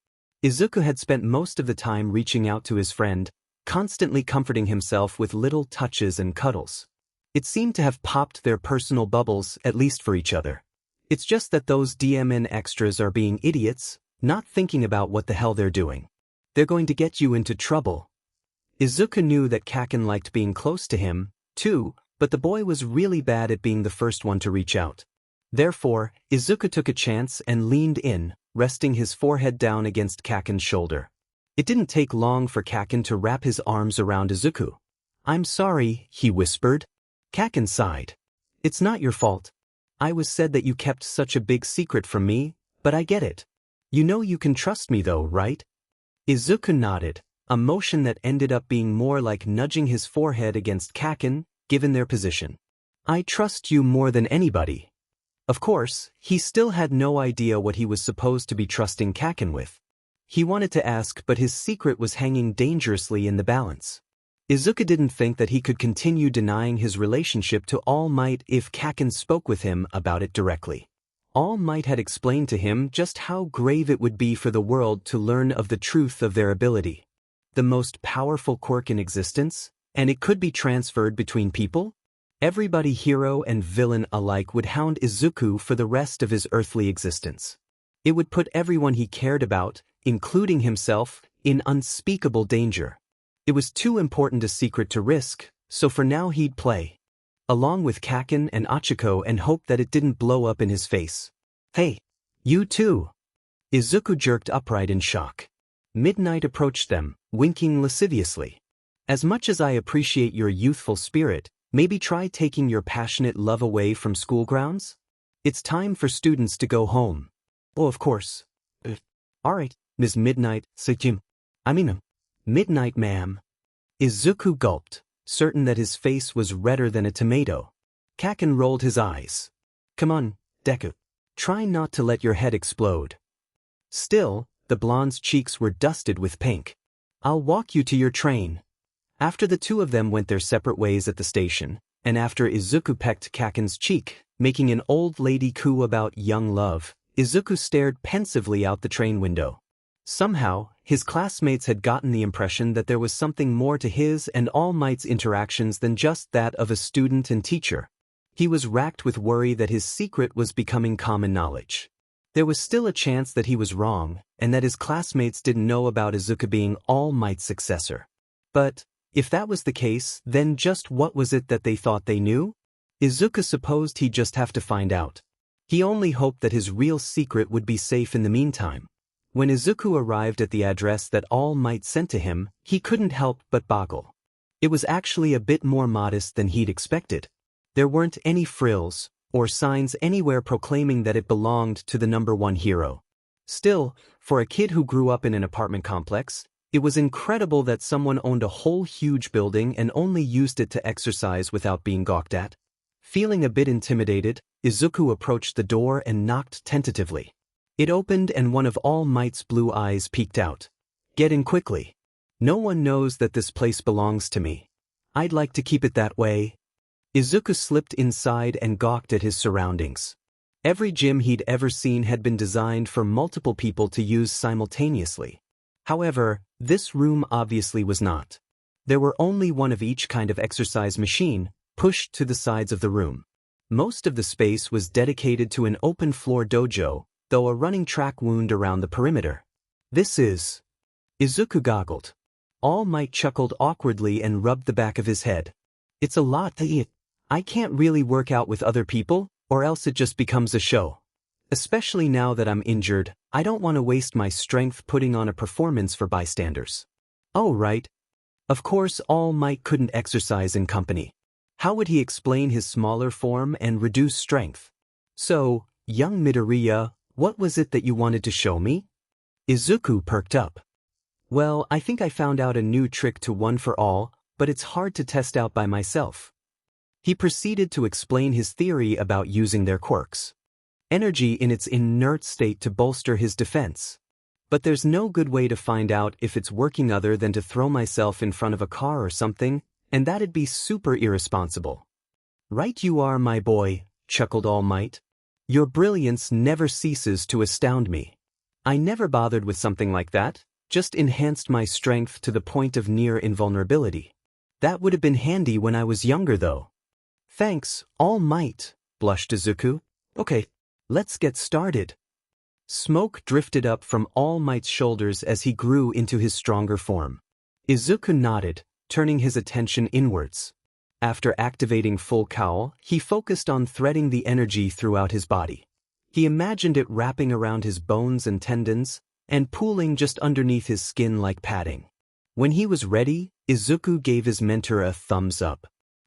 Izuku had spent most of the time reaching out to his friend, constantly comforting himself with little touches and cuddles. It seemed to have popped their personal bubbles, at least for each other. It's just that those DMN extras are being idiots, not thinking about what the hell they're doing. They're going to get you into trouble. Izuku knew that Kaken liked being close to him, too, but the boy was really bad at being the first one to reach out. Therefore, Izuku took a chance and leaned in, resting his forehead down against Kaken's shoulder. It didn't take long for Kaken to wrap his arms around Izuku. I'm sorry, he whispered. Kaken sighed. It's not your fault. I was said that you kept such a big secret from me, but I get it. You know you can trust me though, right? Izuku nodded, a motion that ended up being more like nudging his forehead against Kaken, given their position. I trust you more than anybody. Of course, he still had no idea what he was supposed to be trusting Kaken with. He wanted to ask, but his secret was hanging dangerously in the balance. Izuku didn't think that he could continue denying his relationship to All Might if Kaken spoke with him about it directly. All Might had explained to him just how grave it would be for the world to learn of the truth of their ability. The most powerful quirk in existence, and it could be transferred between people? Everybody, hero and villain alike, would hound Izuku for the rest of his earthly existence. It would put everyone he cared about, including himself, in unspeakable danger. It was too important a secret to risk, so for now he'd play along with Kaken and Achiko and hope that it didn't blow up in his face. Hey, you too! Izuku jerked upright in shock. Midnight approached them, winking lasciviously. As much as I appreciate your youthful spirit, Maybe try taking your passionate love away from school grounds? It's time for students to go home. Oh, of course. Alright, Ms. Midnight, Sejim. Midnight, ma'am. Izuku gulped, certain that his face was redder than a tomato. Kaken rolled his eyes. Come on, Deku. Try not to let your head explode. Still, the blonde's cheeks were dusted with pink. I'll walk you to your train. After the two of them went their separate ways at the station, and after Izuku pecked Kaken's cheek, making an old lady coo about young love, Izuku stared pensively out the train window. Somehow, his classmates had gotten the impression that there was something more to his and All Might's interactions than just that of a student and teacher. He was racked with worry that his secret was becoming common knowledge. There was still a chance that he was wrong, and that his classmates didn't know about Izuku being All Might's successor. But, if that was the case, then just what was it that they thought they knew? Izuku supposed he'd just have to find out. He only hoped that his real secret would be safe in the meantime. When Izuku arrived at the address that All Might sent to him, he couldn't help but boggle. It was actually a bit more modest than he'd expected. There weren't any frills, or signs anywhere proclaiming that it belonged to the #1 hero. Still, for a kid who grew up in an apartment complex, it was incredible that someone owned a whole huge building and only used it to exercise without being gawked at. Feeling a bit intimidated, Izuku approached the door and knocked tentatively. It opened and one of All Might's blue eyes peeked out. Get in quickly. No one knows that this place belongs to me. I'd like to keep it that way. Izuku slipped inside and gawked at his surroundings. Every gym he'd ever seen had been designed for multiple people to use simultaneously. However, this room obviously was not. There were only one of each kind of exercise machine, pushed to the sides of the room. Most of the space was dedicated to an open-floor dojo, though a running track wound around the perimeter. This is... Izuku goggled. All Might chuckled awkwardly and rubbed the back of his head. It's a lot to eat. I can't really work out with other people, or else it just becomes a show. Especially now that I'm injured, I don't want to waste my strength putting on a performance for bystanders. Oh, right. Of course, All Might couldn't exercise in company. How would he explain his smaller form and reduced strength? So, young Midoriya, what was it that you wanted to show me? Izuku perked up. Well, I think I found out a new trick to One for All, but it's hard to test out by myself. He proceeded to explain his theory about using their quirks. Energy in its inert state to bolster his defense. But there's no good way to find out if it's working other than to throw myself in front of a car or something, and that'd be super irresponsible. Right you are, my boy, chuckled All Might. Your brilliance never ceases to astound me. I never bothered with something like that, just enhanced my strength to the point of near invulnerability. That would have been handy when I was younger though. Thanks, All Might, blushed Izuku. Okay. Let's get started. Smoke drifted up from All Might's shoulders as he grew into his stronger form. Izuku nodded, turning his attention inwards. After activating full cowl, he focused on threading the energy throughout his body. He imagined it wrapping around his bones and tendons, and pooling just underneath his skin like padding. When he was ready, Izuku gave his mentor a thumbs up.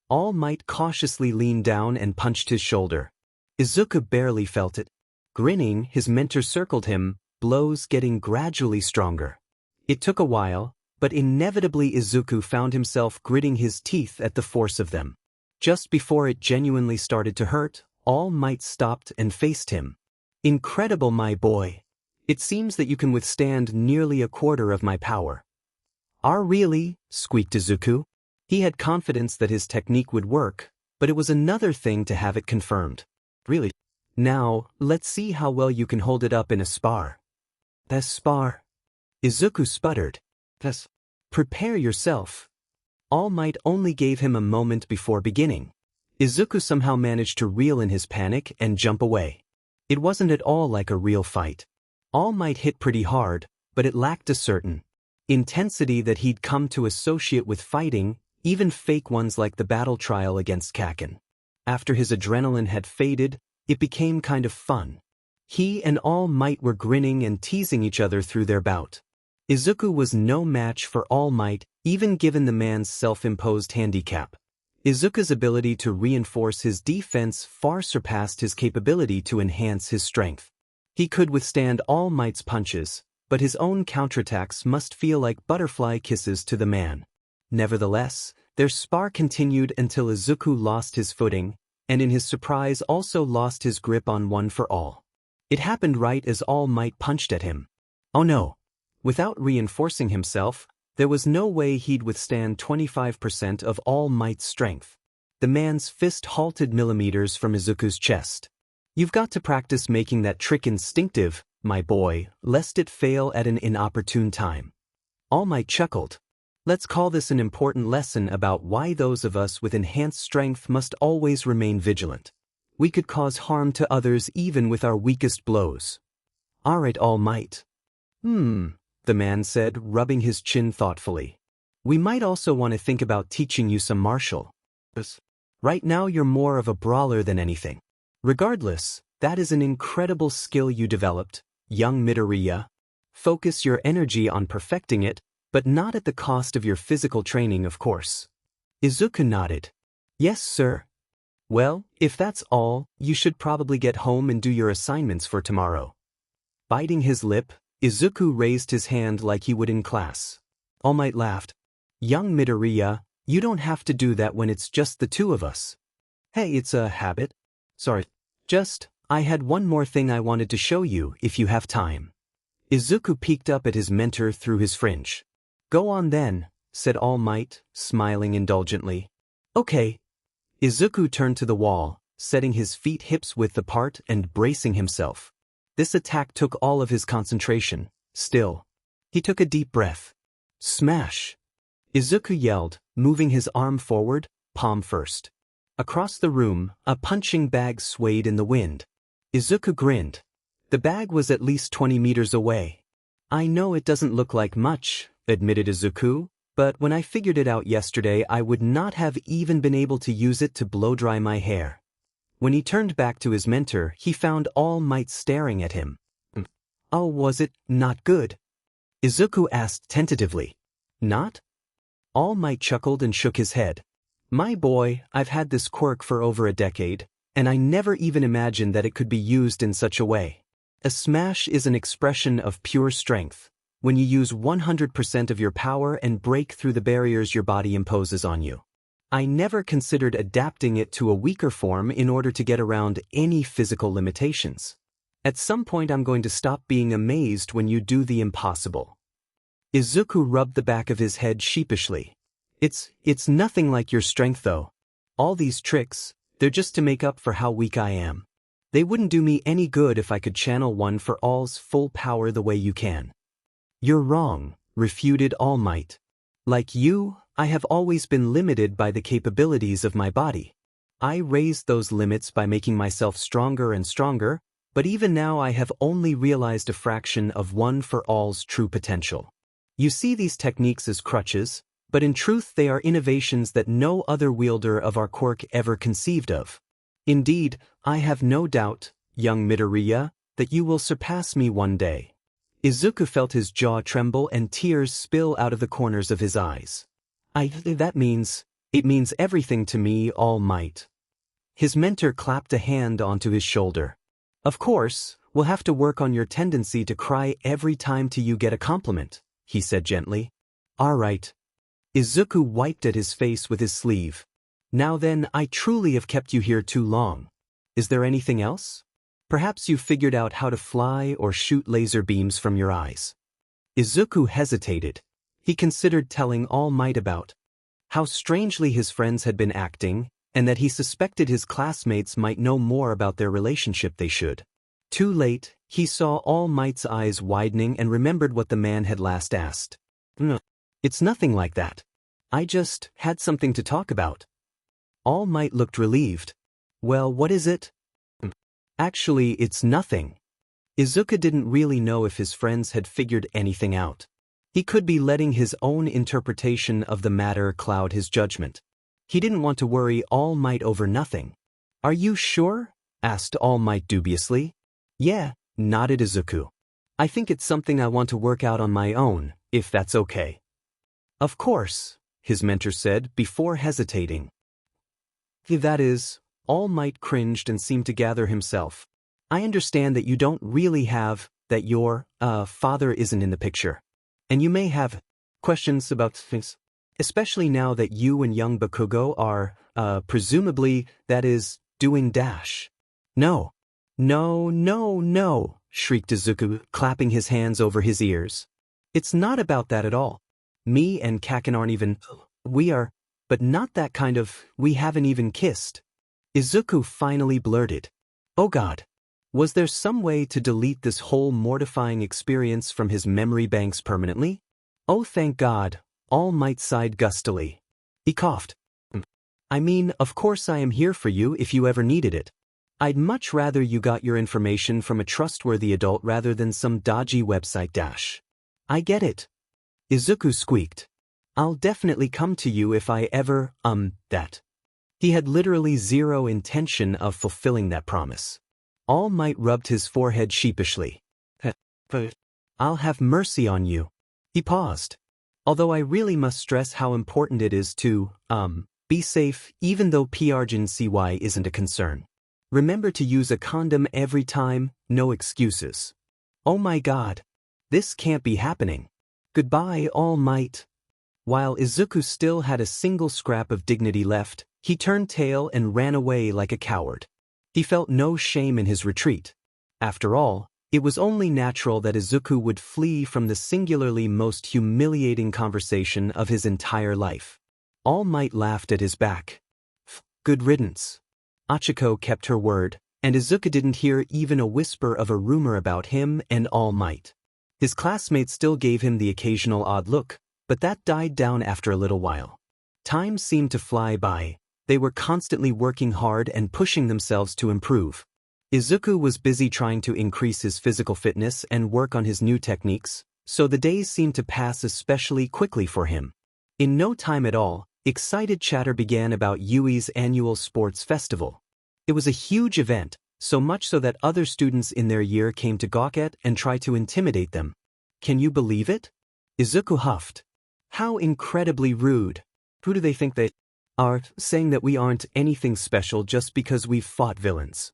All Might cautiously leaned down and punched his shoulder. Izuku barely felt it. Grinning, his mentor circled him, blows getting gradually stronger. It took a while, but inevitably Izuku found himself gritting his teeth at the force of them. Just before it genuinely started to hurt, All Might stopped and faced him. Incredible, my boy. It seems that you can withstand nearly a quarter of my power. Really? Squeaked Izuku. He had confidence that his technique would work, but it was another thing to have it confirmed. Really? Now, let's see how well you can hold it up in a spar. A spar? Izuku sputtered. Prepare yourself. All Might only gave him a moment before beginning. Izuku somehow managed to reel in his panic and jump away. It wasn't at all like a real fight. All Might hit pretty hard, but it lacked a certain intensity that he'd come to associate with fighting, even fake ones like the battle trial against Kaken. After his adrenaline had faded, it became kind of fun. He and All Might were grinning and teasing each other through their bout. Izuku was no match for All Might, even given the man's self-imposed handicap. Izuku's ability to reinforce his defense far surpassed his capability to enhance his strength. He could withstand All Might's punches, but his own counterattacks must feel like butterfly kisses to the man. Nevertheless, their spar continued until Izuku lost his footing, and in his surprise also lost his grip on One for All. It happened right as All Might punched at him. Oh no! Without reinforcing himself, there was no way he'd withstand 25% of All Might's strength. The man's fist halted millimeters from Izuku's chest. You've got to practice making that trick instinctive, my boy, lest it fail at an inopportune time. All Might chuckled. Let's call this an important lesson about why those of us with enhanced strength must always remain vigilant. We could cause harm to others even with our weakest blows. Alright, All Might. The man said, rubbing his chin thoughtfully. We might also want to think about teaching you some martial arts. Right now you're more of a brawler than anything. Regardless, that is an incredible skill you developed, young Midoriya. Focus your energy on perfecting it, but not at the cost of your physical training, of course. Izuku nodded. Yes, sir. Well, if that's all, you should probably get home and do your assignments for tomorrow. Biting his lip, Izuku raised his hand like he would in class. All Might laughed. Young Midoriya, you don't have to do that when it's just the two of us. Hey, it's a habit. Sorry. I had one more thing I wanted to show you if you have time. Izuku peeked up at his mentor through his fringe. Go on then, said All Might, smiling indulgently. Okay. Izuku turned to the wall, setting his feet hips-width apart and bracing himself. This attack took all of his concentration. Still, he took a deep breath. Smash! Izuku yelled, moving his arm forward, palm first. Across the room, a punching bag swayed in the wind. Izuku grinned. The bag was at least 20 meters away. I know it doesn't look like much, admitted Izuku, but when I figured it out yesterday I would not have even been able to use it to blow-dry my hair. When he turned back to his mentor, he found All Might staring at him. Oh, was it not good? Izuku asked tentatively. Not? All Might chuckled and shook his head. My boy, I've had this quirk for over a decade, and I never even imagined that it could be used in such a way. A smash is an expression of pure strength, when you use 100% of your power and break through the barriers your body imposes on you. I never considered adapting it to a weaker form in order to get around any physical limitations. At some point I'm going to stop being amazed when you do the impossible. Izuku rubbed the back of his head sheepishly. It's nothing like your strength though. All these tricks, they're just to make up for how weak I am. They wouldn't do me any good if I could channel One for All's full power the way you can. You're wrong, refuted All Might. Like you, I have always been limited by the capabilities of my body. I raised those limits by making myself stronger and stronger, but even now I have only realized a fraction of One for All's true potential. You see these techniques as crutches, but in truth they are innovations that no other wielder of our quirk ever conceived of. Indeed, I have no doubt, young Midoriya, that you will surpass me one day. Izuku felt his jaw tremble and tears spill out of the corners of his eyes. It means everything to me, All Might. His mentor clapped a hand onto his shoulder. Of course, we'll have to work on your tendency to cry every time you get a compliment, he said gently. All right. Izuku wiped at his face with his sleeve. Now then, I truly have kept you here too long. Is there anything else? Perhaps you've figured out how to fly or shoot laser beams from your eyes. Izuku hesitated. He considered telling All Might about how strangely his friends had been acting, and that he suspected his classmates might know more about their relationship they should. Too late, he saw All Might's eyes widening and remembered what the man had last asked. No, it's nothing like that. I just had something to talk about. All Might looked relieved. Well, what is it? Actually, it's nothing. Izuku didn't really know if his friends had figured anything out. He could be letting his own interpretation of the matter cloud his judgment. He didn't want to worry All Might over nothing. Are you sure? Asked All Might dubiously. Yeah, nodded Izuku. I think it's something I want to work out on my own, if that's okay. Of course, his mentor said before hesitating. That is, All Might cringed and seemed to gather himself. I understand that you don't really have, that your, father isn't in the picture. And you may have questions about things. Especially now that you and young Bakugo are, presumably, that is, doing dash. No. No, no, no, shrieked Izuku, clapping his hands over his ears. It's not about that at all. Me and Kaken aren't even, we are, but not that kind of, we haven't even kissed. Izuku finally blurted. Oh God. Was there some way to delete this whole mortifying experience from his memory banks permanently? Oh thank God, All Might sighed gustily. He coughed. I mean, of course I am here for you if you ever needed it. I'd much rather you got your information from a trustworthy adult rather than some dodgy website dash. I get it. Izuku squeaked. I'll definitely come to you if I ever, that. He had literally zero intention of fulfilling that promise. All Might rubbed his forehead sheepishly. I'll have mercy on you. He paused. Although I really must stress how important it is to, be safe even though PRGNCY isn't a concern. Remember to use a condom every time, no excuses. Oh my God. This can't be happening. Goodbye, All Might. While Izuku still had a single scrap of dignity left, he turned tail and ran away like a coward. He felt no shame in his retreat. After all, it was only natural that Izuku would flee from the singularly most humiliating conversation of his entire life. All Might laughed at his back. Good riddance. Achiko kept her word, and Izuku didn't hear even a whisper of a rumor about him and All Might. His classmates still gave him the occasional odd look, but that died down after a little while. Time seemed to fly by. They were constantly working hard and pushing themselves to improve. Izuku was busy trying to increase his physical fitness and work on his new techniques, so the days seemed to pass especially quickly for him. In no time at all, excited chatter began about Yui's annual sports festival. It was a huge event, so much so that other students in their year came to gawk at and try to intimidate them. Can you believe it? Izuku huffed. How incredibly rude. Who do they think they are, saying that we aren't anything special just because we've fought villains?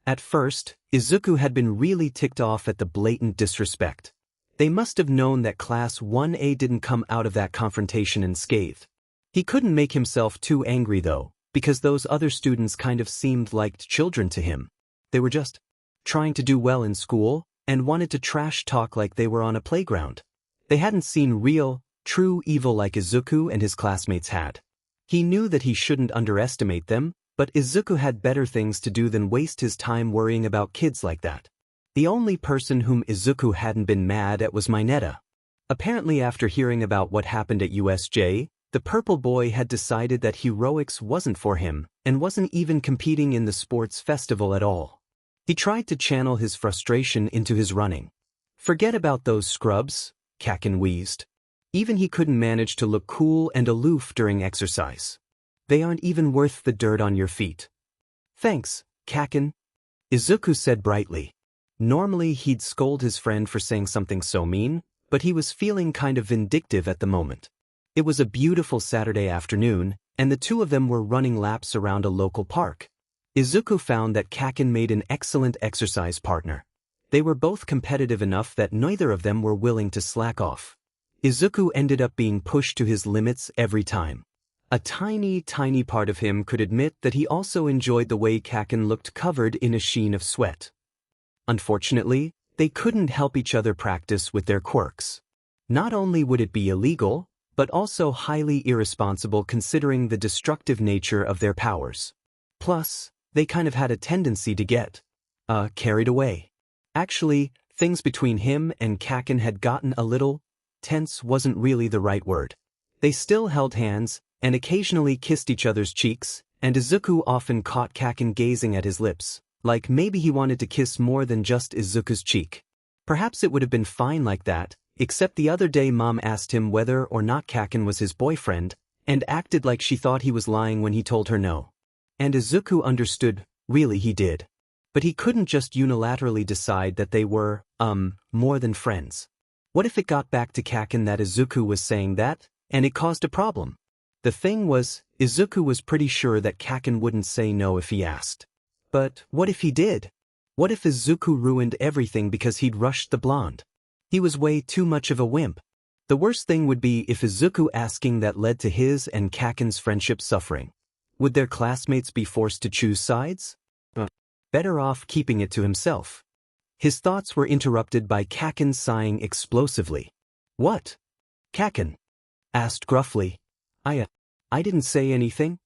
At first, Izuku had been really ticked off at the blatant disrespect. They must have known that Class 1A didn't come out of that confrontation unscathed. He couldn't make himself too angry though, because those other students kind of seemed like children to him. They were just trying to do well in school and wanted to trash talk like they were on a playground. They hadn't seen real, true evil like Izuku and his classmates had. He knew that he shouldn't underestimate them, but Izuku had better things to do than waste his time worrying about kids like that. The only person whom Izuku hadn't been mad at was Mineta. Apparently after hearing about what happened at USJ, the purple boy had decided that heroics wasn't for him and wasn't even competing in the sports festival at all. He tried to channel his frustration into his running. Forget about those scrubs, Kaken wheezed. Even he couldn't manage to look cool and aloof during exercise. They aren't even worth the dirt on your feet. Thanks, Kaken, Izuku said brightly. Normally he'd scold his friend for saying something so mean, but he was feeling kind of vindictive at the moment. It was a beautiful Saturday afternoon, and the two of them were running laps around a local park. Izuku found that Kaken made an excellent exercise partner. They were both competitive enough that neither of them were willing to slack off. Izuku ended up being pushed to his limits every time. A tiny part of him could admit that he also enjoyed the way Kaken looked covered in a sheen of sweat. Unfortunately, they couldn't help each other practice with their quirks. Not only would it be illegal, but also highly irresponsible considering the destructive nature of their powers. Plus, they kind of had a tendency to get, carried away. Actually, things between him and Kaken had gotten a little tense wasn't really the right word. They still held hands and occasionally kissed each other's cheeks, and Izuku often caught Kaken gazing at his lips, like maybe he wanted to kiss more than just Izuku's cheek. Perhaps it would have been fine like that, except the other day Mom asked him whether or not Kaken was his boyfriend, and acted like she thought he was lying when he told her no. And Izuku understood, really he did. But he couldn't just unilaterally decide that they were, more than friends. What if it got back to Kaken that Izuku was saying that, and it caused a problem? The thing was, Izuku was pretty sure that Kaken wouldn't say no if he asked. But what if he did? What if Izuku ruined everything because he'd rushed the blonde? He was way too much of a wimp. The worst thing would be if Izuku asking that led to his and Kaken's friendship suffering. Would their classmates be forced to choose sides? Better off keeping it to himself. His thoughts were interrupted by Kaken sighing explosively. What? Kaken asked gruffly. I didn't say anything.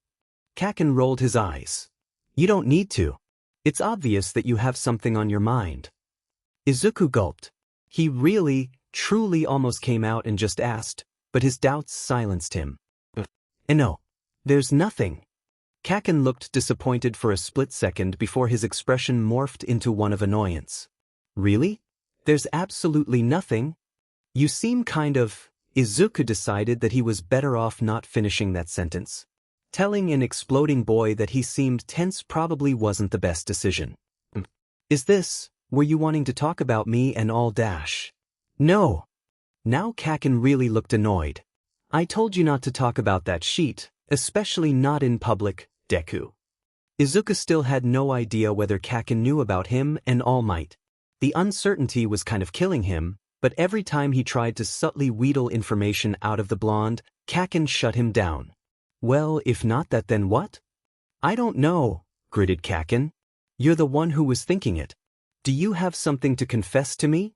Kaken rolled his eyes. You don't need to. It's obvious that you have something on your mind. Izuku gulped. He really, truly almost came out and just asked, but his doubts silenced him. No, there's nothing. Kaken looked disappointed for a split second before his expression morphed into one of annoyance. Really? There's absolutely nothing? You seem kind of... Izuku decided that he was better off not finishing that sentence. Telling an exploding boy that he seemed tense probably wasn't the best decision. Is this, were you wanting to talk about me and all dash? No. Now Kaken really looked annoyed. I told you not to talk about that sheet, especially not in public, Deku. Izuku still had no idea whether Kaken knew about him and All Might. The uncertainty was kind of killing him, but every time he tried to subtly wheedle information out of the blonde, Kaken shut him down. Well, if not that then what? I don't know, gritted Kaken. You're the one who was thinking it. Do you have something to confess to me?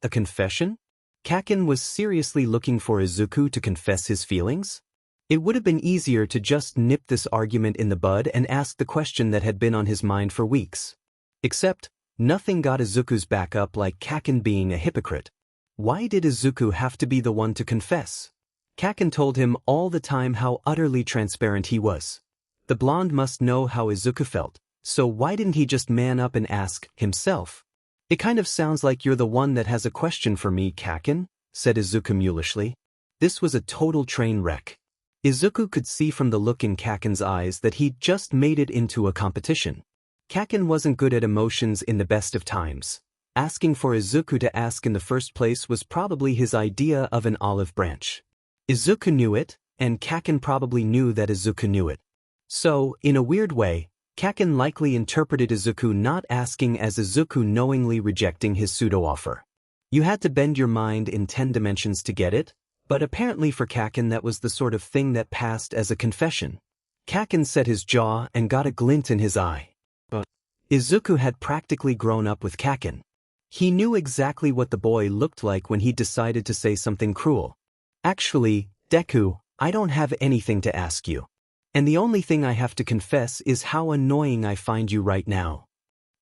A confession? Kaken was seriously looking for Izuku to confess his feelings? It would have been easier to just nip this argument in the bud and ask the question that had been on his mind for weeks. Except, nothing got Izuku's back up like Kaken being a hypocrite. Why did Izuku have to be the one to confess? Kaken told him all the time how utterly transparent he was. The blonde must know how Izuku felt, so why didn't he just man up and ask himself? It kind of sounds like you're the one that has a question for me, Kaken, said Izuku mulishly. This was a total train wreck. Izuku could see from the look in Kaken's eyes that he'd just made it into a competition. Kaken wasn't good at emotions in the best of times. Asking for Izuku to ask in the first place was probably his idea of an olive branch. Izuku knew it, and Kaken probably knew that Izuku knew it. So, in a weird way, Kaken likely interpreted Izuku not asking as Izuku knowingly rejecting his pseudo-offer. You had to bend your mind in 10 dimensions to get it, but apparently for Kaken that was the sort of thing that passed as a confession. Kaken set his jaw and got a glint in his eye. But Izuku had practically grown up with Kaken. He knew exactly what the boy looked like when he decided to say something cruel. Actually, Deku, I don't have anything to ask you. And the only thing I have to confess is how annoying I find you right now.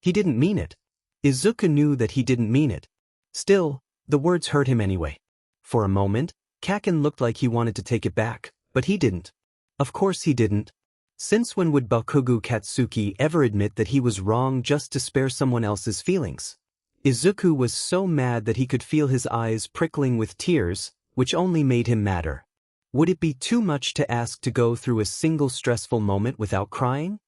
He didn't mean it. Izuku knew that he didn't mean it. Still, the words hurt him anyway. For a moment, Kaken looked like he wanted to take it back, but he didn't. Of course he didn't. Since when would Bakugo Katsuki ever admit that he was wrong just to spare someone else's feelings? Izuku was so mad that he could feel his eyes prickling with tears, which only made him madder. Would it be too much to ask to go through a single stressful moment without crying?